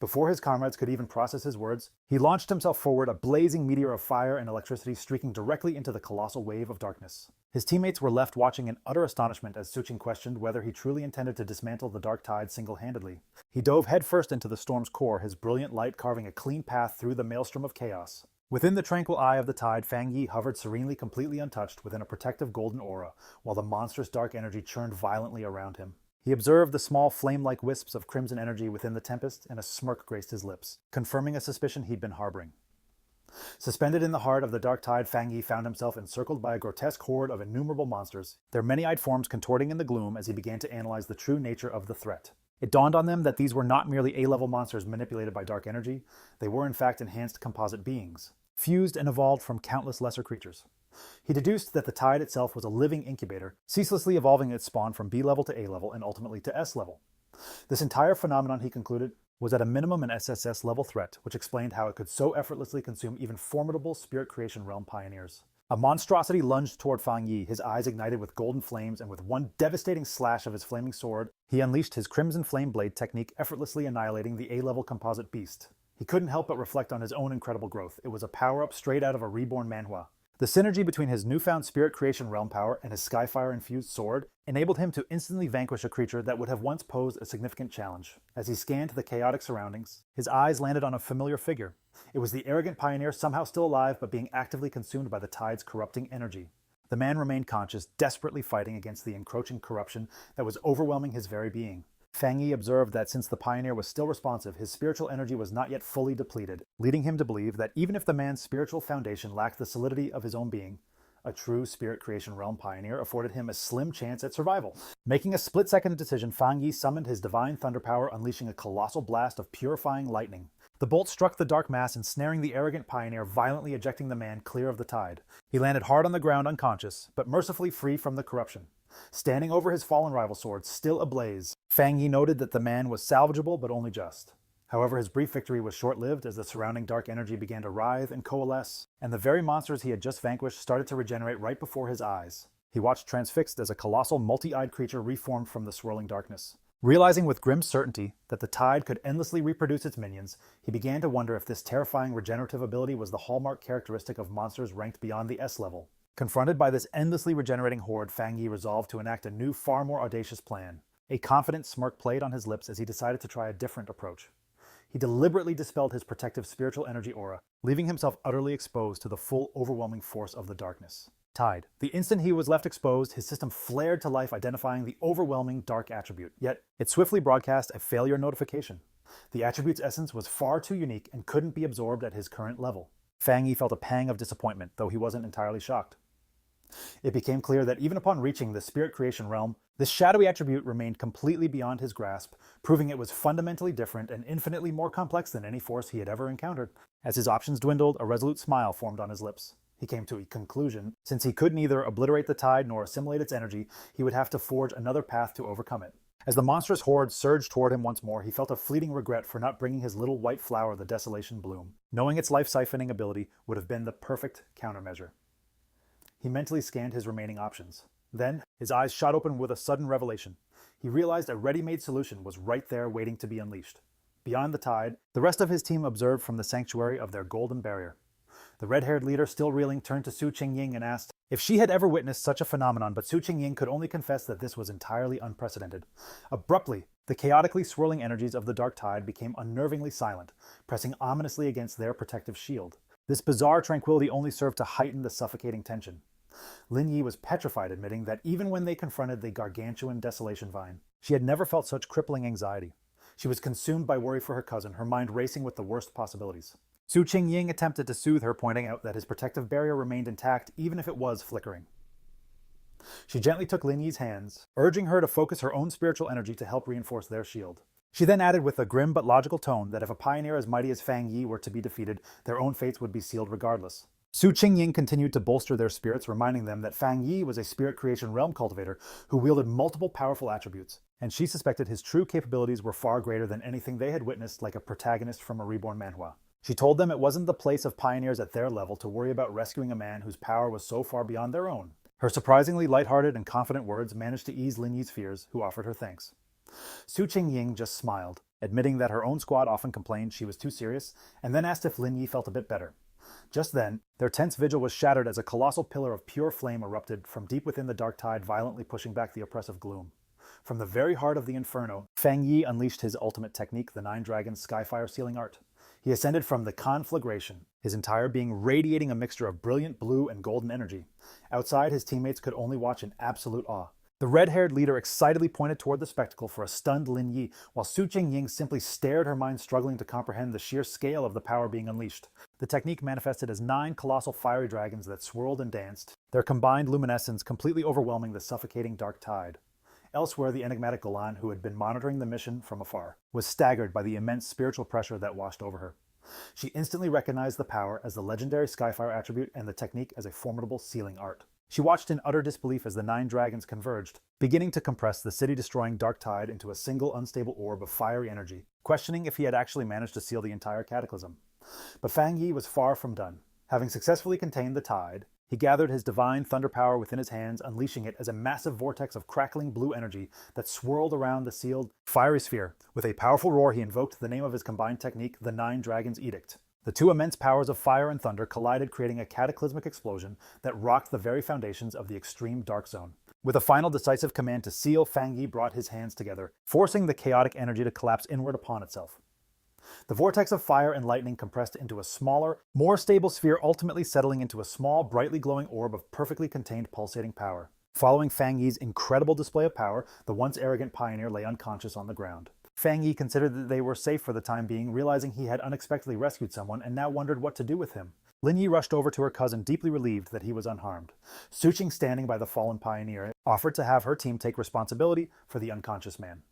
Speaker 1: Before his comrades could even process his words, he launched himself forward, a blazing meteor of fire and electricity streaking directly into the colossal wave of darkness. His teammates were left watching in utter astonishment as Su Qing questioned whether he truly intended to dismantle the dark tide single-handedly. He dove headfirst into the storm's core, his brilliant light carving a clean path through the maelstrom of chaos. Within the tranquil eye of the tide, Fang Yi hovered serenely, completely untouched, within a protective golden aura, while the monstrous dark energy churned violently around him. He observed the small flame-like wisps of crimson energy within the tempest, and a smirk graced his lips, confirming a suspicion he'd been harboring. Suspended in the heart of the dark tide, Fang Yi found himself encircled by a grotesque horde of innumerable monsters, their many-eyed forms contorting in the gloom as he began to analyze the true nature of the threat. It dawned on them that these were not merely A-level monsters manipulated by dark energy, they were in fact enhanced composite beings, fused and evolved from countless lesser creatures. He deduced that the tide itself was a living incubator, ceaselessly evolving its spawn from B-level to A-level and ultimately to S-level. This entire phenomenon, he concluded, was at a minimum an SSS-level threat, which explained how it could so effortlessly consume even formidable spirit creation realm pioneers. A monstrosity lunged toward Fang Yi, his eyes ignited with golden flames, and with one devastating slash of his flaming sword, he unleashed his crimson flame blade technique, effortlessly annihilating the A-level composite beast. He couldn't help but reflect on his own incredible growth. It was a power-up straight out of a reborn Manhwa. The synergy between his newfound spirit creation realm power and his skyfire-infused sword enabled him to instantly vanquish a creature that would have once posed a significant challenge. As he scanned the chaotic surroundings, his eyes landed on a familiar figure. It was the arrogant pioneer, somehow still alive but being actively consumed by the tide's corrupting energy. The man remained conscious, desperately fighting against the encroaching corruption that was overwhelming his very being. Fang Yi observed that since the pioneer was still responsive, his spiritual energy was not yet fully depleted, leading him to believe that even if the man's spiritual foundation lacked the solidity of his own being, a true spirit creation realm pioneer afforded him a slim chance at survival. Making a split-second decision, Fang Yi summoned his divine thunder power, unleashing a colossal blast of purifying lightning. The bolt struck the dark mass, ensnaring the arrogant pioneer, violently ejecting the man clear of the tide. He landed hard on the ground, unconscious, but mercifully free from the corruption. Standing over his fallen rival sword, still ablaze, Fang Yi noted that the man was salvageable but only just. However, his brief victory was short-lived as the surrounding dark energy began to writhe and coalesce, and the very monsters he had just vanquished started to regenerate right before his eyes. He watched transfixed as a colossal, multi-eyed creature reformed from the swirling darkness. Realizing with grim certainty that the tide could endlessly reproduce its minions, he began to wonder if this terrifying regenerative ability was the hallmark characteristic of monsters ranked beyond the S level. Confronted by this endlessly regenerating horde, Fang Yi resolved to enact a new, far more audacious plan. A confident smirk played on his lips as he decided to try a different approach. He deliberately dispelled his protective spiritual energy aura, leaving himself utterly exposed to the full, overwhelming force of the darkness. Tide. The instant he was left exposed, his system flared to life, identifying the overwhelming dark attribute. Yet, it swiftly broadcast a failure notification. The attribute's essence was far too unique and couldn't be absorbed at his current level. Fang Yi felt a pang of disappointment, though he wasn't entirely shocked. It became clear that even upon reaching the spirit creation realm, this shadowy attribute remained completely beyond his grasp, proving it was fundamentally different and infinitely more complex than any force he had ever encountered. As his options dwindled, a resolute smile formed on his lips. He came to a conclusion. Since he could neither obliterate the tide nor assimilate its energy, he would have to forge another path to overcome it. As the monstrous horde surged toward him once more, he felt a fleeting regret for not bringing his little white flower the desolation bloom. Knowing its life-siphoning ability would have been the perfect countermeasure. He mentally scanned his remaining options. Then, his eyes shot open with a sudden revelation. He realized a ready-made solution was right there waiting to be unleashed. Beyond the tide, the rest of his team observed from the sanctuary of their golden barrier. The red-haired leader, still reeling, turned to Su Qingying and asked if she had ever witnessed such a phenomenon, but Su Qingying could only confess that this was entirely unprecedented. Abruptly, the chaotically swirling energies of the dark tide became unnervingly silent, pressing ominously against their protective shield. This bizarre tranquility only served to heighten the suffocating tension. Lin Yi was petrified, admitting that even when they confronted the gargantuan desolation vine, she had never felt such crippling anxiety. She was consumed by worry for her cousin, her mind racing with the worst possibilities. Su Qingying attempted to soothe her, pointing out that his protective barrier remained intact even if it was flickering. She gently took Lin Yi's hands, urging her to focus her own spiritual energy to help reinforce their shield. She then added with a grim but logical tone that if a pioneer as mighty as Fang Yi were to be defeated, their own fates would be sealed regardless. Su Qingying continued to bolster their spirits, reminding them that Fang Yi was a spirit creation realm cultivator who wielded multiple powerful attributes, and she suspected his true capabilities were far greater than anything they had witnessed, like a protagonist from a reborn Manhwa. She told them it wasn't the place of pioneers at their level to worry about rescuing a man whose power was so far beyond their own. Her surprisingly lighthearted and confident words managed to ease Lin Yi's fears, who offered her thanks. Su Qingying just smiled, admitting that her own squad often complained she was too serious, and then asked if Lin Yi felt a bit better. Just then, their tense vigil was shattered as a colossal pillar of pure flame erupted from deep within the dark tide, violently pushing back the oppressive gloom. From the very heart of the inferno, Fang Yi unleashed his ultimate technique, the Nine Dragons Skyfire Sealing Art. He ascended from the conflagration, his entire being radiating a mixture of brilliant blue and golden energy. Outside, his teammates could only watch in absolute awe. The red-haired leader excitedly pointed toward the spectacle for a stunned Lin Yi, while Su Qingying simply stared, her mind struggling to comprehend the sheer scale of the power being unleashed. The technique manifested as 9 colossal fiery dragons that swirled and danced, their combined luminescence completely overwhelming the suffocating dark tide. Elsewhere, the enigmatic Golan, who had been monitoring the mission from afar, was staggered by the immense spiritual pressure that washed over her. She instantly recognized the power as the legendary Skyfire attribute and the technique as a formidable sealing art. She watched in utter disbelief as the 9 dragons converged, beginning to compress the city-destroying dark tide into a single unstable orb of fiery energy, questioning if he had actually managed to seal the entire cataclysm. But Fang Yi was far from done. Having successfully contained the tide, he gathered his divine thunder power within his hands, unleashing it as a massive vortex of crackling blue energy that swirled around the sealed fiery sphere. With a powerful roar, he invoked the name of his combined technique, the 9 Dragons' Edict. The 2 immense powers of fire and thunder collided, creating a cataclysmic explosion that rocked the very foundations of the extreme dark zone. With a final decisive command to seal, Fang Yi brought his hands together, forcing the chaotic energy to collapse inward upon itself. The vortex of fire and lightning compressed into a smaller, more stable sphere, ultimately settling into a small, brightly glowing orb of perfectly contained pulsating power. Following Fang Yi's incredible display of power, the once arrogant pioneer lay unconscious on the ground. Fang Yi considered that they were safe for the time being, realizing he had unexpectedly rescued someone and now wondered what to do with him. Lin Yi rushed over to her cousin, deeply relieved that he was unharmed. Su Qing, standing by the fallen pioneer, offered to have her team take responsibility for the unconscious man.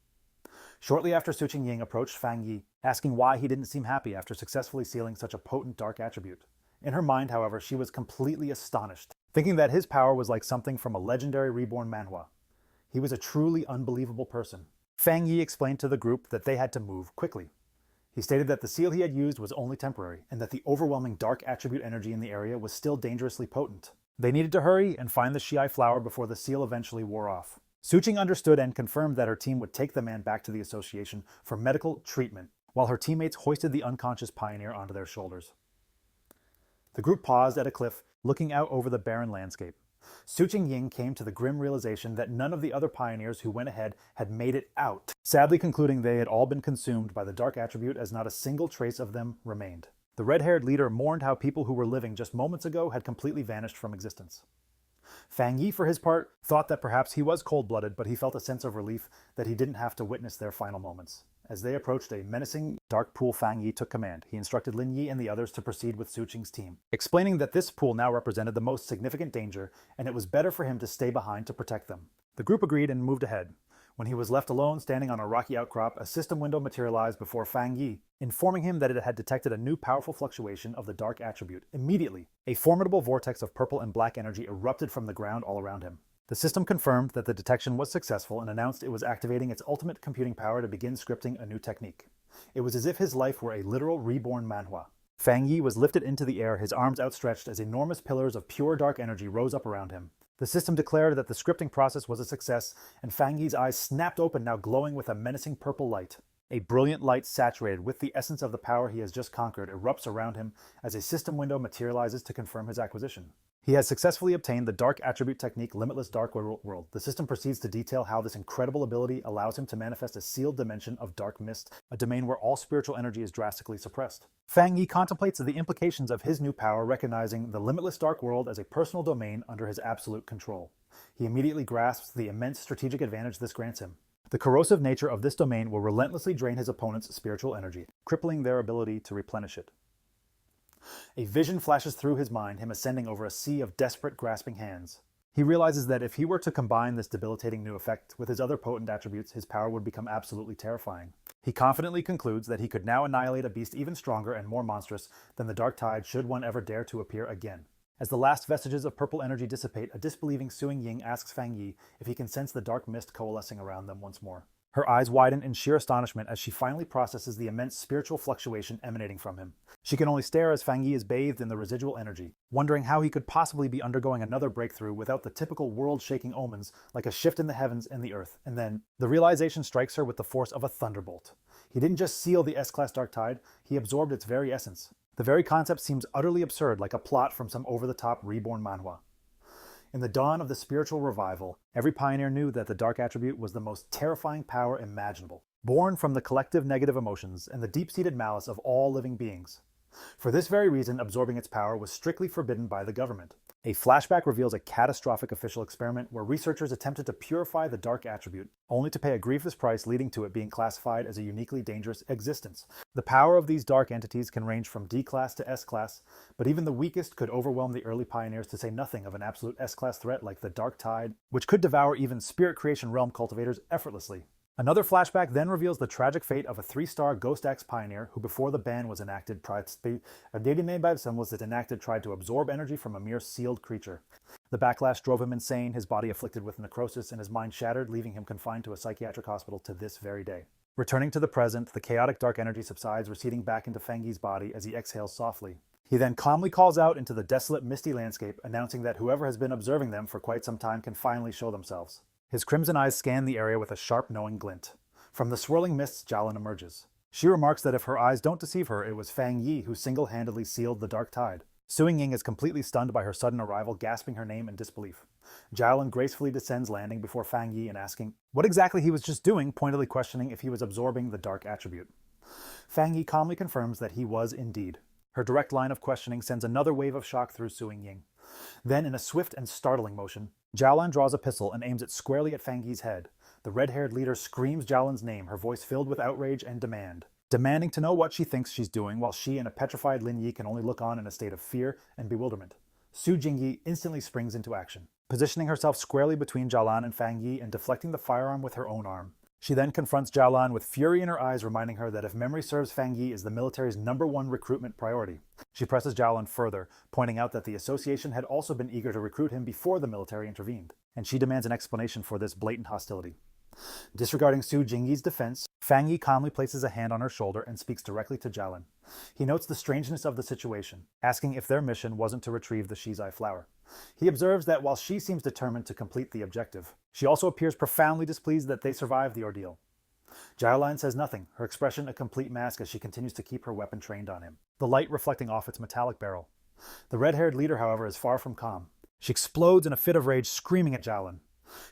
Speaker 1: Shortly after, Su Qingying approached Fang Yi, asking why he didn't seem happy after successfully sealing such a potent dark attribute. In her mind, however, she was completely astonished, thinking that his power was like something from a legendary reborn Manhwa. He was a truly unbelievable person. Fang Yi explained to the group that they had to move quickly. He stated that the seal he had used was only temporary, and that the overwhelming dark attribute energy in the area was still dangerously potent. They needed to hurry and find the Shiai flower before the seal eventually wore off. Su Qing understood and confirmed that her team would take the man back to the association for medical treatment, while her teammates hoisted the unconscious pioneer onto their shoulders. The group paused at a cliff, looking out over the barren landscape. Su Qingying came to the grim realization that none of the other pioneers who went ahead had made it out, sadly concluding they had all been consumed by the dark attribute as not a single trace of them remained. The red-haired leader mourned how people who were living just moments ago had completely vanished from existence. Fang Yi, for his part, thought that perhaps he was cold-blooded, but he felt a sense of relief that he didn't have to witness their final moments. As they approached a menacing dark pool, Fang Yi took command. He instructed Lin Yi and the others to proceed with Su Qing's team, explaining that this pool now represented the most significant danger, and it was better for him to stay behind to protect them. The group agreed and moved ahead. When he was left alone standing on a rocky outcrop, a system window materialized before Fang Yi, informing him that it had detected a new powerful fluctuation of the dark attribute. Immediately, a formidable vortex of purple and black energy erupted from the ground all around him. The system confirmed that the detection was successful and announced it was activating its ultimate computing power to begin scripting a new technique. It was as if his life were a literal reborn Manhwa. Fang Yi was lifted into the air, his arms outstretched as enormous pillars of pure dark energy rose up around him. The system declared that the scripting process was a success, and Fang Yi's eyes snapped open, now glowing with a menacing purple light. A brilliant light saturated with the essence of the power he has just conquered erupts around him as a system window materializes to confirm his acquisition. He has successfully obtained the dark attribute technique Limitless Dark World. The system proceeds to detail how this incredible ability allows him to manifest a sealed dimension of dark mist, a domain where all spiritual energy is drastically suppressed. Fang Yi contemplates the implications of his new power, recognizing the Limitless Dark World as a personal domain under his absolute control. He immediately grasps the immense strategic advantage this grants him. The corrosive nature of this domain will relentlessly drain his opponent's spiritual energy, crippling their ability to replenish it. A vision flashes through his mind, him ascending over a sea of desperate, grasping hands. He realizes that if he were to combine this debilitating new effect with his other potent attributes, his power would become absolutely terrifying. He confidently concludes that he could now annihilate a beast even stronger and more monstrous than the Dark Tide should one ever dare to appear again. As the last vestiges of purple energy dissipate, a disbelieving Su Qingying asks Fang Yi if he can sense the dark mist coalescing around them once more. Her eyes widen in sheer astonishment as she finally processes the immense spiritual fluctuation emanating from him. She can only stare as Fang Yi is bathed in the residual energy, wondering how he could possibly be undergoing another breakthrough without the typical world-shaking omens like a shift in the heavens and the earth. And then, the realization strikes her with the force of a thunderbolt. He didn't just seal the S-Class Dark Tide, he absorbed its very essence. The very concept seems utterly absurd, like a plot from some over-the-top reborn manhwa. In the dawn of the spiritual revival, every pioneer knew that the dark attribute was the most terrifying power imaginable. born from the collective negative emotions and the deep-seated malice of all living beings. For this very reason, absorbing its power was strictly forbidden by the government. A flashback reveals a catastrophic official experiment where researchers attempted to purify the dark attribute, only to pay a grievous price leading to it being classified as a uniquely dangerous existence. The power of these dark entities can range from D-class to S-class, but even the weakest could overwhelm the early pioneers, to say nothing of an absolute S-class threat like the Dark Tide, which could devour even Spirit Creation Realm cultivators effortlessly. Another flashback then reveals the tragic fate of a 3-star Ghost Axe pioneer who, before the ban was enacted, tried to absorb energy from a mere sealed creature. The backlash drove him insane, his body afflicted with necrosis and his mind shattered, leaving him confined to a psychiatric hospital to this very day. Returning to the present, the chaotic dark energy subsides, receding back into Fang Yi's body as he exhales softly. He then calmly calls out into the desolate, misty landscape, announcing that whoever has been observing them for quite some time can finally show themselves. His crimson eyes scan the area with a sharp, knowing glint. From the swirling mists, Jialan emerges. She remarks that if her eyes don't deceive her, it was Fang Yi who single-handedly sealed the Dark Tide. Su Ying is completely stunned by her sudden arrival, gasping her name in disbelief. Jialan gracefully descends, landing before Fang Yi and asking what exactly he was just doing, pointedly questioning if he was absorbing the dark attribute. Fang Yi calmly confirms that he was indeed. Her direct line of questioning sends another wave of shock through Su Ying. Then, in a swift and startling motion, Jialan draws a pistol and aims it squarely at Fang Yi's head. The red-haired leader screams Jialan's name, her voice filled with outrage and demand. Demanding to know what she thinks she's doing, while she and a petrified Lin Yi can only look on in a state of fear and bewilderment. Su Jingyi instantly springs into action, positioning herself squarely between Jialan and Fang Yi and deflecting the firearm with her own arm. She then confronts Jialan with fury in her eyes, reminding her that if memory serves, Fang Yi is the military's #1 recruitment priority. She presses Jialan further, pointing out that the association had also been eager to recruit him before the military intervened, and she demands an explanation for this blatant hostility. Disregarding Su Jingyi's defense, Fang Yi calmly places a hand on her shoulder and speaks directly to Jialan. He notes the strangeness of the situation, asking if their mission wasn't to retrieve the Shizai flower. He observes that while she seems determined to complete the objective, she also appears profoundly displeased that they survived the ordeal. Jialan says nothing, her expression a complete mask as she continues to keep her weapon trained on him, the light reflecting off its metallic barrel. The red-haired leader, however, is far from calm. She explodes in a fit of rage, screaming at Jialan.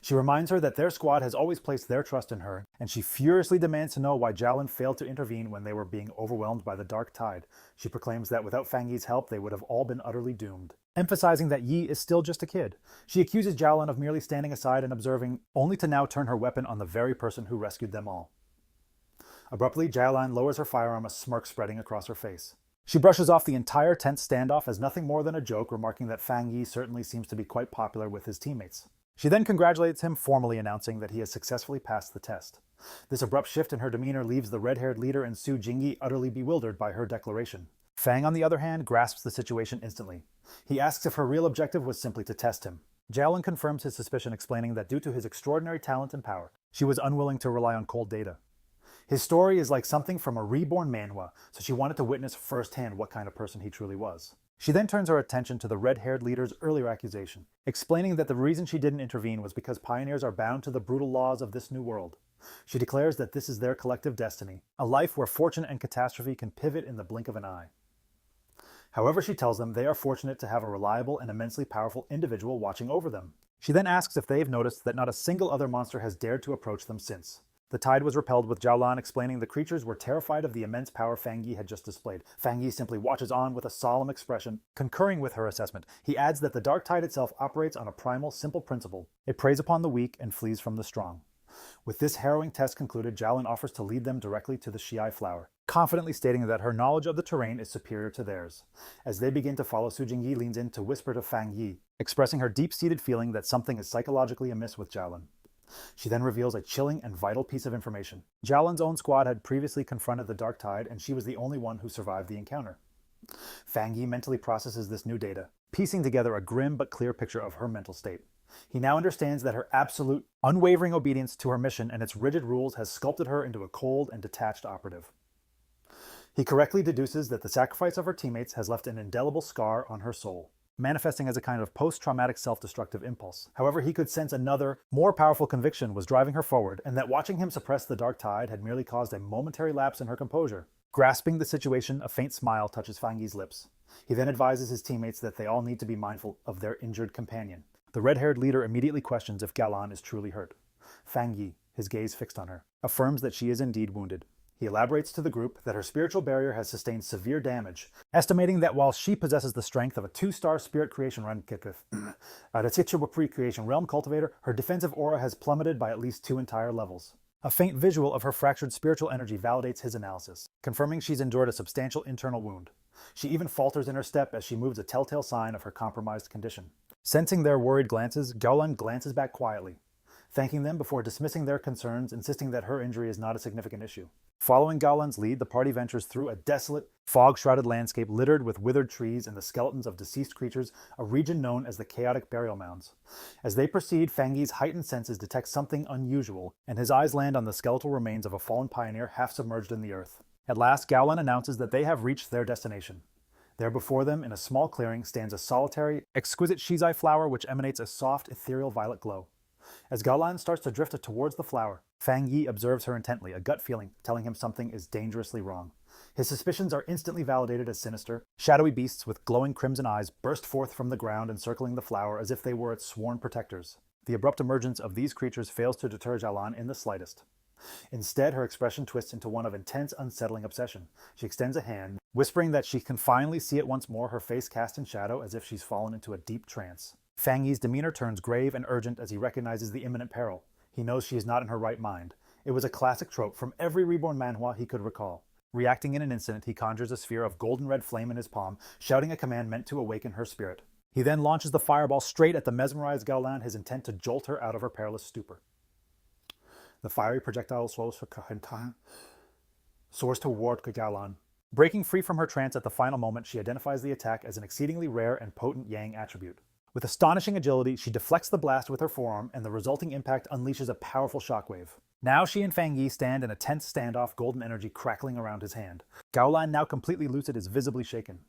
Speaker 1: She reminds her that their squad has always placed their trust in her, and she furiously demands to know why Jialan failed to intervene when they were being overwhelmed by the Dark Tide. She proclaims that without Fang Yi's help, they would have all been utterly doomed. Emphasizing that Yi is still just a kid, she accuses Jialan of merely standing aside and observing, only to now turn her weapon on the very person who rescued them all. Abruptly, Jialan lowers her firearm, a smirk spreading across her face. She brushes off the entire tense standoff as nothing more than a joke, remarking that Fang Yi certainly seems to be quite popular with his teammates. She then congratulates him, formally announcing that he has successfully passed the test. This abrupt shift in her demeanor leaves the red-haired leader and Su Jingyi utterly bewildered by her declaration. Fang, on the other hand, grasps the situation instantly. He asks if her real objective was simply to test him. Jialan confirms his suspicion, explaining that due to his extraordinary talent and power, she was unwilling to rely on cold data. His story is like something from a reborn Manhwa, so she wanted to witness firsthand what kind of person he truly was. She then turns her attention to the red-haired leader's earlier accusation, explaining that the reason she didn't intervene was because pioneers are bound to the brutal laws of this new world. She declares that this is their collective destiny, a life where fortune and catastrophe can pivot in the blink of an eye. However, she tells them they are fortunate to have a reliable and immensely powerful individual watching over them. She then asks if they've noticed that not a single other monster has dared to approach them since. The tide was repelled, with Jialan explaining the creatures were terrified of the immense power Fang Yi had just displayed. Fang Yi simply watches on with a solemn expression, concurring with her assessment. He adds that the Dark Tide itself operates on a primal, simple principle. It preys upon the weak and flees from the strong. With this harrowing test concluded, Jialan offers to lead them directly to the Shizai flower, confidently stating that her knowledge of the terrain is superior to theirs. As they begin to follow, Su Jingyi leans in to whisper to Fang Yi, expressing her deep-seated feeling that something is psychologically amiss with Jialan. She then reveals a chilling and vital piece of information. Jialan's own squad had previously confronted the Dark Tide, and she was the only one who survived the encounter. Fang Yi mentally processes this new data, piecing together a grim but clear picture of her mental state. He now understands that her absolute, unwavering obedience to her mission and its rigid rules has sculpted her into a cold and detached operative. He correctly deduces that the sacrifice of her teammates has left an indelible scar on her soul, manifesting as a kind of post-traumatic self-destructive impulse. However, he could sense another, more powerful conviction was driving her forward, and that watching him suppress the Dark Tide had merely caused a momentary lapse in her composure. Grasping the situation, a faint smile touches Fang Yi's lips. He then advises his teammates that they all need to be mindful of their injured companion. The red-haired leader immediately questions if Jialan is truly hurt. Fang Yi, his gaze fixed on her, affirms that she is indeed wounded. He elaborates to the group that her spiritual barrier has sustained severe damage, estimating that while she possesses the strength of a 2-star spirit creation realm cultivator, her defensive aura has plummeted by at least 2 entire levels. A faint visual of her fractured spiritual energy validates his analysis, confirming she's endured a substantial internal wound. She even falters in her step as she moves, a telltale sign of her compromised condition. Sensing their worried glances, Gaulan glances back quietly, thanking them before dismissing their concerns, insisting that her injury is not a significant issue. Following Gaulan's lead, the party ventures through a desolate, fog-shrouded landscape littered with withered trees and the skeletons of deceased creatures, a region known as the Chaotic Burial Mounds. As they proceed, Fang Yi's heightened senses detect something unusual, and his eyes land on the skeletal remains of a fallen pioneer half submerged in the earth. At last, Gaulan announces that they have reached their destination. There before them, in a small clearing, stands a solitary, exquisite shizai flower which emanates a soft, ethereal violet glow. As Gaulan starts to drift towards the flower, Fang Yi observes her intently, a gut feeling telling him something is dangerously wrong. His suspicions are instantly validated as sinister. Shadowy beasts with glowing crimson eyes burst forth from the ground, encircling the flower as if they were its sworn protectors. The abrupt emergence of these creatures fails to deter Gaulan in the slightest. Instead, her expression twists into one of intense, unsettling obsession. She extends a hand, whispering that she can finally see it once more, her face cast in shadow as if she's fallen into a deep trance. Fang Yi's demeanor turns grave and urgent as he recognizes the imminent peril. He knows she is not in her right mind. It was a classic trope from every reborn manhwa he could recall. Reacting in an instant, he conjures a sphere of golden red flame in his palm, shouting a command meant to awaken her spirit. He then launches the fireball straight at the mesmerized Gaulan, his intent to jolt her out of her perilous stupor. The fiery projectile soars toward Gaulan. Breaking free from her trance at the final moment, she identifies the attack as an exceedingly rare and potent Yang attribute. With astonishing agility, she deflects the blast with her forearm, and the resulting impact unleashes a powerful shockwave. Now she and Fang Yi stand in a tense standoff, golden energy crackling around his hand. Gaulan, now completely lucid, is visibly shaken.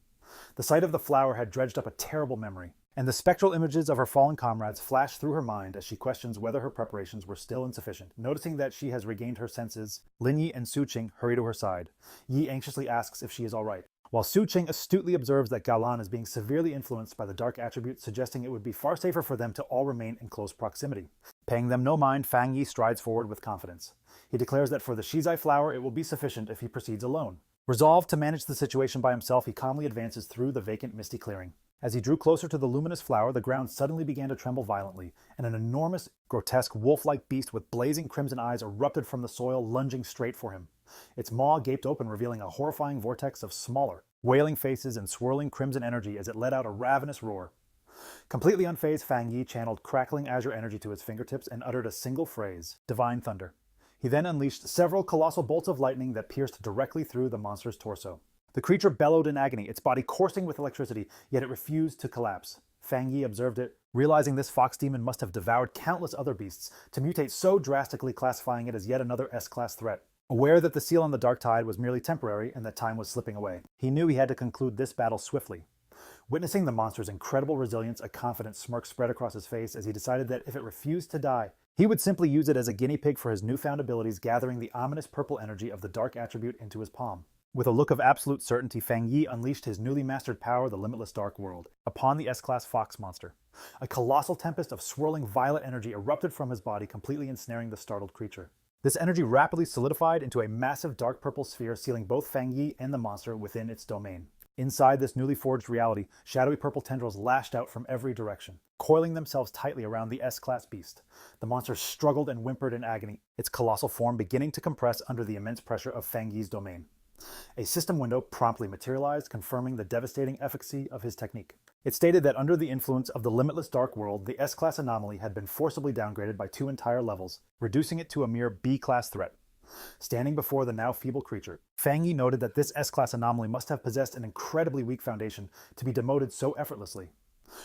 Speaker 1: The sight of the flower had dredged up a terrible memory, and the spectral images of her fallen comrades flash through her mind as she questions whether her preparations were still insufficient. Noticing that she has regained her senses, Lin Yi and Su Qing hurry to her side. Yi anxiously asks if she is all right, while Su Qing astutely observes that Gaulan is being severely influenced by the dark attribute, suggesting it would be far safer for them to all remain in close proximity. Paying them no mind, Fang Yi strides forward with confidence. He declares that for the shizai flower, it will be sufficient if he proceeds alone. Resolved to manage the situation by himself, he calmly advances through the vacant, misty clearing. As he drew closer to the luminous flower, the ground suddenly began to tremble violently, and an enormous, grotesque, wolf-like beast with blazing crimson eyes erupted from the soil, lunging straight for him. Its maw gaped open, revealing a horrifying vortex of smaller, wailing faces and swirling crimson energy as it let out a ravenous roar. Completely unfazed, Fang Yi channeled crackling azure energy to his fingertips and uttered a single phrase, Divine Thunder. He then unleashed several colossal bolts of lightning that pierced directly through the monster's torso. The creature bellowed in agony, its body coursing with electricity, yet it refused to collapse. Fang Yi observed it, realizing this fox demon must have devoured countless other beasts to mutate so drastically, classifying it as yet another S-class threat. Aware that the seal on the dark tide was merely temporary and that time was slipping away, he knew he had to conclude this battle swiftly. Witnessing the monster's incredible resilience, a confident smirk spread across his face as he decided that if it refused to die, he would simply use it as a guinea pig for his newfound abilities, gathering the ominous purple energy of the dark attribute into his palm. With a look of absolute certainty, Fang Yi unleashed his newly mastered power, the limitless dark world, upon the S-class fox monster. A colossal tempest of swirling violet energy erupted from his body, completely ensnaring the startled creature. This energy rapidly solidified into a massive dark purple sphere, sealing both Fang Yi and the monster within its domain. Inside this newly forged reality, shadowy purple tendrils lashed out from every direction, coiling themselves tightly around the S-class beast. The monster struggled and whimpered in agony, its colossal form beginning to compress under the immense pressure of Fang Yi's domain. A system window promptly materialized, confirming the devastating efficacy of his technique. It stated that under the influence of the limitless dark world, the S-class anomaly had been forcibly downgraded by 2 entire levels, reducing it to a mere B-class threat. Standing before the now feeble creature, Fang Yi noted that this S-class anomaly must have possessed an incredibly weak foundation to be demoted so effortlessly.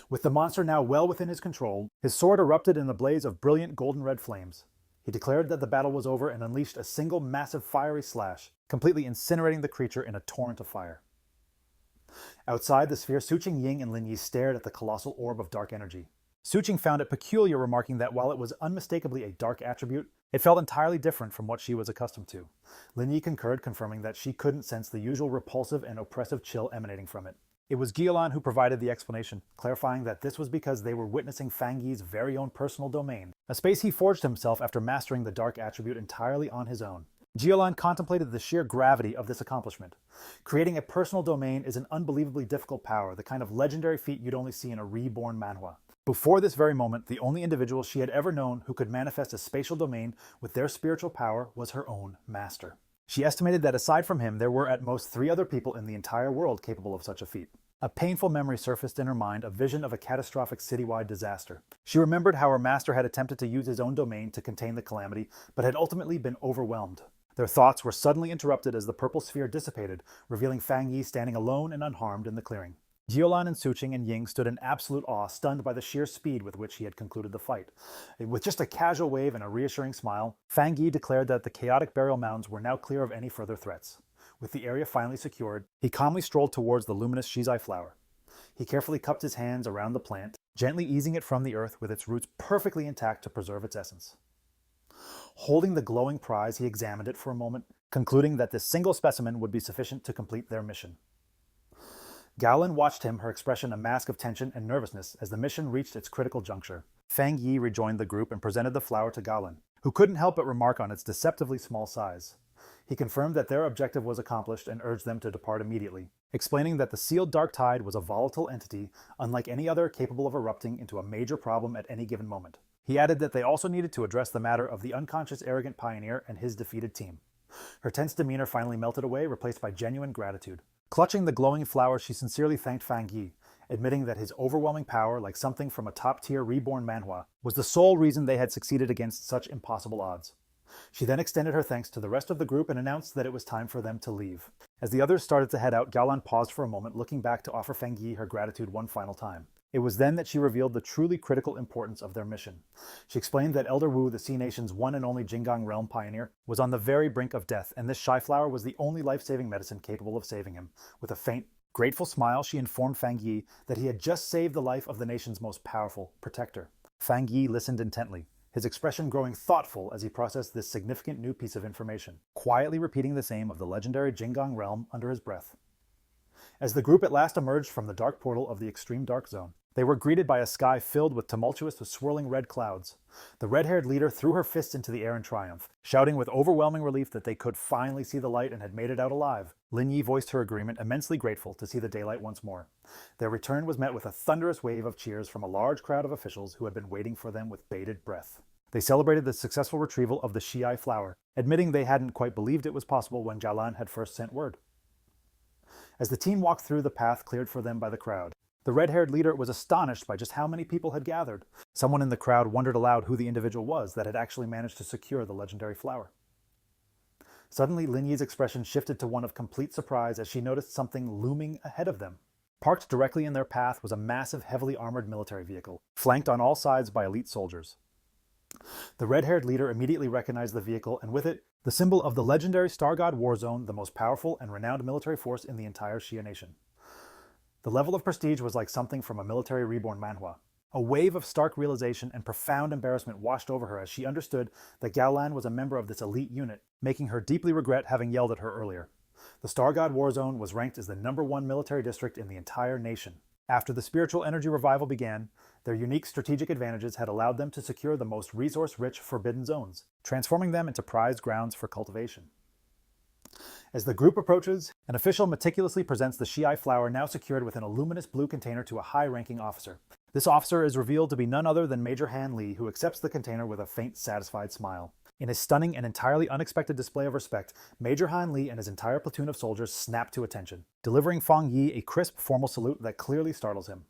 Speaker 1: With the monster now well within his control, his sword erupted in a blaze of brilliant golden red flames. He declared that the battle was over and unleashed a single massive fiery slash, completely incinerating the creature in a torrent of fire. Outside the sphere, Su Qing Ying and Lin Yi stared at the colossal orb of dark energy. Su Qing found it peculiar, remarking that while it was unmistakably a dark attribute, it felt entirely different from what she was accustomed to. Lin Yi concurred, confirming that she couldn't sense the usual repulsive and oppressive chill emanating from it. It was Giolan who provided the explanation, clarifying that this was because they were witnessing Fang Yi's very own personal domain, a space he forged himself after mastering the dark attribute entirely on his own. Giolan contemplated the sheer gravity of this accomplishment. Creating a personal domain is an unbelievably difficult power, the kind of legendary feat you'd only see in a reborn manhwa. Before this very moment, the only individual she had ever known who could manifest a spatial domain with their spiritual power was her own master. She estimated that aside from him, there were at most 3 other people in the entire world capable of such a feat. A painful memory surfaced in her mind, a vision of a catastrophic citywide disaster. She remembered how her master had attempted to use his own domain to contain the calamity, but had ultimately been overwhelmed. Their thoughts were suddenly interrupted as the purple sphere dissipated, revealing Fang Yi standing alone and unharmed in the clearing. Giolan and Suqing and Ying stood in absolute awe, stunned by the sheer speed with which he had concluded the fight. With just a casual wave and a reassuring smile, Fang Yi declared that the chaotic burial mounds were now clear of any further threats. With the area finally secured, he calmly strolled towards the luminous shizai flower. He carefully cupped his hands around the plant, gently easing it from the earth with its roots perfectly intact to preserve its essence. Holding the glowing prize, he examined it for a moment, concluding that this single specimen would be sufficient to complete their mission. Gowlin watched him, her expression a mask of tension and nervousness as the mission reached its critical juncture. Fang Yi rejoined the group and presented the flower to Gowlin, who couldn't help but remark on its deceptively small size. He confirmed that their objective was accomplished and urged them to depart immediately, explaining that the sealed dark tide was a volatile entity, unlike any other capable of erupting into a major problem at any given moment. He added that they also needed to address the matter of the unconscious arrogant pioneer and his defeated team. Her tense demeanor finally melted away, replaced by genuine gratitude. Clutching the glowing flower, she sincerely thanked Fang Yi, admitting that his overwhelming power, like something from a top-tier reborn manhwa, was the sole reason they had succeeded against such impossible odds. She then extended her thanks to the rest of the group and announced that it was time for them to leave. As the others started to head out, Gowlan paused for a moment, looking back to offer Fang Yi her gratitude one final time. It was then that she revealed the truly critical importance of their mission. She explained that Elder Wu, the Sea Nation's one and only Jinggang realm pioneer, was on the very brink of death, and this shy flower was the only life-saving medicine capable of saving him. With a faint, grateful smile, she informed Fang Yi that he had just saved the life of the nation's most powerful protector. Fang Yi listened intently, his expression growing thoughtful as he processed this significant new piece of information, quietly repeating the same of the legendary Jinggang realm under his breath. As the group at last emerged from the dark portal of the extreme dark zone, they were greeted by a sky filled with tumultuous, swirling red clouds. The red-haired leader threw her fists into the air in triumph, shouting with overwhelming relief that they could finally see the light and had made it out alive. Lin Yi voiced her agreement, immensely grateful to see the daylight once more. Their return was met with a thunderous wave of cheers from a large crowd of officials who had been waiting for them with bated breath. They celebrated the successful retrieval of the Shi'ai flower, admitting they hadn't quite believed it was possible when Jalan had first sent word. As the team walked through the path cleared for them by the crowd, the red-haired leader was astonished by just how many people had gathered. Someone in the crowd wondered aloud who the individual was that had actually managed to secure the legendary flower. Suddenly, Lin Yi's expression shifted to one of complete surprise as she noticed something looming ahead of them. Parked directly in their path was a massive, heavily armored military vehicle, flanked on all sides by elite soldiers. The red-haired leader immediately recognized the vehicle, and with it, the symbol of the legendary Star God War Zone, the most powerful and renowned military force in the entire Shia nation. The level of prestige was like something from a military reborn manhwa. A wave of stark realization and profound embarrassment washed over her as she understood that Gowlan was a member of this elite unit, making her deeply regret having yelled at her earlier. The Star God War Zone was ranked as the #1 military district in the entire nation. After the spiritual energy revival began, their unique strategic advantages had allowed them to secure the most resource-rich forbidden zones, transforming them into prized grounds for cultivation. As the group approaches, an official meticulously presents the Shi'ai flower now secured within a luminous blue container to a high-ranking officer. This officer is revealed to be none other than Major Han Li, who accepts the container with a faint, satisfied smile. In his stunning and entirely unexpected display of respect, Major Han Li and his entire platoon of soldiers snap to attention, delivering Fang Yi a crisp, formal salute that clearly startles him.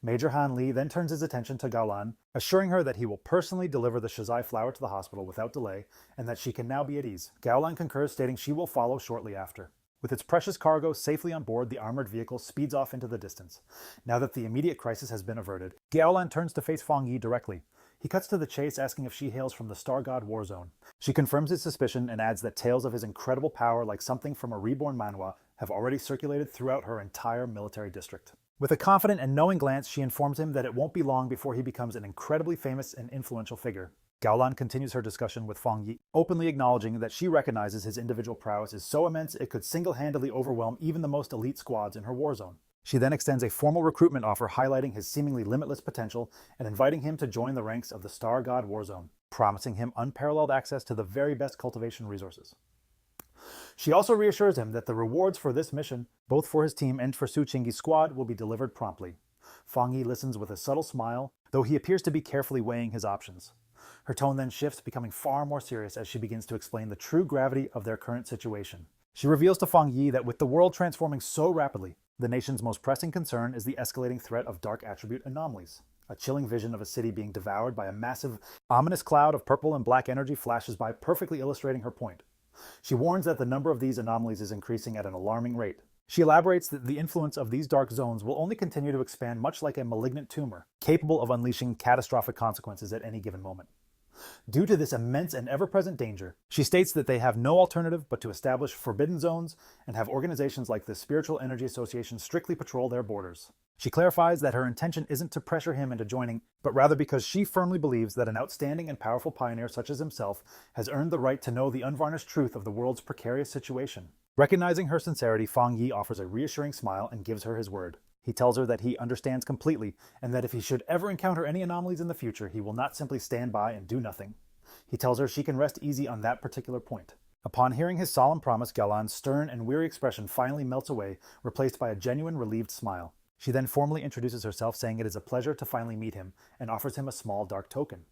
Speaker 1: Major Han Li then turns his attention to Gowlan, assuring her that he will personally deliver the shizai flower to the hospital without delay, and that she can now be at ease. Gowlan concurs, stating she will follow shortly after. With its precious cargo safely on board, the armored vehicle speeds off into the distance. Now that the immediate crisis has been averted, Gowlan turns to face Fang Yi directly. He cuts to the chase, asking if she hails from the Star God War Zone. She confirms his suspicion and adds that tales of his incredible power, like something from a reborn manhwa, have already circulated throughout her entire military district. With a confident and knowing glance, she informs him that it won't be long before he becomes an incredibly famous and influential figure. Gowlan continues her discussion with Fang Yi, openly acknowledging that she recognizes his individual prowess is so immense it could single-handedly overwhelm even the most elite squads in her war zone. She then extends a formal recruitment offer highlighting his seemingly limitless potential and inviting him to join the ranks of the Star God Warzone, promising him unparalleled access to the very best cultivation resources. She also reassures him that the rewards for this mission, both for his team and for Su Qingyi's squad, will be delivered promptly. Fang Yi listens with a subtle smile, though he appears to be carefully weighing his options. Her tone then shifts, becoming far more serious as she begins to explain the true gravity of their current situation. She reveals to Fang Yi that with the world transforming so rapidly, the nation's most pressing concern is the escalating threat of dark attribute anomalies. A chilling vision of a city being devoured by a massive, ominous cloud of purple and black energy flashes by, perfectly illustrating her point. She warns that the number of these anomalies is increasing at an alarming rate. She elaborates that the influence of these dark zones will only continue to expand, much like a malignant tumor, capable of unleashing catastrophic consequences at any given moment. Due to this immense and ever-present danger, she states that they have no alternative but to establish forbidden zones and have organizations like the Spiritual Energy Association strictly patrol their borders. She clarifies that her intention isn't to pressure him into joining, but rather because she firmly believes that an outstanding and powerful pioneer such as himself has earned the right to know the unvarnished truth of the world's precarious situation. Recognizing her sincerity, Fang Yi offers a reassuring smile and gives her his word. He tells her that he understands completely, and that if he should ever encounter any anomalies in the future, he will not simply stand by and do nothing. He tells her she can rest easy on that particular point. Upon hearing his solemn promise, Galan's stern and weary expression finally melts away, replaced by a genuine, relieved smile. She then formally introduces herself, saying it is a pleasure to finally meet him, and offers him a small dark token.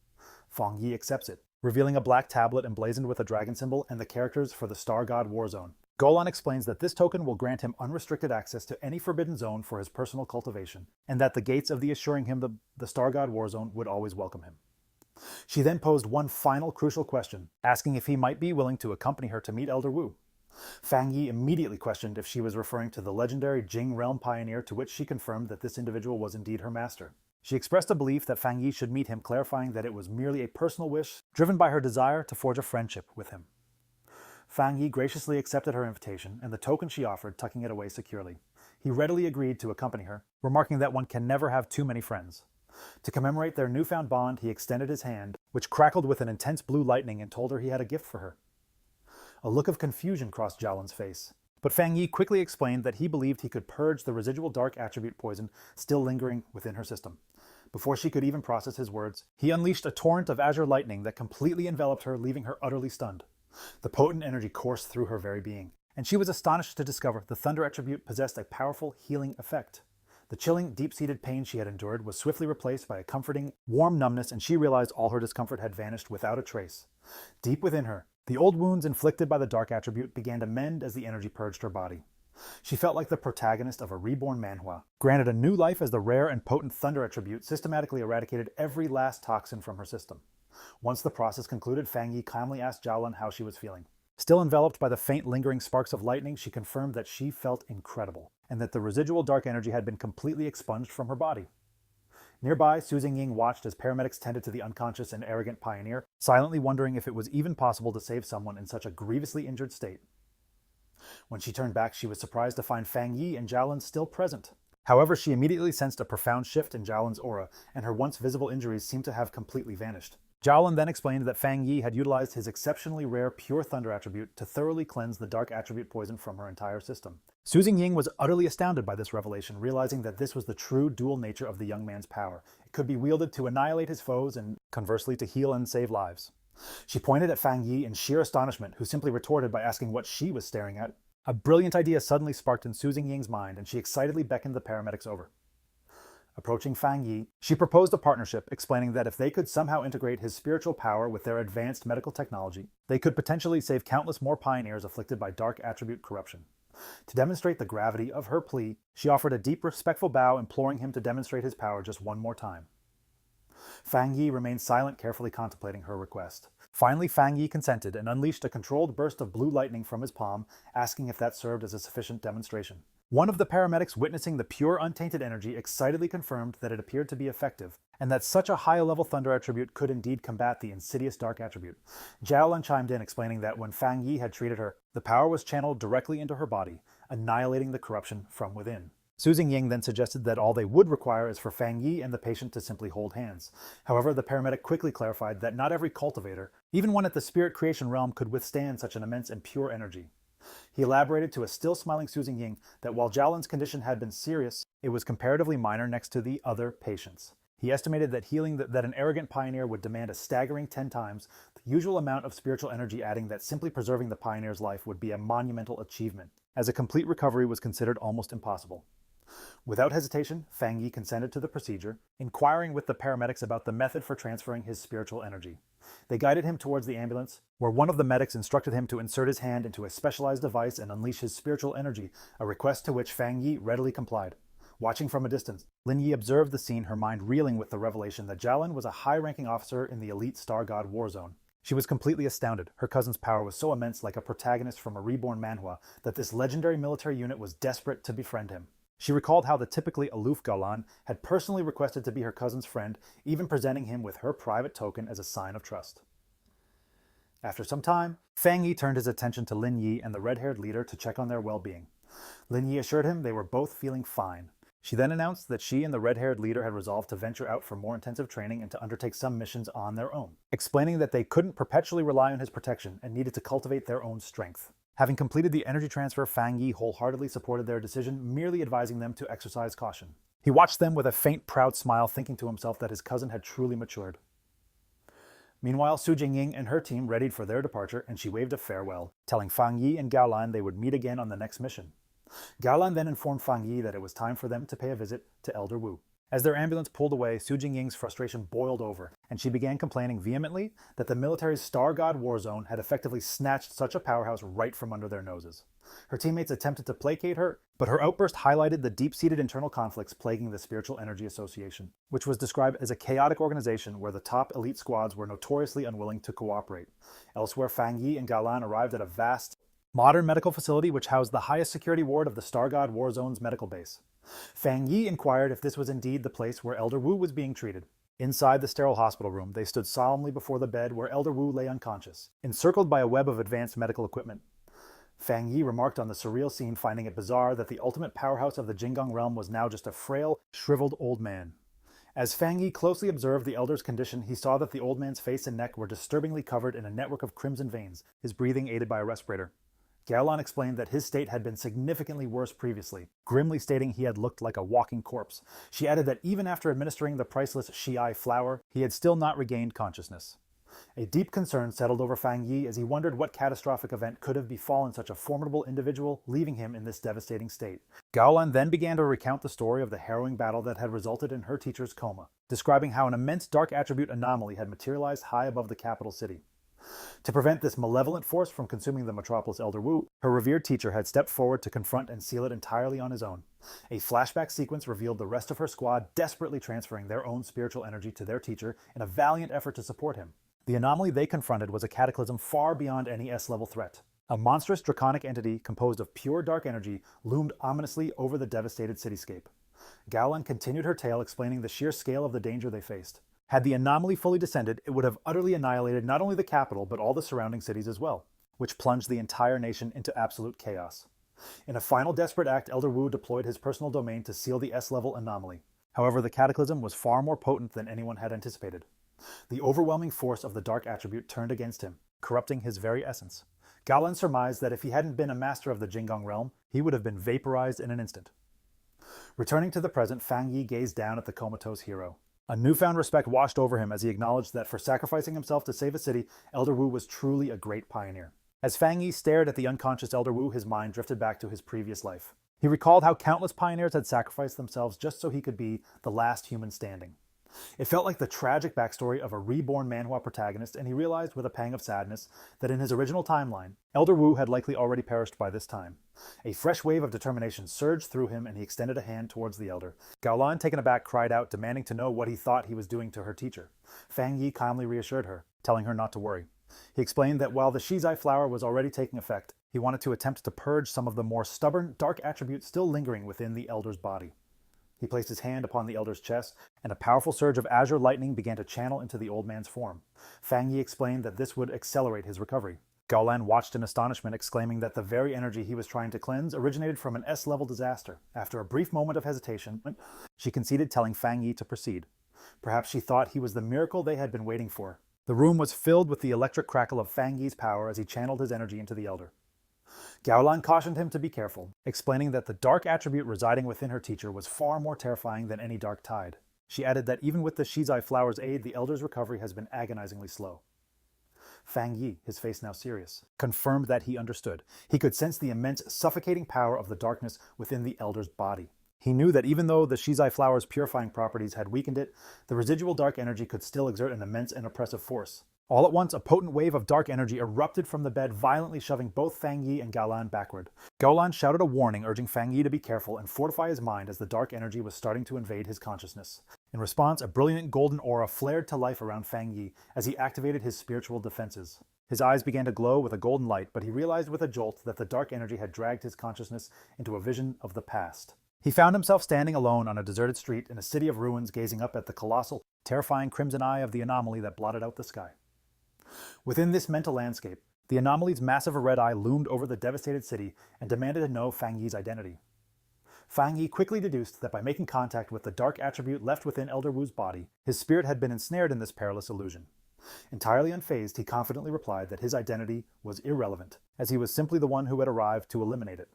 Speaker 1: Fang Yi accepts it, revealing a black tablet emblazoned with a dragon symbol and the characters for the Star God Warzone. Golan explains that this token will grant him unrestricted access to any forbidden zone for his personal cultivation, and that the gates of the assuring him the Star God Warzone would always welcome him. She then posed one final crucial question, asking if he might be willing to accompany her to meet Elder Wu. Fang Yi immediately questioned if she was referring to the legendary Jing realm pioneer, to which she confirmed that this individual was indeed her master. She expressed a belief that Fang Yi should meet him, clarifying that it was merely a personal wish driven by her desire to forge a friendship with him. Fang Yi graciously accepted her invitation and the token she offered, tucking it away securely. He readily agreed to accompany her, remarking that one can never have too many friends. To commemorate their newfound bond, he extended his hand, which crackled with an intense blue lightning, and told her he had a gift for her. A look of confusion crossed Jialan's face, but Fang Yi quickly explained that he believed he could purge the residual dark attribute poison still lingering within her system. Before she could even process his words, he unleashed a torrent of azure lightning that completely enveloped her, leaving her utterly stunned. The potent energy coursed through her very being, and she was astonished to discover the thunder attribute possessed a powerful healing effect. The chilling, deep-seated pain she had endured was swiftly replaced by a comforting, warm numbness, and she realized all her discomfort had vanished without a trace. Deep within her, the old wounds inflicted by the dark attribute began to mend as the energy purged her body. She felt like the protagonist of a reborn Manhwa, granted a new life as the rare and potent thunder attribute systematically eradicated every last toxin from her system. Once the process concluded, Fang Yi calmly asked Jialan how she was feeling. Still enveloped by the faint lingering sparks of lightning, she confirmed that she felt incredible, and that the residual dark energy had been completely expunged from her body. Nearby, Su Ying watched as paramedics tended to the unconscious and arrogant pioneer, silently wondering if it was even possible to save someone in such a grievously injured state. When she turned back, she was surprised to find Fang Yi and Jialan still present. However, she immediately sensed a profound shift in Jialan's aura, and her once visible injuries seemed to have completely vanished. Jialan then explained that Fang Yi had utilized his exceptionally rare pure thunder attribute to thoroughly cleanse the dark attribute poison from her entire system. Su Ying was utterly astounded by this revelation, realizing that this was the true dual nature of the young man's power. It could be wielded to annihilate his foes and, conversely, to heal and save lives. She pointed at Fang Yi in sheer astonishment, who simply retorted by asking what she was staring at. A brilliant idea suddenly sparked in Su Ying's mind, and she excitedly beckoned the paramedics over. Approaching Fang Yi, she proposed a partnership, explaining that if they could somehow integrate his spiritual power with their advanced medical technology, they could potentially save countless more pioneers afflicted by dark attribute corruption. To demonstrate the gravity of her plea, she offered a deep, respectful bow, imploring him to demonstrate his power just one more time. Fang Yi remained silent, carefully contemplating her request. Finally, Fang Yi consented and unleashed a controlled burst of blue lightning from his palm, asking if that served as a sufficient demonstration. One of the paramedics witnessing the pure, untainted energy excitedly confirmed that it appeared to be effective, and that such a high-level thunder attribute could indeed combat the insidious dark attribute. Jialan chimed in, explaining that when Fang Yi had treated her, the power was channeled directly into her body, annihilating the corruption from within. Su Ying then suggested that all they would require is for Fang Yi and the patient to simply hold hands. However, the paramedic quickly clarified that not every cultivator, even one at the spirit creation realm, could withstand such an immense and pure energy. He elaborated to a still-smiling Su Jingying that while Jiaolan's condition had been serious, it was comparatively minor next to the other patients. He estimated that healing that an arrogant pioneer would demand a staggering 10 times the usual amount of spiritual energy, adding that simply preserving the pioneer's life would be a monumental achievement, as a complete recovery was considered almost impossible. Without hesitation, Fang Yi consented to the procedure, inquiring with the paramedics about the method for transferring his spiritual energy. They guided him towards the ambulance, where one of the medics instructed him to insert his hand into a specialized device and unleash his spiritual energy, a request to which Fang Yi readily complied. Watching from a distance, Lin Yi observed the scene, her mind reeling with the revelation that Jialan was a high-ranking officer in the elite Star God war zone. She was completely astounded. Her cousin's power was so immense, like a protagonist from a reborn Manhwa, that this legendary military unit was desperate to befriend him. She recalled how the typically aloof Galan had personally requested to be her cousin's friend, even presenting him with her private token as a sign of trust. After some time, Fang Yi turned his attention to Lin Yi and the red-haired leader to check on their well-being. Lin Yi assured him they were both feeling fine. She then announced that she and the red-haired leader had resolved to venture out for more intensive training and to undertake some missions on their own, explaining that they couldn't perpetually rely on his protection and needed to cultivate their own strength. Having completed the energy transfer, Fang Yi wholeheartedly supported their decision, merely advising them to exercise caution. He watched them with a faint, proud smile, thinking to himself that his cousin had truly matured. Meanwhile, Su Jingying and her team readied for their departure, and she waved a farewell, telling Fang Yi and Gao Lan they would meet again on the next mission. Gao Lan then informed Fang Yi that it was time for them to pay a visit to Elder Wu. As their ambulance pulled away, Su Jingying's frustration boiled over, and she began complaining vehemently that the military's Star God war zone had effectively snatched such a powerhouse right from under their noses. Her teammates attempted to placate her, but her outburst highlighted the deep-seated internal conflicts plaguing the Spiritual Energy Association, which was described as a chaotic organization where the top elite squads were notoriously unwilling to cooperate. Elsewhere, Fang Yi and Gao Lan arrived at a vast, modern medical facility which housed the highest security ward of the Star God war zone's medical base. Fang Yi inquired if this was indeed the place where Elder Wu was being treated. Inside the sterile hospital room, they stood solemnly before the bed where Elder Wu lay unconscious, encircled by a web of advanced medical equipment. Fang Yi remarked on the surreal scene, finding it bizarre that the ultimate powerhouse of the Jinggang realm was now just a frail, shriveled old man. As Fang Yi closely observed the elder's condition, he saw that the old man's face and neck were disturbingly covered in a network of crimson veins, his breathing aided by a respirator. Gao Lan explained that his state had been significantly worse previously, grimly stating he had looked like a walking corpse. She added that even after administering the priceless Shi flower, he had still not regained consciousness. A deep concern settled over Fang Yi as he wondered what catastrophic event could have befallen such a formidable individual, leaving him in this devastating state. Gao Lan then began to recount the story of the harrowing battle that had resulted in her teacher's coma, describing how an immense dark attribute anomaly had materialized high above the capital city. To prevent this malevolent force from consuming the metropolis Elder Wu, her revered teacher had stepped forward to confront and seal it entirely on his own. A flashback sequence revealed the rest of her squad desperately transferring their own spiritual energy to their teacher in a valiant effort to support him. The anomaly they confronted was a cataclysm far beyond any S-level threat. A monstrous draconic entity composed of pure dark energy loomed ominously over the devastated cityscape. Gao Lan continued her tale, explaining the sheer scale of the danger they faced. Had the anomaly fully descended, it would have utterly annihilated not only the capital, but all the surrounding cities as well, which plunged the entire nation into absolute chaos. In a final desperate act, Elder Wu deployed his personal domain to seal the S-level anomaly. However, the cataclysm was far more potent than anyone had anticipated. The overwhelming force of the dark attribute turned against him, corrupting his very essence. Gao Lan surmised that if he hadn't been a master of the Jinggang realm, he would have been vaporized in an instant. Returning to the present, Fang Yi gazed down at the comatose hero. A newfound respect washed over him as he acknowledged that for sacrificing himself to save a city, Elder Wu was truly a great pioneer. As Fang Yi stared at the unconscious Elder Wu, his mind drifted back to his previous life. He recalled how countless pioneers had sacrificed themselves just so he could be the last human standing. It felt like the tragic backstory of a reborn Manhwa protagonist, and he realized with a pang of sadness that in his original timeline, Elder Wu had likely already perished by this time. A fresh wave of determination surged through him, and he extended a hand towards the elder. Gao Lan, taken aback, cried out, demanding to know what he thought he was doing to her teacher. Fang Yi calmly reassured her, telling her not to worry. He explained that while the Shizai flower was already taking effect, he wanted to attempt to purge some of the more stubborn, dark attributes still lingering within the elder's body. He placed his hand upon the elder's chest, and a powerful surge of azure lightning began to channel into the old man's form. Fang Yi explained that this would accelerate his recovery. Gao Lan watched in astonishment, exclaiming that the very energy he was trying to cleanse originated from an S-level disaster. After a brief moment of hesitation, she conceded, telling Fang Yi to proceed. Perhaps she thought he was the miracle they had been waiting for. The room was filled with the electric crackle of Fang Yi's power as he channeled his energy into the elder. Gaolan cautioned him to be careful, explaining that the dark attribute residing within her teacher was far more terrifying than any dark tide. She added that even with the Shizai flower's aid, the elder's recovery has been agonizingly slow. Fang Yi, his face now serious, confirmed that he understood. He could sense the immense, suffocating power of the darkness within the elder's body. He knew that even though the Shizai flower's purifying properties had weakened it, the residual dark energy could still exert an immense and oppressive force. All at once, a potent wave of dark energy erupted from the bed, violently shoving both Fang Yi and Gaolan backward. Gaolan shouted a warning, urging Fang Yi to be careful and fortify his mind as the dark energy was starting to invade his consciousness. In response, a brilliant golden aura flared to life around Fang Yi as he activated his spiritual defenses. His eyes began to glow with a golden light, but he realized with a jolt that the dark energy had dragged his consciousness into a vision of the past. He found himself standing alone on a deserted street in a city of ruins, gazing up at the colossal, terrifying crimson eye of the anomaly that blotted out the sky. Within this mental landscape, the anomaly's massive red eye loomed over the devastated city and demanded to know Fang Yi's identity. Fang Yi quickly deduced that by making contact with the dark attribute left within Elder Wu's body, his spirit had been ensnared in this perilous illusion. Entirely unfazed, he confidently replied that his identity was irrelevant, as he was simply the one who had arrived to eliminate it.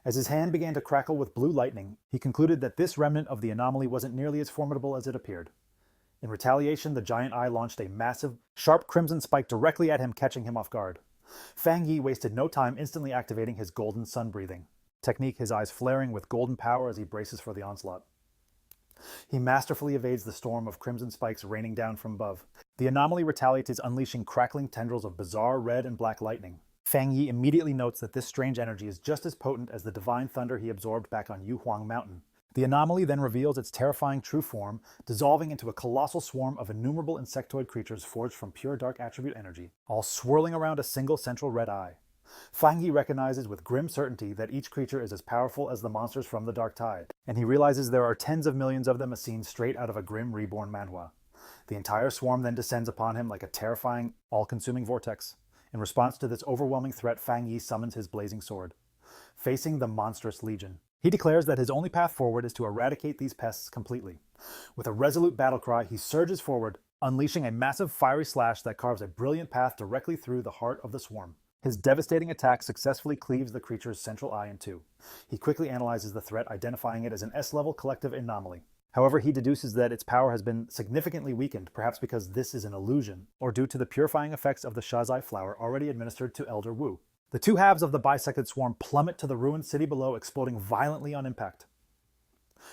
Speaker 1: As his hand began to crackle with blue lightning, he concluded that this remnant of the anomaly wasn't nearly as formidable as it appeared. In retaliation, the giant eye launched a massive, sharp crimson spike directly at him, catching him off guard. Fang Yi wasted no time instantly activating his golden sun-breathing technique, his eyes flaring with golden power as he braces for the onslaught. He masterfully evades the storm of crimson spikes raining down from above. The anomaly retaliates, unleashing crackling tendrils of bizarre red and black lightning. Fang Yi immediately notes that this strange energy is just as potent as the divine thunder he absorbed back on Yuhuang Mountain. The anomaly then reveals its terrifying true form, dissolving into a colossal swarm of innumerable insectoid creatures forged from pure dark attribute energy, all swirling around a single central red eye. Fang Yi recognizes with grim certainty that each creature is as powerful as the monsters from the Dark Tide, and he realizes there are tens of millions of them as seen straight out of a grim reborn Manhwa. The entire swarm then descends upon him like a terrifying, all-consuming vortex. In response to this overwhelming threat, Fang Yi summons his blazing sword. Facing the monstrous legion, he declares that his only path forward is to eradicate these pests completely. With a resolute battle cry, he surges forward, unleashing a massive fiery slash that carves a brilliant path directly through the heart of the swarm. His devastating attack successfully cleaves the creature's central eye in two. He quickly analyzes the threat, identifying it as an S-level collective anomaly. However, he deduces that its power has been significantly weakened, perhaps because this is an illusion, or due to the purifying effects of the Shizai flower already administered to Elder Wu. The two halves of the bisected swarm plummet to the ruined city below, exploding violently on impact.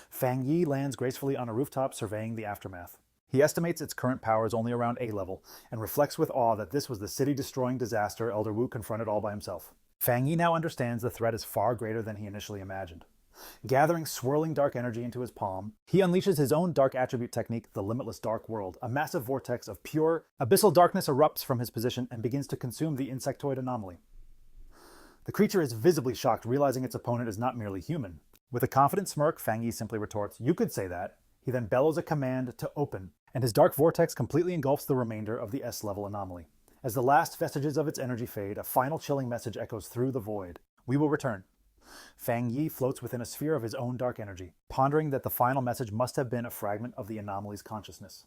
Speaker 1: Fang Yi lands gracefully on a rooftop, surveying the aftermath. He estimates its current power is only around A level, and reflects with awe that this was the city-destroying disaster Elder Wu confronted all by himself. Fang Yi now understands the threat is far greater than he initially imagined. Gathering swirling dark energy into his palm, he unleashes his own dark attribute technique, the Limitless Dark World. A massive vortex of pure, abyssal darkness erupts from his position and begins to consume the insectoid anomaly. The creature is visibly shocked, realizing its opponent is not merely human. With a confident smirk, Fang Yi simply retorts, "You could say that." He then bellows a command to open, and his dark vortex completely engulfs the remainder of the S-level anomaly. As the last vestiges of its energy fade, a final chilling message echoes through the void. "We will return." Fang Yi floats within a sphere of his own dark energy, pondering that the final message must have been a fragment of the anomaly's consciousness.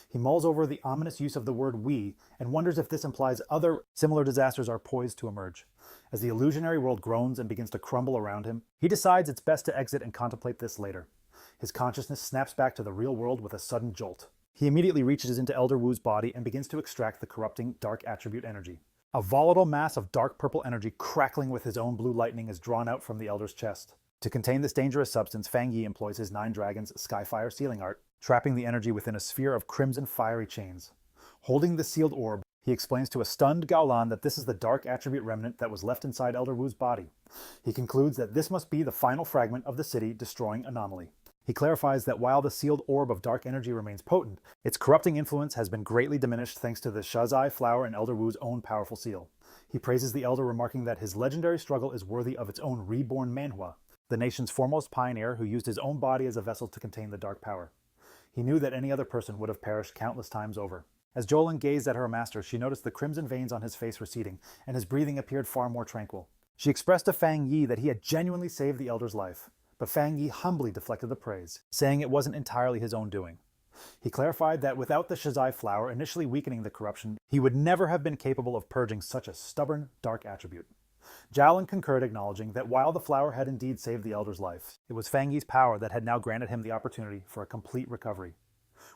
Speaker 1: He mulls over the ominous use of the word "we" and wonders if this implies other similar disasters are poised to emerge. As the illusionary world groans and begins to crumble around him, he decides it's best to exit and contemplate this later. His consciousness snaps back to the real world with a sudden jolt. He immediately reaches into Elder Wu's body and begins to extract the corrupting dark attribute energy. A volatile mass of dark purple energy crackling with his own blue lightning is drawn out from the Elder's chest. To contain this dangerous substance, Fang Yi employs his Nine Dragons Skyfire sealing art, trapping the energy within a sphere of crimson fiery chains. Holding the sealed orb, he explains to a stunned Gaolan that this is the dark attribute remnant that was left inside Elder Wu's body. He concludes that this must be the final fragment of the city-destroying anomaly. He clarifies that while the sealed orb of dark energy remains potent, its corrupting influence has been greatly diminished thanks to the Shizai flower and Elder Wu's own powerful seal. He praises the Elder, remarking that his legendary struggle is worthy of its own reborn Manhwa, the nation's foremost pioneer who used his own body as a vessel to contain the dark power. He knew that any other person would have perished countless times over. As Jolin gazed at her master, she noticed the crimson veins on his face receding, and his breathing appeared far more tranquil. She expressed to Fang Yi that he had genuinely saved the Elder's life, but Fang Yi humbly deflected the praise, saying it wasn't entirely his own doing. He clarified that without the Shizai flower initially weakening the corruption, he would never have been capable of purging such a stubborn, dark attribute. Jiaolin concurred, acknowledging that while the flower had indeed saved the elder's life, it was Fang Yi's power that had now granted him the opportunity for a complete recovery.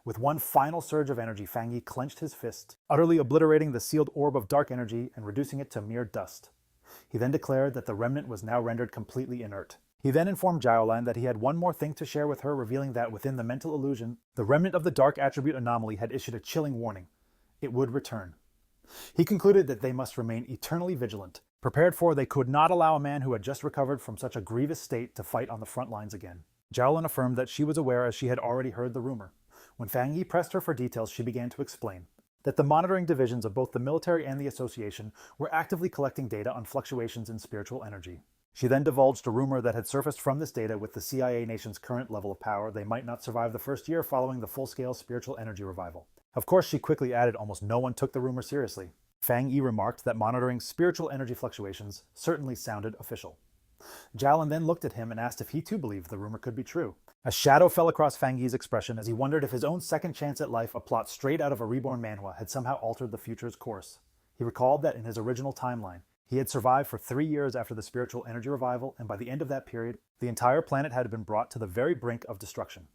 Speaker 1: With one final surge of energy, Fang Yi clenched his fist, utterly obliterating the sealed orb of dark energy and reducing it to mere dust. He then declared that the remnant was now rendered completely inert. He then informed Jiaolin that he had one more thing to share with her, revealing that within the mental illusion, the remnant of the dark attribute anomaly had issued a chilling warning. It would return. He concluded that they must remain eternally vigilant, prepared for they could not allow a man who had just recovered from such a grievous state to fight on the front lines again. Jiaolin affirmed that she was aware, as she had already heard the rumor. When Fang Yi pressed her for details, she began to explain that the monitoring divisions of both the military and the association were actively collecting data on fluctuations in spiritual energy. She then divulged a rumor that had surfaced from this data with the CIA nation's current level of power. They might not survive the first year following the full-scale spiritual energy revival. Of course, she quickly added almost no one took the rumor seriously. Fang Yi remarked that monitoring spiritual energy fluctuations certainly sounded official. Jiaolin then looked at him and asked if he too believed the rumor could be true. A shadow fell across Fang Yi's expression as he wondered if his own second chance at life, a plot straight out of a reborn manhwa, had somehow altered the future's course. He recalled that in his original timeline, he had survived for 3 years after the spiritual energy revival, and by the end of that period, the entire planet had been brought to the very brink of destruction.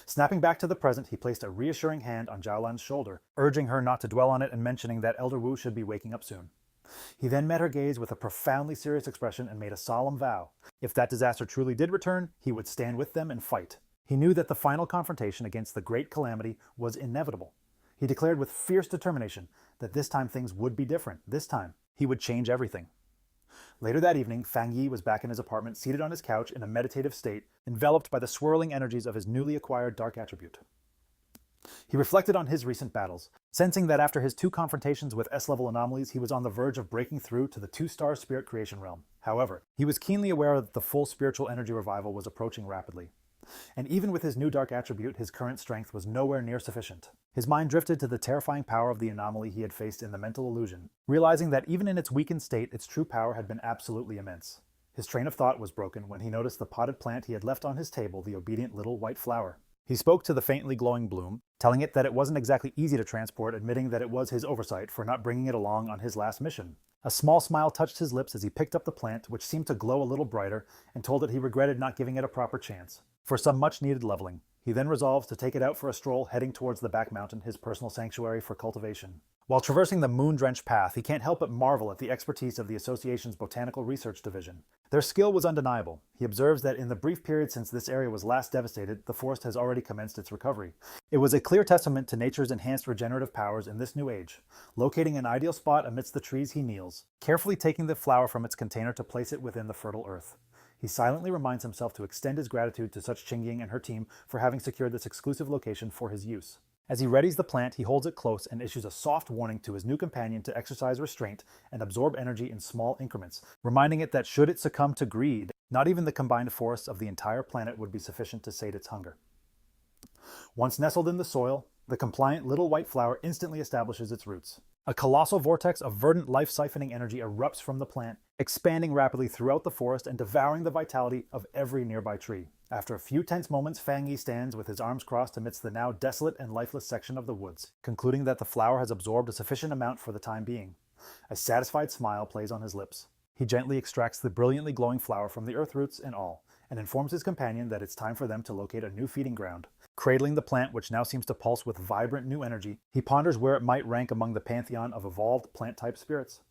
Speaker 1: Snapping back to the present, he placed a reassuring hand on Jiaolin's shoulder, urging her not to dwell on it and mentioning that Elder Wu should be waking up soon. He then met her gaze with a profoundly serious expression and made a solemn vow. If that disaster truly did return, he would stand with them and fight. He knew that the final confrontation against the great calamity was inevitable. He declared with fierce determination that this time things would be different. This time, he would change everything. Later that evening, Fang Yi was back in his apartment, seated on his couch in a meditative state, enveloped by the swirling energies of his newly acquired dark attribute. He reflected on his recent battles, sensing that after his 2 confrontations with S-level anomalies, he was on the verge of breaking through to the 2-star spirit creation realm. However, he was keenly aware that the full spiritual energy revival was approaching rapidly. And even with his new dark attribute, his current strength was nowhere near sufficient. His mind drifted to the terrifying power of the anomaly he had faced in the mental illusion, realizing that even in its weakened state, its true power had been absolutely immense. His train of thought was broken when he noticed the potted plant he had left on his table, the obedient little white flower. He spoke to the faintly glowing bloom, telling it that it wasn't exactly easy to transport, admitting that it was his oversight for not bringing it along on his last mission. A small smile touched his lips as he picked up the plant, which seemed to glow a little brighter, and told it he regretted not giving it a proper chance, for some much-needed leveling. He then resolves to take it out for a stroll, heading towards the back mountain, his personal sanctuary for cultivation. While traversing the moon-drenched path, he can't help but marvel at the expertise of the Association's Botanical Research Division. Their skill was undeniable. He observes that in the brief period since this area was last devastated, the forest has already commenced its recovery. It was a clear testament to nature's enhanced regenerative powers in this new age. Locating an ideal spot amidst the trees, he kneels, carefully taking the flower from its container to place it within the fertile earth. He silently reminds himself to extend his gratitude to such Qingying and her team for having secured this exclusive location for his use. As he readies the plant, he holds it close and issues a soft warning to his new companion to exercise restraint and absorb energy in small increments, reminding it that should it succumb to greed, not even the combined forests of the entire planet would be sufficient to sate its hunger. Once nestled in the soil, the compliant little white flower instantly establishes its roots. A colossal vortex of verdant life-siphoning energy erupts from the plant, expanding rapidly throughout the forest and devouring the vitality of every nearby tree. After a few tense moments, Fang Yi stands with his arms crossed amidst the now desolate and lifeless section of the woods, concluding that the flower has absorbed a sufficient amount for the time being. A satisfied smile plays on his lips. He gently extracts the brilliantly glowing flower from the earth roots and all, and informs his companion that it's time for them to locate a new feeding ground. Cradling the plant, which now seems to pulse with vibrant new energy, he ponders where it might rank among the pantheon of evolved plant-type spirits.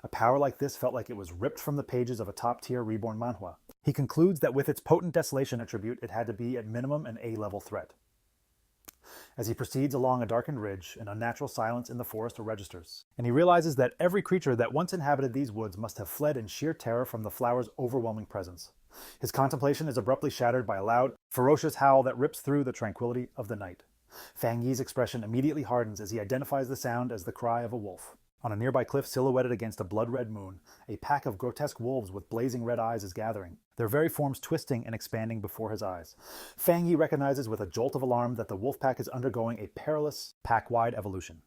Speaker 1: A power like this felt like it was ripped from the pages of a top-tier reborn manhwa. He concludes that with its potent desolation attribute, it had to be at minimum an A-level threat. As he proceeds along a darkened ridge, an unnatural silence in the forest registers, and he realizes that every creature that once inhabited these woods must have fled in sheer terror from the flower's overwhelming presence. His contemplation is abruptly shattered by a loud, ferocious howl that rips through the tranquility of the night. Fang Yi's expression immediately hardens as he identifies the sound as the cry of a wolf. On a nearby cliff silhouetted against a blood-red moon, a pack of grotesque wolves with blazing red eyes is gathering, their very forms twisting and expanding before his eyes. Fang Yi recognizes with a jolt of alarm that the wolf pack is undergoing a perilous, pack-wide evolution.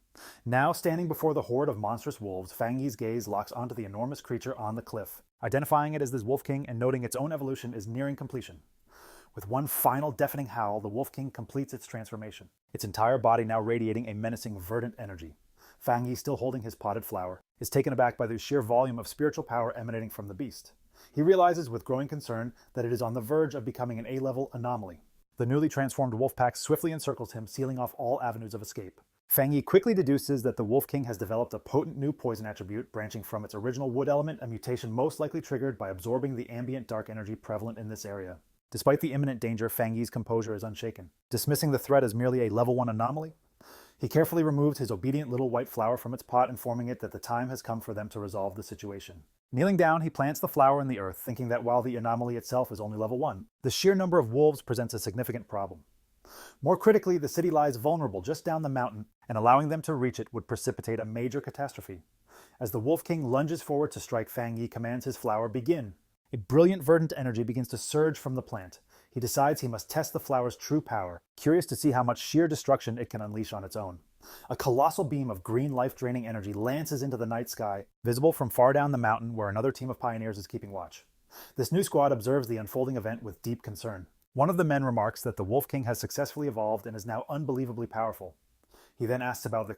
Speaker 1: Now, standing before the horde of monstrous wolves, Fang Yi's gaze locks onto the enormous creature on the cliff, identifying it as this wolf king and noting its own evolution is nearing completion. With one final deafening howl, the wolf king completes its transformation, its entire body now radiating a menacing verdant energy. Fang Yi, still holding his potted flower, is taken aback by the sheer volume of spiritual power emanating from the beast. He realizes with growing concern that it is on the verge of becoming an A-level anomaly. The newly transformed wolf pack swiftly encircles him, sealing off all avenues of escape. Fang Yi quickly deduces that the Wolf King has developed a potent new poison attribute branching from its original wood element, a mutation most likely triggered by absorbing the ambient dark energy prevalent in this area. Despite the imminent danger, Fang Yi's composure is unshaken. Dismissing the threat as merely a level 1 anomaly, he carefully removed his obedient little white flower from its pot, informing it that the time has come for them to resolve the situation. Kneeling down, he plants the flower in the earth, thinking that while the anomaly itself is only level 1, the sheer number of wolves presents a significant problem. More critically, the city lies vulnerable just down the mountain, and allowing them to reach it would precipitate a major catastrophe. As the Wolf King lunges forward to strike, Fang Yi commands his flower begin. A brilliant verdant energy begins to surge from the plant. He decides he must test the flower's true power, curious to see how much sheer destruction it can unleash on its own. A colossal beam of green life-draining energy lances into the night sky, visible from far down the mountain where another team of pioneers is keeping watch. This new squad observes the unfolding event with deep concern. One of the men remarks that the Wolf King has successfully evolved and is now unbelievably powerful. He then asks about the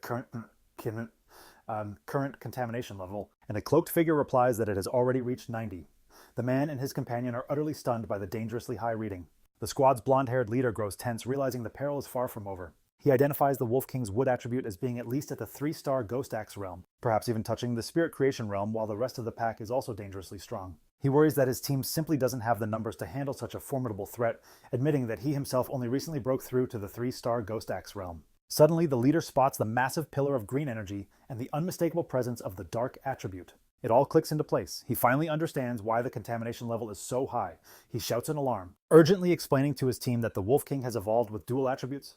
Speaker 1: current contamination level, and a cloaked figure replies that it has already reached 90. The man and his companion are utterly stunned by the dangerously high reading. The squad's blonde-haired leader grows tense, realizing the peril is far from over. He identifies the Wolf King's wood attribute as being at least at the 3-star Ghost Axe realm, perhaps even touching the Spirit Creation realm, while the rest of the pack is also dangerously strong. He worries that his team simply doesn't have the numbers to handle such a formidable threat, admitting that he himself only recently broke through to the 3-star Ghost Axe realm. Suddenly, the leader spots the massive pillar of green energy and the unmistakable presence of the dark attribute. It all clicks into place. He finally understands why the contamination level is so high. He shouts an alarm, urgently explaining to his team that the Wolf King has evolved with dual attributes,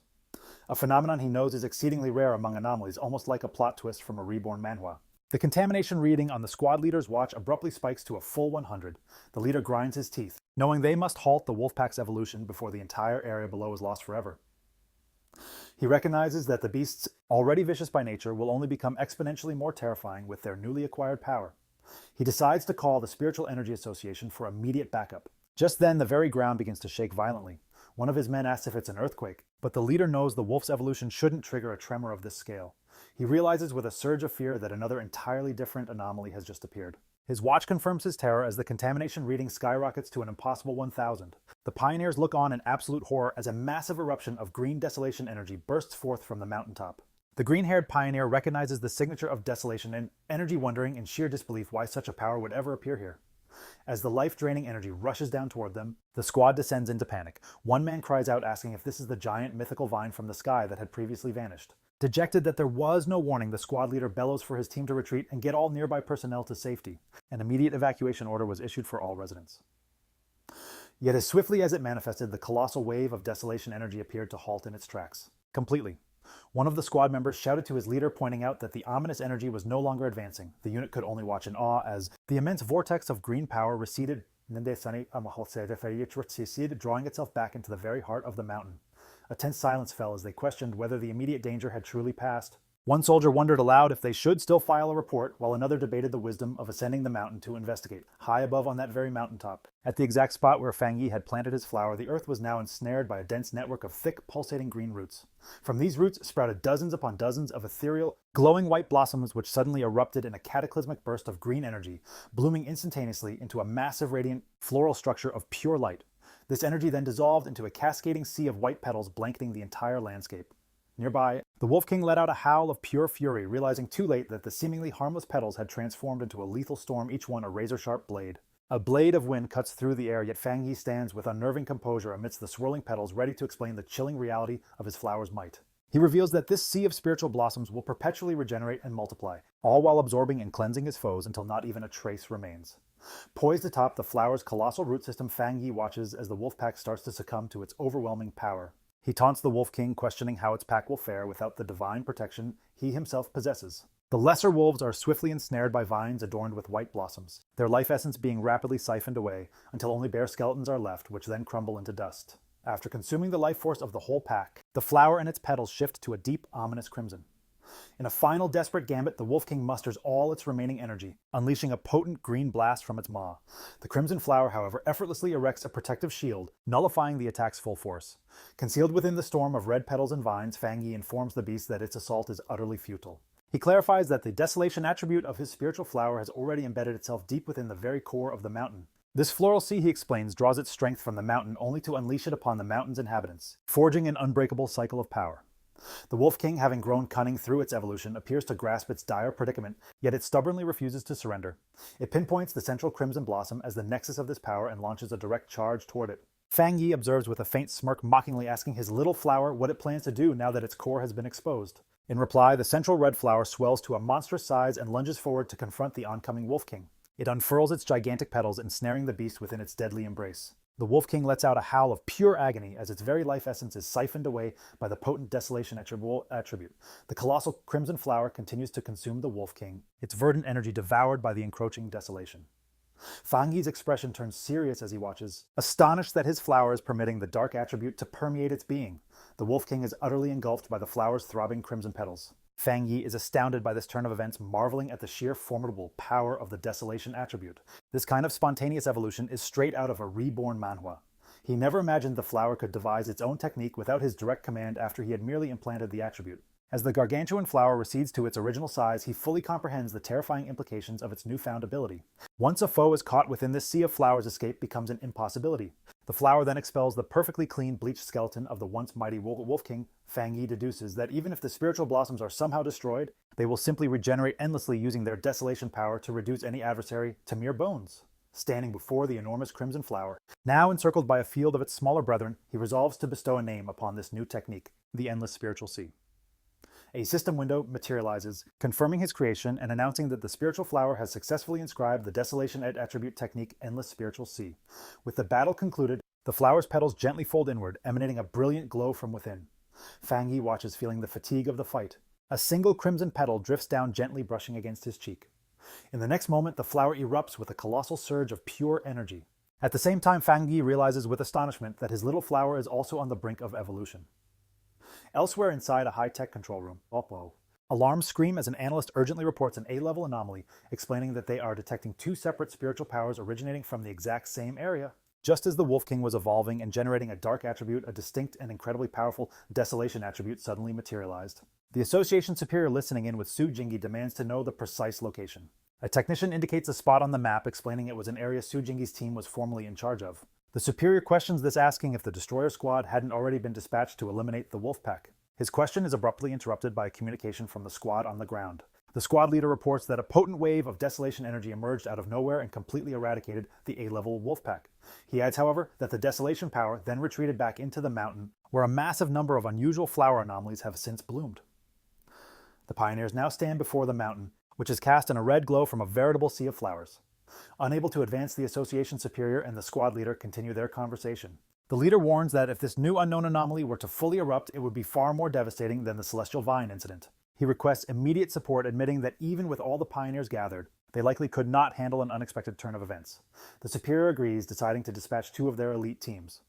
Speaker 1: a phenomenon he knows is exceedingly rare among anomalies, almost like a plot twist from a reborn Manhwa. The contamination reading on the squad leader's watch abruptly spikes to a full 100. The leader grinds his teeth, knowing they must halt the Wolfpack's evolution before the entire area below is lost forever. He recognizes that the beasts, already vicious by nature, will only become exponentially more terrifying with their newly acquired power. He decides to call the Spiritual Energy Association for immediate backup. Just then, the very ground begins to shake violently. One of his men asks if it's an earthquake, but the leader knows the wolf's evolution shouldn't trigger a tremor of this scale. He realizes with a surge of fear that another entirely different anomaly has just appeared. His watch confirms his terror as the contamination reading skyrockets to an impossible 1,000. The pioneers look on in absolute horror as a massive eruption of green desolation energy bursts forth from the mountaintop. The green-haired pioneer recognizes the signature of desolation and energy, wondering in sheer disbelief why such a power would ever appear here. As the life-draining energy rushes down toward them, the squad descends into panic. One man cries out asking if this is the giant mythical vine from the sky that had previously vanished. Dejected that there was no warning, the squad leader bellows for his team to retreat and get all nearby personnel to safety. An immediate evacuation order was issued for all residents. Yet as swiftly as it manifested, the colossal wave of desolation energy appeared to halt in its tracks. Completely. One of the squad members shouted to his leader, pointing out that the ominous energy was no longer advancing. The unit could only watch in awe as the immense vortex of green power receded, drawing itself back into the very heart of the mountain. A tense silence fell as they questioned whether the immediate danger had truly passed. One soldier wondered aloud if they should still file a report, while another debated the wisdom of ascending the mountain to investigate. High above on that very mountaintop, at the exact spot where Fang Yi had planted his flower, the earth was now ensnared by a dense network of thick, pulsating green roots. From these roots sprouted dozens upon dozens of ethereal, glowing white blossoms which suddenly erupted in a cataclysmic burst of green energy, blooming instantaneously into a massive radiant floral structure of pure light. This energy then dissolved into a cascading sea of white petals blanketing the entire landscape. Nearby, the Wolf King let out a howl of pure fury, realizing too late that the seemingly harmless petals had transformed into a lethal storm, each one a razor-sharp blade. A blade of wind cuts through the air, yet Fang Yi stands with unnerving composure amidst the swirling petals, ready to explain the chilling reality of his flower's might. He reveals that this sea of spiritual blossoms will perpetually regenerate and multiply, all while absorbing and cleansing his foes until not even a trace remains. Poised atop the flower's colossal root system, Fang Yi watches as the wolf pack starts to succumb to its overwhelming power. He taunts the Wolf King, questioning how its pack will fare without the divine protection he himself possesses. The lesser wolves are swiftly ensnared by vines adorned with white blossoms, their life essence being rapidly siphoned away until only bare skeletons are left, which then crumble into dust. After consuming the life force of the whole pack, the flower and its petals shift to a deep, ominous crimson. In a final desperate gambit, the Wolf King musters all its remaining energy, unleashing a potent green blast from its maw. The crimson flower, however, effortlessly erects a protective shield, nullifying the attack's full force. Concealed within the storm of red petals and vines, Fang Yi informs the beast that its assault is utterly futile. He clarifies that the desolation attribute of his spiritual flower has already embedded itself deep within the very core of the mountain. This floral sea, he explains, draws its strength from the mountain only to unleash it upon the mountain's inhabitants, forging an unbreakable cycle of power. The Wolf King, having grown cunning through its evolution, appears to grasp its dire predicament, yet it stubbornly refuses to surrender. It pinpoints the central crimson blossom as the nexus of this power and launches a direct charge toward it. Fang Yi observes with a faint smirk, mockingly asking his little flower what it plans to do now that its core has been exposed. In reply, the central red flower swells to a monstrous size and lunges forward to confront the oncoming Wolf King. It unfurls its gigantic petals, ensnaring the beast within its deadly embrace. The Wolf King lets out a howl of pure agony as its very life essence is siphoned away by the potent desolation attribute. The colossal crimson flower continues to consume the Wolf King, its verdant energy devoured by the encroaching desolation. Fang Yi's expression turns serious as he watches, astonished that his flower is permitting the dark attribute to permeate its being. The Wolf King is utterly engulfed by the flower's throbbing crimson petals. Fang Yi is astounded by this turn of events, marveling at the sheer formidable power of the desolation attribute. This kind of spontaneous evolution is straight out of a reborn Manhwa. He never imagined the flower could devise its own technique without his direct command after he had merely implanted the attribute. As the gargantuan flower recedes to its original size, he fully comprehends the terrifying implications of its newfound ability. Once a foe is caught within this sea of flowers, escape becomes an impossibility. The flower then expels the perfectly clean, bleached skeleton of the once mighty Wolf King. Fang Yi deduces that even if the spiritual blossoms are somehow destroyed, they will simply regenerate endlessly using their desolation power to reduce any adversary to mere bones. Standing before the enormous crimson flower, now encircled by a field of its smaller brethren, he resolves to bestow a name upon this new technique, the Endless Spiritual Sea. A system window materializes, confirming his creation and announcing that the spiritual flower has successfully inscribed the desolation attribute technique Endless Spiritual Sea. With the battle concluded, the flower's petals gently fold inward, emanating a brilliant glow from within. Fang Yi watches, feeling the fatigue of the fight. A single crimson petal drifts down, gently brushing against his cheek. In the next moment, the flower erupts with a colossal surge of pure energy. At the same time, Fang Yi realizes with astonishment that his little flower is also on the brink of evolution. Elsewhere inside a high-tech control room, alarms scream as an analyst urgently reports an A-level anomaly, explaining that they are detecting two separate spiritual powers originating from the exact same area. Just as the Wolf King was evolving and generating a dark attribute, a distinct and incredibly powerful desolation attribute suddenly materialized. The Association Superior, listening in with Su Jingi, demands to know the precise location. A technician indicates a spot on the map, explaining it was an area Su Jingi's team was formerly in charge of. The Superior questions this, asking if the destroyer squad hadn't already been dispatched to eliminate the wolf pack. His question is abruptly interrupted by a communication from the squad on the ground. The squad leader reports that a potent wave of desolation energy emerged out of nowhere and completely eradicated the A-level wolf pack. He adds, however, that the desolation power then retreated back into the mountain, where a massive number of unusual flower anomalies have since bloomed. The pioneers now stand before the mountain, which is cast in a red glow from a veritable sea of flowers. Unable to advance, the Association Superior and the squad leader continue their conversation. The leader warns that if this new unknown anomaly were to fully erupt, it would be far more devastating than the Celestial Vine incident. He requests immediate support, admitting that even with all the pioneers gathered, they likely could not handle an unexpected turn of events. The Superior agrees, deciding to dispatch two of their elite teams.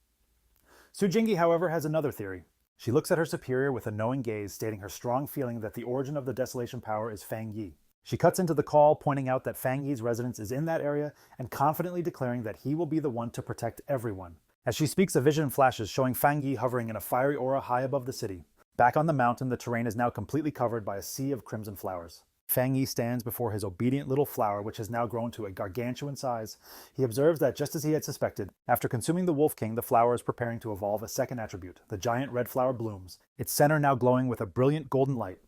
Speaker 1: Su Jingi, however, has another theory. She looks at her superior with a knowing gaze, stating her strong feeling that the origin of the desolation power is Fang Yi. She cuts into the call, pointing out that Fang Yi's residence is in that area and confidently declaring that he will be the one to protect everyone. As she speaks, a vision flashes, showing Fang Yi hovering in a fiery aura high above the city. Back on the mountain, the terrain is now completely covered by a sea of crimson flowers. Fang Yi stands before his obedient little flower, which has now grown to a gargantuan size. He observes that, just as he had suspected, after consuming the Wolf King, the flower is preparing to evolve a second attribute. The giant red flower blooms, its center now glowing with a brilliant golden light.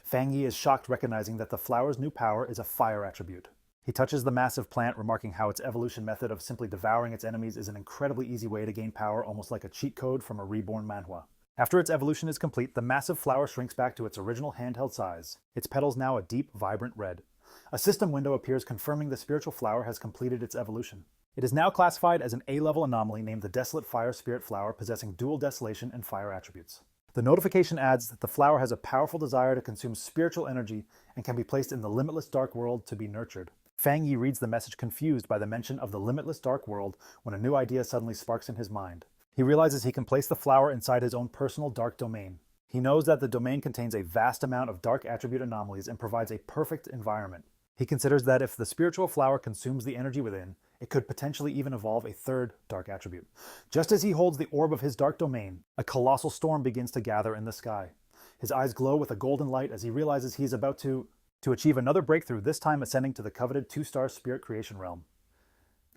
Speaker 1: Fang Yi is shocked, recognizing that the flower's new power is a fire attribute. He touches the massive plant, remarking how its evolution method of simply devouring its enemies is an incredibly easy way to gain power, almost like a cheat code from a reborn Manhwa. After its evolution is complete, the massive flower shrinks back to its original handheld size, its petals now a deep, vibrant red. A system window appears, confirming the spiritual flower has completed its evolution. It is now classified as an A-level anomaly named the Desolate Fire Spirit Flower, possessing dual desolation and fire attributes. The notification adds that the flower has a powerful desire to consume spiritual energy and can be placed in the limitless dark world to be nurtured. Fang Yi reads the message, confused by the mention of the limitless dark world, when a new idea suddenly sparks in his mind. He realizes he can place the flower inside his own personal dark domain. He knows that the domain contains a vast amount of dark attribute anomalies and provides a perfect environment. He considers that if the spiritual flower consumes the energy within, it could potentially even evolve a third dark attribute. Just as he holds the orb of his dark domain, a colossal storm begins to gather in the sky. His eyes glow with a golden light as he realizes he is about to achieve another breakthrough, this time ascending to the coveted 2-star spirit creation realm.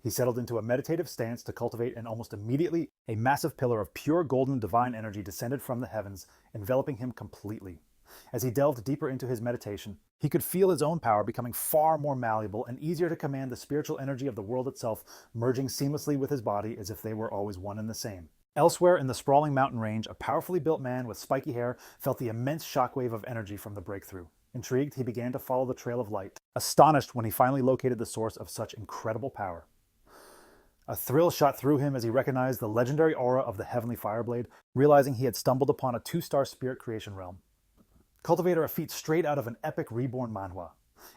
Speaker 1: He settled into a meditative stance to cultivate, and almost immediately, a massive pillar of pure golden divine energy descended from the heavens, enveloping him completely. As he delved deeper into his meditation, he could feel his own power becoming far more malleable and easier to command, the spiritual energy of the world itself merging seamlessly with his body as if they were always one and the same. Elsewhere in the sprawling mountain range, a powerfully built man with spiky hair felt the immense shockwave of energy from the breakthrough. Intrigued, he began to follow the trail of light, astonished when he finally located the source of such incredible power. A thrill shot through him as he recognized the legendary aura of the Heavenly Fireblade, realizing he had stumbled upon a 2-star spirit creation realm. Cultivator, a feat straight out of an epic reborn manhwa.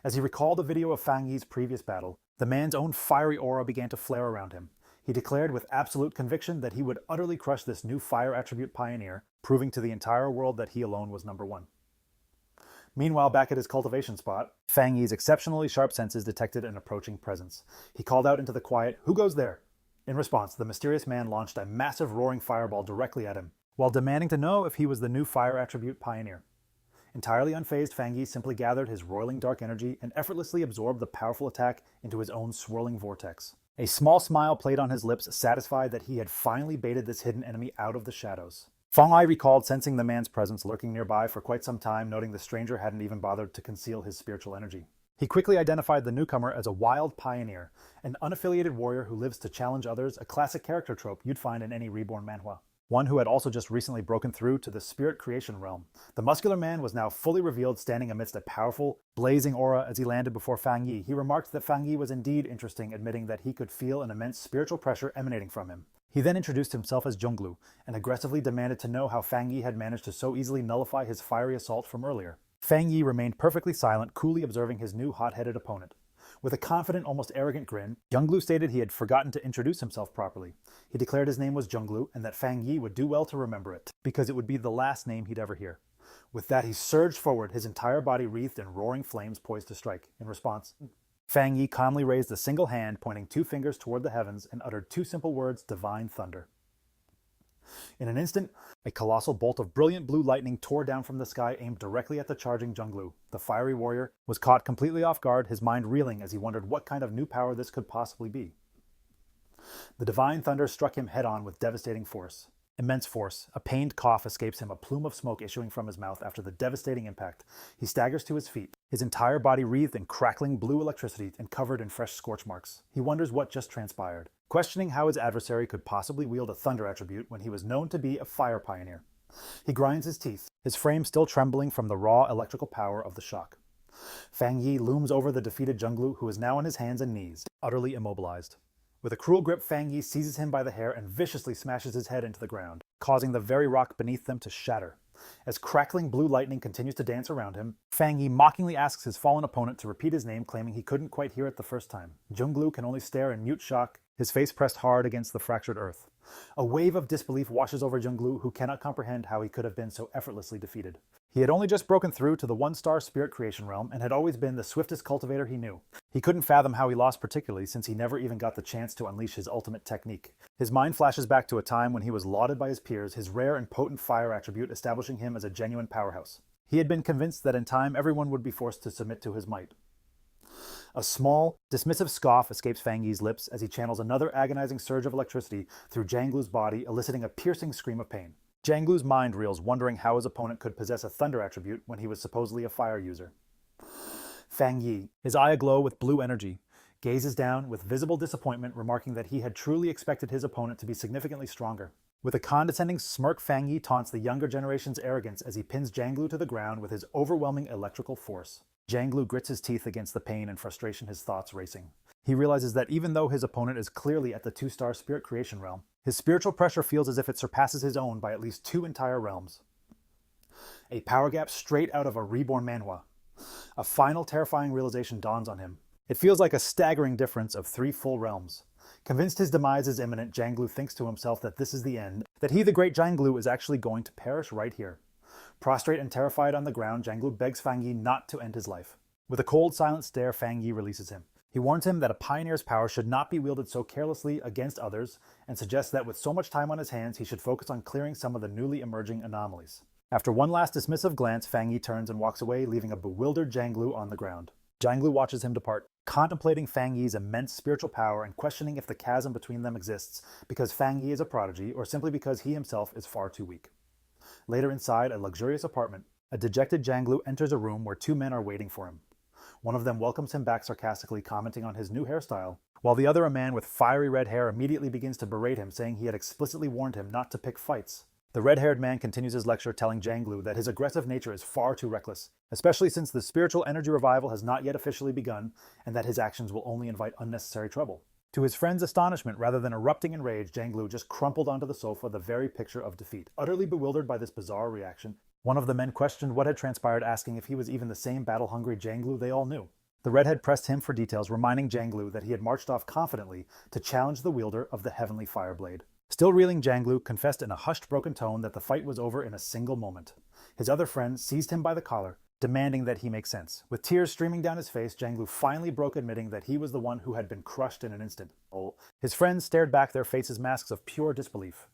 Speaker 1: As he recalled the video of Fang Yi's previous battle, the man's own fiery aura began to flare around him. He declared with absolute conviction that he would utterly crush this new fire attribute pioneer, proving to the entire world that he alone was number one. Meanwhile, back at his cultivation spot, Fang Yi's exceptionally sharp senses detected an approaching presence. He called out into the quiet, "Who goes there?" In response, the mysterious man launched a massive roaring fireball directly at him, while demanding to know if he was the new fire attribute pioneer. Entirely unfazed, Fang Yi simply gathered his roiling dark energy and effortlessly absorbed the powerful attack into his own swirling vortex. A small smile played on his lips, satisfied that he had finally baited this hidden enemy out of the shadows. Fang Yi recalled sensing the man's presence lurking nearby for quite some time, noting the stranger hadn't even bothered to conceal his spiritual energy. He quickly identified the newcomer as a wild pioneer, an unaffiliated warrior who lives to challenge others, a classic character trope you'd find in any reborn manhwa. One who had also just recently broken through to the spirit creation realm. The muscular man was now fully revealed, standing amidst a powerful, blazing aura. As he landed before Fang Yi, he remarked that Fang Yi was indeed interesting, admitting that he could feel an immense spiritual pressure emanating from him. He then introduced himself as Zhonglu, and aggressively demanded to know how Fang Yi had managed to so easily nullify his fiery assault from earlier. Fang Yi remained perfectly silent, coolly observing his new hot-headed opponent. With a confident, almost arrogant grin, Zhonglu stated he had forgotten to introduce himself properly. He declared his name was Zhonglu, and that Fang Yi would do well to remember it, because it would be the last name he'd ever hear. With that, he surged forward, his entire body wreathed in roaring flames poised to strike. In response, Fang Yi calmly raised a single hand, pointing 2 fingers toward the heavens, and uttered 2 simple words: divine thunder. In an instant, a colossal bolt of brilliant blue lightning tore down from the sky, aimed directly at the charging Zhonglu. The fiery warrior was caught completely off guard, his mind reeling as he wondered what kind of new power this could possibly be. The divine thunder struck him head-on with devastating force. Immense force. A pained cough escapes him, a plume of smoke issuing from his mouth after the devastating impact. He staggers to his feet, his entire body wreathed in crackling blue electricity and covered in fresh scorch marks. He wonders what just transpired, questioning how his adversary could possibly wield a thunder attribute when he was known to be a fire pioneer. He grinds his teeth, his frame still trembling from the raw electrical power of the shock. Fang Yi looms over the defeated Zhonglu, who is now on his hands and knees, utterly immobilized. With a cruel grip, Fang Yi seizes him by the hair and viciously smashes his head into the ground, causing the very rock beneath them to shatter. As crackling blue lightning continues to dance around him, Fang Yi mockingly asks his fallen opponent to repeat his name, claiming he couldn't quite hear it the first time. Zhonglu can only stare in mute shock, his face pressed hard against the fractured earth. A wave of disbelief washes over Zhonglu, who cannot comprehend how he could have been so effortlessly defeated. He had only just broken through to the 1-star spirit creation realm and had always been the swiftest cultivator he knew. He couldn't fathom how he lost, particularly since he never even got the chance to unleash his ultimate technique. His mind flashes back to a time when he was lauded by his peers, his rare and potent fire attribute establishing him as a genuine powerhouse. He had been convinced that in time everyone would be forced to submit to his might. A small, dismissive scoff escapes Fang Yi's lips as he channels another agonizing surge of electricity through Zhonglu's body, eliciting a piercing scream of pain. Zhonglu's mind reels, wondering how his opponent could possess a thunder attribute when he was supposedly a fire user. Fang Yi, his eye aglow with blue energy, gazes down with visible disappointment, remarking that he had truly expected his opponent to be significantly stronger. With a condescending smirk, Fang Yi taunts the younger generation's arrogance as he pins Zhonglu to the ground with his overwhelming electrical force. Zhonglu grits his teeth against the pain and frustration, his thoughts racing. He realizes that even though his opponent is clearly at the 2-star spirit creation realm, his spiritual pressure feels as if it surpasses his own by at least 2 entire realms. A power gap straight out of a reborn manhwa. A final terrifying realization dawns on him. It feels like a staggering difference of 3 full realms. Convinced his demise is imminent, Zhonglu thinks to himself that this is the end, that he, the great Zhonglu, is actually going to perish right here. Prostrate and terrified on the ground, Zhonglu begs Fang Yi not to end his life. With a cold, silent stare, Fang Yi releases him. He warns him that a pioneer's power should not be wielded so carelessly against others, and suggests that with so much time on his hands, he should focus on clearing some of the newly emerging anomalies. After one last dismissive glance, Fang Yi turns and walks away, leaving a bewildered Jianglu on the ground. Jianglu watches him depart, contemplating Fang Yi's immense spiritual power and questioning if the chasm between them exists because Fang Yi is a prodigy or simply because he himself is far too weak. Later inside a luxurious apartment, a dejected Jianglu enters a room where two men are waiting for him. One of them welcomes him back sarcastically, commenting on his new hairstyle, while the other, a man with fiery red hair, immediately begins to berate him, saying he had explicitly warned him not to pick fights. The red-haired man continues his lecture, telling Jianglu that his aggressive nature is far too reckless, especially since the spiritual energy revival has not yet officially begun, and that his actions will only invite unnecessary trouble. To his friend's astonishment, rather than erupting in rage, Jianglu just crumpled onto the sofa, the very picture of defeat. Utterly bewildered by this bizarre reaction, one of the men questioned what had transpired, asking if he was even the same battle-hungry Jianglu they all knew. The redhead pressed him for details, reminding Jianglu that he had marched off confidently to challenge the wielder of the heavenly fireblade. Still reeling, Jianglu confessed in a hushed, broken tone that the fight was over in a single moment. His other friend seized him by the collar, demanding that he make sense. With tears streaming down his face, Jianglu finally broke, admitting that he was the one who had been crushed in an instant. His friends stared back, their faces masks of pure disbelief.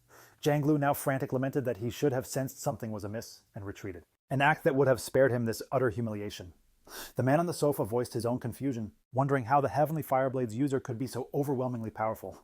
Speaker 1: Jianglu, now frantic, lamented that he should have sensed something was amiss and retreated, an act that would have spared him this utter humiliation. The man on the sofa voiced his own confusion, wondering how the Heavenly Fireblade's user could be so overwhelmingly powerful.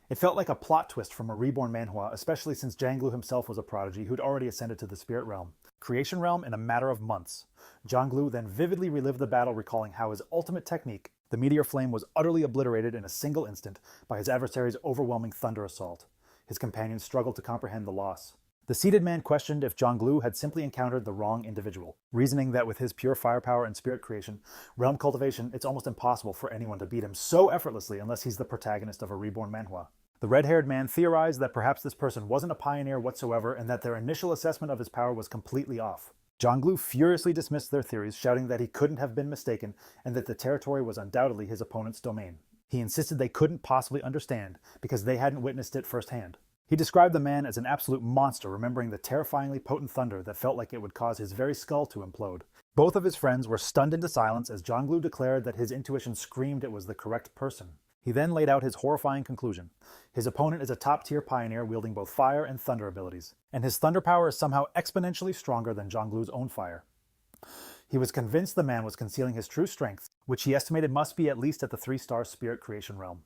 Speaker 1: It felt like a plot twist from a reborn Manhwa, especially since Jianglu himself was a prodigy who'd already ascended to the spirit realm, creation realm, in a matter of months. Jianglu then vividly relived the battle, recalling how his ultimate technique, the meteor flame, was utterly obliterated in a single instant by his adversary's overwhelming thunder assault. His companions struggled to comprehend the loss. The seated man questioned if Jianglu had simply encountered the wrong individual, reasoning that with his pure firepower and spirit creation, realm cultivation, it's almost impossible for anyone to beat him so effortlessly unless he's the protagonist of a reborn Manhwa. The red-haired man theorized that perhaps this person wasn't a pioneer whatsoever and that their initial assessment of his power was completely off. Jianglu furiously dismissed their theories, shouting that he couldn't have been mistaken and that the territory was undoubtedly his opponent's domain. He insisted they couldn't possibly understand because they hadn't witnessed it firsthand. He described the man as an absolute monster, remembering the terrifyingly potent thunder that felt like it would cause his very skull to implode. Both of his friends were stunned into silence as Jianglu declared that his intuition screamed it was the correct person. He then laid out his horrifying conclusion. His opponent is a top-tier pioneer wielding both fire and thunder abilities, and his thunder power is somehow exponentially stronger than Jianglu's own fire. He was convinced the man was concealing his true strength, which he estimated must be at least at the 3-star spirit creation realm.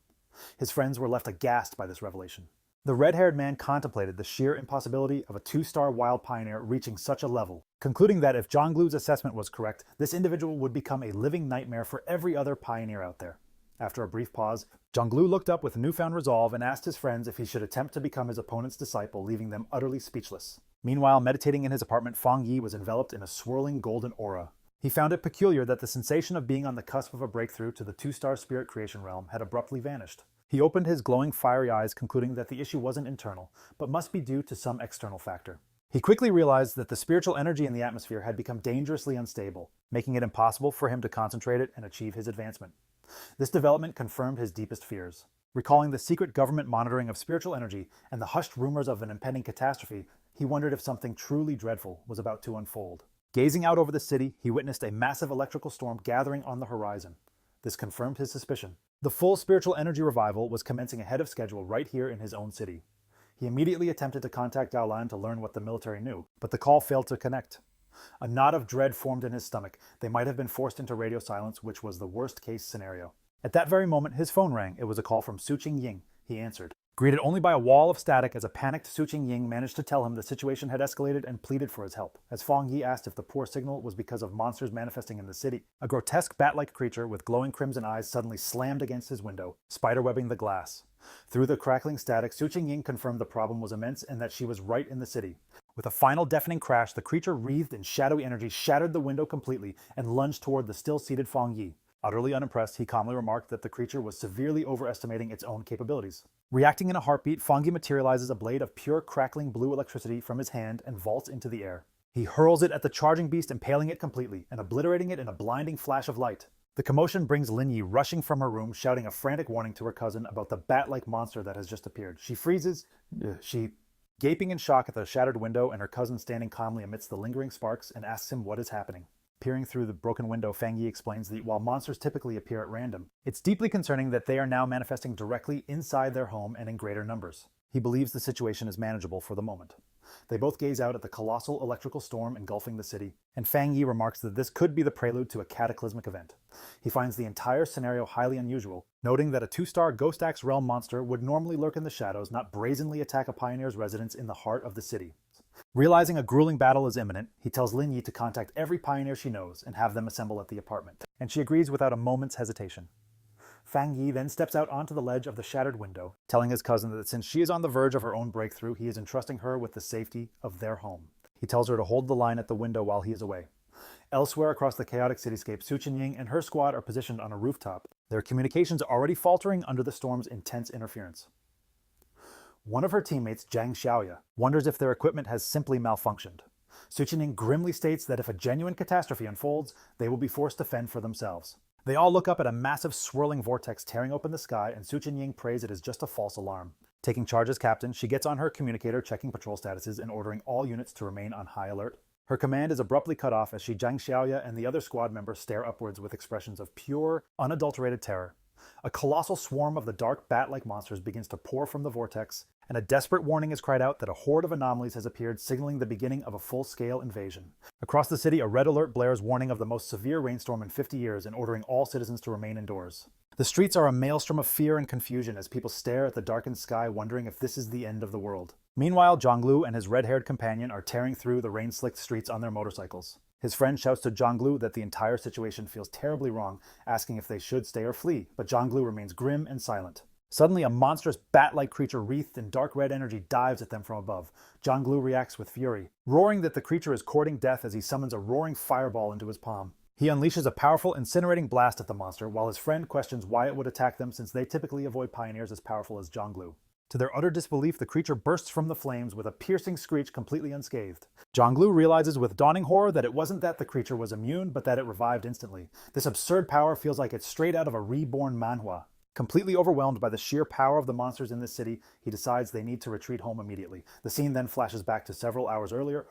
Speaker 1: His friends were left aghast by this revelation. The red-haired man contemplated the sheer impossibility of a 2-star wild pioneer reaching such a level, concluding that if Jianglu's assessment was correct, this individual would become a living nightmare for every other pioneer out there. After a brief pause, Jianglu looked up with newfound resolve and asked his friends if he should attempt to become his opponent's disciple, leaving them utterly speechless. Meanwhile, meditating in his apartment, Fang Yi was enveloped in a swirling golden aura. He found it peculiar that the sensation of being on the cusp of a breakthrough to the 2-star spirit creation realm had abruptly vanished. He opened his glowing fiery eyes, concluding that the issue wasn't internal, but must be due to some external factor. He quickly realized that the spiritual energy in the atmosphere had become dangerously unstable, making it impossible for him to concentrate it and achieve his advancement. This development confirmed his deepest fears. Recalling the secret government monitoring of spiritual energy and the hushed rumors of an impending catastrophe, he wondered if something truly dreadful was about to unfold. Gazing out over the city, he witnessed a massive electrical storm gathering on the horizon. This confirmed his suspicion. The full spiritual energy revival was commencing ahead of schedule right here in his own city. He immediately attempted to contact Daolan to learn what the military knew, but the call failed to connect. A knot of dread formed in his stomach. They might have been forced into radio silence, which was the worst-case scenario. At that very moment, his phone rang. It was a call from Su Qingying. He answered, greeted only by a wall of static as a panicked Su Qingying managed to tell him the situation had escalated and pleaded for his help. As Fang Yi asked if the poor signal was because of monsters manifesting in the city, a grotesque bat-like creature with glowing crimson eyes suddenly slammed against his window, spiderwebbing the glass. Through the crackling static, Su Qingying confirmed the problem was immense and that she was right in the city. With a final deafening crash, the creature wreathed in shadowy energy, shattered the window completely, and lunged toward the still-seated Fang Yi. Utterly unimpressed, he calmly remarked that the creature was severely overestimating its own capabilities. Reacting in a heartbeat, Fang Yi materializes a blade of pure crackling blue electricity from his hand and vaults into the air. He hurls it at the charging beast, impaling it completely and obliterating it in a blinding flash of light. The commotion brings Lin Yi rushing from her room, shouting a frantic warning to her cousin about the bat-like monster that has just appeared. She freezes, gaping in shock at the shattered window and her cousin standing calmly amidst the lingering sparks, and asks him what is happening. Peering through the broken window, Fang Yi explains that while monsters typically appear at random, it's deeply concerning that they are now manifesting directly inside their home and in greater numbers. He believes the situation is manageable for the moment. They both gaze out at the colossal electrical storm engulfing the city, and Fang Yi remarks that this could be the prelude to a cataclysmic event. He finds the entire scenario highly unusual, noting that a 2-star Ghost Axe realm monster would normally lurk in the shadows, not brazenly attack a pioneer's residence in the heart of the city. Realizing a grueling battle is imminent, he tells Lin Yi to contact every pioneer she knows and have them assemble at the apartment, and she agrees without a moment's hesitation. Fang Yi then steps out onto the ledge of the shattered window, telling his cousin that since she is on the verge of her own breakthrough, he is entrusting her with the safety of their home. He tells her to hold the line at the window while he is away. Elsewhere across the chaotic cityscape, Su Qinying and her squad are positioned on a rooftop, their communications already faltering under the storm's intense interference. One of her teammates, Zhang Xiaoya, wonders if their equipment has simply malfunctioned. Su Qinying grimly states that if a genuine catastrophe unfolds, they will be forced to fend for themselves. They all look up at a massive swirling vortex tearing open the sky, and Su Qinying prays it is just a false alarm. Taking charge as captain, she gets on her communicator checking patrol statuses and ordering all units to remain on high alert. Her command is abruptly cut off as Zhang Xiaoya and the other squad members stare upwards with expressions of pure, unadulterated terror. A colossal swarm of the dark bat-like monsters begins to pour from the vortex, and a desperate warning is cried out that a horde of anomalies has appeared, signaling the beginning of a full-scale invasion. Across the city, a red alert blares warning of the most severe rainstorm in 50 years and ordering all citizens to remain indoors. The streets are a maelstrom of fear and confusion as people stare at the darkened sky, wondering if this is the end of the world. Meanwhile, Zhonglu and his red-haired companion are tearing through the rain-slicked streets on their motorcycles. His friend shouts to Zhonglu that the entire situation feels terribly wrong, asking if they should stay or flee, but Zhonglu remains grim and silent. Suddenly, a monstrous bat-like creature wreathed in dark red energy dives at them from above. Zhonglu reacts with fury, roaring that the creature is courting death as he summons a roaring fireball into his palm. He unleashes a powerful incinerating blast at the monster, while his friend questions why it would attack them since they typically avoid pioneers as powerful as Zhonglu. To their utter disbelief, the creature bursts from the flames with a piercing screech completely unscathed. Zhonglu realizes with dawning horror that it wasn't that the creature was immune, but that it revived instantly. This absurd power feels like it's straight out of a reborn Manhwa. Completely overwhelmed by the sheer power of the monsters in this city, he decides they need to retreat home immediately. The scene then flashes back to several hours earlier.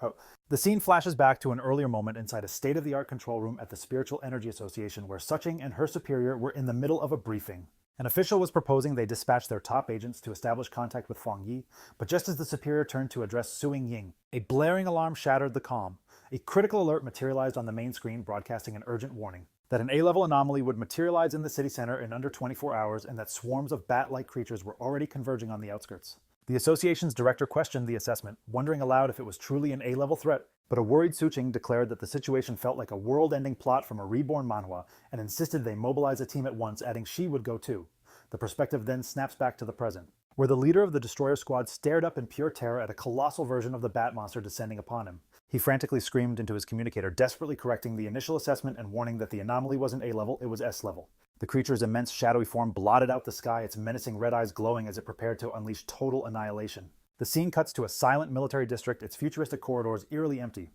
Speaker 1: The scene flashes back to an earlier moment inside a state-of-the-art control room at the Spiritual Energy Association where Suching and her superior were in the middle of a briefing. An official was proposing they dispatch their top agents to establish contact with Fang Yi, but just as the superior turned to address Su Ying, a blaring alarm shattered the calm. A critical alert materialized on the main screen, broadcasting an urgent warning that an A-level anomaly would materialize in the city center in under 24 hours and that swarms of bat-like creatures were already converging on the outskirts. The association's director questioned the assessment, wondering aloud if it was truly an A-level threat, but a worried Suching declared that the situation felt like a world-ending plot from a reborn Manhwa and insisted they mobilize a team at once, adding she would go too. The perspective then snaps back to the present, where the leader of the destroyer squad stared up in pure terror at a colossal version of the bat monster descending upon him. He frantically screamed into his communicator, desperately correcting the initial assessment and warning that the anomaly wasn't A-level, it was S-level. The creature's immense shadowy form blotted out the sky, its menacing red eyes glowing as it prepared to unleash total annihilation. The scene cuts to a silent military district, its futuristic corridors eerily empty.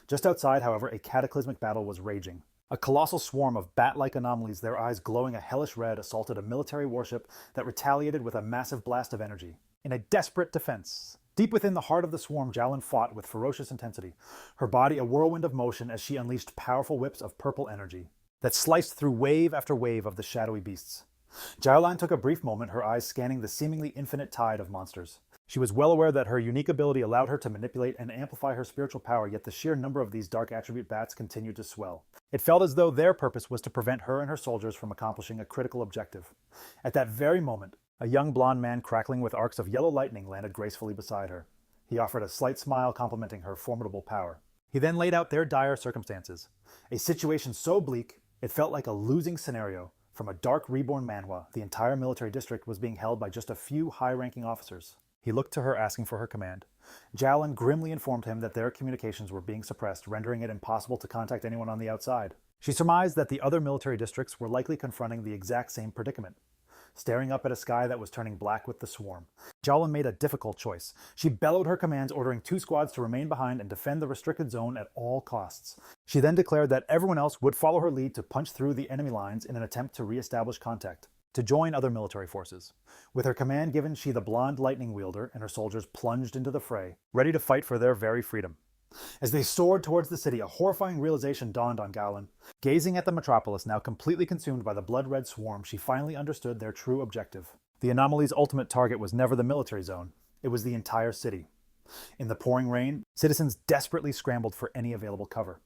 Speaker 1: Just outside, however, a cataclysmic battle was raging. A colossal swarm of bat-like anomalies, their eyes glowing a hellish red, assaulted a military warship that retaliated with a massive blast of energy. In a desperate defense, deep within the heart of the swarm, Jialan fought with ferocious intensity, her body a whirlwind of motion as she unleashed powerful whips of purple energy that sliced through wave after wave of the shadowy beasts. Jialan took a brief moment, her eyes scanning the seemingly infinite tide of monsters. She was well aware that her unique ability allowed her to manipulate and amplify her spiritual power, yet the sheer number of these dark attribute bats continued to swell. It felt as though their purpose was to prevent her and her soldiers from accomplishing a critical objective. At that very moment, a young blonde man crackling with arcs of yellow lightning landed gracefully beside her. He offered a slight smile complimenting her formidable power. He then laid out their dire circumstances. A situation so bleak, it felt like a losing scenario. From a dark reborn Manhwa, the entire military district was being held by just a few high-ranking officers. He looked to her, asking for her command. Jialan grimly informed him that their communications were being suppressed, rendering it impossible to contact anyone on the outside. She surmised that the other military districts were likely confronting the exact same predicament, staring up at a sky that was turning black with the swarm. Jialan made a difficult choice. She bellowed her commands, ordering 2 squads to remain behind and defend the restricted zone at all costs. She then declared that everyone else would follow her lead to punch through the enemy lines in an attempt to re-establish contact, to join other military forces. With her command given, she, the blonde lightning wielder, and her soldiers plunged into the fray, ready to fight for their very freedom. As they soared towards the city, a horrifying realization dawned on Jialan. Gazing at the metropolis, now completely consumed by the blood-red swarm, she finally understood their true objective. The anomaly's ultimate target was never the military zone. It was the entire city. In the pouring rain, citizens desperately scrambled for any available cover.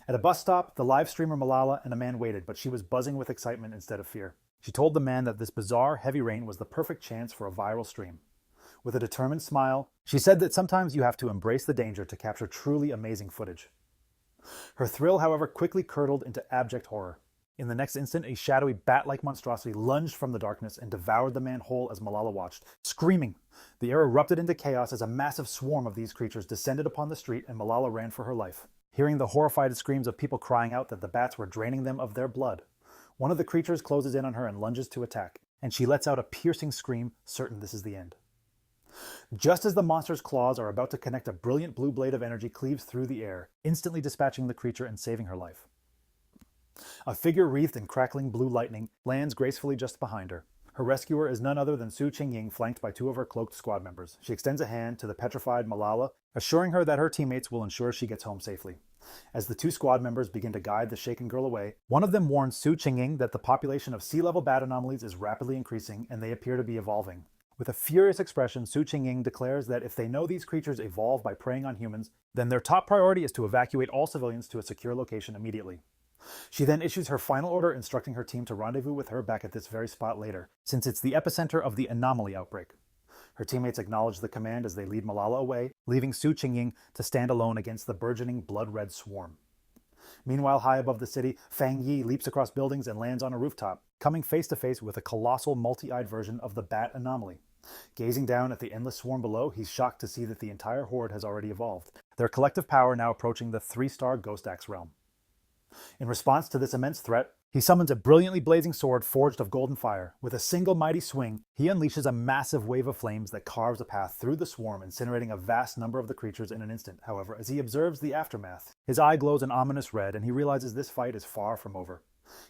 Speaker 1: At a bus stop, the live streamer Malala and a man waited, but she was buzzing with excitement instead of fear. She told the man that this bizarre, heavy rain was the perfect chance for a viral stream. With a determined smile, she said that sometimes you have to embrace the danger to capture truly amazing footage. Her thrill, however, quickly curdled into abject horror. In the next instant, a shadowy bat-like monstrosity lunged from the darkness and devoured the man whole as Malala watched. Screaming, the air erupted into chaos as a massive swarm of these creatures descended upon the street and Malala ran for her life. Hearing the horrified screams of people crying out that the bats were draining them of their blood, one of the creatures closes in on her and lunges to attack, and she lets out a piercing scream, certain this is the end. Just as the monster's claws are about to connect, a brilliant blue blade of energy cleaves through the air, instantly dispatching the creature and saving her life. A figure wreathed in crackling blue lightning lands gracefully just behind her. Her rescuer is none other than Su Qingying, flanked by two of her cloaked squad members. She extends a hand to the petrified Malala, assuring her that her teammates will ensure she gets home safely. As the two squad members begin to guide the shaken girl away, one of them warns Su Qingying that the population of sea-level bat anomalies is rapidly increasing and they appear to be evolving. With a furious expression, Su Qingying declares that if they know these creatures evolve by preying on humans, then their top priority is to evacuate all civilians to a secure location immediately. She then issues her final order instructing her team to rendezvous with her back at this very spot later, since it's the epicenter of the anomaly outbreak. Her teammates acknowledge the command as they lead Malala away, leaving Su Qingying to stand alone against the burgeoning blood-red swarm. Meanwhile, high above the city, Fang Yi leaps across buildings and lands on a rooftop, coming face to face with a colossal multi-eyed version of the bat anomaly. Gazing down at the endless swarm below, he's shocked to see that the entire horde has already evolved, their collective power now approaching the 3-star Ghost Axe realm. In response to this immense threat, he summons a brilliantly blazing sword forged of golden fire. With a single mighty swing, he unleashes a massive wave of flames that carves a path through the swarm, incinerating a vast number of the creatures in an instant. However, as he observes the aftermath, his eye glows an ominous red and he realizes this fight is far from over.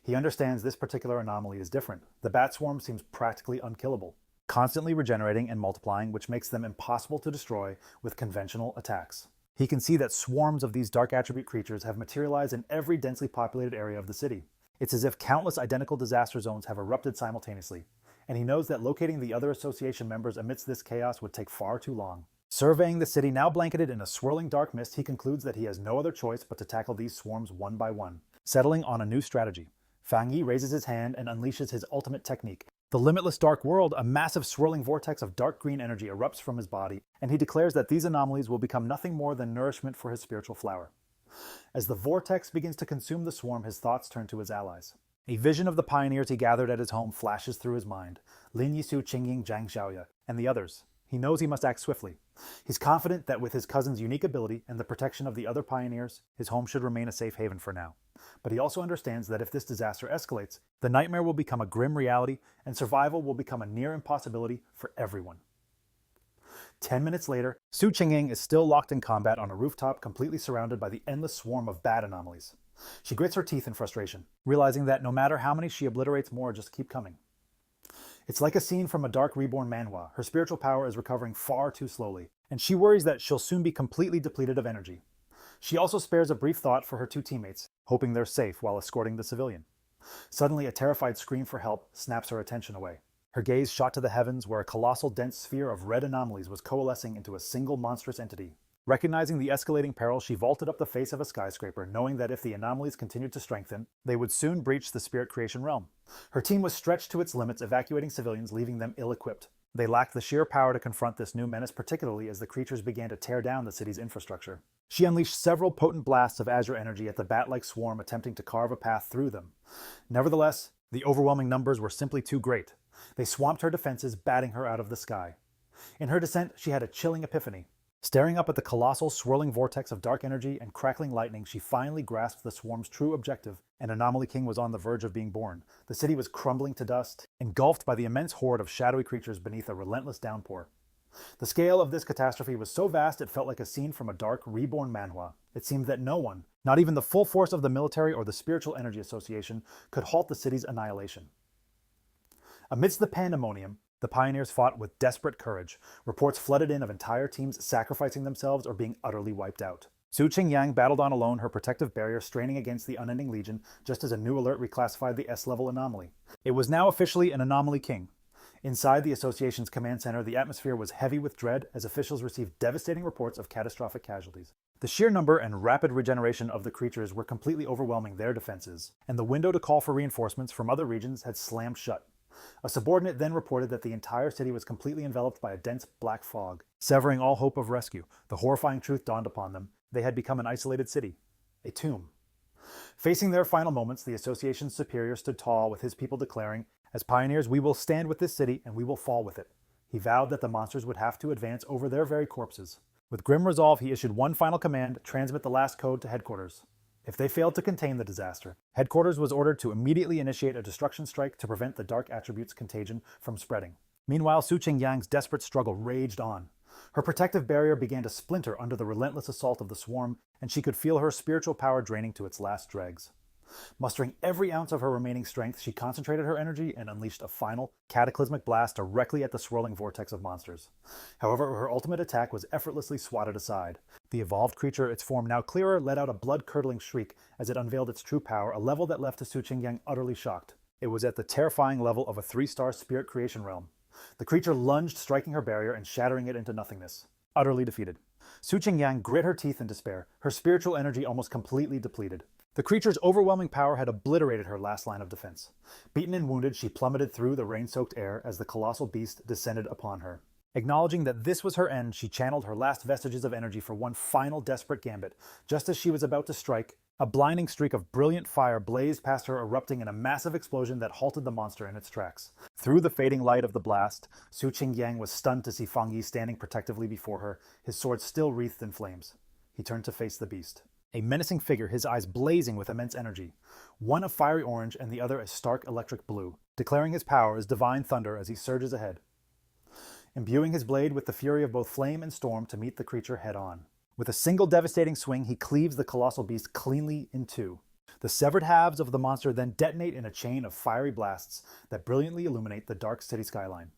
Speaker 1: He understands this particular anomaly is different. The bat swarm seems practically unkillable, constantly regenerating and multiplying, which makes them impossible to destroy with conventional attacks. He can see that swarms of these dark attribute creatures have materialized in every densely populated area of the city. It's as if countless identical disaster zones have erupted simultaneously, and he knows that locating the other association members amidst this chaos would take far too long. Surveying the city now blanketed in a swirling dark mist, he concludes that he has no other choice but to tackle these swarms one by one, settling on a new strategy. Fang Yi raises his hand and unleashes his ultimate technique. The limitless dark world, a massive swirling vortex of dark green energy erupts from his body, and he declares that these anomalies will become nothing more than nourishment for his spiritual flower. As the vortex begins to consume the swarm, his thoughts turn to his allies. A vision of the pioneers he gathered at his home flashes through his mind: Lin Yisu, Qingying, Zhang Xiaoya, and the others. He knows he must act swiftly. He's confident that with his cousin's unique ability and the protection of the other pioneers, his home should remain a safe haven for now. But he also understands that if this disaster escalates, the nightmare will become a grim reality and survival will become a near impossibility for everyone. 10 minutes later, Su Qingying is still locked in combat on a rooftop, completely surrounded by the endless swarm of bat anomalies. She grits her teeth in frustration, realizing that no matter how many she obliterates, more just keep coming. It's like a scene from a dark reborn manhwa. Her spiritual power is recovering far too slowly, and she worries that she'll soon be completely depleted of energy. She also spares a brief thought for her two teammates, hoping they're safe while escorting the civilian. Suddenly, a terrified scream for help snaps her attention away. Her gaze shot to the heavens where a colossal dense sphere of red anomalies was coalescing into a single monstrous entity. Recognizing the escalating peril, she vaulted up the face of a skyscraper, knowing that if the anomalies continued to strengthen, they would soon breach the spirit creation realm. Her team was stretched to its limits, evacuating civilians, leaving them ill-equipped. They lacked the sheer power to confront this new menace, particularly as the creatures began to tear down the city's infrastructure. She unleashed several potent blasts of azure energy at the bat-like swarm, attempting to carve a path through them. Nevertheless, the overwhelming numbers were simply too great. They swamped her defenses, batting her out of the sky. In her descent, she had a chilling epiphany. Staring up at the colossal swirling vortex of dark energy and crackling lightning, she finally grasped the swarm's true objective. An anomaly king was on the verge of being born. The city was crumbling to dust, engulfed by the immense horde of shadowy creatures beneath a relentless downpour. The scale of this catastrophe was so vast it felt like a scene from a dark, reborn manhwa. It seemed that no one, not even the full force of the military or the Spiritual Energy Association, could halt the city's annihilation. Amidst the pandemonium, the pioneers fought with desperate courage. Reports flooded in of entire teams sacrificing themselves or being utterly wiped out. Su Qingyang battled on alone, her protective barrier straining against the unending legion, just as a new alert reclassified the S-level anomaly. It was now officially an anomaly king. Inside the association's command center, the atmosphere was heavy with dread as officials received devastating reports of catastrophic casualties. The sheer number and rapid regeneration of the creatures were completely overwhelming their defenses, and the window to call for reinforcements from other regions had slammed shut. A subordinate then reported that the entire city was completely enveloped by a dense black fog. Severing all hope of rescue, the horrifying truth dawned upon them. They had become an isolated city, a tomb. Facing their final moments, the association's superior stood tall with his people declaring, "As pioneers, we will stand with this city and we will fall with it." He vowed that the monsters would have to advance over their very corpses. With grim resolve, he issued one final command: transmit the last code to headquarters. If they failed to contain the disaster, headquarters was ordered to immediately initiate a destruction strike to prevent the dark attribute's contagion from spreading. Meanwhile, Su Qingyang's desperate struggle raged on. Her protective barrier began to splinter under the relentless assault of the swarm, and she could feel her spiritual power draining to its last dregs. Mustering every ounce of her remaining strength, she concentrated her energy and unleashed a final, cataclysmic blast directly at the swirling vortex of monsters. However, her ultimate attack was effortlessly swatted aside. The evolved creature, its form now clearer, let out a blood-curdling shriek as it unveiled its true power, a level that left Su Qingyang utterly shocked. It was at the terrifying level of a 3-star spirit creation realm. The creature lunged, striking her barrier and shattering it into nothingness. Utterly defeated, Su Qingyang grit her teeth in despair, her spiritual energy almost completely depleted. The creature's overwhelming power had obliterated her last line of defense. Beaten and wounded, she plummeted through the rain-soaked air as the colossal beast descended upon her. Acknowledging that this was her end, she channeled her last vestiges of energy for one final desperate gambit. Just as she was about to strike, a blinding streak of brilliant fire blazed past her, erupting in a massive explosion that halted the monster in its tracks. Through the fading light of the blast, Su Qingyang was stunned to see Fang Yi standing protectively before her, his sword still wreathed in flames. He turned to face the beast. A menacing figure, his eyes blazing with immense energy. One a fiery orange and the other a stark electric blue, declaring his power as divine thunder as he surges ahead, imbuing his blade with the fury of both flame and storm to meet the creature head-on. With a single devastating swing, he cleaves the colossal beast cleanly in two. The severed halves of the monster then detonate in a chain of fiery blasts that brilliantly illuminate the dark city skyline.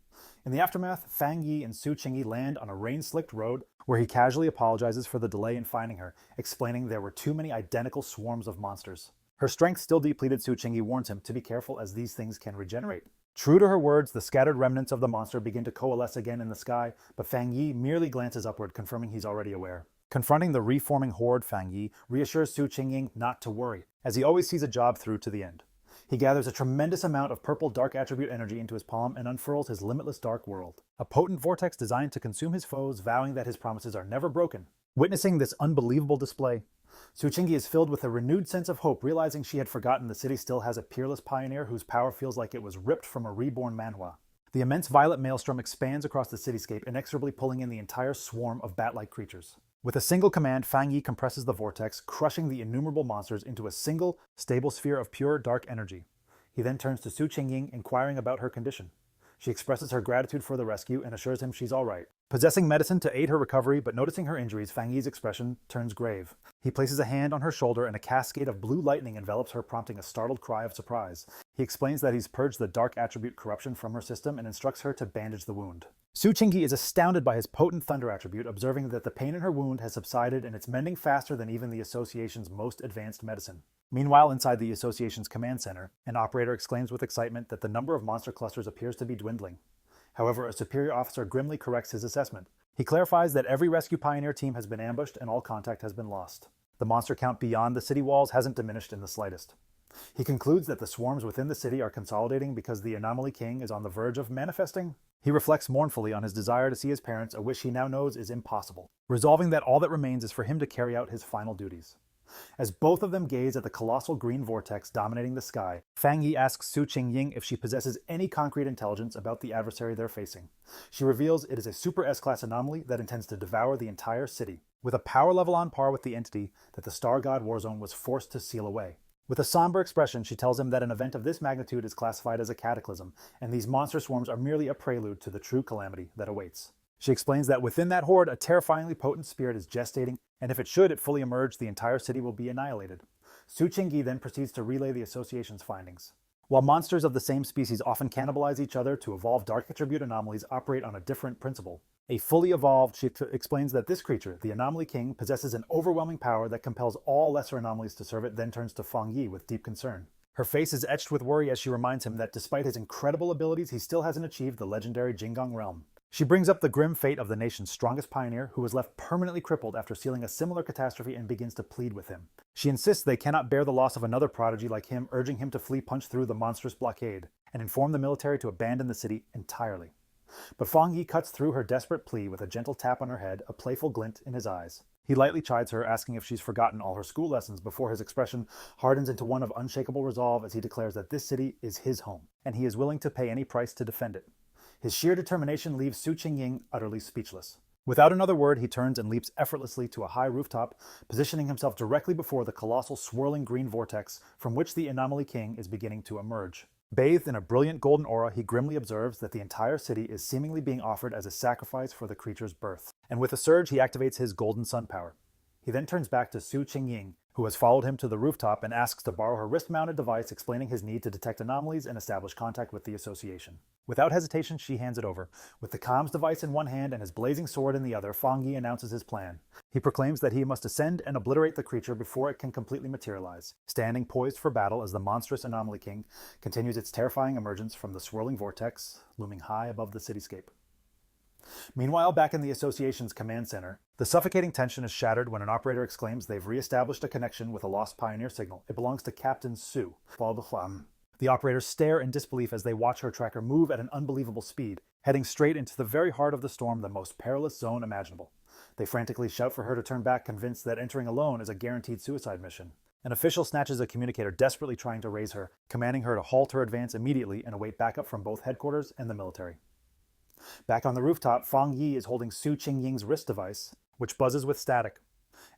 Speaker 1: In the aftermath, Fang Yi and Su Qingyi land on a rain-slicked road where he casually apologizes for the delay in finding her, explaining there were too many identical swarms of monsters. Her strength still depleted, Su Qingyi warns him to be careful as these things can regenerate. True to her words, the scattered remnants of the monster begin to coalesce again in the sky, but Fang Yi merely glances upward, confirming he's already aware. Confronting the reforming horde, Fang Yi reassures Su Qingying not to worry, as he always sees a job through to the end. He gathers a tremendous amount of purple dark attribute energy into his palm and unfurls his limitless dark world. A potent vortex designed to consume his foes, vowing that his promises are never broken. Witnessing this unbelievable display, Su Qingyi is filled with a renewed sense of hope, realizing she had forgotten the city still has a peerless pioneer whose power feels like it was ripped from a reborn Manhwa. The immense violet maelstrom expands across the cityscape, inexorably pulling in the entire swarm of bat-like creatures. With a single command, Fang Yi compresses the vortex, crushing the innumerable monsters into a single, stable sphere of pure dark energy. He then turns to Su Qingying, inquiring about her condition. She expresses her gratitude for the rescue and assures him she's all right. Possessing medicine to aid her recovery, but noticing her injuries, Fang Yi's expression turns grave. He places a hand on her shoulder and a cascade of blue lightning envelops her, prompting a startled cry of surprise. He explains that he's purged the dark attribute corruption from her system and instructs her to bandage the wound. Su Qingyi is astounded by his potent thunder attribute, observing that the pain in her wound has subsided and it's mending faster than even the Association's most advanced medicine. Meanwhile, inside the Association's command center, an operator exclaims with excitement that the number of monster clusters appears to be dwindling. However, a superior officer grimly corrects his assessment. He clarifies that every rescue pioneer team has been ambushed and all contact has been lost. The monster count beyond the city walls hasn't diminished in the slightest. He concludes that the swarms within the city are consolidating because the Anomaly King is on the verge of manifesting. He reflects mournfully on his desire to see his parents, a wish he now knows is impossible, resolving that all that remains is for him to carry out his final duties. As both of them gaze at the colossal green vortex dominating the sky, Fang Yi asks Su Qingying if she possesses any concrete intelligence about the adversary they're facing. She reveals it is a Super S-class anomaly that intends to devour the entire city, with a power level on par with the entity that the Star God Warzone was forced to seal away. With a somber expression, she tells him that an event of this magnitude is classified as a cataclysm, and these monster swarms are merely a prelude to the true calamity that awaits. She explains that within that horde, a terrifyingly potent spirit is gestating, and if it should fully emerge, the entire city will be annihilated. Su Qingyi then proceeds to relay the Association's findings. While monsters of the same species often cannibalize each other, to evolve dark attribute anomalies operate on a different principle. A fully evolved, she explains that this creature, the Anomaly King, possesses an overwhelming power that compels all lesser anomalies to serve it, then turns to Fang Yi with deep concern. Her face is etched with worry as she reminds him that despite his incredible abilities, he still hasn't achieved the legendary Jinggang realm. She brings up the grim fate of the nation's strongest pioneer, who was left permanently crippled after sealing a similar catastrophe, and begins to plead with him. She insists they cannot bear the loss of another prodigy like him, urging him to flee punch through the monstrous blockade, and inform the military to abandon the city entirely. But Fang Yi cuts through her desperate plea with a gentle tap on her head, a playful glint in his eyes. He lightly chides her, asking if she's forgotten all her school lessons, before his expression hardens into one of unshakable resolve as he declares that this city is his home, and he is willing to pay any price to defend it. His sheer determination leaves Su Qingying utterly speechless. Without another word, he turns and leaps effortlessly to a high rooftop, positioning himself directly before the colossal swirling green vortex from which the Anomaly King is beginning to emerge. Bathed in a brilliant golden aura, he grimly observes that the entire city is seemingly being offered as a sacrifice for the creature's birth. And with a surge, he activates his golden sun power. He then turns back to Su Qingying, who has followed him to the rooftop, and asks to borrow her wrist-mounted device, explaining his need to detect anomalies and establish contact with the association. Without hesitation, she hands it over. With the comms device in one hand and his blazing sword in the other, Fang Yi announces his plan. He proclaims that he must ascend and obliterate the creature before it can completely materialize, standing poised for battle as the monstrous Anomaly King continues its terrifying emergence from the swirling vortex, looming high above the cityscape. Meanwhile, back in the Association's command center, the suffocating tension is shattered when an operator exclaims they've re-established a connection with a lost pioneer signal. It belongs to Captain Su. The operators stare in disbelief as they watch her tracker move at an unbelievable speed, heading straight into the very heart of the storm, the most perilous zone imaginable. They frantically shout for her to turn back, convinced that entering alone is a guaranteed suicide mission. An official snatches a communicator, desperately trying to raise her, commanding her to halt her advance immediately and await backup from both headquarters and the military. Back on the rooftop, Fang Yi is holding Su Qingying's wrist device, which buzzes with static.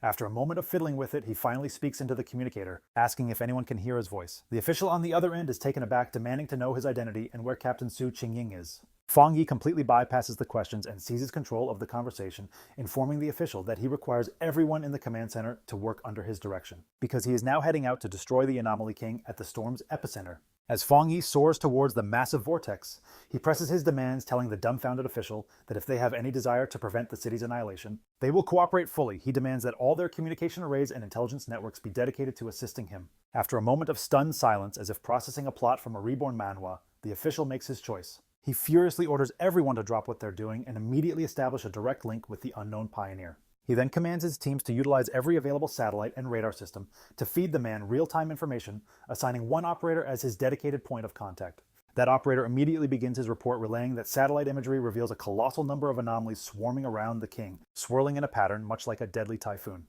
Speaker 1: After a moment of fiddling with it, he finally speaks into the communicator, asking if anyone can hear his voice. The official on the other end is taken aback, demanding to know his identity and where Captain Su Qingying is. Fang Yi completely bypasses the questions and seizes control of the conversation, informing the official that he requires everyone in the command center to work under his direction, because he is now heading out to destroy the Anomaly King at the storm's epicenter. As Fang Yi soars towards the massive vortex, he presses his demands, telling the dumbfounded official that if they have any desire to prevent the city's annihilation, they will cooperate fully. He demands that all their communication arrays and intelligence networks be dedicated to assisting him. After a moment of stunned silence, as if processing a plot from a reborn manhwa, the official makes his choice. He furiously orders everyone to drop what they're doing and immediately establish a direct link with the unknown pioneer. He then commands his teams to utilize every available satellite and radar system to feed the man real-time information, assigning one operator as his dedicated point of contact. That operator immediately begins his report, relaying that satellite imagery reveals a colossal number of anomalies swarming around the king, swirling in a pattern much like a deadly typhoon.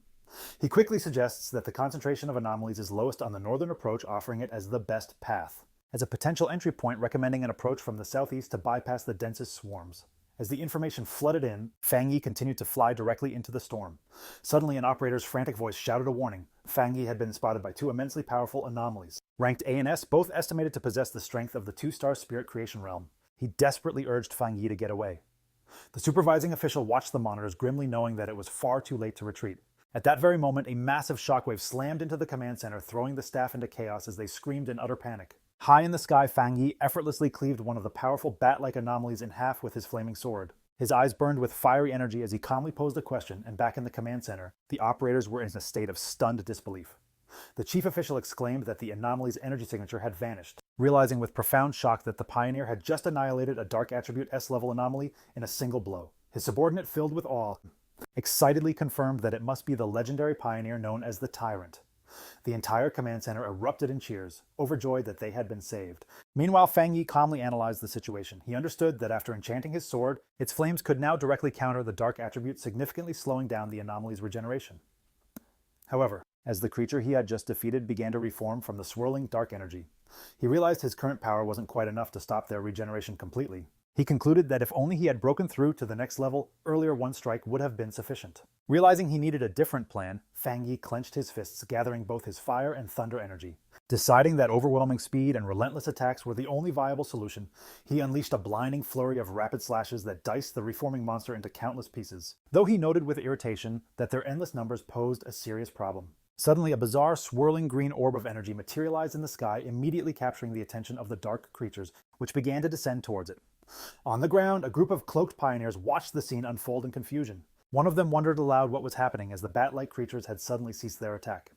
Speaker 1: He quickly suggests that the concentration of anomalies is lowest on the northern approach, offering it as the best path. As a potential entry point, recommending an approach from the southeast to bypass the densest swarms. As the information flooded in, Fang Yi continued to fly directly into the storm. Suddenly, an operator's frantic voice shouted a warning. Fang Yi had been spotted by two immensely powerful anomalies, ranked A and S, both estimated to possess the strength of the two-star spirit creation realm. He desperately urged Fang Yi to get away. The supervising official watched the monitors, grimly knowing that it was far too late to retreat. At that very moment, a massive shockwave slammed into the command center, throwing the staff into chaos as they screamed in utter panic. High in the sky, Fang Yi effortlessly cleaved one of the powerful bat-like anomalies in half with his flaming sword. His eyes burned with fiery energy as he calmly posed a question, and back in the command center, the operators were in a state of stunned disbelief. The chief official exclaimed that the anomaly's energy signature had vanished, realizing with profound shock that the pioneer had just annihilated a dark attribute S-level anomaly in a single blow. His subordinate, filled with awe, excitedly confirmed that it must be the legendary pioneer known as the Tyrant. The entire command center erupted in cheers, overjoyed that they had been saved. Meanwhile, Fang Yi calmly analyzed the situation. He understood that after enchanting his sword, its flames could now directly counter the dark attribute, significantly slowing down the anomaly's regeneration. However, as the creature he had just defeated began to reform from the swirling dark energy, he realized his current power wasn't quite enough to stop their regeneration completely. He concluded that if only he had broken through to the next level, earlier one strike would have been sufficient. Realizing he needed a different plan, Fang Yi clenched his fists, gathering both his fire and thunder energy. Deciding that overwhelming speed and relentless attacks were the only viable solution, he unleashed a blinding flurry of rapid slashes that diced the reforming monster into countless pieces, though he noted with irritation that their endless numbers posed a serious problem. Suddenly, a bizarre, swirling green orb of energy materialized in the sky, immediately capturing the attention of the dark creatures, which began to descend towards it. On the ground, a group of cloaked pioneers watched the scene unfold in confusion. One of them wondered aloud what was happening as the bat-like creatures had suddenly ceased their attack.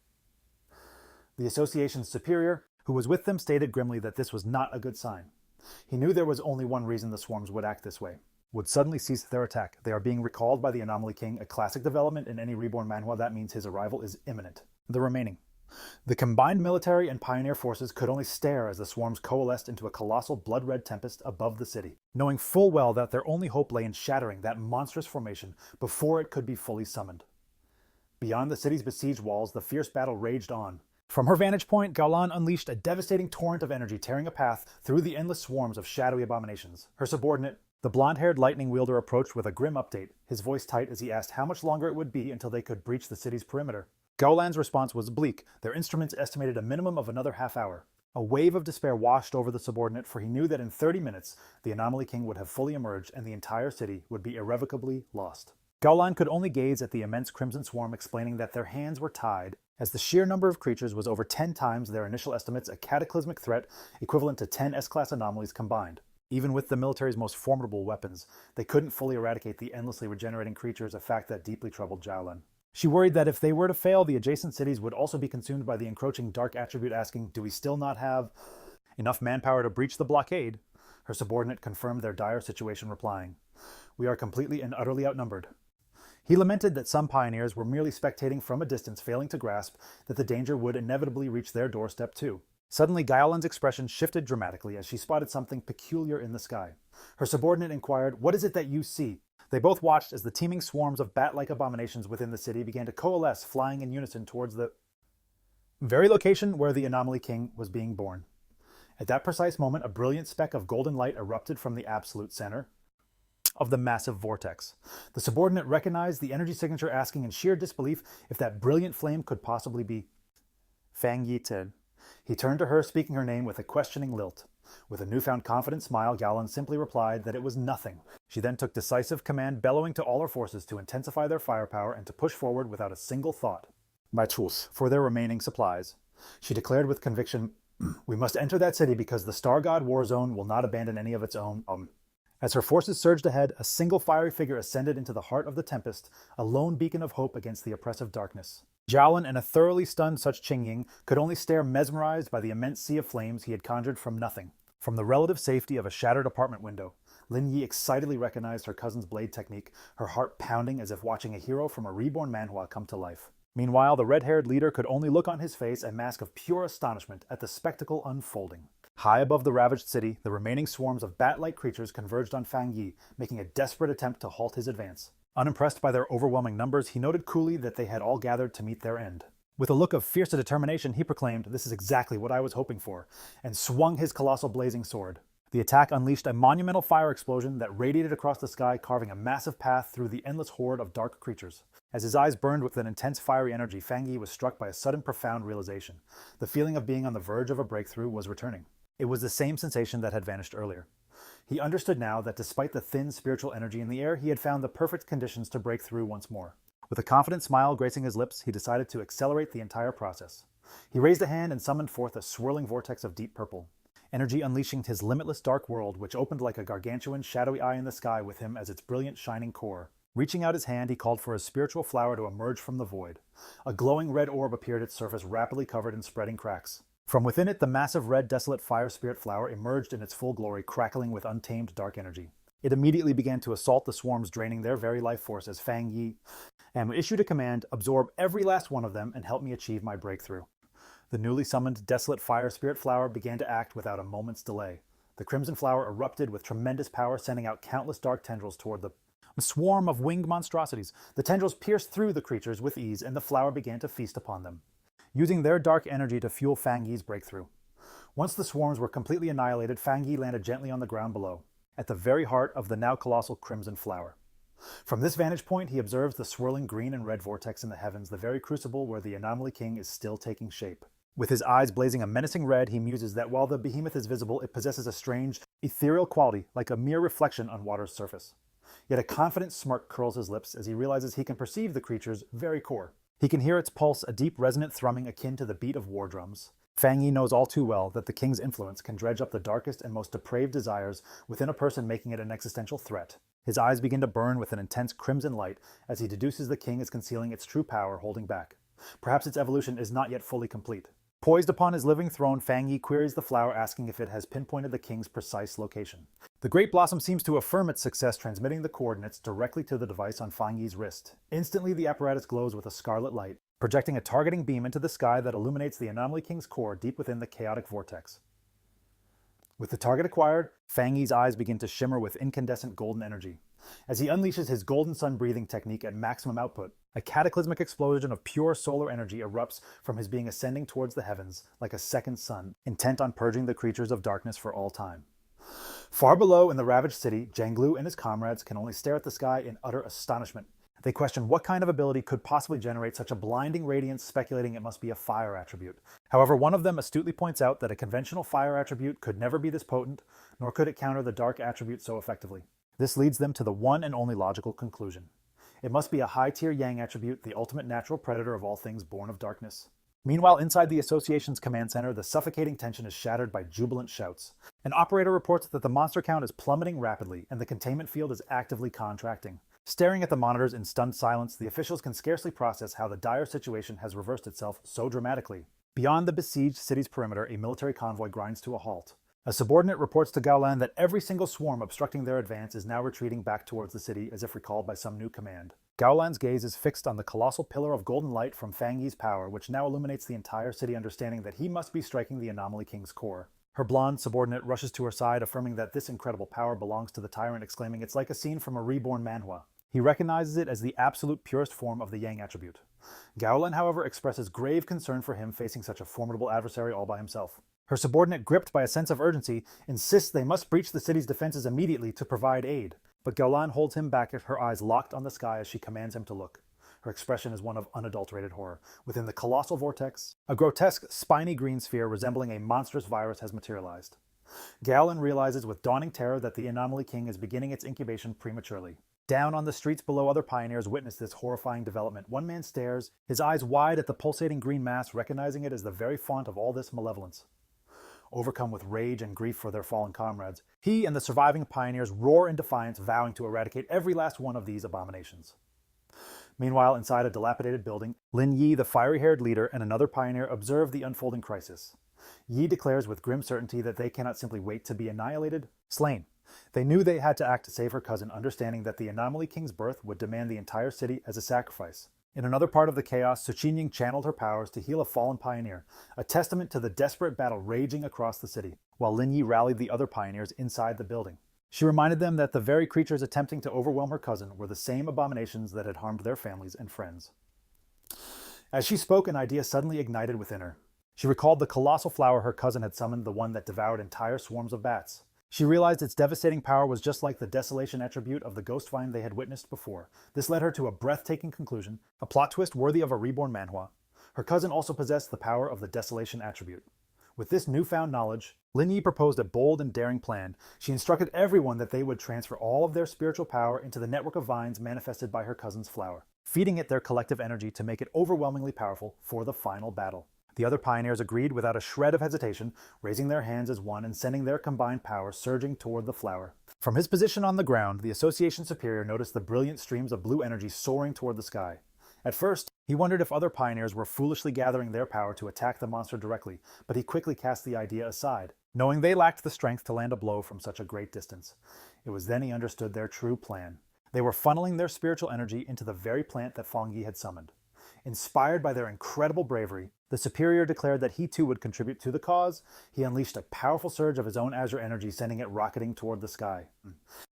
Speaker 1: The Association's superior, who was with them, stated grimly that this was not a good sign. He knew there was only one reason the swarms would act this way. Would suddenly cease their attack. They are being recalled by the Anomaly King, a classic development in any reborn manhwa. That means his arrival is imminent. The remaining. The combined military and pioneer forces could only stare as the swarms coalesced into a colossal blood-red tempest above the city, knowing full well that their only hope lay in shattering that monstrous formation before it could be fully summoned. Beyond the city's besieged walls, the fierce battle raged on. From her vantage point, Gaolan unleashed a devastating torrent of energy, tearing a path through the endless swarms of shadowy abominations. Her subordinate, the blonde-haired lightning wielder, approached with a grim update, his voice tight as he asked how much longer it would be until they could breach the city's perimeter. Gaolan's response was bleak. Their instruments estimated a minimum of another half hour. A wave of despair washed over the subordinate, for he knew that in 30 minutes, the Anomaly King would have fully emerged and the entire city would be irrevocably lost. Gaolan could only gaze at the immense crimson swarm, explaining that their hands were tied, as the sheer number of creatures was over 10 times their initial estimates, a cataclysmic threat equivalent to 10 S-class anomalies combined. Even with the military's most formidable weapons, they couldn't fully eradicate the endlessly regenerating creatures, a fact that deeply troubled Gaolan. She worried that if they were to fail, the adjacent cities would also be consumed by the encroaching dark attribute, asking, do we still not have enough manpower to breach the blockade? Her subordinate confirmed their dire situation, replying, we are completely and utterly outnumbered. He lamented that some pioneers were merely spectating from a distance, failing to grasp that the danger would inevitably reach their doorstep too. Suddenly, Gaolan's expression shifted dramatically as she spotted something peculiar in the sky. Her subordinate inquired, what is it that you see? They both watched as the teeming swarms of bat-like abominations within the city began to coalesce, flying in unison towards the very location where the Anomaly King was being born. At that precise moment, a brilliant speck of golden light erupted from the absolute center of the massive vortex. The subordinate recognized the energy signature, asking in sheer disbelief if that brilliant flame could possibly be Fang Yi. He turned to her, speaking her name with a questioning lilt. With a newfound confident smile, Gaolan simply replied that it was nothing. She then took decisive command, bellowing to all her forces to intensify their firepower and to push forward without a single thought. By truth, for their remaining supplies. She declared with conviction, we must enter that city because the Star God War Zone will not abandon any of its own. As her forces surged ahead, a single fiery figure ascended into the heart of the tempest, a lone beacon of hope against the oppressive darkness. Gaolan and a thoroughly stunned such Qingying could only stare mesmerized by the immense sea of flames he had conjured from nothing. From the relative safety of a shattered apartment window, Lin Yi excitedly recognized her cousin's blade technique, her heart pounding as if watching a hero from a reborn manhwa come to life. Meanwhile, the red-haired leader could only look on his face a mask of pure astonishment at the spectacle unfolding. High above the ravaged city, the remaining swarms of bat-like creatures converged on Fang Yi, making a desperate attempt to halt his advance. Unimpressed by their overwhelming numbers, he noted coolly that they had all gathered to meet their end. With a look of fierce determination, he proclaimed, this is exactly what I was hoping for, and swung his colossal blazing sword. The attack unleashed a monumental fire explosion that radiated across the sky, carving a massive path through the endless horde of dark creatures. As his eyes burned with an intense fiery energy, Fang Yi was struck by a sudden profound realization. The feeling of being on the verge of a breakthrough was returning. It was the same sensation that had vanished earlier. He understood now that despite the thin spiritual energy in the air, he had found the perfect conditions to break through once more. With a confident smile gracing his lips, he decided to accelerate the entire process. He raised a hand and summoned forth a swirling vortex of deep purple, energy unleashing his limitless dark world, which opened like a gargantuan, shadowy eye in the sky with him as its brilliant, shining core. Reaching out his hand, he called for a spiritual flower to emerge from the void. A glowing red orb appeared at its surface, rapidly covered in spreading cracks. From within it, the massive red, desolate fire spirit flower emerged in its full glory, crackling with untamed dark energy. It immediately began to assault the swarms, draining their very life force as Fang Yi issued a command, absorb every last one of them and help me achieve my breakthrough. The newly summoned desolate fire spirit flower began to act without a moment's delay. The crimson flower erupted with tremendous power, sending out countless dark tendrils toward the swarm of winged monstrosities. The tendrils pierced through the creatures with ease, and the flower began to feast upon them, using their dark energy to fuel Fang Yi's breakthrough. Once the swarms were completely annihilated, Fang Yi landed gently on the ground below, at the very heart of the now colossal crimson flower. From this vantage point, he observes the swirling green and red vortex in the heavens, the very crucible where the Anomaly King is still taking shape. With his eyes blazing a menacing red, he muses that while the behemoth is visible, it possesses a strange, ethereal quality, like a mere reflection on water's surface. Yet a confident smirk curls his lips as he realizes he can perceive the creature's very core. He can hear its pulse, a deep resonant thrumming akin to the beat of war drums. Fang Yi knows all too well that the king's influence can dredge up the darkest and most depraved desires within a person, making it an existential threat. His eyes begin to burn with an intense crimson light as he deduces the king is concealing its true power, holding back. Perhaps its evolution is not yet fully complete. Poised upon his living throne, Fang Yi queries the flower, asking if it has pinpointed the king's precise location. The great blossom seems to affirm its success, transmitting the coordinates directly to the device on Fang Yi's wrist. Instantly, the apparatus glows with a scarlet light, projecting a targeting beam into the sky that illuminates the Anomaly King's core deep within the chaotic vortex. With the target acquired, Fang Yi's eyes begin to shimmer with incandescent golden energy. As he unleashes his golden sun breathing technique at maximum output, a cataclysmic explosion of pure solar energy erupts from his being, ascending towards the heavens like a second sun, intent on purging the creatures of darkness for all time. Far below in the ravaged city, Zhenglu and his comrades can only stare at the sky in utter astonishment. They question what kind of ability could possibly generate such a blinding radiance, speculating it must be a fire attribute. However, one of them astutely points out that a conventional fire attribute could never be this potent, nor could it counter the dark attribute so effectively. This leads them to the one and only logical conclusion. It must be a high-tier yang attribute, the ultimate natural predator of all things born of darkness. Meanwhile, inside the Association's command center, the suffocating tension is shattered by jubilant shouts. An operator reports that the monster count is plummeting rapidly, and the containment field is actively contracting. Staring at the monitors in stunned silence, the officials can scarcely process how the dire situation has reversed itself so dramatically. Beyond the besieged city's perimeter, a military convoy grinds to a halt. A subordinate reports to Gaolan that every single swarm obstructing their advance is now retreating back towards the city, as if recalled by some new command. Gaolan's gaze is fixed on the colossal pillar of golden light from Fang Yi's power, which now illuminates the entire city, understanding that he must be striking the Anomaly King's core. Her blonde subordinate rushes to her side, affirming that this incredible power belongs to the tyrant, exclaiming, "It's like a scene from a reborn Manhwa." He recognizes it as the absolute purest form of the yang attribute. Gaolan, however, expresses grave concern for him facing such a formidable adversary all by himself. Her subordinate, gripped by a sense of urgency, insists they must breach the city's defenses immediately to provide aid. But Gaolan holds him back, her eyes locked on the sky as she commands him to look. Her expression is one of unadulterated horror. Within the colossal vortex, a grotesque, spiny green sphere resembling a monstrous virus has materialized. Gaolan realizes with dawning terror that the Anomaly King is beginning its incubation prematurely. Down on the streets below, other pioneers witness this horrifying development. One man stares, his eyes wide at the pulsating green mass, recognizing it as the very font of all this malevolence. Overcome with rage and grief for their fallen comrades, he and the surviving pioneers roar in defiance, vowing to eradicate every last one of these abominations. Meanwhile, inside a dilapidated building, Lin Yi, the fiery-haired leader, and another pioneer observe the unfolding crisis. Yi declares with grim certainty that they cannot simply wait to be annihilated, slain. They knew they had to act to save her cousin, understanding that the Anomaly King's birth would demand the entire city as a sacrifice. In another part of the chaos, Suqingying channeled her powers to heal a fallen pioneer, a testament to the desperate battle raging across the city, while Lin Yi rallied the other pioneers inside the building. She reminded them that the very creatures attempting to overwhelm her cousin were the same abominations that had harmed their families and friends. As she spoke, an idea suddenly ignited within her. She recalled the colossal flower her cousin had summoned, the one that devoured entire swarms of bats. She realized its devastating power was just like the desolation attribute of the ghost vine they had witnessed before. This led her to a breathtaking conclusion, a plot twist worthy of a reborn Manhwa. Her cousin also possessed the power of the desolation attribute. With this newfound knowledge, Lin Yi proposed a bold and daring plan. She instructed everyone that they would transfer all of their spiritual power into the network of vines manifested by her cousin's flower, feeding it their collective energy to make it overwhelmingly powerful for the final battle. The other pioneers agreed without a shred of hesitation, raising their hands as one and sending their combined power surging toward the flower. From his position on the ground, the Association Superior noticed the brilliant streams of blue energy soaring toward the sky. At first, he wondered if other pioneers were foolishly gathering their power to attack the monster directly, but he quickly cast the idea aside, knowing they lacked the strength to land a blow from such a great distance. It was then he understood their true plan. They were funneling their spiritual energy into the very plant that Fang Yi had summoned. Inspired by their incredible bravery, the Superior declared that he too would contribute to the cause. He unleashed a powerful surge of his own azure energy, sending it rocketing toward the sky.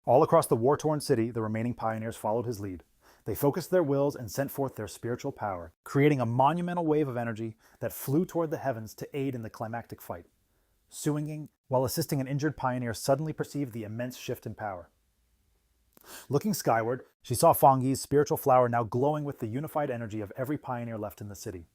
Speaker 1: All across the war-torn city, the remaining pioneers followed his lead. They focused their wills and sent forth their spiritual power, creating a monumental wave of energy that flew toward the heavens to aid in the climactic fight. Suqingying, while assisting an injured pioneer, suddenly perceived the immense shift in power. Looking skyward, she saw Fang Yi's spiritual flower now glowing with the unified energy of every pioneer left in the city.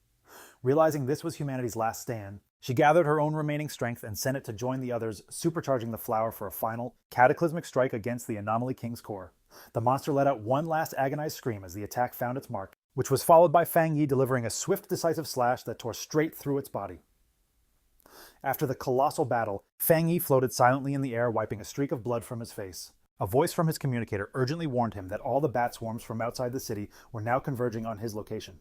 Speaker 1: Realizing this was humanity's last stand, she gathered her own remaining strength and sent it to join the others, supercharging the flower for a final, cataclysmic strike against the Anomaly King's core. The monster let out one last agonized scream as the attack found its mark, which was followed by Fang Yi delivering a swift, decisive slash that tore straight through its body. After the colossal battle, Fang Yi floated silently in the air, wiping a streak of blood from his face. A voice from his communicator urgently warned him that all the bat swarms from outside the city were now converging on his location.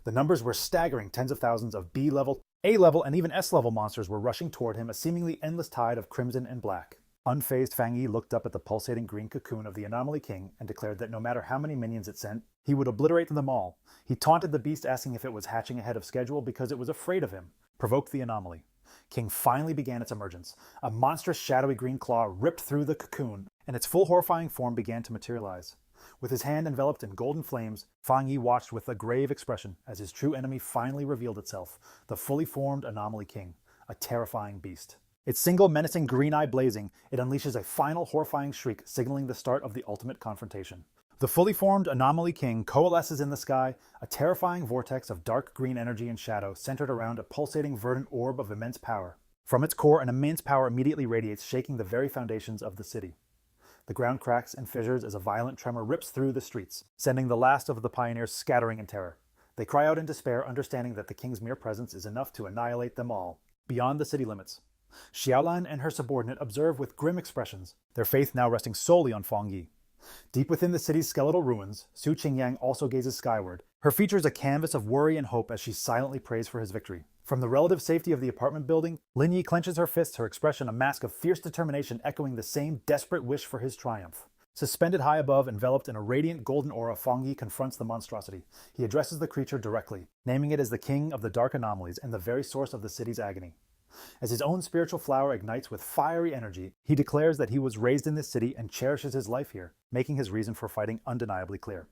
Speaker 1: The numbers were staggering, tens of thousands of B-level A-level and even S-level monsters were rushing toward him, a seemingly endless tide of crimson and black. Unfazed, Fang Yi looked up at the pulsating green cocoon of the Anomaly King and declared that no matter how many minions it sent, he would obliterate them all. He taunted the beast, asking if it was hatching ahead of schedule because it was afraid of him, provoked the anomaly. King finally began its emergence. A monstrous shadowy green claw ripped through the cocoon, and its full horrifying form began to materialize. With his hand enveloped in golden flames, Fang Yi watched with a grave expression as his true enemy finally revealed itself, the fully formed Anomaly King, a terrifying beast. Its single menacing green eye blazing, it unleashes a final horrifying shriek, signaling the start of the ultimate confrontation. The fully formed Anomaly King coalesces in the sky, a terrifying vortex of dark green energy and shadow centered around a pulsating verdant orb of immense power. From its core, an immense power immediately radiates, shaking the very foundations of the city. The ground cracks and fissures as a violent tremor rips through the streets, sending the last of the pioneers scattering in terror. They cry out in despair, understanding that the king's mere presence is enough to annihilate them all, beyond the city limits. Xiaolan and her subordinate observe with grim expressions, their faith now resting solely on Fang Yi. Deep within the city's skeletal ruins, Su Qingyang also gazes skyward, her features a canvas of worry and hope as she silently prays for his victory. From the relative safety of the apartment building, Lin Yi clenches her fists, her expression a mask of fierce determination echoing the same desperate wish for his triumph. Suspended high above, enveloped in a radiant golden aura, Fang Yi confronts the monstrosity. He addresses the creature directly, naming it as the king of the dark anomalies and the very source of the city's agony. As his own spiritual flower ignites with fiery energy, he declares that he was raised in this city and cherishes his life here, making his reason for fighting undeniably clear.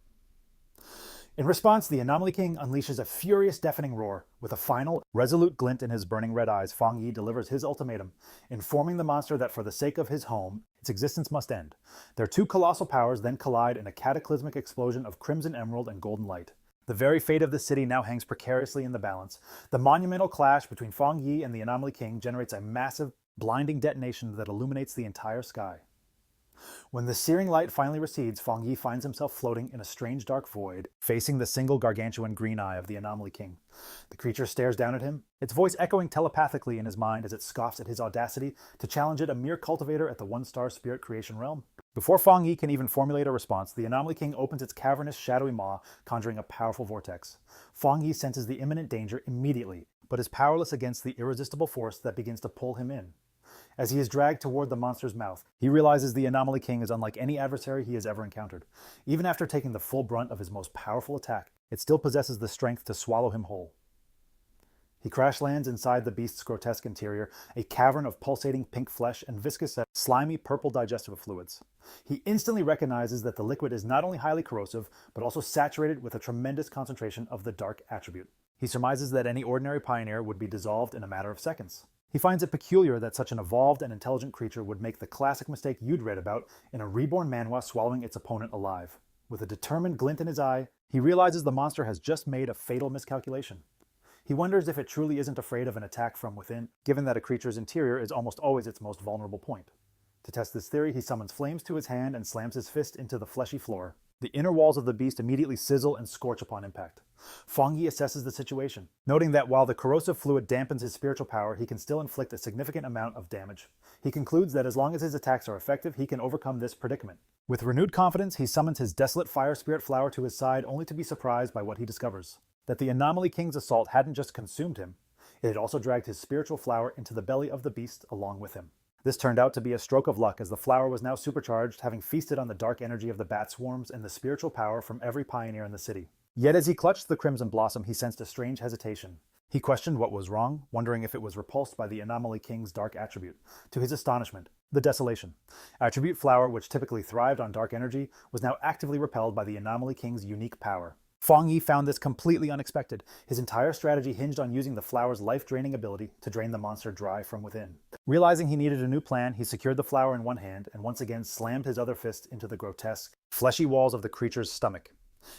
Speaker 1: In response, the Anomaly King unleashes a furious, deafening roar. With a final, resolute glint in his burning red eyes, Fang Yi delivers his ultimatum, informing the monster that for the sake of his home, its existence must end. Their two colossal powers then collide in a cataclysmic explosion of crimson emerald and golden light. The very fate of the city now hangs precariously in the balance. The monumental clash between Fang Yi and the Anomaly King generates a massive, blinding detonation that illuminates the entire sky. When the searing light finally recedes, Fang Yi finds himself floating in a strange dark void, facing the single gargantuan green eye of the Anomaly King. The creature stares down at him, its voice echoing telepathically in his mind as it scoffs at his audacity to challenge it, a mere cultivator at the one-star spirit creation realm. Before Fang Yi can even formulate a response, the Anomaly King opens its cavernous, shadowy maw, conjuring a powerful vortex. Fang Yi senses the imminent danger immediately, but is powerless against the irresistible force that begins to pull him in. As he is dragged toward the monster's mouth, he realizes the Anomaly King is unlike any adversary he has ever encountered. Even after taking the full brunt of his most powerful attack, it still possesses the strength to swallow him whole. He crash lands inside the beast's grotesque interior, a cavern of pulsating pink flesh and viscous, slimy purple digestive fluids. He instantly recognizes that the liquid is not only highly corrosive, but also saturated with a tremendous concentration of the dark attribute. He surmises that any ordinary pioneer would be dissolved in a matter of seconds. He finds it peculiar that such an evolved and intelligent creature would make the classic mistake you'd read about in a reborn Manhwa swallowing its opponent alive. With a determined glint in his eye, he realizes the monster has just made a fatal miscalculation. He wonders if it truly isn't afraid of an attack from within, given that a creature's interior is almost always its most vulnerable point. To test this theory, he summons flames to his hand and slams his fist into the fleshy floor. The inner walls of the beast immediately sizzle and scorch upon impact. Fang Yi assesses the situation, noting that while the corrosive fluid dampens his spiritual power, he can still inflict a significant amount of damage. He concludes that as long as his attacks are effective, he can overcome this predicament. With renewed confidence, he summons his desolate fire spirit flower to his side, only to be surprised by what he discovers. That the Anomaly King's assault hadn't just consumed him, it had also dragged his spiritual flower into the belly of the beast along with him. This turned out to be a stroke of luck, as the flower was now supercharged, having feasted on the dark energy of the bat swarms and the spiritual power from every pioneer in the city. Yet as he clutched the crimson blossom, he sensed a strange hesitation. He questioned what was wrong, wondering if it was repulsed by the Anomaly King's dark attribute. To his astonishment, the desolation. Attribute flower, which typically thrived on dark energy, was now actively repelled by the Anomaly King's unique power. Fang Yi found this completely unexpected. His entire strategy hinged on using the flower's life-draining ability to drain the monster dry from within. Realizing he needed a new plan, he secured the flower in one hand and once again slammed his other fist into the grotesque, fleshy walls of the creature's stomach.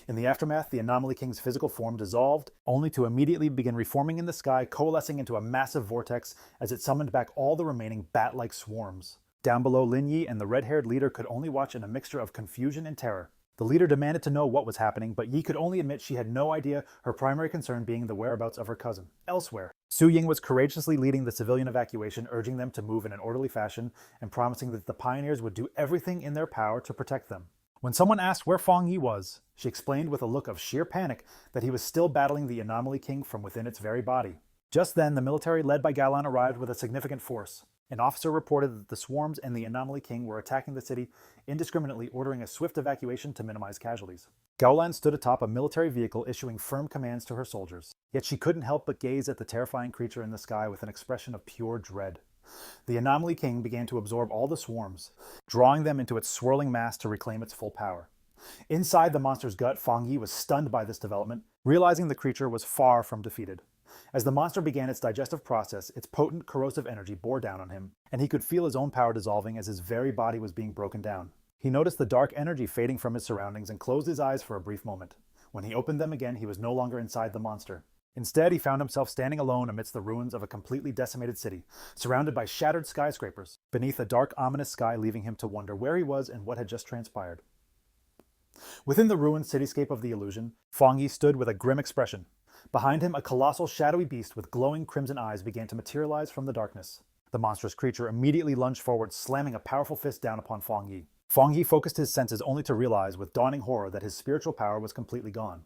Speaker 1: In the aftermath, the Anomaly King's physical form dissolved, only to immediately begin reforming in the sky, coalescing into a massive vortex as it summoned back all the remaining bat-like swarms. Down below, Lin Yi and the red-haired leader could only watch in a mixture of confusion and terror. The leader demanded to know what was happening, but Yi could only admit she had no idea, her primary concern being the whereabouts of her cousin, elsewhere. Su Ying was courageously leading the civilian evacuation, urging them to move in an orderly fashion and promising that the pioneers would do everything in their power to protect them. When someone asked where Fang Yi was, she explained with a look of sheer panic that he was still battling the Anomaly King from within its very body. Just then, the military led by Galan arrived with a significant force. An officer reported that the swarms and the Anomaly King were attacking the city, indiscriminately ordering a swift evacuation to minimize casualties. Gaolan stood atop a military vehicle issuing firm commands to her soldiers, yet she couldn't help but gaze at the terrifying creature in the sky with an expression of pure dread. The Anomaly King began to absorb all the swarms, drawing them into its swirling mass to reclaim its full power. Inside the monster's gut, Fang Yi was stunned by this development, realizing the creature was far from defeated. As the monster began its digestive process, its potent, corrosive energy bore down on him, and he could feel his own power dissolving as his very body was being broken down. He noticed the dark energy fading from his surroundings and closed his eyes for a brief moment. When he opened them again, he was no longer inside the monster. Instead, he found himself standing alone amidst the ruins of a completely decimated city, surrounded by shattered skyscrapers, beneath a dark, ominous sky, leaving him to wonder where he was and what had just transpired. Within the ruined cityscape of the illusion, Fang Yi stood with a grim expression. Behind him, a colossal, shadowy beast with glowing crimson eyes began to materialize from the darkness. The monstrous creature immediately lunged forward, slamming a powerful fist down upon Fang Yi. Fang Yi focused his senses only to realize with dawning horror that his spiritual power was completely gone.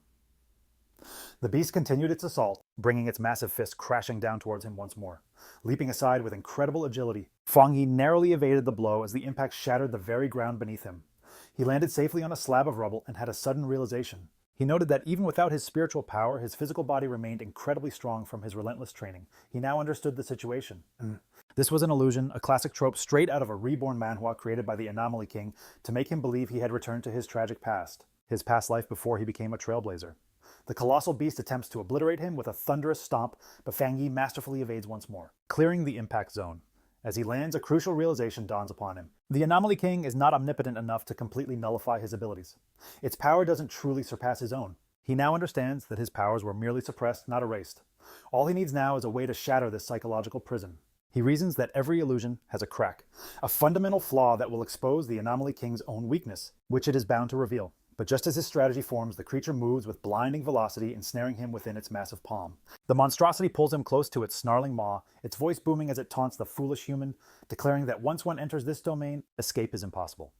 Speaker 1: The beast continued its assault, bringing its massive fist crashing down towards him once more. Leaping aside with incredible agility, Fang Yi narrowly evaded the blow as the impact shattered the very ground beneath him. He landed safely on a slab of rubble and had a sudden realization. He noted that even without his spiritual power, his physical body remained incredibly strong from his relentless training. He now understood the situation. This was an illusion, a classic trope straight out of a reborn manhwa created by the Anomaly King to make him believe he had returned to his tragic past, his past life before he became a trailblazer. The colossal beast attempts to obliterate him with a thunderous stomp, but Fang Yi masterfully evades once more, clearing the impact zone. As he lands, a crucial realization dawns upon him. The Anomaly King is not omnipotent enough to completely nullify his abilities. Its power doesn't truly surpass his own. He now understands that his powers were merely suppressed, not erased. All he needs now is a way to shatter this psychological prison. He reasons that every illusion has a crack, a fundamental flaw that will expose the Anomaly King's own weakness, which it is bound to reveal. But just as his strategy forms, the creature moves with blinding velocity, ensnaring him within its massive palm. The monstrosity pulls him close to its snarling maw, its voice booming as it taunts the foolish human, declaring that once one enters this domain, escape is impossible.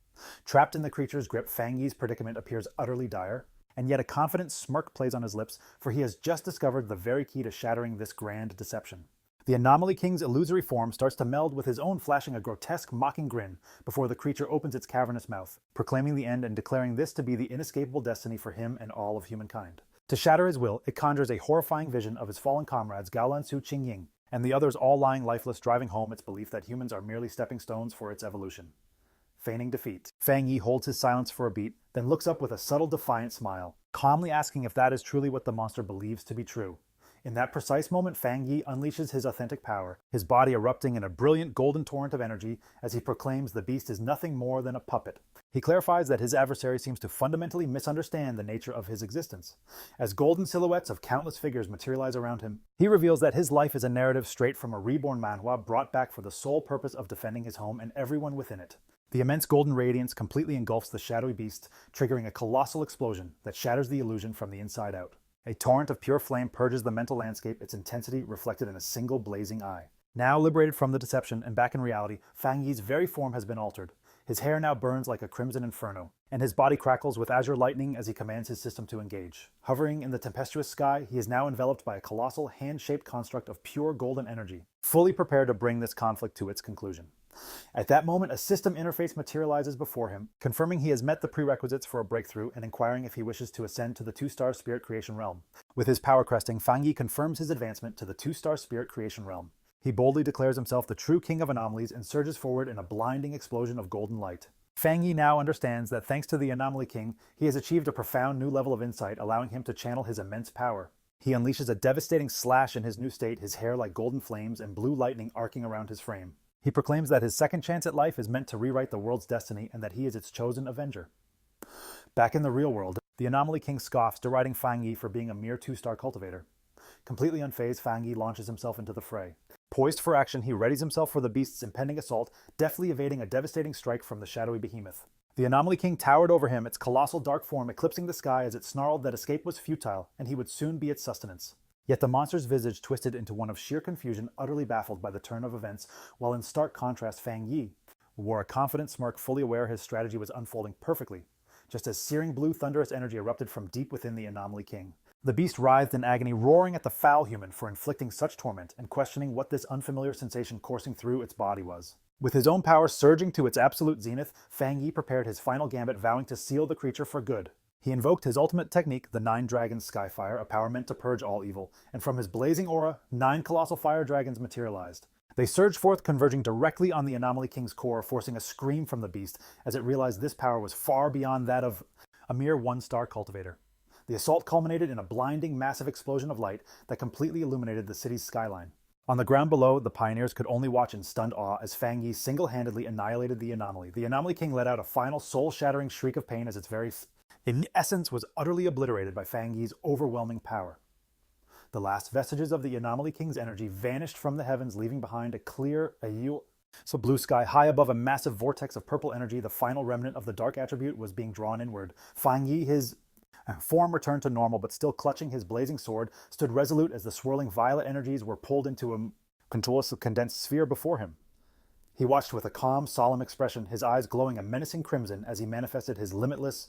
Speaker 1: Trapped in the creature's grip, Fang Yi's predicament appears utterly dire, and yet a confident smirk plays on his lips, for he has just discovered the very key to shattering this grand deception. The Anomaly King's illusory form starts to meld with his own, flashing a grotesque, mocking grin before the creature opens its cavernous mouth, proclaiming the end and declaring this to be the inescapable destiny for him and all of humankind. To shatter his will, it conjures a horrifying vision of his fallen comrades Gaolan Su Qingying and the others all lying lifeless, driving home its belief that humans are merely stepping stones for its evolution. Feigning defeat, Fang Yi holds his silence for a beat, then looks up with a subtle, defiant smile, calmly asking if that is truly what the monster believes to be true. In that precise moment, Fang Yi unleashes his authentic power, his body erupting in a brilliant golden torrent of energy as he proclaims the beast is nothing more than a puppet. He clarifies that his adversary seems to fundamentally misunderstand the nature of his existence. As golden silhouettes of countless figures materialize around him, he reveals that his life is a narrative straight from a reborn manhwa brought back for the sole purpose of defending his home and everyone within it. The immense golden radiance completely engulfs the shadowy beast, triggering a colossal explosion that shatters the illusion from the inside out. A torrent of pure flame purges the mental landscape, its intensity reflected in a single blazing eye. Now liberated from the deception and back in reality, Fang Yi's very form has been altered. His hair now burns like a crimson inferno, and his body crackles with azure lightning as he commands his system to engage. Hovering in the tempestuous sky, he is now enveloped by a colossal, hand-shaped construct of pure golden energy, fully prepared to bring this conflict to its conclusion. At that moment, a system interface materializes before him, confirming he has met the prerequisites for a breakthrough and inquiring if he wishes to ascend to the 2-star spirit creation realm. With his power cresting, Fang Yi confirms his advancement to the 2-star spirit creation realm. He boldly declares himself the true king of anomalies and surges forward in a blinding explosion of golden light. Fang Yi now understands that thanks to the Anomaly King, he has achieved a profound new level of insight, allowing him to channel his immense power. He unleashes a devastating slash in his new state, his hair like golden flames and blue lightning arcing around his frame. He proclaims that his second chance at life is meant to rewrite the world's destiny and that he is its chosen avenger. Back in the real world, the Anomaly King scoffs, deriding Fang Yi for being a mere 2-star cultivator. Completely unfazed, Fang Yi launches himself into the fray. Poised for action, he readies himself for the beast's impending assault, deftly evading a devastating strike from the shadowy behemoth. The Anomaly King towered over him, its colossal dark form eclipsing the sky as it snarled that escape was futile and he would soon be its sustenance. Yet the monster's visage twisted into one of sheer confusion, utterly baffled by the turn of events, while in stark contrast Fang Yi wore a confident smirk, fully aware his strategy was unfolding perfectly, just as searing blue thunderous energy erupted from deep within the Anomaly King. The beast writhed in agony, roaring at the foul human for inflicting such torment and questioning what this unfamiliar sensation coursing through its body was. With his own power surging to its absolute zenith, Fang Yi prepared his final gambit, vowing to seal the creature for good. He invoked his ultimate technique, the 9 Dragons Skyfire, a power meant to purge all evil, and from his blazing aura, 9 colossal fire dragons materialized. They surged forth, converging directly on the Anomaly King's core, forcing a scream from the beast as it realized this power was far beyond that of a mere 1-star cultivator. The assault culminated in a blinding, massive explosion of light that completely illuminated the city's skyline. On the ground below, the pioneers could only watch in stunned awe as Fang Yi single-handedly annihilated the anomaly. The Anomaly King let out a final soul-shattering shriek of pain as its very essence was utterly obliterated by Fang Yi's overwhelming power. The last vestiges of the Anomaly King's energy vanished from the heavens, leaving behind a clear, blue sky high above a massive vortex of purple energy. The final remnant of the dark attribute was being drawn inward. Fang Yi, his form returned to normal, but still clutching his blazing sword, stood resolute as the swirling violet energies were pulled into a contourless condensed sphere before him. He watched with a calm, solemn expression, his eyes glowing a menacing crimson as he manifested his limitless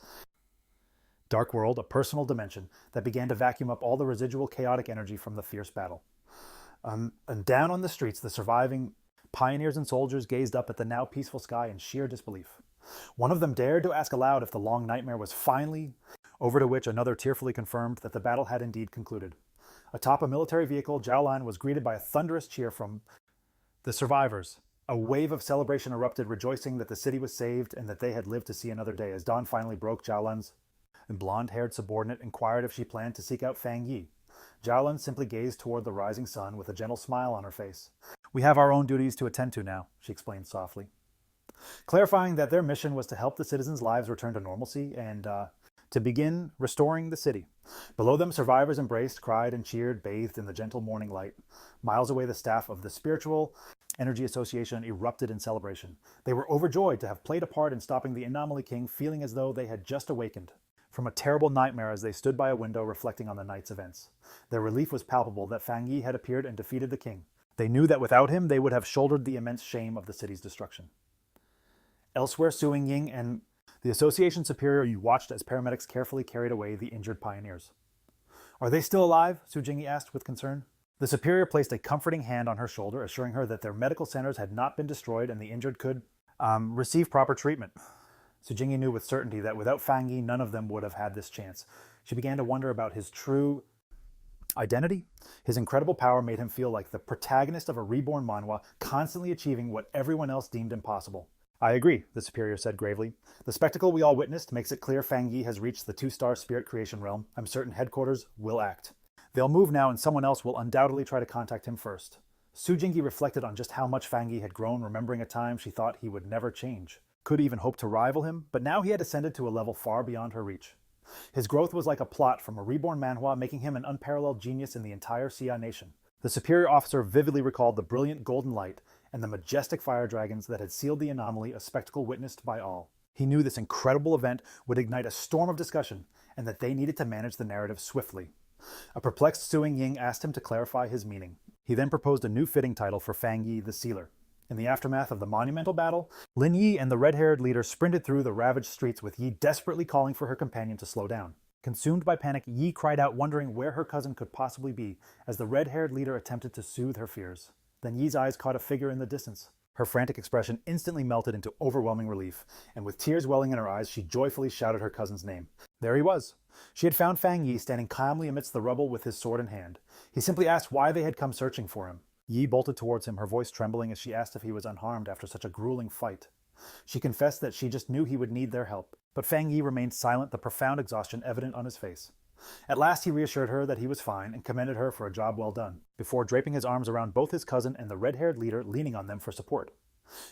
Speaker 1: dark world, a personal dimension that began to vacuum up all the residual chaotic energy from the fierce battle. And down on the streets, the surviving pioneers and soldiers gazed up at the now peaceful sky in sheer disbelief. One of them dared to ask aloud if the long nightmare was finally over, to which another tearfully confirmed that the battle had indeed concluded. Atop a military vehicle, Zhaolan was greeted by a thunderous cheer from the survivors. A wave of celebration erupted, rejoicing that the city was saved and that they had lived to see another day. As dawn finally broke, Zhaolan's blonde-haired subordinate inquired if she planned to seek out Fang Yi. Zhaolan simply gazed toward the rising sun with a gentle smile on her face. "We have our own duties to attend to now," she explained softly, clarifying that their mission was to help the citizens' lives return to normalcy and to begin restoring the city. Below them, survivors embraced, cried, and cheered, bathed in the gentle morning light. Miles away, the staff of the Spiritual Energy Association erupted in celebration. They were overjoyed to have played a part in stopping the Anomaly King, feeling as though they had just awakened from a terrible nightmare as they stood by a window reflecting on the night's events. Their relief was palpable that Fang Yi had appeared and defeated the king. They knew that without him, they would have shouldered the immense shame of the city's destruction. Elsewhere, Su Ying and the Association Superior watched as paramedics carefully carried away the injured pioneers. "Are they still alive?" Su Jingyi asked with concern. The Superior placed a comforting hand on her shoulder, assuring her that their medical centers had not been destroyed and the injured could receive proper treatment. Su Jingyi knew with certainty that without Fang Yi, none of them would have had this chance. She began to wonder about his true identity. His incredible power made him feel like the protagonist of a reborn manhwa, constantly achieving what everyone else deemed impossible. "I agree," the Superior said gravely. "The spectacle we all witnessed makes it clear Fang Yi has reached the 2-star spirit creation realm. I'm certain headquarters will act. They'll move now and someone else will undoubtedly try to contact him first." Su Jingyi reflected on just how much Fang Yi had grown, remembering a time she thought he would never change, could even hope to rival him, but now he had ascended to a level far beyond her reach. His growth was like a plot from a reborn manhwa, making him an unparalleled genius in the entire Xia nation. The superior officer vividly recalled the brilliant golden light and the majestic fire dragons that had sealed the anomaly, a spectacle witnessed by all. He knew this incredible event would ignite a storm of discussion and that they needed to manage the narrative swiftly. A perplexed Su Ying asked him to clarify his meaning. He then proposed a new fitting title for Fang Yi, the Sealer. In the aftermath of the monumental battle, Lin Yi and the red-haired leader sprinted through the ravaged streets with Yi desperately calling for her companion to slow down. Consumed by panic, Yi cried out, wondering where her cousin could possibly be, as the red-haired leader attempted to soothe her fears. Then Yi's eyes caught a figure in the distance. Her frantic expression instantly melted into overwhelming relief, and with tears welling in her eyes, she joyfully shouted her cousin's name. There he was. She had found Fang Yi standing calmly amidst the rubble with his sword in hand. He simply asked why they had come searching for him. Yi bolted towards him, her voice trembling as she asked if he was unharmed after such a grueling fight. She confessed that she just knew he would need their help, but Fang Yi remained silent, the profound exhaustion evident on his face. At last he reassured her that he was fine and commended her for a job well done, before draping his arms around both his cousin and the red-haired leader, leaning on them for support.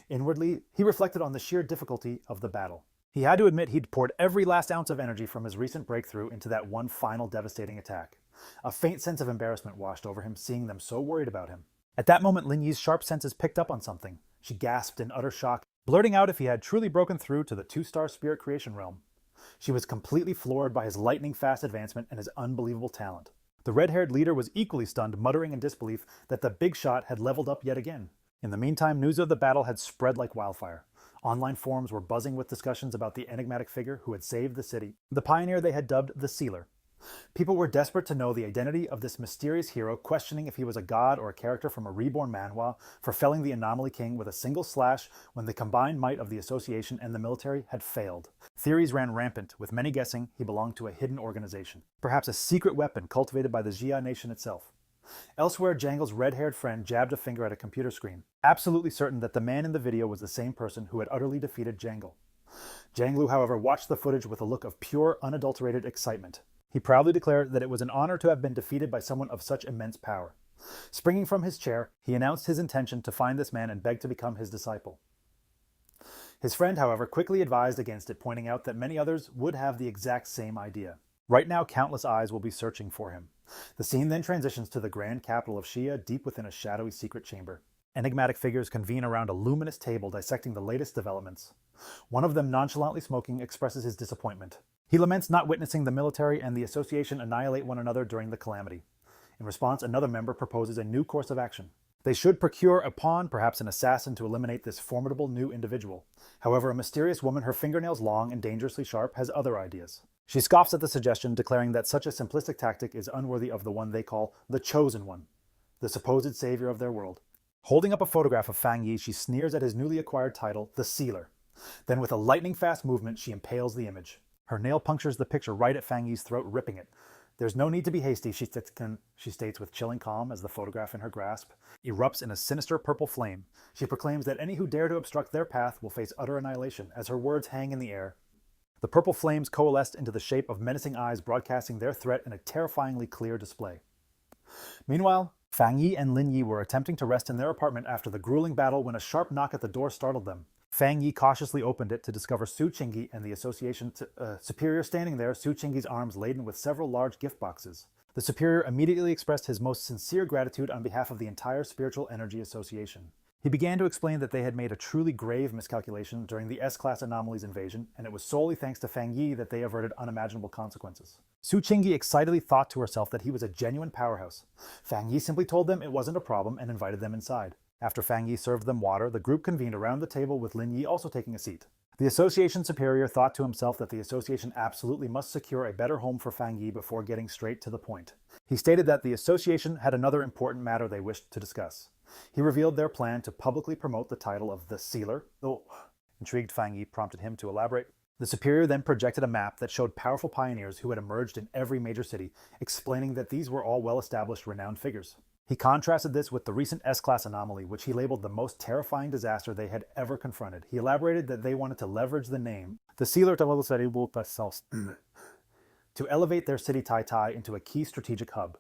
Speaker 1: Inwardly, he reflected on the sheer difficulty of the battle. He had to admit he'd poured every last ounce of energy from his recent breakthrough into that one final devastating attack. A faint sense of embarrassment washed over him, seeing them so worried about him. At that moment, Lin Yi's sharp senses picked up on something. She gasped in utter shock, blurting out if he had truly broken through to the 2-star spirit creation realm. She was completely floored by his lightning-fast advancement and his unbelievable talent. The red-haired leader was equally stunned, muttering in disbelief that the big shot had leveled up yet again. In the meantime, news of the battle had spread like wildfire. Online forums were buzzing with discussions about the enigmatic figure who had saved the city, the pioneer they had dubbed the Sealer. People were desperate to know the identity of this mysterious hero, questioning if he was a god or a character from a reborn manhwa for felling the Anomaly King with a single slash when the combined might of the Association and the military had failed. Theories ran rampant, with many guessing he belonged to a hidden organization, perhaps a secret weapon cultivated by the Jia nation itself. Elsewhere, Jangle's red-haired friend jabbed a finger at a computer screen, absolutely certain that the man in the video was the same person who had utterly defeated Jangle. Janglu, however, watched the footage with a look of pure, unadulterated excitement. He proudly declared that it was an honor to have been defeated by someone of such immense power. Springing from his chair, he announced his intention to find this man and beg to become his disciple. His friend, however, quickly advised against it, pointing out that many others would have the exact same idea. Right now, countless eyes will be searching for him. The scene then transitions to the grand capital of Xia, deep within a shadowy secret chamber. Enigmatic figures convene around a luminous table dissecting the latest developments. One of them, nonchalantly smoking, expresses his disappointment. He laments not witnessing the military and the Association annihilate one another during the calamity. In response, another member proposes a new course of action. They should procure a pawn, perhaps an assassin, to eliminate this formidable new individual. However, a mysterious woman, her fingernails long and dangerously sharp, has other ideas. She scoffs at the suggestion, declaring that such a simplistic tactic is unworthy of the one they call the Chosen One, the supposed savior of their world. Holding up a photograph of Fang Yi, she sneers at his newly acquired title, the Sealer. Then with a lightning-fast movement, she impales the image. Her nail punctures the picture right at Fang Yi's throat, ripping it. There's no need to be hasty, she states with chilling calm as the photograph in her grasp erupts in a sinister purple flame. She proclaims that any who dare to obstruct their path will face utter annihilation, as her words hang in the air. The purple flames coalesced into the shape of menacing eyes, broadcasting their threat in a terrifyingly clear display. Meanwhile, Fang Yi and Lin Yi were attempting to rest in their apartment after the grueling battle when a sharp knock at the door startled them. Fang Yi cautiously opened it to discover Su Qingyi and the Association superior standing there, Su Qingyi's arms laden with several large gift boxes. The superior immediately expressed his most sincere gratitude on behalf of the entire Spiritual Energy Association. He began to explain that they had made a truly grave miscalculation during the S-Class Anomalies invasion, and it was solely thanks to Fang Yi that they averted unimaginable consequences. Su Qingyi excitedly thought to herself that he was a genuine powerhouse. Fang Yi simply told them it wasn't a problem and invited them inside. After Fang Yi served them water, the group convened around the table with Lin Yi also taking a seat. The Association Superior thought to himself that the Association absolutely must secure a better home for Fang Yi before getting straight to the point. He stated that the Association had another important matter they wished to discuss. He revealed their plan to publicly promote the title of the Sealer. Intrigued, Fang Yi prompted him to elaborate. The Superior then projected a map that showed powerful pioneers who had emerged in every major city, explaining that these were all well-established, renowned figures. He contrasted this with the recent S-Class anomaly, which he labeled the most terrifying disaster they had ever confronted. He elaborated that they wanted to leverage the name, the Sealer to elevate their city Tai Tai into a key strategic hub.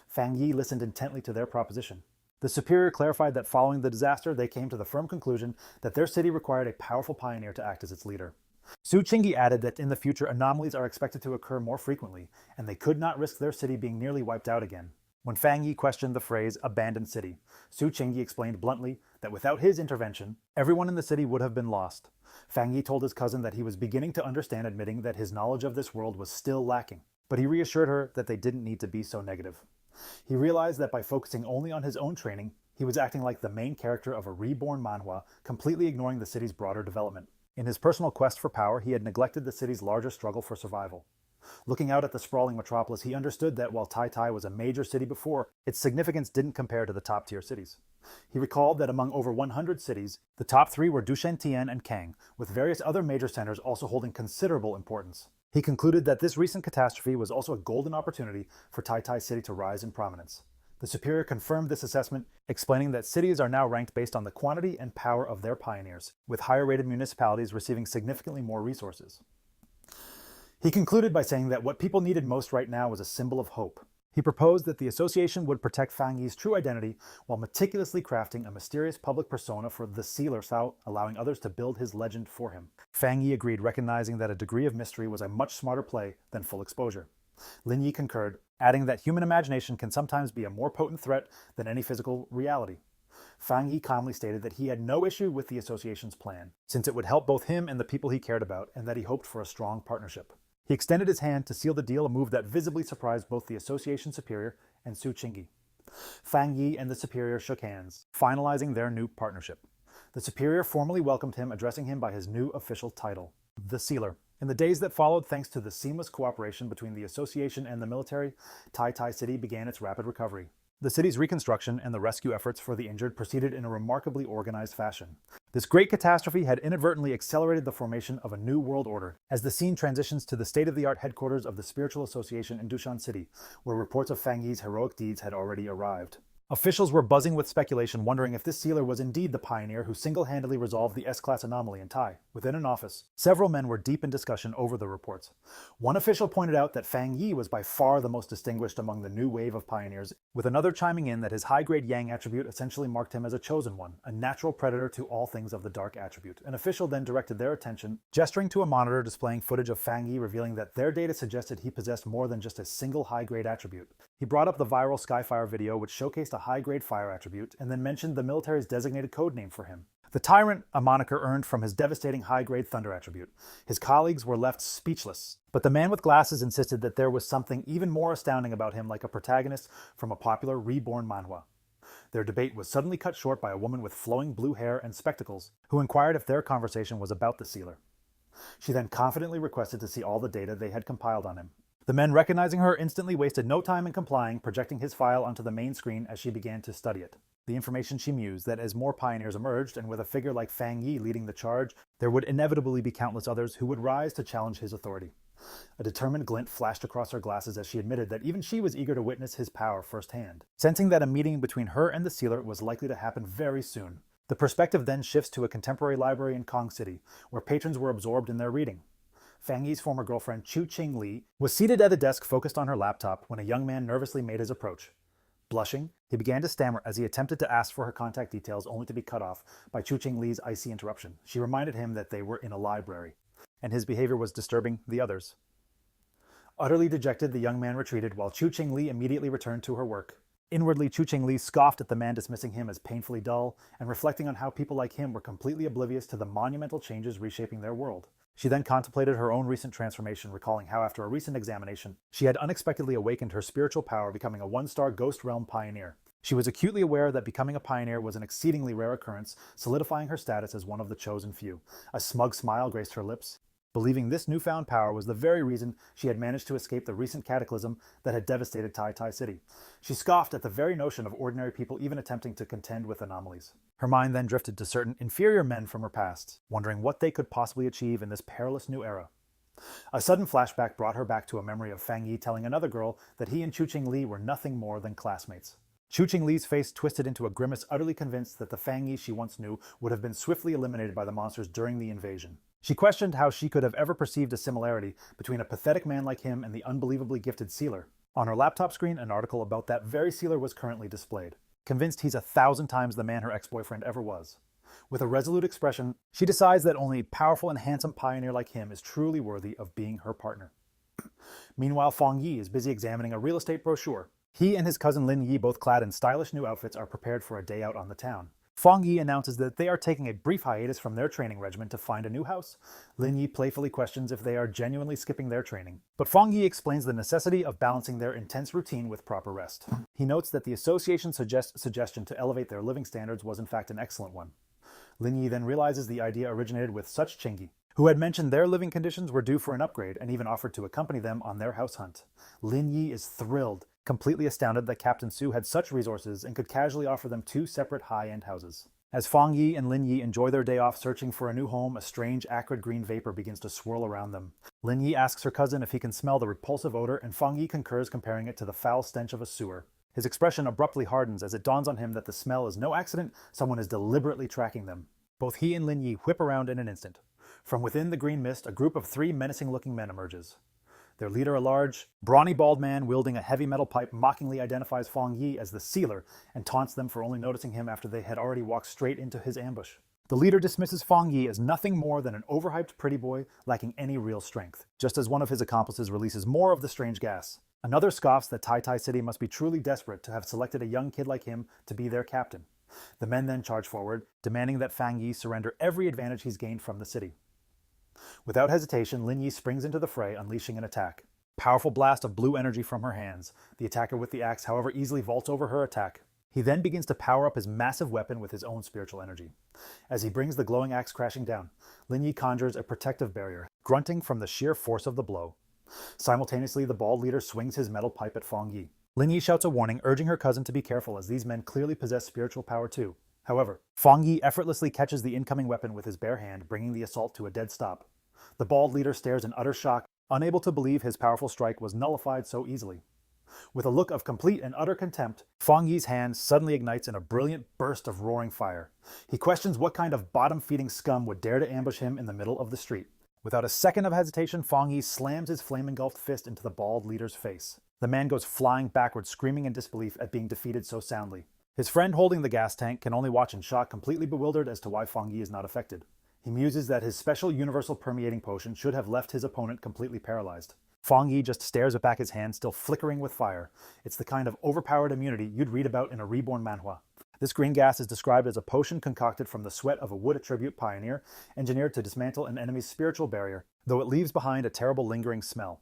Speaker 1: Fang Yi listened intently to their proposition. The Superior clarified that following the disaster, they came to the firm conclusion that their city required a powerful pioneer to act as its leader. Su Qingyi added that in the future, anomalies are expected to occur more frequently, and they could not risk their city being nearly wiped out again. When Fang Yi questioned the phrase abandoned city, Su Qingyi explained bluntly that without his intervention, everyone in the city would have been lost. Fang Yi told his cousin that he was beginning to understand, admitting that his knowledge of this world was still lacking, but he reassured her that they didn't need to be so negative. He realized that by focusing only on his own training, he was acting like the main character of a reborn manhwa, completely ignoring the city's broader development. In his personal quest for power, he had neglected the city's larger struggle for survival. Looking out at the sprawling metropolis, he understood that while Tai Tai was a major city before, its significance didn't compare to the top-tier cities. He recalled that among over 100 cities, the top 3 were Dushentian and Kang, with various other major centers also holding considerable importance. He concluded that this recent catastrophe was also a golden opportunity for Tai Tai City to rise in prominence. The Superior confirmed this assessment, explaining that cities are now ranked based on the quantity and power of their pioneers, with higher-rated municipalities receiving significantly more resources. He concluded by saying that what people needed most right now was a symbol of hope. He proposed that the association would protect Fang Yi's true identity while meticulously crafting a mysterious public persona for the Sealer, allowing others to build his legend for him. Fang Yi agreed, recognizing that a degree of mystery was a much smarter play than full exposure. Lin Yi concurred, adding that human imagination can sometimes be a more potent threat than any physical reality. Fang Yi calmly stated that he had no issue with the association's plan, since it would help both him and the people he cared about, and that he hoped for a strong partnership. He extended his hand to seal the deal, a move that visibly surprised both the Association Superior and Su Qingyi. Fang Yi and the Superior shook hands, finalizing their new partnership. The Superior formally welcomed him, addressing him by his new official title, the Sealer. In the days that followed, thanks to the seamless cooperation between the association and the military, Tai Tai City began its rapid recovery. The city's reconstruction and the rescue efforts for the injured proceeded in a remarkably organized fashion. This great catastrophe had inadvertently accelerated the formation of a new world order, as the scene transitions to the state-of-the-art headquarters of the Spiritual Association in Dushan City, where reports of Fang Yi's heroic deeds had already arrived. Officials were buzzing with speculation, wondering if this sealer was indeed the pioneer who single-handedly resolved the S-class anomaly in Tai. Within an office, several men were deep in discussion over the reports. One official pointed out that Fang Yi was by far the most distinguished among the new wave of pioneers, with another chiming in that his high-grade Yang attribute essentially marked him as a chosen one, a natural predator to all things of the dark attribute. An official then directed their attention, gesturing to a monitor displaying footage of Fang Yi, revealing that their data suggested he possessed more than just a single high-grade attribute. He brought up the viral Skyfire video, which showcased a high-grade fire attribute, and then mentioned the military's designated code name for him. The Tyrant, a moniker earned from his devastating high-grade thunder attribute. His colleagues were left speechless, but the man with glasses insisted that there was something even more astounding about him, like a protagonist from a popular reborn manhwa. Their debate was suddenly cut short by a woman with flowing blue hair and spectacles, who inquired if their conversation was about the sealer. She then confidently requested to see all the data they had compiled on him. The men, recognizing her, instantly wasted no time in complying, projecting his file onto the main screen as she began to study it. The information she mused that as more pioneers emerged, and with a figure like Fang Yi leading the charge, there would inevitably be countless others who would rise to challenge his authority. A determined glint flashed across her glasses as she admitted that even she was eager to witness his power firsthand, sensing that a meeting between her and the sealer was likely to happen very soon. The perspective then shifts to a contemporary library in Kong City, where patrons were absorbed in their reading. Fang Yi's former girlfriend, Chu Ching Li, was seated at a desk focused on her laptop when a young man nervously made his approach. Blushing, he began to stammer as he attempted to ask for her contact details, only to be cut off by Chu Ching Li's icy interruption. She reminded him that they were in a library, and his behavior was disturbing the others. Utterly dejected, the young man retreated, while Chu Ching Li immediately returned to her work. Inwardly, Chu Ching Li scoffed at the man, dismissing him as painfully dull, and reflecting on how people like him were completely oblivious to the monumental changes reshaping their world. She then contemplated her own recent transformation, recalling how after a recent examination, she had unexpectedly awakened her spiritual power, becoming a one-star Ghost Realm pioneer. She was acutely aware that becoming a pioneer was an exceedingly rare occurrence, solidifying her status as one of the chosen few. A smug smile graced her lips, believing this newfound power was the very reason she had managed to escape the recent cataclysm that had devastated Tai Tai City. She scoffed at the very notion of ordinary people even attempting to contend with anomalies. Her mind then drifted to certain inferior men from her past, wondering what they could possibly achieve in this perilous new era. A sudden flashback brought her back to a memory of Fang Yi telling another girl that he and Chu Ching Li were nothing more than classmates. Chu Ching Li's face twisted into a grimace, utterly convinced that the Fang Yi she once knew would have been swiftly eliminated by the monsters during the invasion. She questioned how she could have ever perceived a similarity between a pathetic man like him and the unbelievably gifted sealer. On her laptop screen, an article about that very sealer was currently displayed. Convinced he's 1,000 times the man her ex-boyfriend ever was. With a resolute expression, she decides that only a powerful and handsome pioneer like him is truly worthy of being her partner. Meanwhile, Fang Yi is busy examining a real estate brochure. He and his cousin Lin Yi, both clad in stylish new outfits, are prepared for a day out on the town. Fang Yi announces that they are taking a brief hiatus from their training regimen to find a new house. Lin Yi playfully questions if they are genuinely skipping their training, but Fang Yi explains the necessity of balancing their intense routine with proper rest. He notes that the association's suggestion to elevate their living standards was in fact an excellent one. Lin Yi then realizes the idea originated with such Chingy, who had mentioned their living conditions were due for an upgrade and even offered to accompany them on their house hunt. Lin Yi is thrilled, completely astounded that Captain Su had such resources and could casually offer them 2 separate high-end houses. As Fang Yi and Lin Yi enjoy their day off searching for a new home, a strange acrid green vapor begins to swirl around them. Lin Yi asks her cousin if he can smell the repulsive odor, and Fang Yi concurs, comparing it to the foul stench of a sewer. His expression abruptly hardens as it dawns on him that the smell is no accident, someone is deliberately tracking them. Both he and Lin Yi whip around in an instant. From within the green mist, a group of 3 menacing-looking men emerges. Their leader, a large, brawny bald man wielding a heavy metal pipe, mockingly identifies Fang Yi as the sealer and taunts them for only noticing him after they had already walked straight into his ambush. The leader dismisses Fang Yi as nothing more than an overhyped pretty boy lacking any real strength, just as one of his accomplices releases more of the strange gas. Another scoffs that Tai Tai City must be truly desperate to have selected a young kid like him to be their captain. The men then charge forward, demanding that Fang Yi surrender every advantage he's gained from the city. Without hesitation, Lin Yi springs into the fray, unleashing an attack. Powerful blast of blue energy from her hands. The attacker with the axe, however, easily vaults over her attack. He then begins to power up his massive weapon with his own spiritual energy. As he brings the glowing axe crashing down, Lin Yi conjures a protective barrier, grunting from the sheer force of the blow. Simultaneously, the bald leader swings his metal pipe at Fang Yi. Lin Yi shouts a warning, urging her cousin to be careful as these men clearly possess spiritual power too. However, Fang Yi effortlessly catches the incoming weapon with his bare hand, bringing the assault to a dead stop. The bald leader stares in utter shock, unable to believe his powerful strike was nullified so easily. With a look of complete and utter contempt, Fang Yi's hand suddenly ignites in a brilliant burst of roaring fire. He questions what kind of bottom-feeding scum would dare to ambush him in the middle of the street. Without a second of hesitation, Fang Yi slams his flame-engulfed fist into the bald leader's face. The man goes flying backwards, screaming in disbelief at being defeated so soundly. His friend holding the gas tank can only watch in shock, completely bewildered as to why Fang Yi is not affected. He muses that his special universal permeating potion should have left his opponent completely paralyzed. Fang Yi just stares back his hand, still flickering with fire. It's the kind of overpowered immunity you'd read about in a reborn manhwa. This green gas is described as a potion concocted from the sweat of a wood attribute pioneer, engineered to dismantle an enemy's spiritual barrier, though it leaves behind a terrible lingering smell.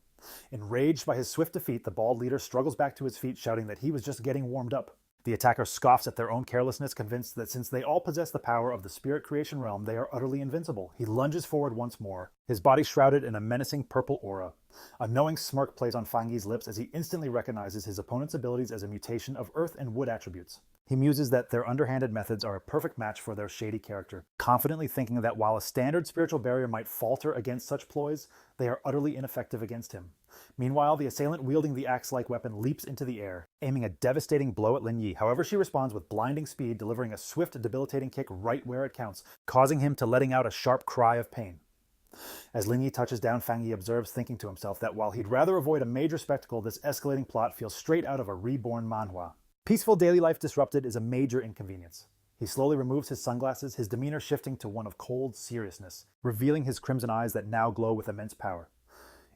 Speaker 1: Enraged by his swift defeat, the bald leader struggles back to his feet, shouting that he was just getting warmed up. The attacker scoffs at their own carelessness, convinced that since they all possess the power of the spirit creation realm, they are utterly invincible. He lunges forward once more, his body shrouded in a menacing purple aura. A knowing smirk plays on Fang Yi's lips as he instantly recognizes his opponent's abilities as a mutation of earth and wood attributes. He muses that their underhanded methods are a perfect match for their shady character, confidently thinking that while a standard spiritual barrier might falter against such ploys, they are utterly ineffective against him. Meanwhile, the assailant wielding the axe-like weapon leaps into the air, aiming a devastating blow at Lin Yi. However, she responds with blinding speed, delivering a swift, debilitating kick right where it counts, causing him to letting out a sharp cry of pain. As Lin Yi touches down, Fang Yi observes, thinking to himself that while he'd rather avoid a major spectacle, this escalating plot feels straight out of a reborn manhwa. Peaceful daily life disrupted is a major inconvenience. He slowly removes his sunglasses, his demeanor shifting to one of cold seriousness, revealing his crimson eyes that now glow with immense power.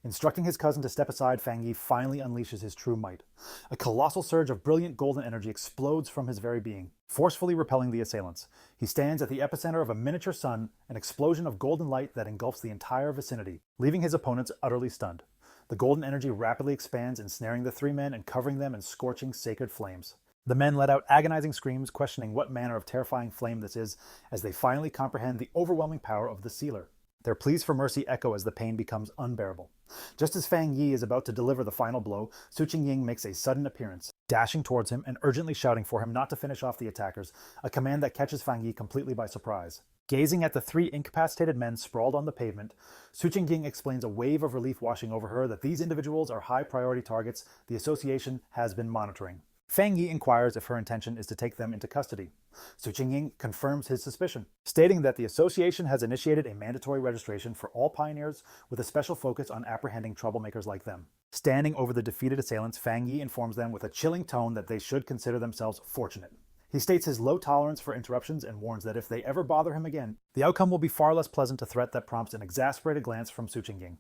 Speaker 1: Instructing his cousin to step aside, Fang Yi finally unleashes his true might. A colossal surge of brilliant golden energy explodes from his very being, forcefully repelling the assailants. He stands at the epicenter of a miniature sun, an explosion of golden light that engulfs the entire vicinity, leaving his opponents utterly stunned. The golden energy rapidly expands, ensnaring the three men and covering them in scorching sacred flames. The men let out agonizing screams, questioning what manner of terrifying flame this is, as they finally comprehend the overwhelming power of the sealer. Their pleas for mercy echo as the pain becomes unbearable. Just as Fang Yi is about to deliver the final blow, Su Qingying makes a sudden appearance, dashing towards him and urgently shouting for him not to finish off the attackers, a command that catches Fang Yi completely by surprise. Gazing at the three incapacitated men sprawled on the pavement, Su Qingying explains, a wave of relief washing over her, that these individuals are high-priority targets the association has been monitoring. Fang Yi inquires if her intention is to take them into custody. Su Qingying confirms his suspicion, stating that the association has initiated a mandatory registration for all pioneers with a special focus on apprehending troublemakers like them. Standing over the defeated assailants, Fang Yi informs them with a chilling tone that they should consider themselves fortunate. He states his low tolerance for interruptions and warns that if they ever bother him again, the outcome will be far less pleasant, a threat that prompts an exasperated glance from Su Qingying.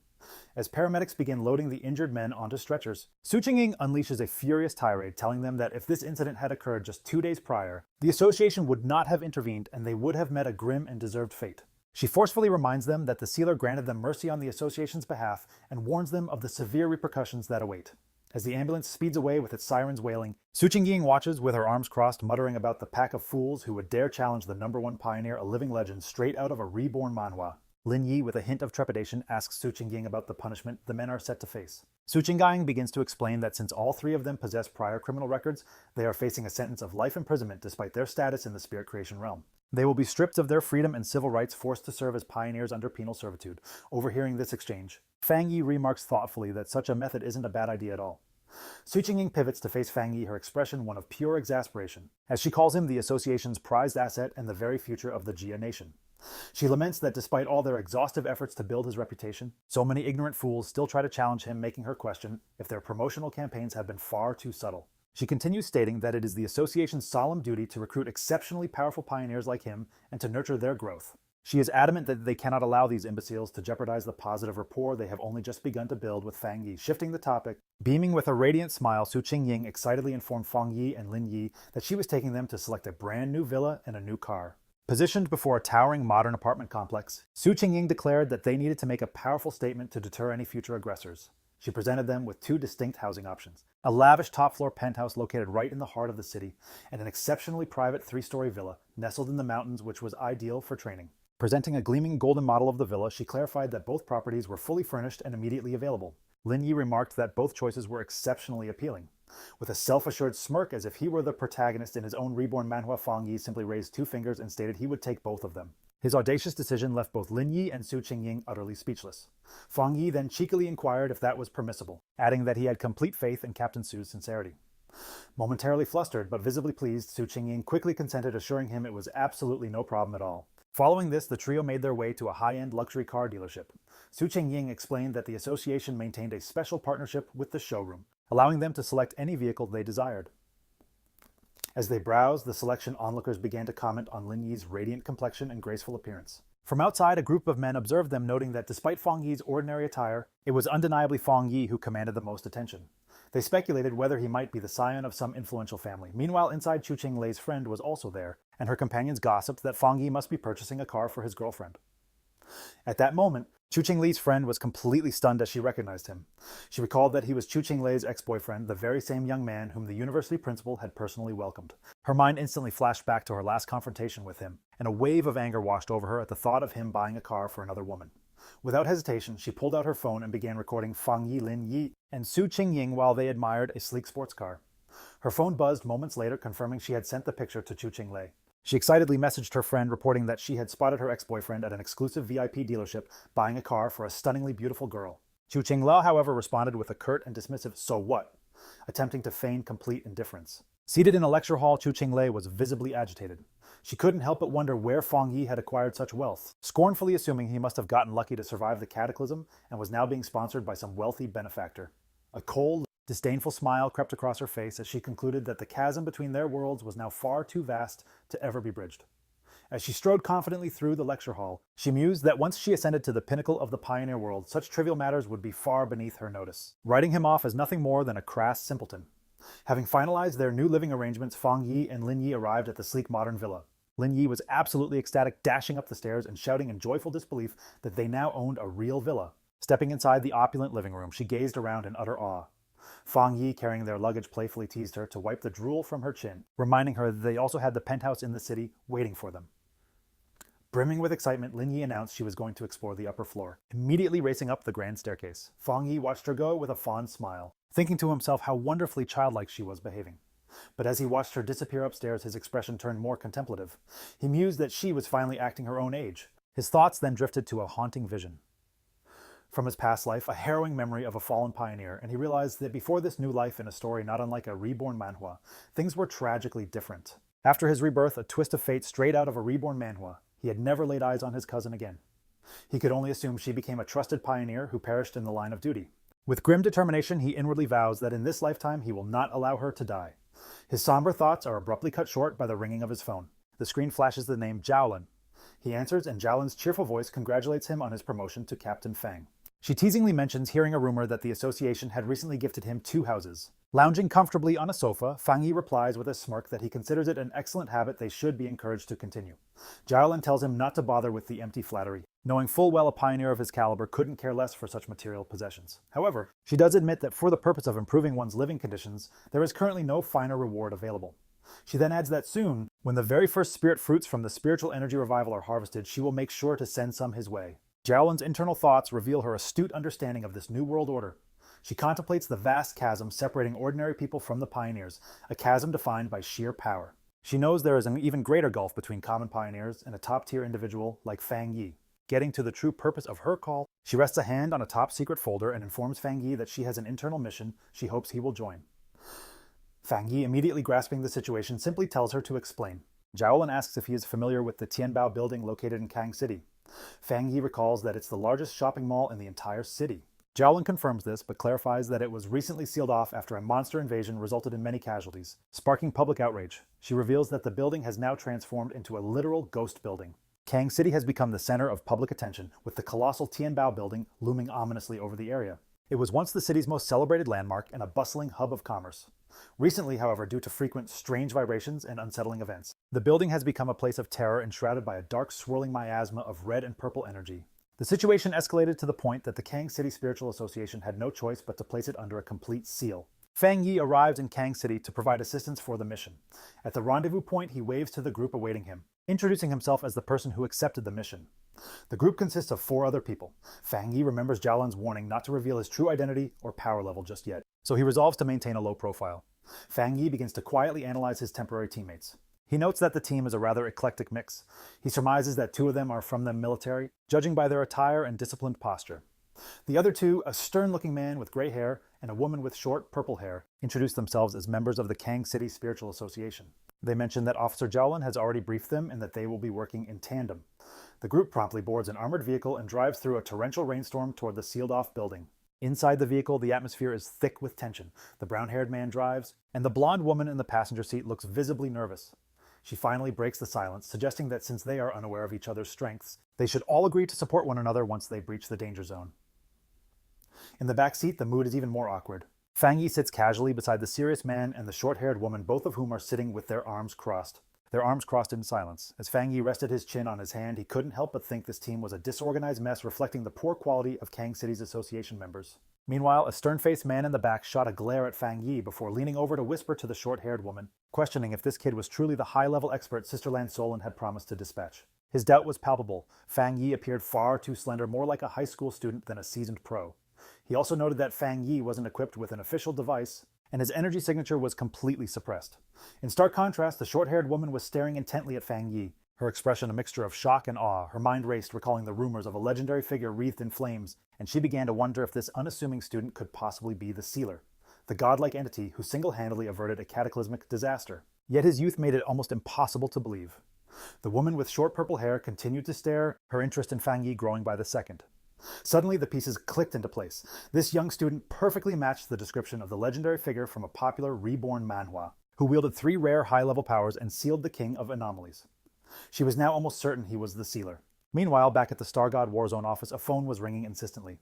Speaker 1: As paramedics begin loading the injured men onto stretchers, Su Qingying unleashes a furious tirade, telling them that if this incident had occurred just 2 days prior, the association would not have intervened and they would have met a grim and deserved fate. She forcefully reminds them that the sealer granted them mercy on the association's behalf and warns them of the severe repercussions that await. As the ambulance speeds away with its sirens wailing, Su Qingying watches with her arms crossed, muttering about the pack of fools who would dare challenge the #1 pioneer, a living legend straight out of a reborn manhwa. Lin Yi, with a hint of trepidation, asks Su Qingying about the punishment the men are set to face. Su Qingying begins to explain that since all three of them possess prior criminal records, they are facing a sentence of life imprisonment despite their status in the spirit creation realm. They will be stripped of their freedom and civil rights, forced to serve as pioneers under penal servitude. Overhearing this exchange, Fang Yi remarks thoughtfully that such a method isn't a bad idea at all. Su Qingying pivots to face Fang Yi, her expression one of pure exasperation, as she calls him the association's prized asset and the very future of the Jia nation. She laments that despite all their exhaustive efforts to build his reputation, so many ignorant fools still try to challenge him, making her question if their promotional campaigns have been far too subtle. She continues, stating that it is the association's solemn duty to recruit exceptionally powerful pioneers like him and to nurture their growth. She is adamant that they cannot allow these imbeciles to jeopardize the positive rapport they have only just begun to build with Fang Yi. Shifting the topic, beaming with a radiant smile, Su Qingying excitedly informed Fang Yi and Lin Yi that she was taking them to select a brand new villa and a new car. Positioned before a towering modern apartment complex, Su Qingying declared that they needed to make a powerful statement to deter any future aggressors. She presented them with two distinct housing options: a lavish top-floor penthouse located right in the heart of the city, and an exceptionally private 3-story villa nestled in the mountains which was ideal for training. Presenting a gleaming golden model of the villa, she clarified that both properties were fully furnished and immediately available. Lin Yi remarked that both choices were exceptionally appealing. With a self-assured smirk as if he were the protagonist in his own reborn manhwa, Fang Yi simply raised two fingers and stated he would take both of them. His audacious decision left both Lin Yi and Su Qingying utterly speechless. Fang Yi then cheekily inquired if that was permissible, adding that he had complete faith in Captain Su's sincerity. Momentarily flustered but visibly pleased, Su Qingying quickly consented, assuring him it was absolutely no problem at all. Following this, the trio made their way to a high-end luxury car dealership. Su Qingying explained that the association maintained a special partnership with the showroom, allowing them to select any vehicle they desired. As they browsed the selection, onlookers began to comment on Lin Yi's radiant complexion and graceful appearance. From outside, a group of men observed them, noting that despite Fang Yi's ordinary attire, it was undeniably Fang Yi who commanded the most attention. They speculated whether he might be the scion of some influential family. Meanwhile, inside, Chu Qinglei's friend was also there, and her companions gossiped that Fang Yi must be purchasing a car for his girlfriend. At that moment, Chu Qinglei's friend was completely stunned as she recognized him. She recalled that he was Chu Qinglei's ex-boyfriend, the very same young man whom the university principal had personally welcomed. Her mind instantly flashed back to her last confrontation with him, and a wave of anger washed over her at the thought of him buying a car for another woman. Without hesitation, she pulled out her phone and began recording Fang Yi, Lin Yi, and Su Qingying while they admired a sleek sports car. Her phone buzzed moments later, confirming she had sent the picture to Chu Qinglei. She excitedly messaged her friend, reporting that she had spotted her ex-boyfriend at an exclusive VIP dealership buying a car for a stunningly beautiful girl. Chu Qinglei, however, responded with a curt and dismissive "so what?" attempting to feign complete indifference. Seated in a lecture hall, Chu Qinglei was visibly agitated. She couldn't help but wonder where Fang Yi had acquired such wealth, scornfully assuming he must have gotten lucky to survive the cataclysm and was now being sponsored by some wealthy benefactor. A cold, disdainful smile crept across her face as she concluded that the chasm between their worlds was now far too vast to ever be bridged. As she strode confidently through the lecture hall, she mused that once she ascended to the pinnacle of the pioneer world, such trivial matters would be far beneath her notice, writing him off as nothing more than a crass simpleton. Having finalized their new living arrangements, Fang Yi and Lin Yi arrived at the sleek modern villa. Lin Yi was absolutely ecstatic, dashing up the stairs and shouting in joyful disbelief that they now owned a real villa. Stepping inside the opulent living room, she gazed around in utter awe. Fang Yi, carrying their luggage, playfully teased her to wipe the drool from her chin, reminding her that they also had the penthouse in the city waiting for them. Brimming with excitement, Lin Yi announced she was going to explore the upper floor, immediately racing up the grand staircase. Fang Yi watched her go with a fond smile, thinking to himself how wonderfully childlike she was behaving. But as he watched her disappear upstairs, his expression turned more contemplative. He mused that she was finally acting her own age. His thoughts then drifted to a haunting vision from his past life, a harrowing memory of a fallen pioneer, and he realized that before this new life in a story not unlike a reborn manhwa, things were tragically different. After his rebirth, a twist of fate straight out of a reborn manhwa, he had never laid eyes on his cousin again. He could only assume she became a trusted pioneer who perished in the line of duty. With grim determination, he inwardly vows that in this lifetime he will not allow her to die. His somber thoughts are abruptly cut short by the ringing of his phone. The screen flashes the name Zhaolin. He answers, and Zhaolin's cheerful voice congratulates him on his promotion to Captain Fang. She teasingly mentions hearing a rumor that the association had recently gifted him 2 houses. Lounging comfortably on a sofa, Fang Yi replies with a smirk that he considers it an excellent habit they should be encouraged to continue. Zhaolin tells him not to bother with the empty flattery, knowing full well a pioneer of his caliber couldn't care less for such material possessions. However, she does admit that for the purpose of improving one's living conditions, there is currently no finer reward available. She then adds that soon, when the very first spirit fruits from the spiritual energy revival are harvested, she will make sure to send some his way. Zhaolin's internal thoughts reveal her astute understanding of this new world order. She contemplates the vast chasm separating ordinary people from the pioneers, a chasm defined by sheer power. She knows there is an even greater gulf between common pioneers and a top-tier individual like Fang Yi. Getting to the true purpose of her call, she rests a hand on a top-secret folder and informs Fang Yi that she has an internal mission she hopes he will join. Fang Yi, immediately grasping the situation, simply tells her to explain. Zhaolin asks if he is familiar with the Tianbao building located in Kang City. Fang Yi recalls that it's the largest shopping mall in the entire city. Zhaolin confirms this, but clarifies that it was recently sealed off after a monster invasion resulted in many casualties, sparking public outrage. She reveals that the building has now transformed into a literal ghost building. Kang City has become the center of public attention, with the colossal Tianbao building looming ominously over the area. It was once the city's most celebrated landmark and a bustling hub of commerce. Recently, however, due to frequent strange vibrations and unsettling events, the building has become a place of terror enshrouded by a dark, swirling miasma of red and purple energy. The situation escalated to the point that the Kang City Spiritual Association had no choice but to place it under a complete seal. Fang Yi arrives in Kang City to provide assistance for the mission. At the rendezvous point, he waves to the group awaiting him, introducing himself as the person who accepted the mission. The group consists of 4 other people. Fang Yi remembers Jialan's warning not to reveal his true identity or power level just yet, so he resolves to maintain a low profile. Fang Yi begins to quietly analyze his temporary teammates. He notes that the team is a rather eclectic mix. He surmises that 2 of them are from the military, judging by their attire and disciplined posture. The other 2, a stern-looking man with gray hair and a woman with short purple hair, introduce themselves as members of the Kang City Spiritual Association. They mention that Officer Jialan has already briefed them and that they will be working in tandem. The group promptly boards an armored vehicle and drives through a torrential rainstorm toward the sealed-off building. Inside the vehicle, the atmosphere is thick with tension. The brown-haired man drives, and the blonde woman in the passenger seat looks visibly nervous. She finally breaks the silence, suggesting that since they are unaware of each other's strengths, they should all agree to support one another once they breach the danger zone. In the back seat, the mood is even more awkward. Fang Yi sits casually beside the serious man and the short-haired woman, both of whom are sitting with their arms crossed in silence. As Fang Yi rested his chin on his hand, he couldn't help but think this team was a disorganized mess reflecting the poor quality of Kang City's association members. Meanwhile, a stern-faced man in the back shot a glare at Fang Yi before leaning over to whisper to the short-haired woman, questioning if this kid was truly the high-level expert Sisterland Solon had promised to dispatch. His doubt was palpable. Fang Yi appeared far too slender, more like a high school student than a seasoned pro. He also noted that Fang Yi wasn't equipped with an official device, and his energy signature was completely suppressed. In stark contrast, the short-haired woman was staring intently at Fang Yi, her expression a mixture of shock and awe. Her mind raced, recalling the rumors of a legendary figure wreathed in flames, and she began to wonder if this unassuming student could possibly be the Sealer, the godlike entity who single-handedly averted a cataclysmic disaster. Yet his youth made it almost impossible to believe. The woman with short purple hair continued to stare, her interest in Fang Yi growing by the second. Suddenly, the pieces clicked into place. This young student perfectly matched the description of the legendary figure from a popular reborn Manhwa, who wielded 3 rare high-level powers and sealed the king of anomalies. She was now almost certain he was the Sealer. Meanwhile, back at the Star God Warzone office, a phone was ringing insistently.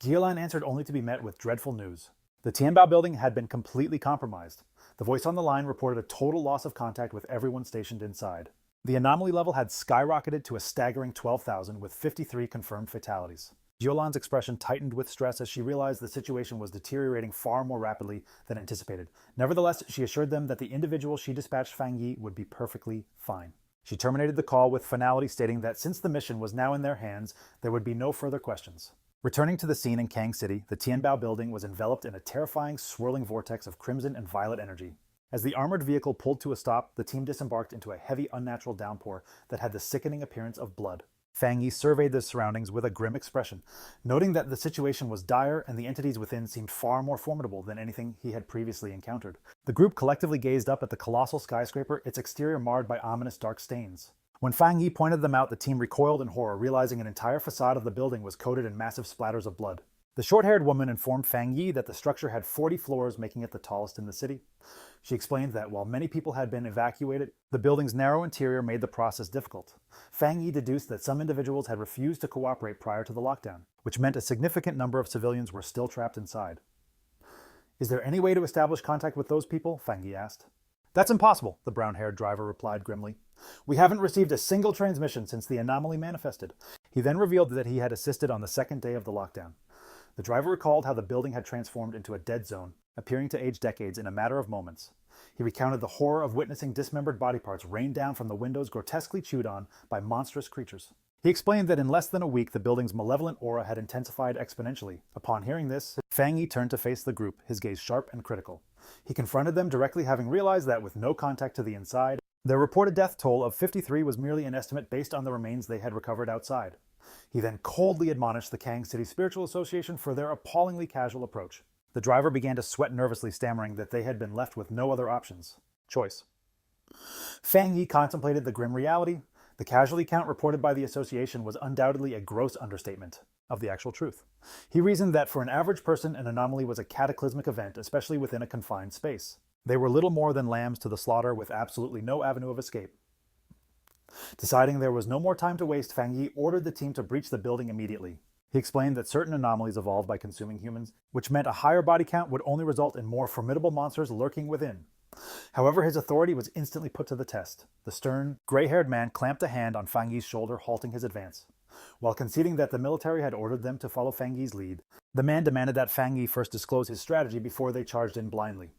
Speaker 1: Jialan answered only to be met with dreadful news. The Tianbao building had been completely compromised. The voice on the line reported a total loss of contact with everyone stationed inside. The anomaly level had skyrocketed to a staggering 12,000 with 53 confirmed fatalities. Jialan's expression tightened with stress as she realized the situation was deteriorating far more rapidly than anticipated. Nevertheless, she assured them that the individual she dispatched, Fang Yi, would be perfectly fine. She terminated the call with finality, stating that since the mission was now in their hands, there would be no further questions. Returning to the scene in Kang City, the Tianbao building was enveloped in a terrifying, swirling vortex of crimson and violet energy. As the armored vehicle pulled to a stop, the team disembarked into a heavy, unnatural downpour that had the sickening appearance of blood. Fang Yi surveyed the surroundings with a grim expression, noting that the situation was dire and the entities within seemed far more formidable than anything he had previously encountered. The group collectively gazed up at the colossal skyscraper, its exterior marred by ominous dark stains. When Fang Yi pointed them out, the team recoiled in horror, realizing an entire facade of the building was coated in massive splatters of blood. The short-haired woman informed Fang Yi that the structure had 40 floors, making it the tallest in the city. She explained that while many people had been evacuated, the building's narrow interior made the process difficult. Fang Yi deduced that some individuals had refused to cooperate prior to the lockdown, which meant a significant number of civilians were still trapped inside. "Is there any way to establish contact with those people?" Fang Yi asked. "That's impossible," the brown-haired driver replied grimly. "We haven't received a single transmission since the anomaly manifested." He then revealed that he had assisted on the second day of the lockdown. The driver recalled how the building had transformed into a dead zone, appearing to age decades in a matter of moments. He recounted the horror of witnessing dismembered body parts rain down from the windows, grotesquely chewed on by monstrous creatures. He explained that in less than a week, the building's malevolent aura had intensified exponentially. Upon hearing this, Fang Yi turned to face the group, his gaze sharp and critical. He confronted them directly, having realized that with no contact to the inside, their reported death toll of 53 was merely an estimate based on the remains they had recovered outside. He then coldly admonished the Kang City Spiritual Association for their appallingly casual approach. The driver began to sweat nervously, stammering that they had been left with no other choice. Fang Yi contemplated the grim reality. The casualty count reported by the association was undoubtedly a gross understatement of the actual truth. He reasoned that for an average person, an anomaly was a cataclysmic event, especially within a confined space. They were little more than lambs to the slaughter with absolutely no avenue of escape. Deciding there was no more time to waste, Fang Yi ordered the team to breach the building immediately. He explained that certain anomalies evolved by consuming humans, which meant a higher body count would only result in more formidable monsters lurking within. However, his authority was instantly put to the test. The stern, gray-haired man clamped a hand on Fang Yi's shoulder, halting his advance. While conceding that the military had ordered them to follow Fang Yi's lead, the man demanded that Fang Yi first disclose his strategy before they charged in blindly.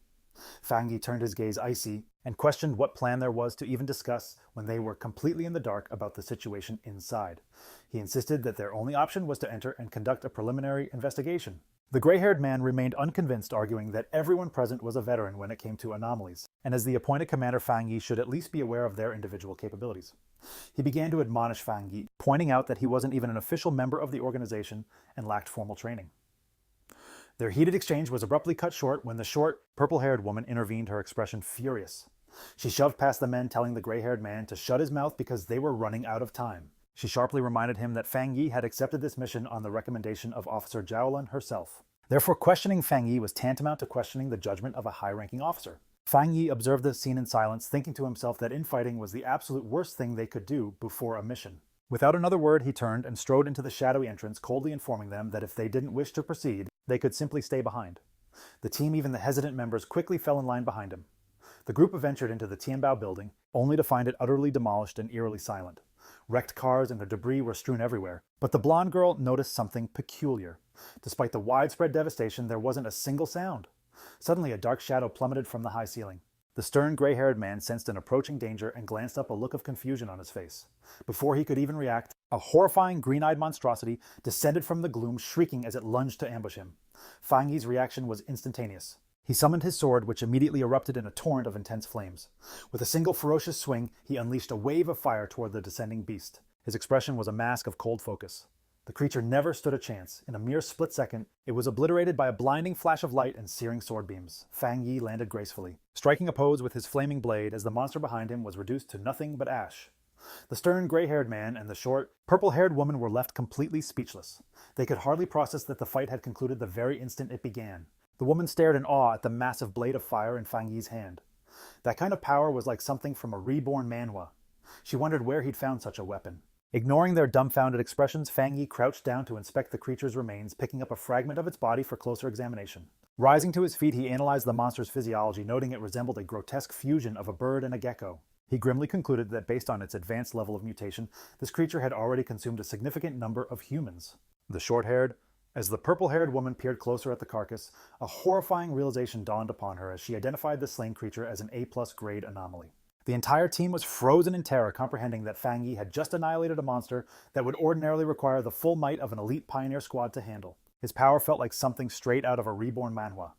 Speaker 1: Fang Yi turned his gaze icy and questioned what plan there was to even discuss when they were completely in the dark about the situation inside. He insisted that their only option was to enter and conduct a preliminary investigation. The gray-haired man remained unconvinced, arguing that everyone present was a veteran when it came to anomalies, and as the appointed commander, Fang Yi should at least be aware of their individual capabilities. He began to admonish Fang Yi, pointing out that he wasn't even an official member of the organization and lacked formal training. Their heated exchange was abruptly cut short when the short, purple-haired woman intervened, her expression furious. She shoved past the men, telling the gray-haired man to shut his mouth because they were running out of time. She sharply reminded him that Fang Yi had accepted this mission on the recommendation of Officer Jiaolin herself. Therefore, questioning Fang Yi was tantamount to questioning the judgment of a high-ranking officer. Fang Yi observed the scene in silence, thinking to himself that infighting was the absolute worst thing they could do before a mission. Without another word, he turned and strode into the shadowy entrance, coldly informing them that if they didn't wish to proceed, they could simply stay behind. The team, even the hesitant members, quickly fell in line behind him. The group ventured into the Tianbao building, only to find it utterly demolished and eerily silent. Wrecked cars and the debris were strewn everywhere, but the blonde girl noticed something peculiar. Despite the widespread devastation, there wasn't a single sound. Suddenly, a dark shadow plummeted from the high ceiling. The stern, gray-haired man sensed an approaching danger and glanced up, a look of confusion on his face. Before he could even react, a horrifying green-eyed monstrosity descended from the gloom, shrieking as it lunged to ambush him. Fang Yi's reaction was instantaneous. He summoned his sword, which immediately erupted in a torrent of intense flames. With a single ferocious swing, he unleashed a wave of fire toward the descending beast. His expression was a mask of cold focus. The creature never stood a chance. In a mere split second, it was obliterated by a blinding flash of light and searing sword beams. Fang Yi landed gracefully, striking a pose with his flaming blade as the monster behind him was reduced to nothing but ash. The stern, gray-haired man and the short, purple-haired woman were left completely speechless. They could hardly process that the fight had concluded the very instant it began. The woman stared in awe at the massive blade of fire in Fang Yi's hand. That kind of power was like something from a reborn Manhwa. She wondered where he'd found such a weapon. Ignoring their dumbfounded expressions, Fang Yi crouched down to inspect the creature's remains, picking up a fragment of its body for closer examination. Rising to his feet, he analyzed the monster's physiology, noting it resembled a grotesque fusion of a bird and a gecko. He grimly concluded that based on its advanced level of mutation, this creature had already consumed a significant number of humans. The short-haired, as the purple-haired woman peered closer at the carcass, a horrifying realization dawned upon her as she identified the slain creature as an A+ grade anomaly. The entire team was frozen in terror, comprehending that Fang Yi had just annihilated a monster that would ordinarily require the full might of an elite pioneer squad to handle. His power felt like something straight out of a reborn Manhwa.